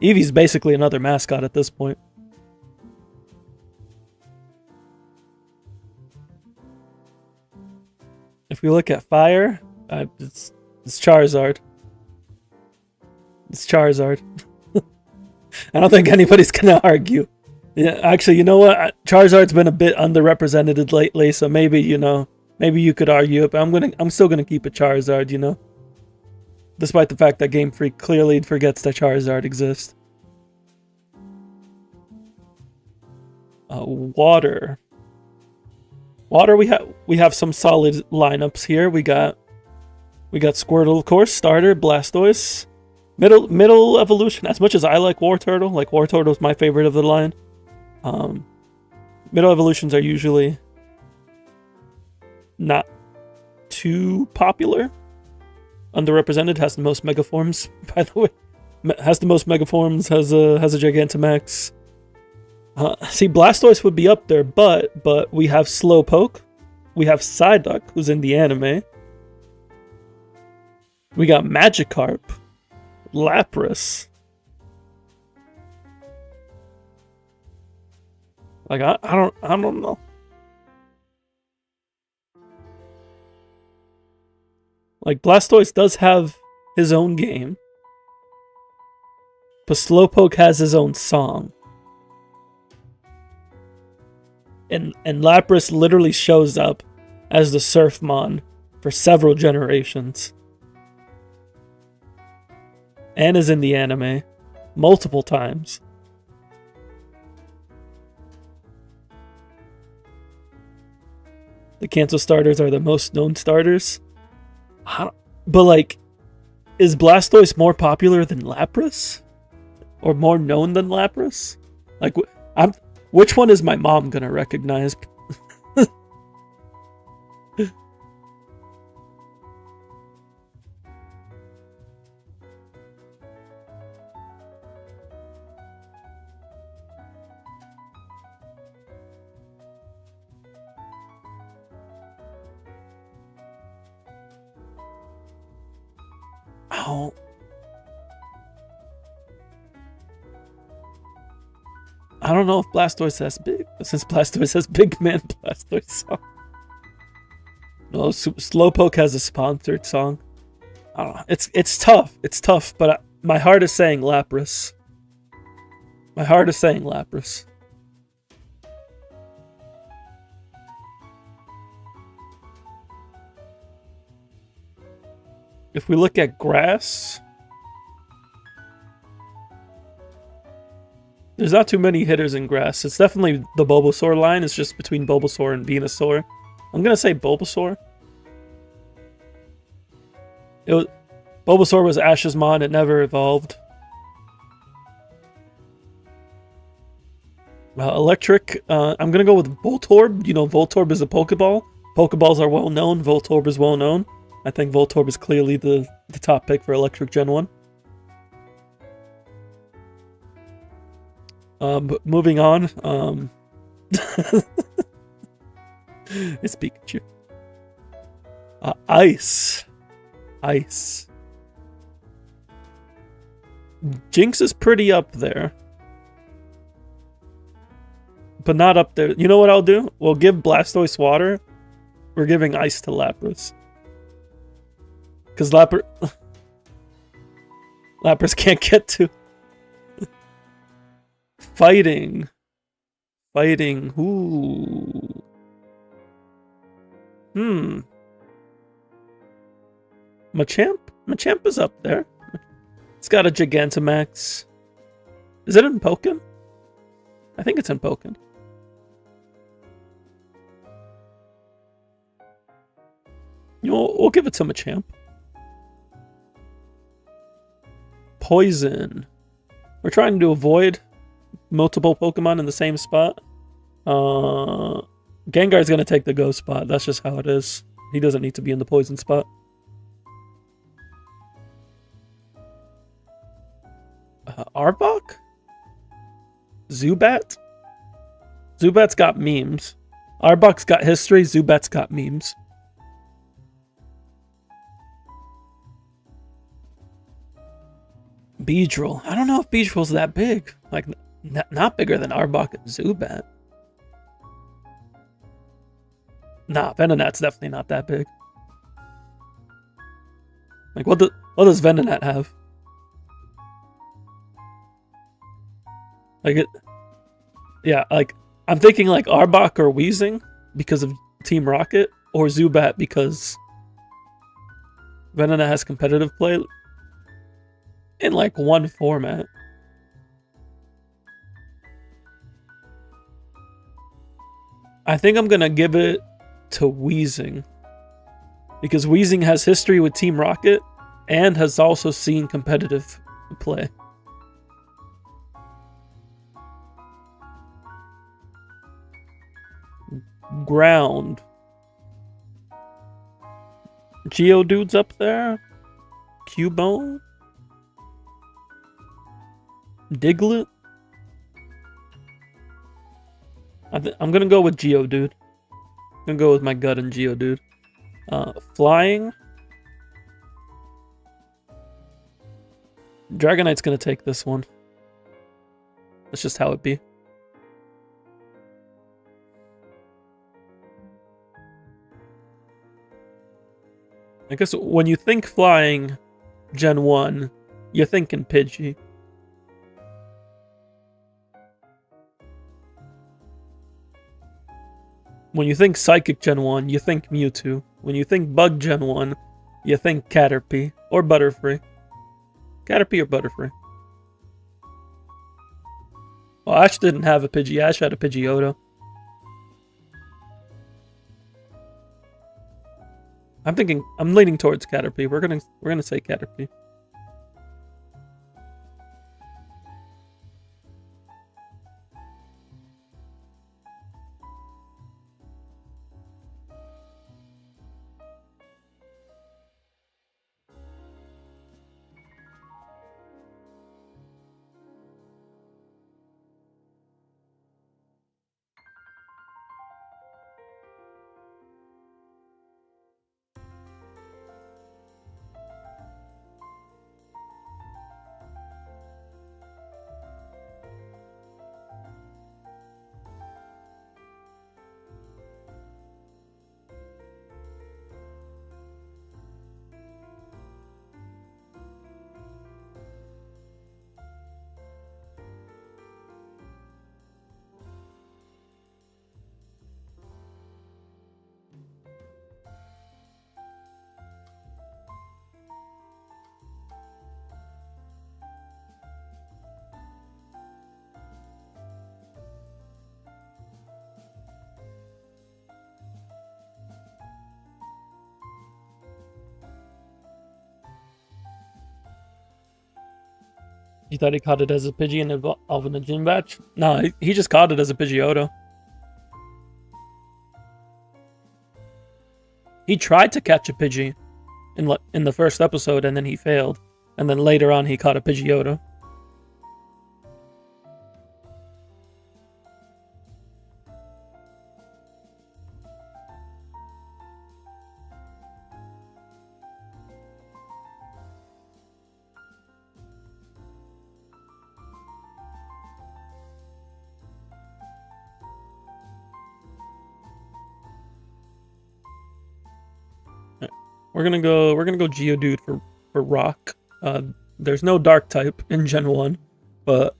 Eevee's basically another mascot at this point. If we look at fire, it's Charizard. It's Charizard. I don't think anybody's gonna argue. Yeah, actually, you know what? Charizard's been a bit underrepresented lately, so maybe you could argue it, but I'm still gonna keep it Charizard, Despite the fact that Game Freak clearly forgets that Charizard exists. Water. Water, we have some solid lineups here. We got Squirtle, of course, starter, Blastoise, middle evolution. As much as I like War Turtle is my favorite of the line. Middle evolutions are usually not too popular. Underrepresented, has the most megaforms, by the way. Has the most megaforms, has a Gigantamax. See, Blastoise would be up there, but we have Slowpoke. We have Psyduck, who's in the anime. We got Magikarp. Lapras. Like, I don't know. Like, Blastoise does have his own game. But Slowpoke has his own song. And Lapras literally shows up as the Surfmon for several generations. And is in the anime multiple times. The Kanto starters are the most known starters. But like, is Blastoise more popular than Lapras? Or more known than Lapras? Like, which one is my mom gonna recognize? Oh. I don't know if Blastoise has big, since Blastoise has Big Man Blastoise song. No, Slowpoke has a sponsored song. I don't know. It's tough. It's tough, but my heart is saying Lapras. My heart is saying Lapras. If we look at grass, there's not too many hitters in grass. It's definitely the Bulbasaur line. It's just between Bulbasaur and Venusaur. I'm gonna say Bulbasaur. Bulbasaur was Ash's Mon. It never evolved. Electric. I'm gonna go with Voltorb. You know, Voltorb is a Pokeball. Pokeballs are well known. Voltorb is well known. I think Voltorb is clearly the top pick for Electric Gen 1. But moving on. It's Pikachu. Ice. Ice. Jinx is pretty up there. But not up there. You know what I'll do? We'll give Blastoise water. We're giving ice to Lapras. Because Lapras can't get to... Fighting. Ooh. Machamp is up there. It's got a Gigantamax. Is it in Pokken? I think it's in Pokken. You know, we'll give it to Machamp. Poison. We're trying to avoid multiple Pokemon in the same spot. Gengar's gonna take the Ghost spot. That's just how it is. He doesn't need to be in the Poison spot. Arbok? Zubat? Zubat's got memes. Arbok's got history. Zubat's got memes. Beedrill. I don't know if Beedrill's that big. Like, not bigger than Arbok and Zubat. Nah, Venonat's definitely not that big. Like, what does Venonat have? Like, yeah, like, I'm thinking like Arbok or Weezing because of Team Rocket, or Zubat because Venonat has competitive play in like one format. I think I'm gonna give it to Weezing because Weezing has history with Team Rocket and has also seen competitive play. Ground. Geodude's up there. Cubone. Diglett. I'm gonna go with Geodude. I'm gonna go with my gut and Geodude. Flying. Dragonite's gonna take this one. That's just how it be. I guess when you think flying Gen 1, you're thinking Pidgey. When you think Psychic Gen 1, you think Mewtwo. When you think Bug Gen 1, you think Caterpie or Butterfree. Caterpie or Butterfree. Well, Ash didn't have a Pidgey. Ash had a Pidgeotto. I'm leaning towards Caterpie. We're gonna say Caterpie. You thought he caught it as a Pidgey and evolved in a gym batch? No, he just caught it as a Pidgeotto. He tried to catch a Pidgey in the first episode, and then he failed. And then later on, he caught a Pidgeotto. We're gonna go Geodude for rock. There's no dark type in Gen 1, but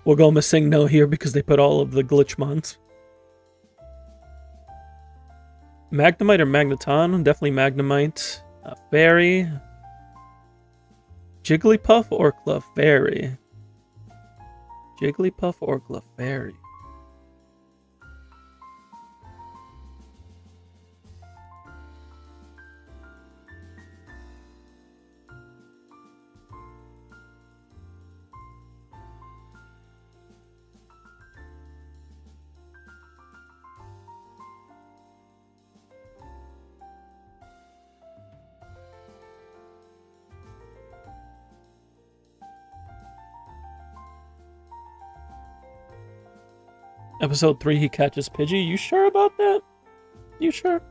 we'll go Missing-No here because they put all of the Glitchmons. Magnemite or Magneton? Definitely Magnemite. Fairy. Jigglypuff or Clefairy? Jigglypuff or Clefairy? Episode 3, he catches Pidgey. You sure about that? You sure?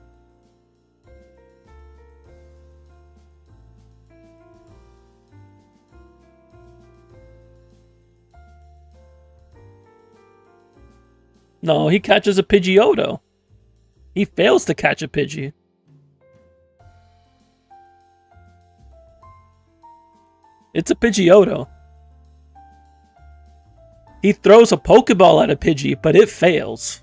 No, he catches a Pidgeotto. He fails to catch a Pidgey. It's a Pidgeotto. He throws a Pokeball at a Pidgey, but it fails.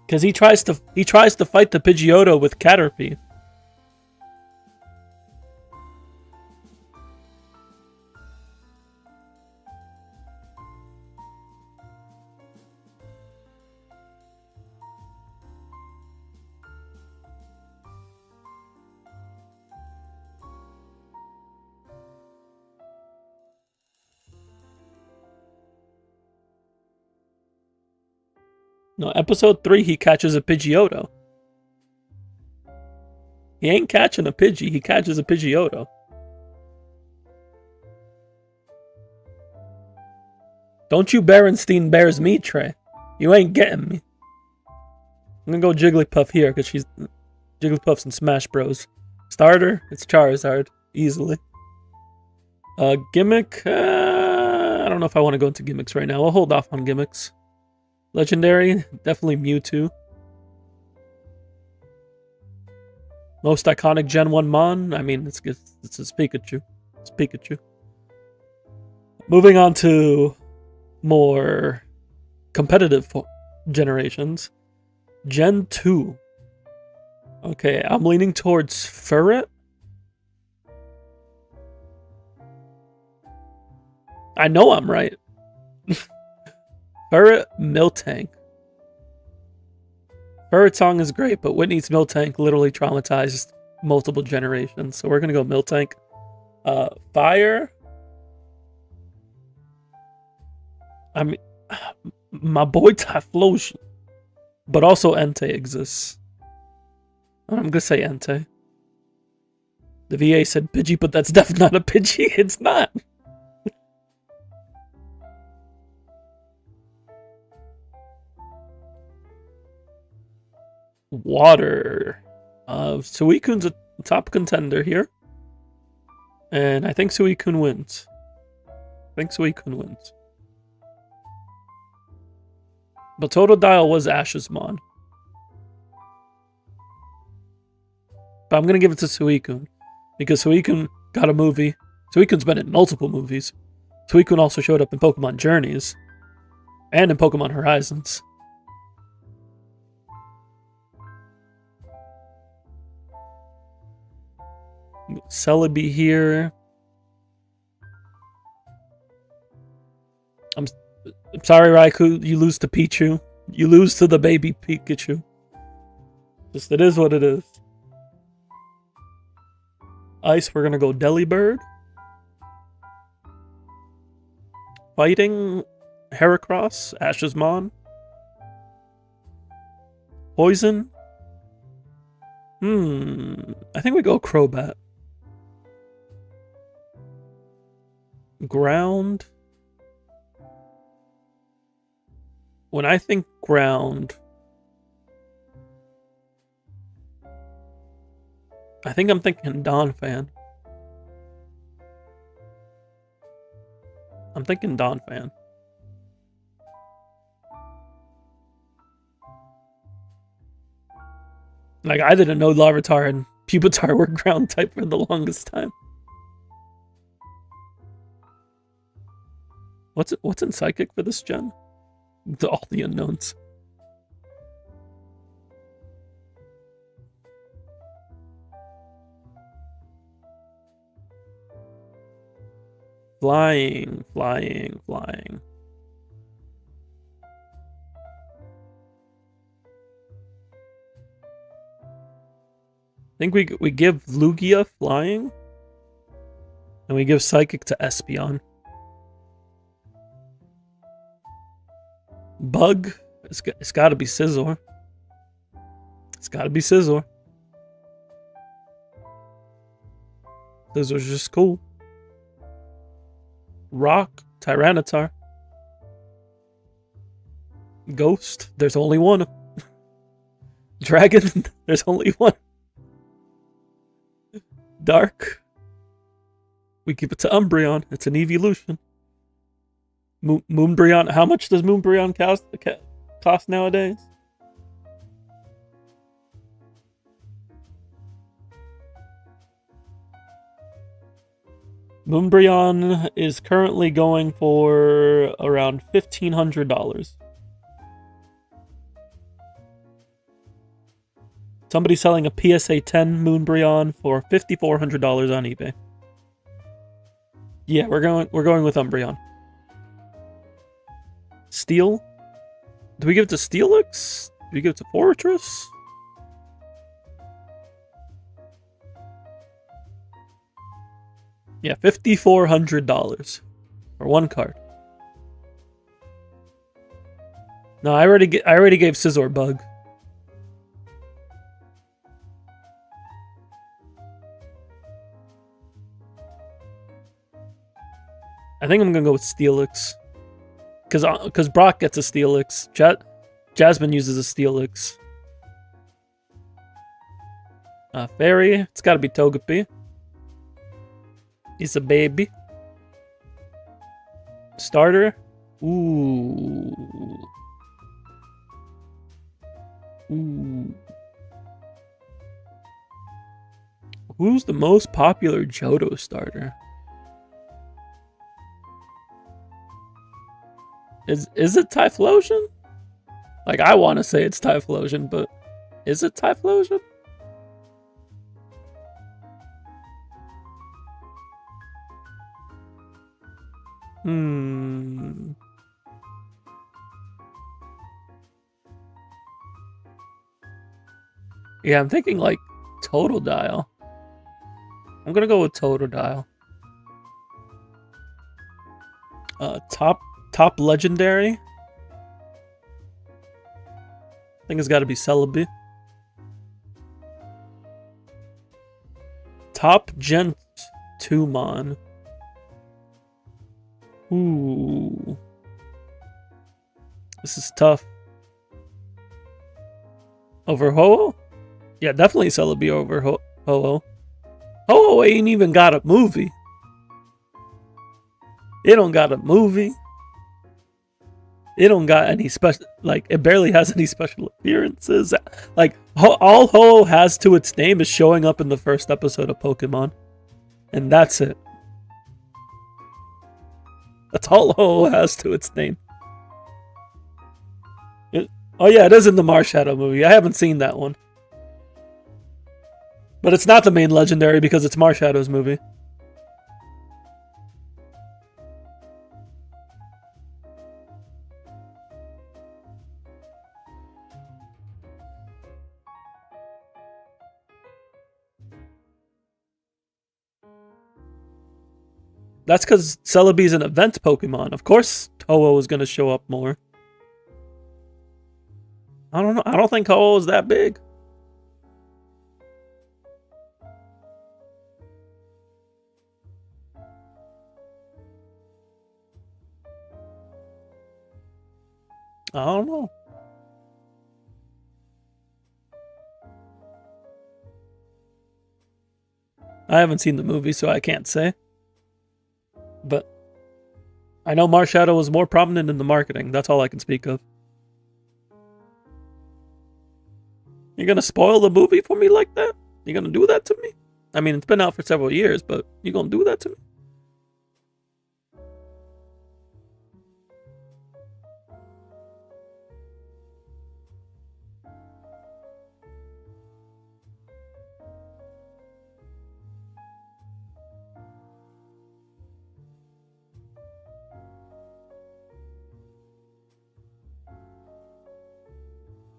Because he tries to fight the Pidgeotto with Caterpie. No, episode 3, he catches a Pidgeotto. He ain't catching a Pidgey, he catches a Pidgeotto. Don't you Berenstein Bears me, Trey. You ain't getting me. I'm gonna go Jigglypuff here, because Jigglypuff's in Smash Bros. Starter, it's Charizard, easily. Gimmick, I don't know if I want to go into gimmicks right now. I'll hold off on gimmicks. Legendary, definitely Mewtwo. Most iconic Gen 1 Mon, I mean, it's Pikachu. It's Pikachu. Moving on to more competitive generations. Gen 2. Okay, I'm leaning towards Ferret. I know I'm right. Ferret Miltank. Ferret song is great, but Whitney's Miltank literally traumatized multiple generations. So we're gonna go Miltank. Fire. I mean, my boy Typhlosion. But also Entei exists. I'm gonna say Entei. The VA said Pidgey, but that's definitely not a Pidgey. It's not. Water. Suikun's a top contender here. And I think Suicune wins. But Totodile was Ash's Mon. But I'm going to give it to Suicune. Because Suicune got a movie. Suicune's been in multiple movies. Suicune also showed up in Pokemon Journeys. And in Pokemon Horizons. Celebi here. I'm sorry, Raikou. You lose to Pichu. You lose to the baby Pikachu. Just it is what it is. Ice, we're gonna go Delibird. Fighting Heracross, Ash's Mon. Poison. I think we go Crobat. Ground. When I think ground, I think I'm thinking Donphan. I'm thinking Donphan. Like, I didn't know Larvitar and Pupitar were ground type for the longest time. What's in Psychic for this gen? All the unknowns. Flying. I think we give Lugia flying, and we give Psychic to Espeon. Bug, it's got to be Scizor. Scizor's just cool. Rock, Tyranitar. Ghost, there's only one. Dragon, there's only one. Dark, we give it to Umbreon. It's an evolution. Moonbreon, how much does Moonbreon cost nowadays? Moonbreon is currently going for around $1,500. Somebody's selling a PSA 10 Moonbreon for $5,400 on eBay. Yeah, we're going with Umbreon. Steel? Do we give it to Steelix? Do we give it to Fortress? Yeah, $5,400 for one card. No, I already gave Scizor Bug. I think I'm gonna go with Steelix. Because Brock gets a Steelix. Jasmine uses a Steelix. Fairy, it's gotta be Togepi. He's a baby. Starter. Ooh. Who's the most popular Johto starter? Is it Typhlosion? Like, I want to say it's Typhlosion, but is it Typhlosion? Yeah, I'm thinking like Totodile. I'm gonna go with Totodile. Top legendary. I think it's got to be Celebi. Top Gen 2 Mon. Ooh. This is tough. Over Ho-Oh? Yeah, definitely Celebi over Ho-Oh. Ho-Oh ain't even got a movie. It don't got a movie. It don't got any special, like, it barely has any special appearances. Like, all Ho-Oh has to its name is showing up in the first episode of Pokemon. And that's it. That's all Ho-Oh has to its name. Oh yeah, it is in the Marshadow movie. I haven't seen that one. But it's not the main legendary because it's Marshadow's movie. That's because Celebi's an event Pokemon. Of course, Ho-Oh is going to show up more. I don't know. I don't think Ho-Oh is that big. I don't know. I haven't seen the movie, so I can't say. But I know Marshadow was more prominent in the marketing. That's all I can speak of. You're gonna spoil the movie for me like that? You're gonna do that to me? I mean, it's been out for several years, but you're gonna do that to me?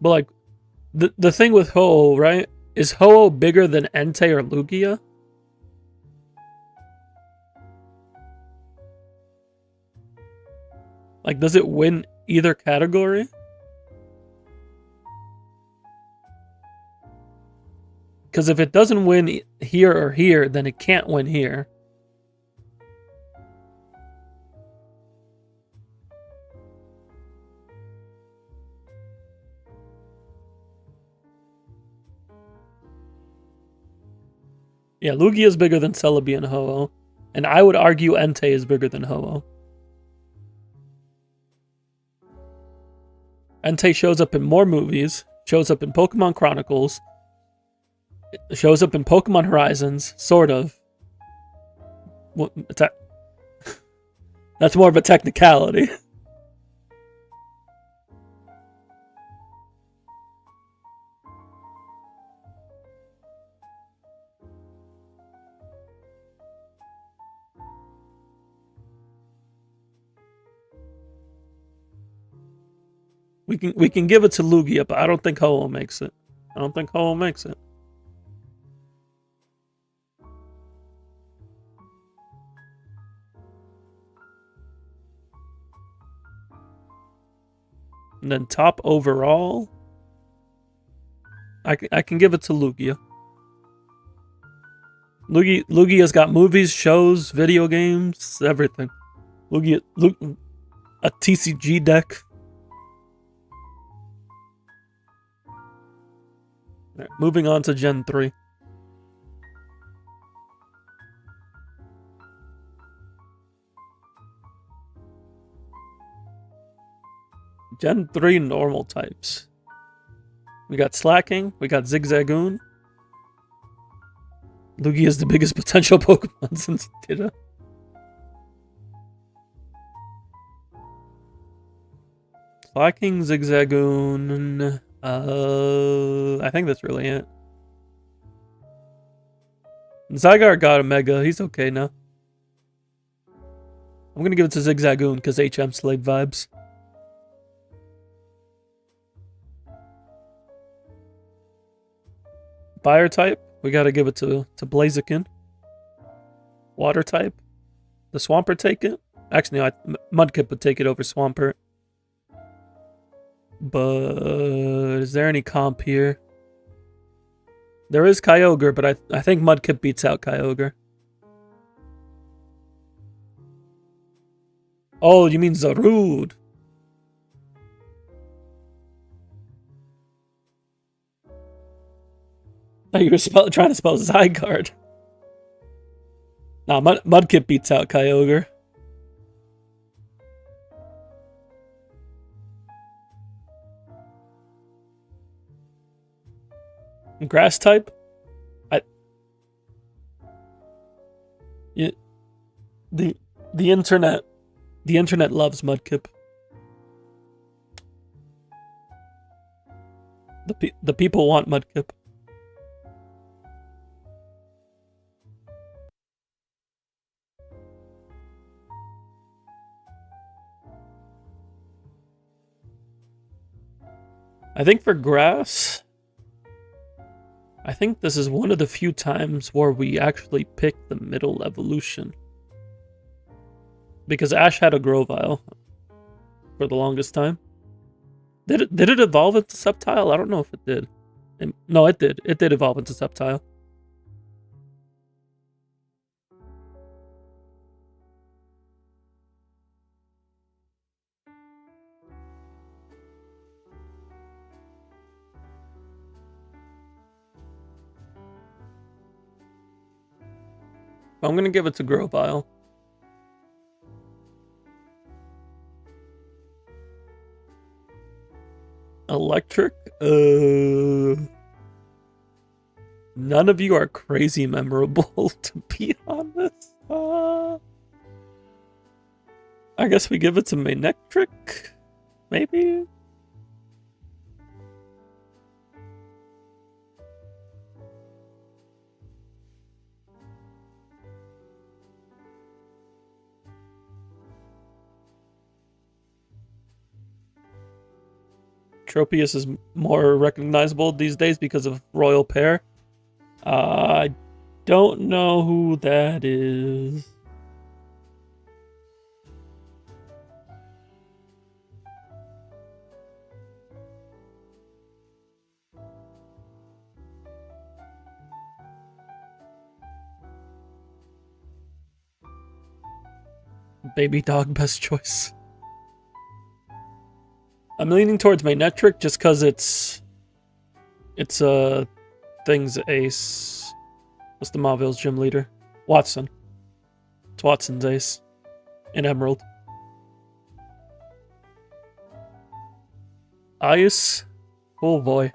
But like, the thing with Ho-Oh, right? Is Ho-Oh bigger than Entei or Lugia? Like, does it win either category? Because if it doesn't win here or here, then it can't win here. Yeah, Lugia is bigger than Celebi and Ho-Oh. And I would argue Entei is bigger than Ho-Oh. Entei shows up in more movies, shows up in Pokemon Chronicles, shows up in Pokemon Horizons, sort of. That's more of a technicality. We can give it to Lugia, but I don't think Ho-Oh makes it. I don't think Ho-Oh makes it. And then top overall, I can give it to Lugia. Lugia's got movies, shows, video games, everything. Lugia, a TCG deck. Right, moving on to Gen 3. Gen 3 normal types. We got Slacking, we got Zigzagoon. Lugia is the biggest potential Pokemon since Ditto. Blacking Zigzagoon. I think that's really it. Zygarde got a Mega. He's okay now. I'm gonna give it to Zigzagoon because HM Slave vibes. Fire type, we gotta give it to Blaziken. Water type, the Swampert take it. Actually, no, Mudkip would take it over Swampert. But is there any comp here? There is Kyogre, but I think Mudkip beats out Kyogre. Oh, you mean Zarude? Oh, you were trying to spell Zygarde. Nah, Mudkip beats out Kyogre. Grass type? The internet loves Mudkip. The people want Mudkip. I think for grass, I think this is one of the few times where we actually pick the middle evolution. Because Ash had a Grovyle for the longest time. Did it evolve into Sceptile? I don't know if it did. No, it did. It did evolve into Sceptile. I'm gonna give it to Grovyle. Electric? None of you are crazy memorable, to be honest. I guess we give it to Manectric? Maybe? Tropius is more recognizable these days because of Royal Pair. I don't know who that is. Baby dog, best choice. I'm leaning towards Manectric just because it's Thing's ace. What's the Mauville's gym leader? Watson. It's Watson's ace. In Emerald. Ice. Oh boy.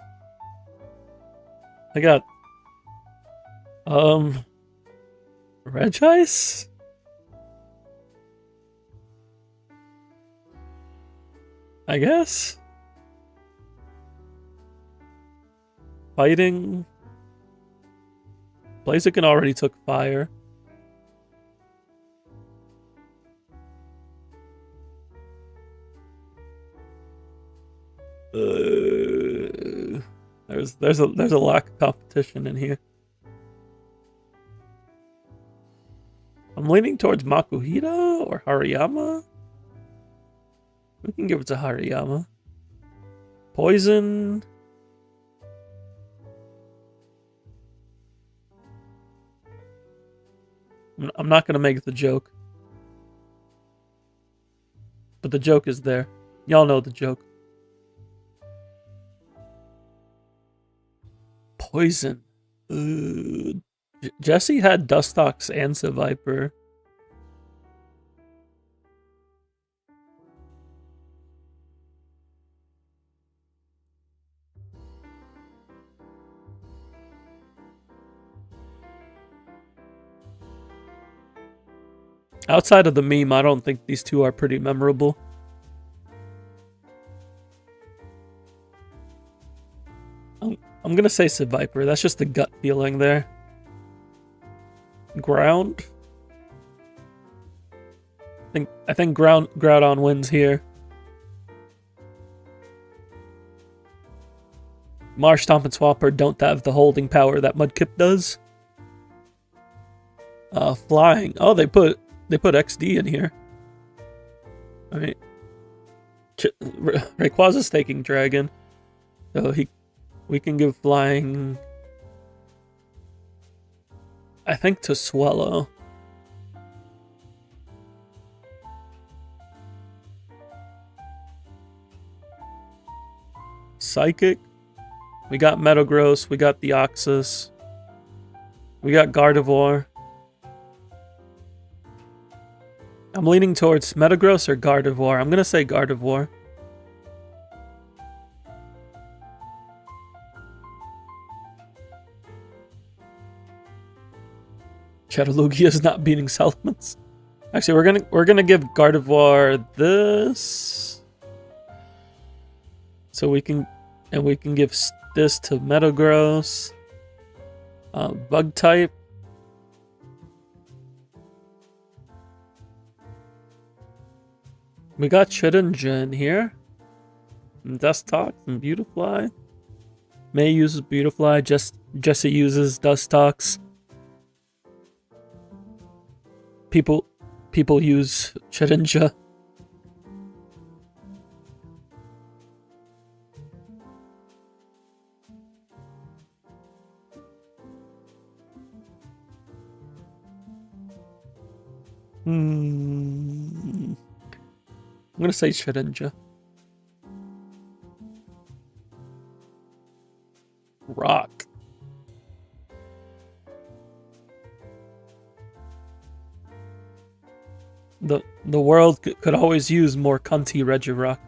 I got Regice? I guess. Fighting. Blaziken already took fire. There's a lack of competition in here. I'm leaning towards Makuhita or Hariyama. We can give it to Hariyama. Poison. I'm not going to make the joke. But the joke is there. Y'all know the joke. Poison. Jesse had Dustox and Seviper. Outside of the meme, I don't think these two are pretty memorable. I'm gonna say Viper. That's just the gut feeling there. Ground. I think Groudon wins here. Marsh, Stomp, and Swapper don't have the holding power that Mudkip does. Flying. Oh, they put XD in here. All right. Rayquaza's taking Dragon, so we can give Flying. I think to Swallow. Psychic. We got Metagross. We got Deoxys. We got Gardevoir. I'm leaning towards Metagross or Gardevoir. I'm gonna say Gardevoir. Chattanooga is not beating Salamence. Actually, we're gonna give Gardevoir this, so we can give this to Metagross. Bug type. We got Shedinja in here. And Dustox and Beautifly. May uses Beautifly. Jesse uses Dustox. People use Shedinja. I'm gonna say Shedinja. Rock. The world could always use more cunty Regirock.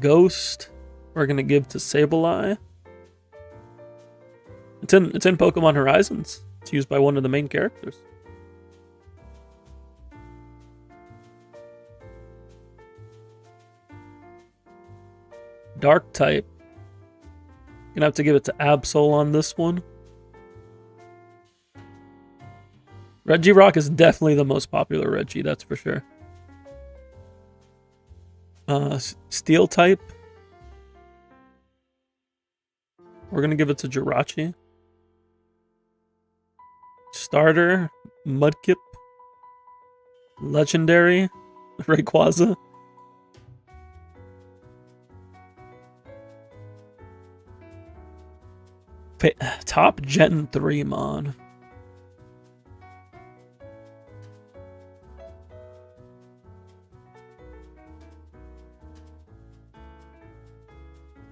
Ghost. We're gonna give to Sableye. It's in Pokemon Horizons. It's used by one of the main characters. Dark type. Gonna have to give it to Absol on this one. Regirock is definitely the most popular Reggie, that's for sure. Steel type. We're gonna give it to Jirachi. Starter, Mudkip. Legendary, Rayquaza. Top Gen 3 Mon.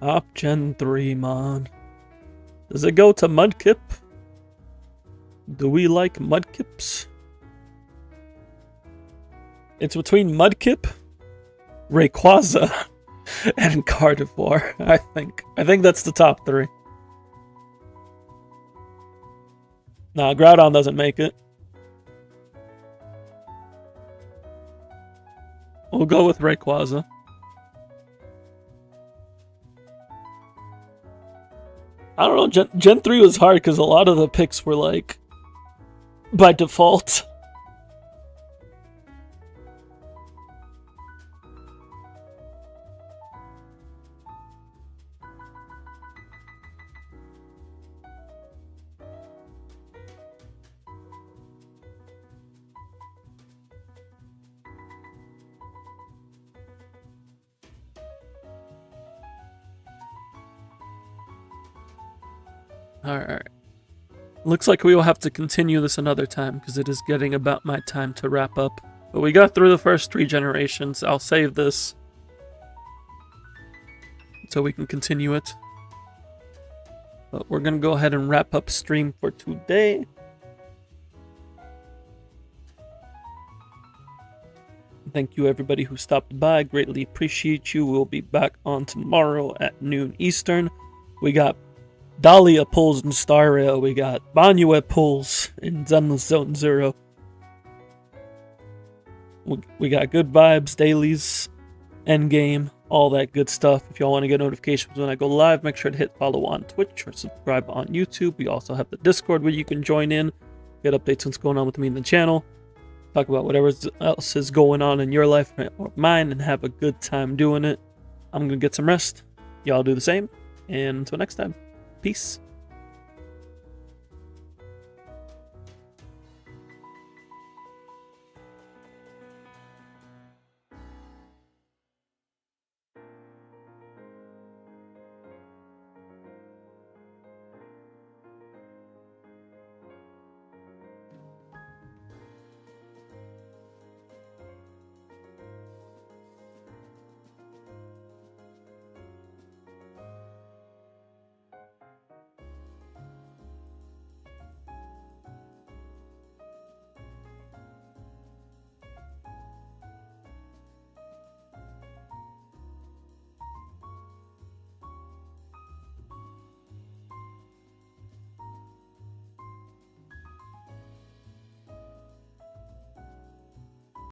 Top Gen 3 Mon. Does it go to Mudkip? Do we like Mudkips? It's between Mudkip, Rayquaza, and Gardevoir, I think. I think that's the top three. Nah, Groudon doesn't make it. We'll go with Rayquaza. I don't know, Gen 3 was hard because a lot of the picks were like by default. Alright. Looks like we will have to continue this another time because it is getting about my time to wrap up. But we got through the first 3 generations. I'll save this so we can continue it. But we're going to go ahead and wrap up stream for today. Thank you everybody who stopped by. Greatly appreciate you. We'll be back on tomorrow at noon Eastern. We got Dahlia pulls in Star Rail. We got Banyue pulls in Zenless Zone Zero. We got good vibes, dailies, endgame, all that good stuff. If y'all want to get notifications when I go live, make sure to hit follow on Twitch or subscribe on YouTube. We also have the Discord where you can join in, get updates on what's going on with me in the channel, talk about whatever else is going on in your life or mine, and have a good time doing it. I'm going to get some rest. Y'all do the same. And until next time, peace.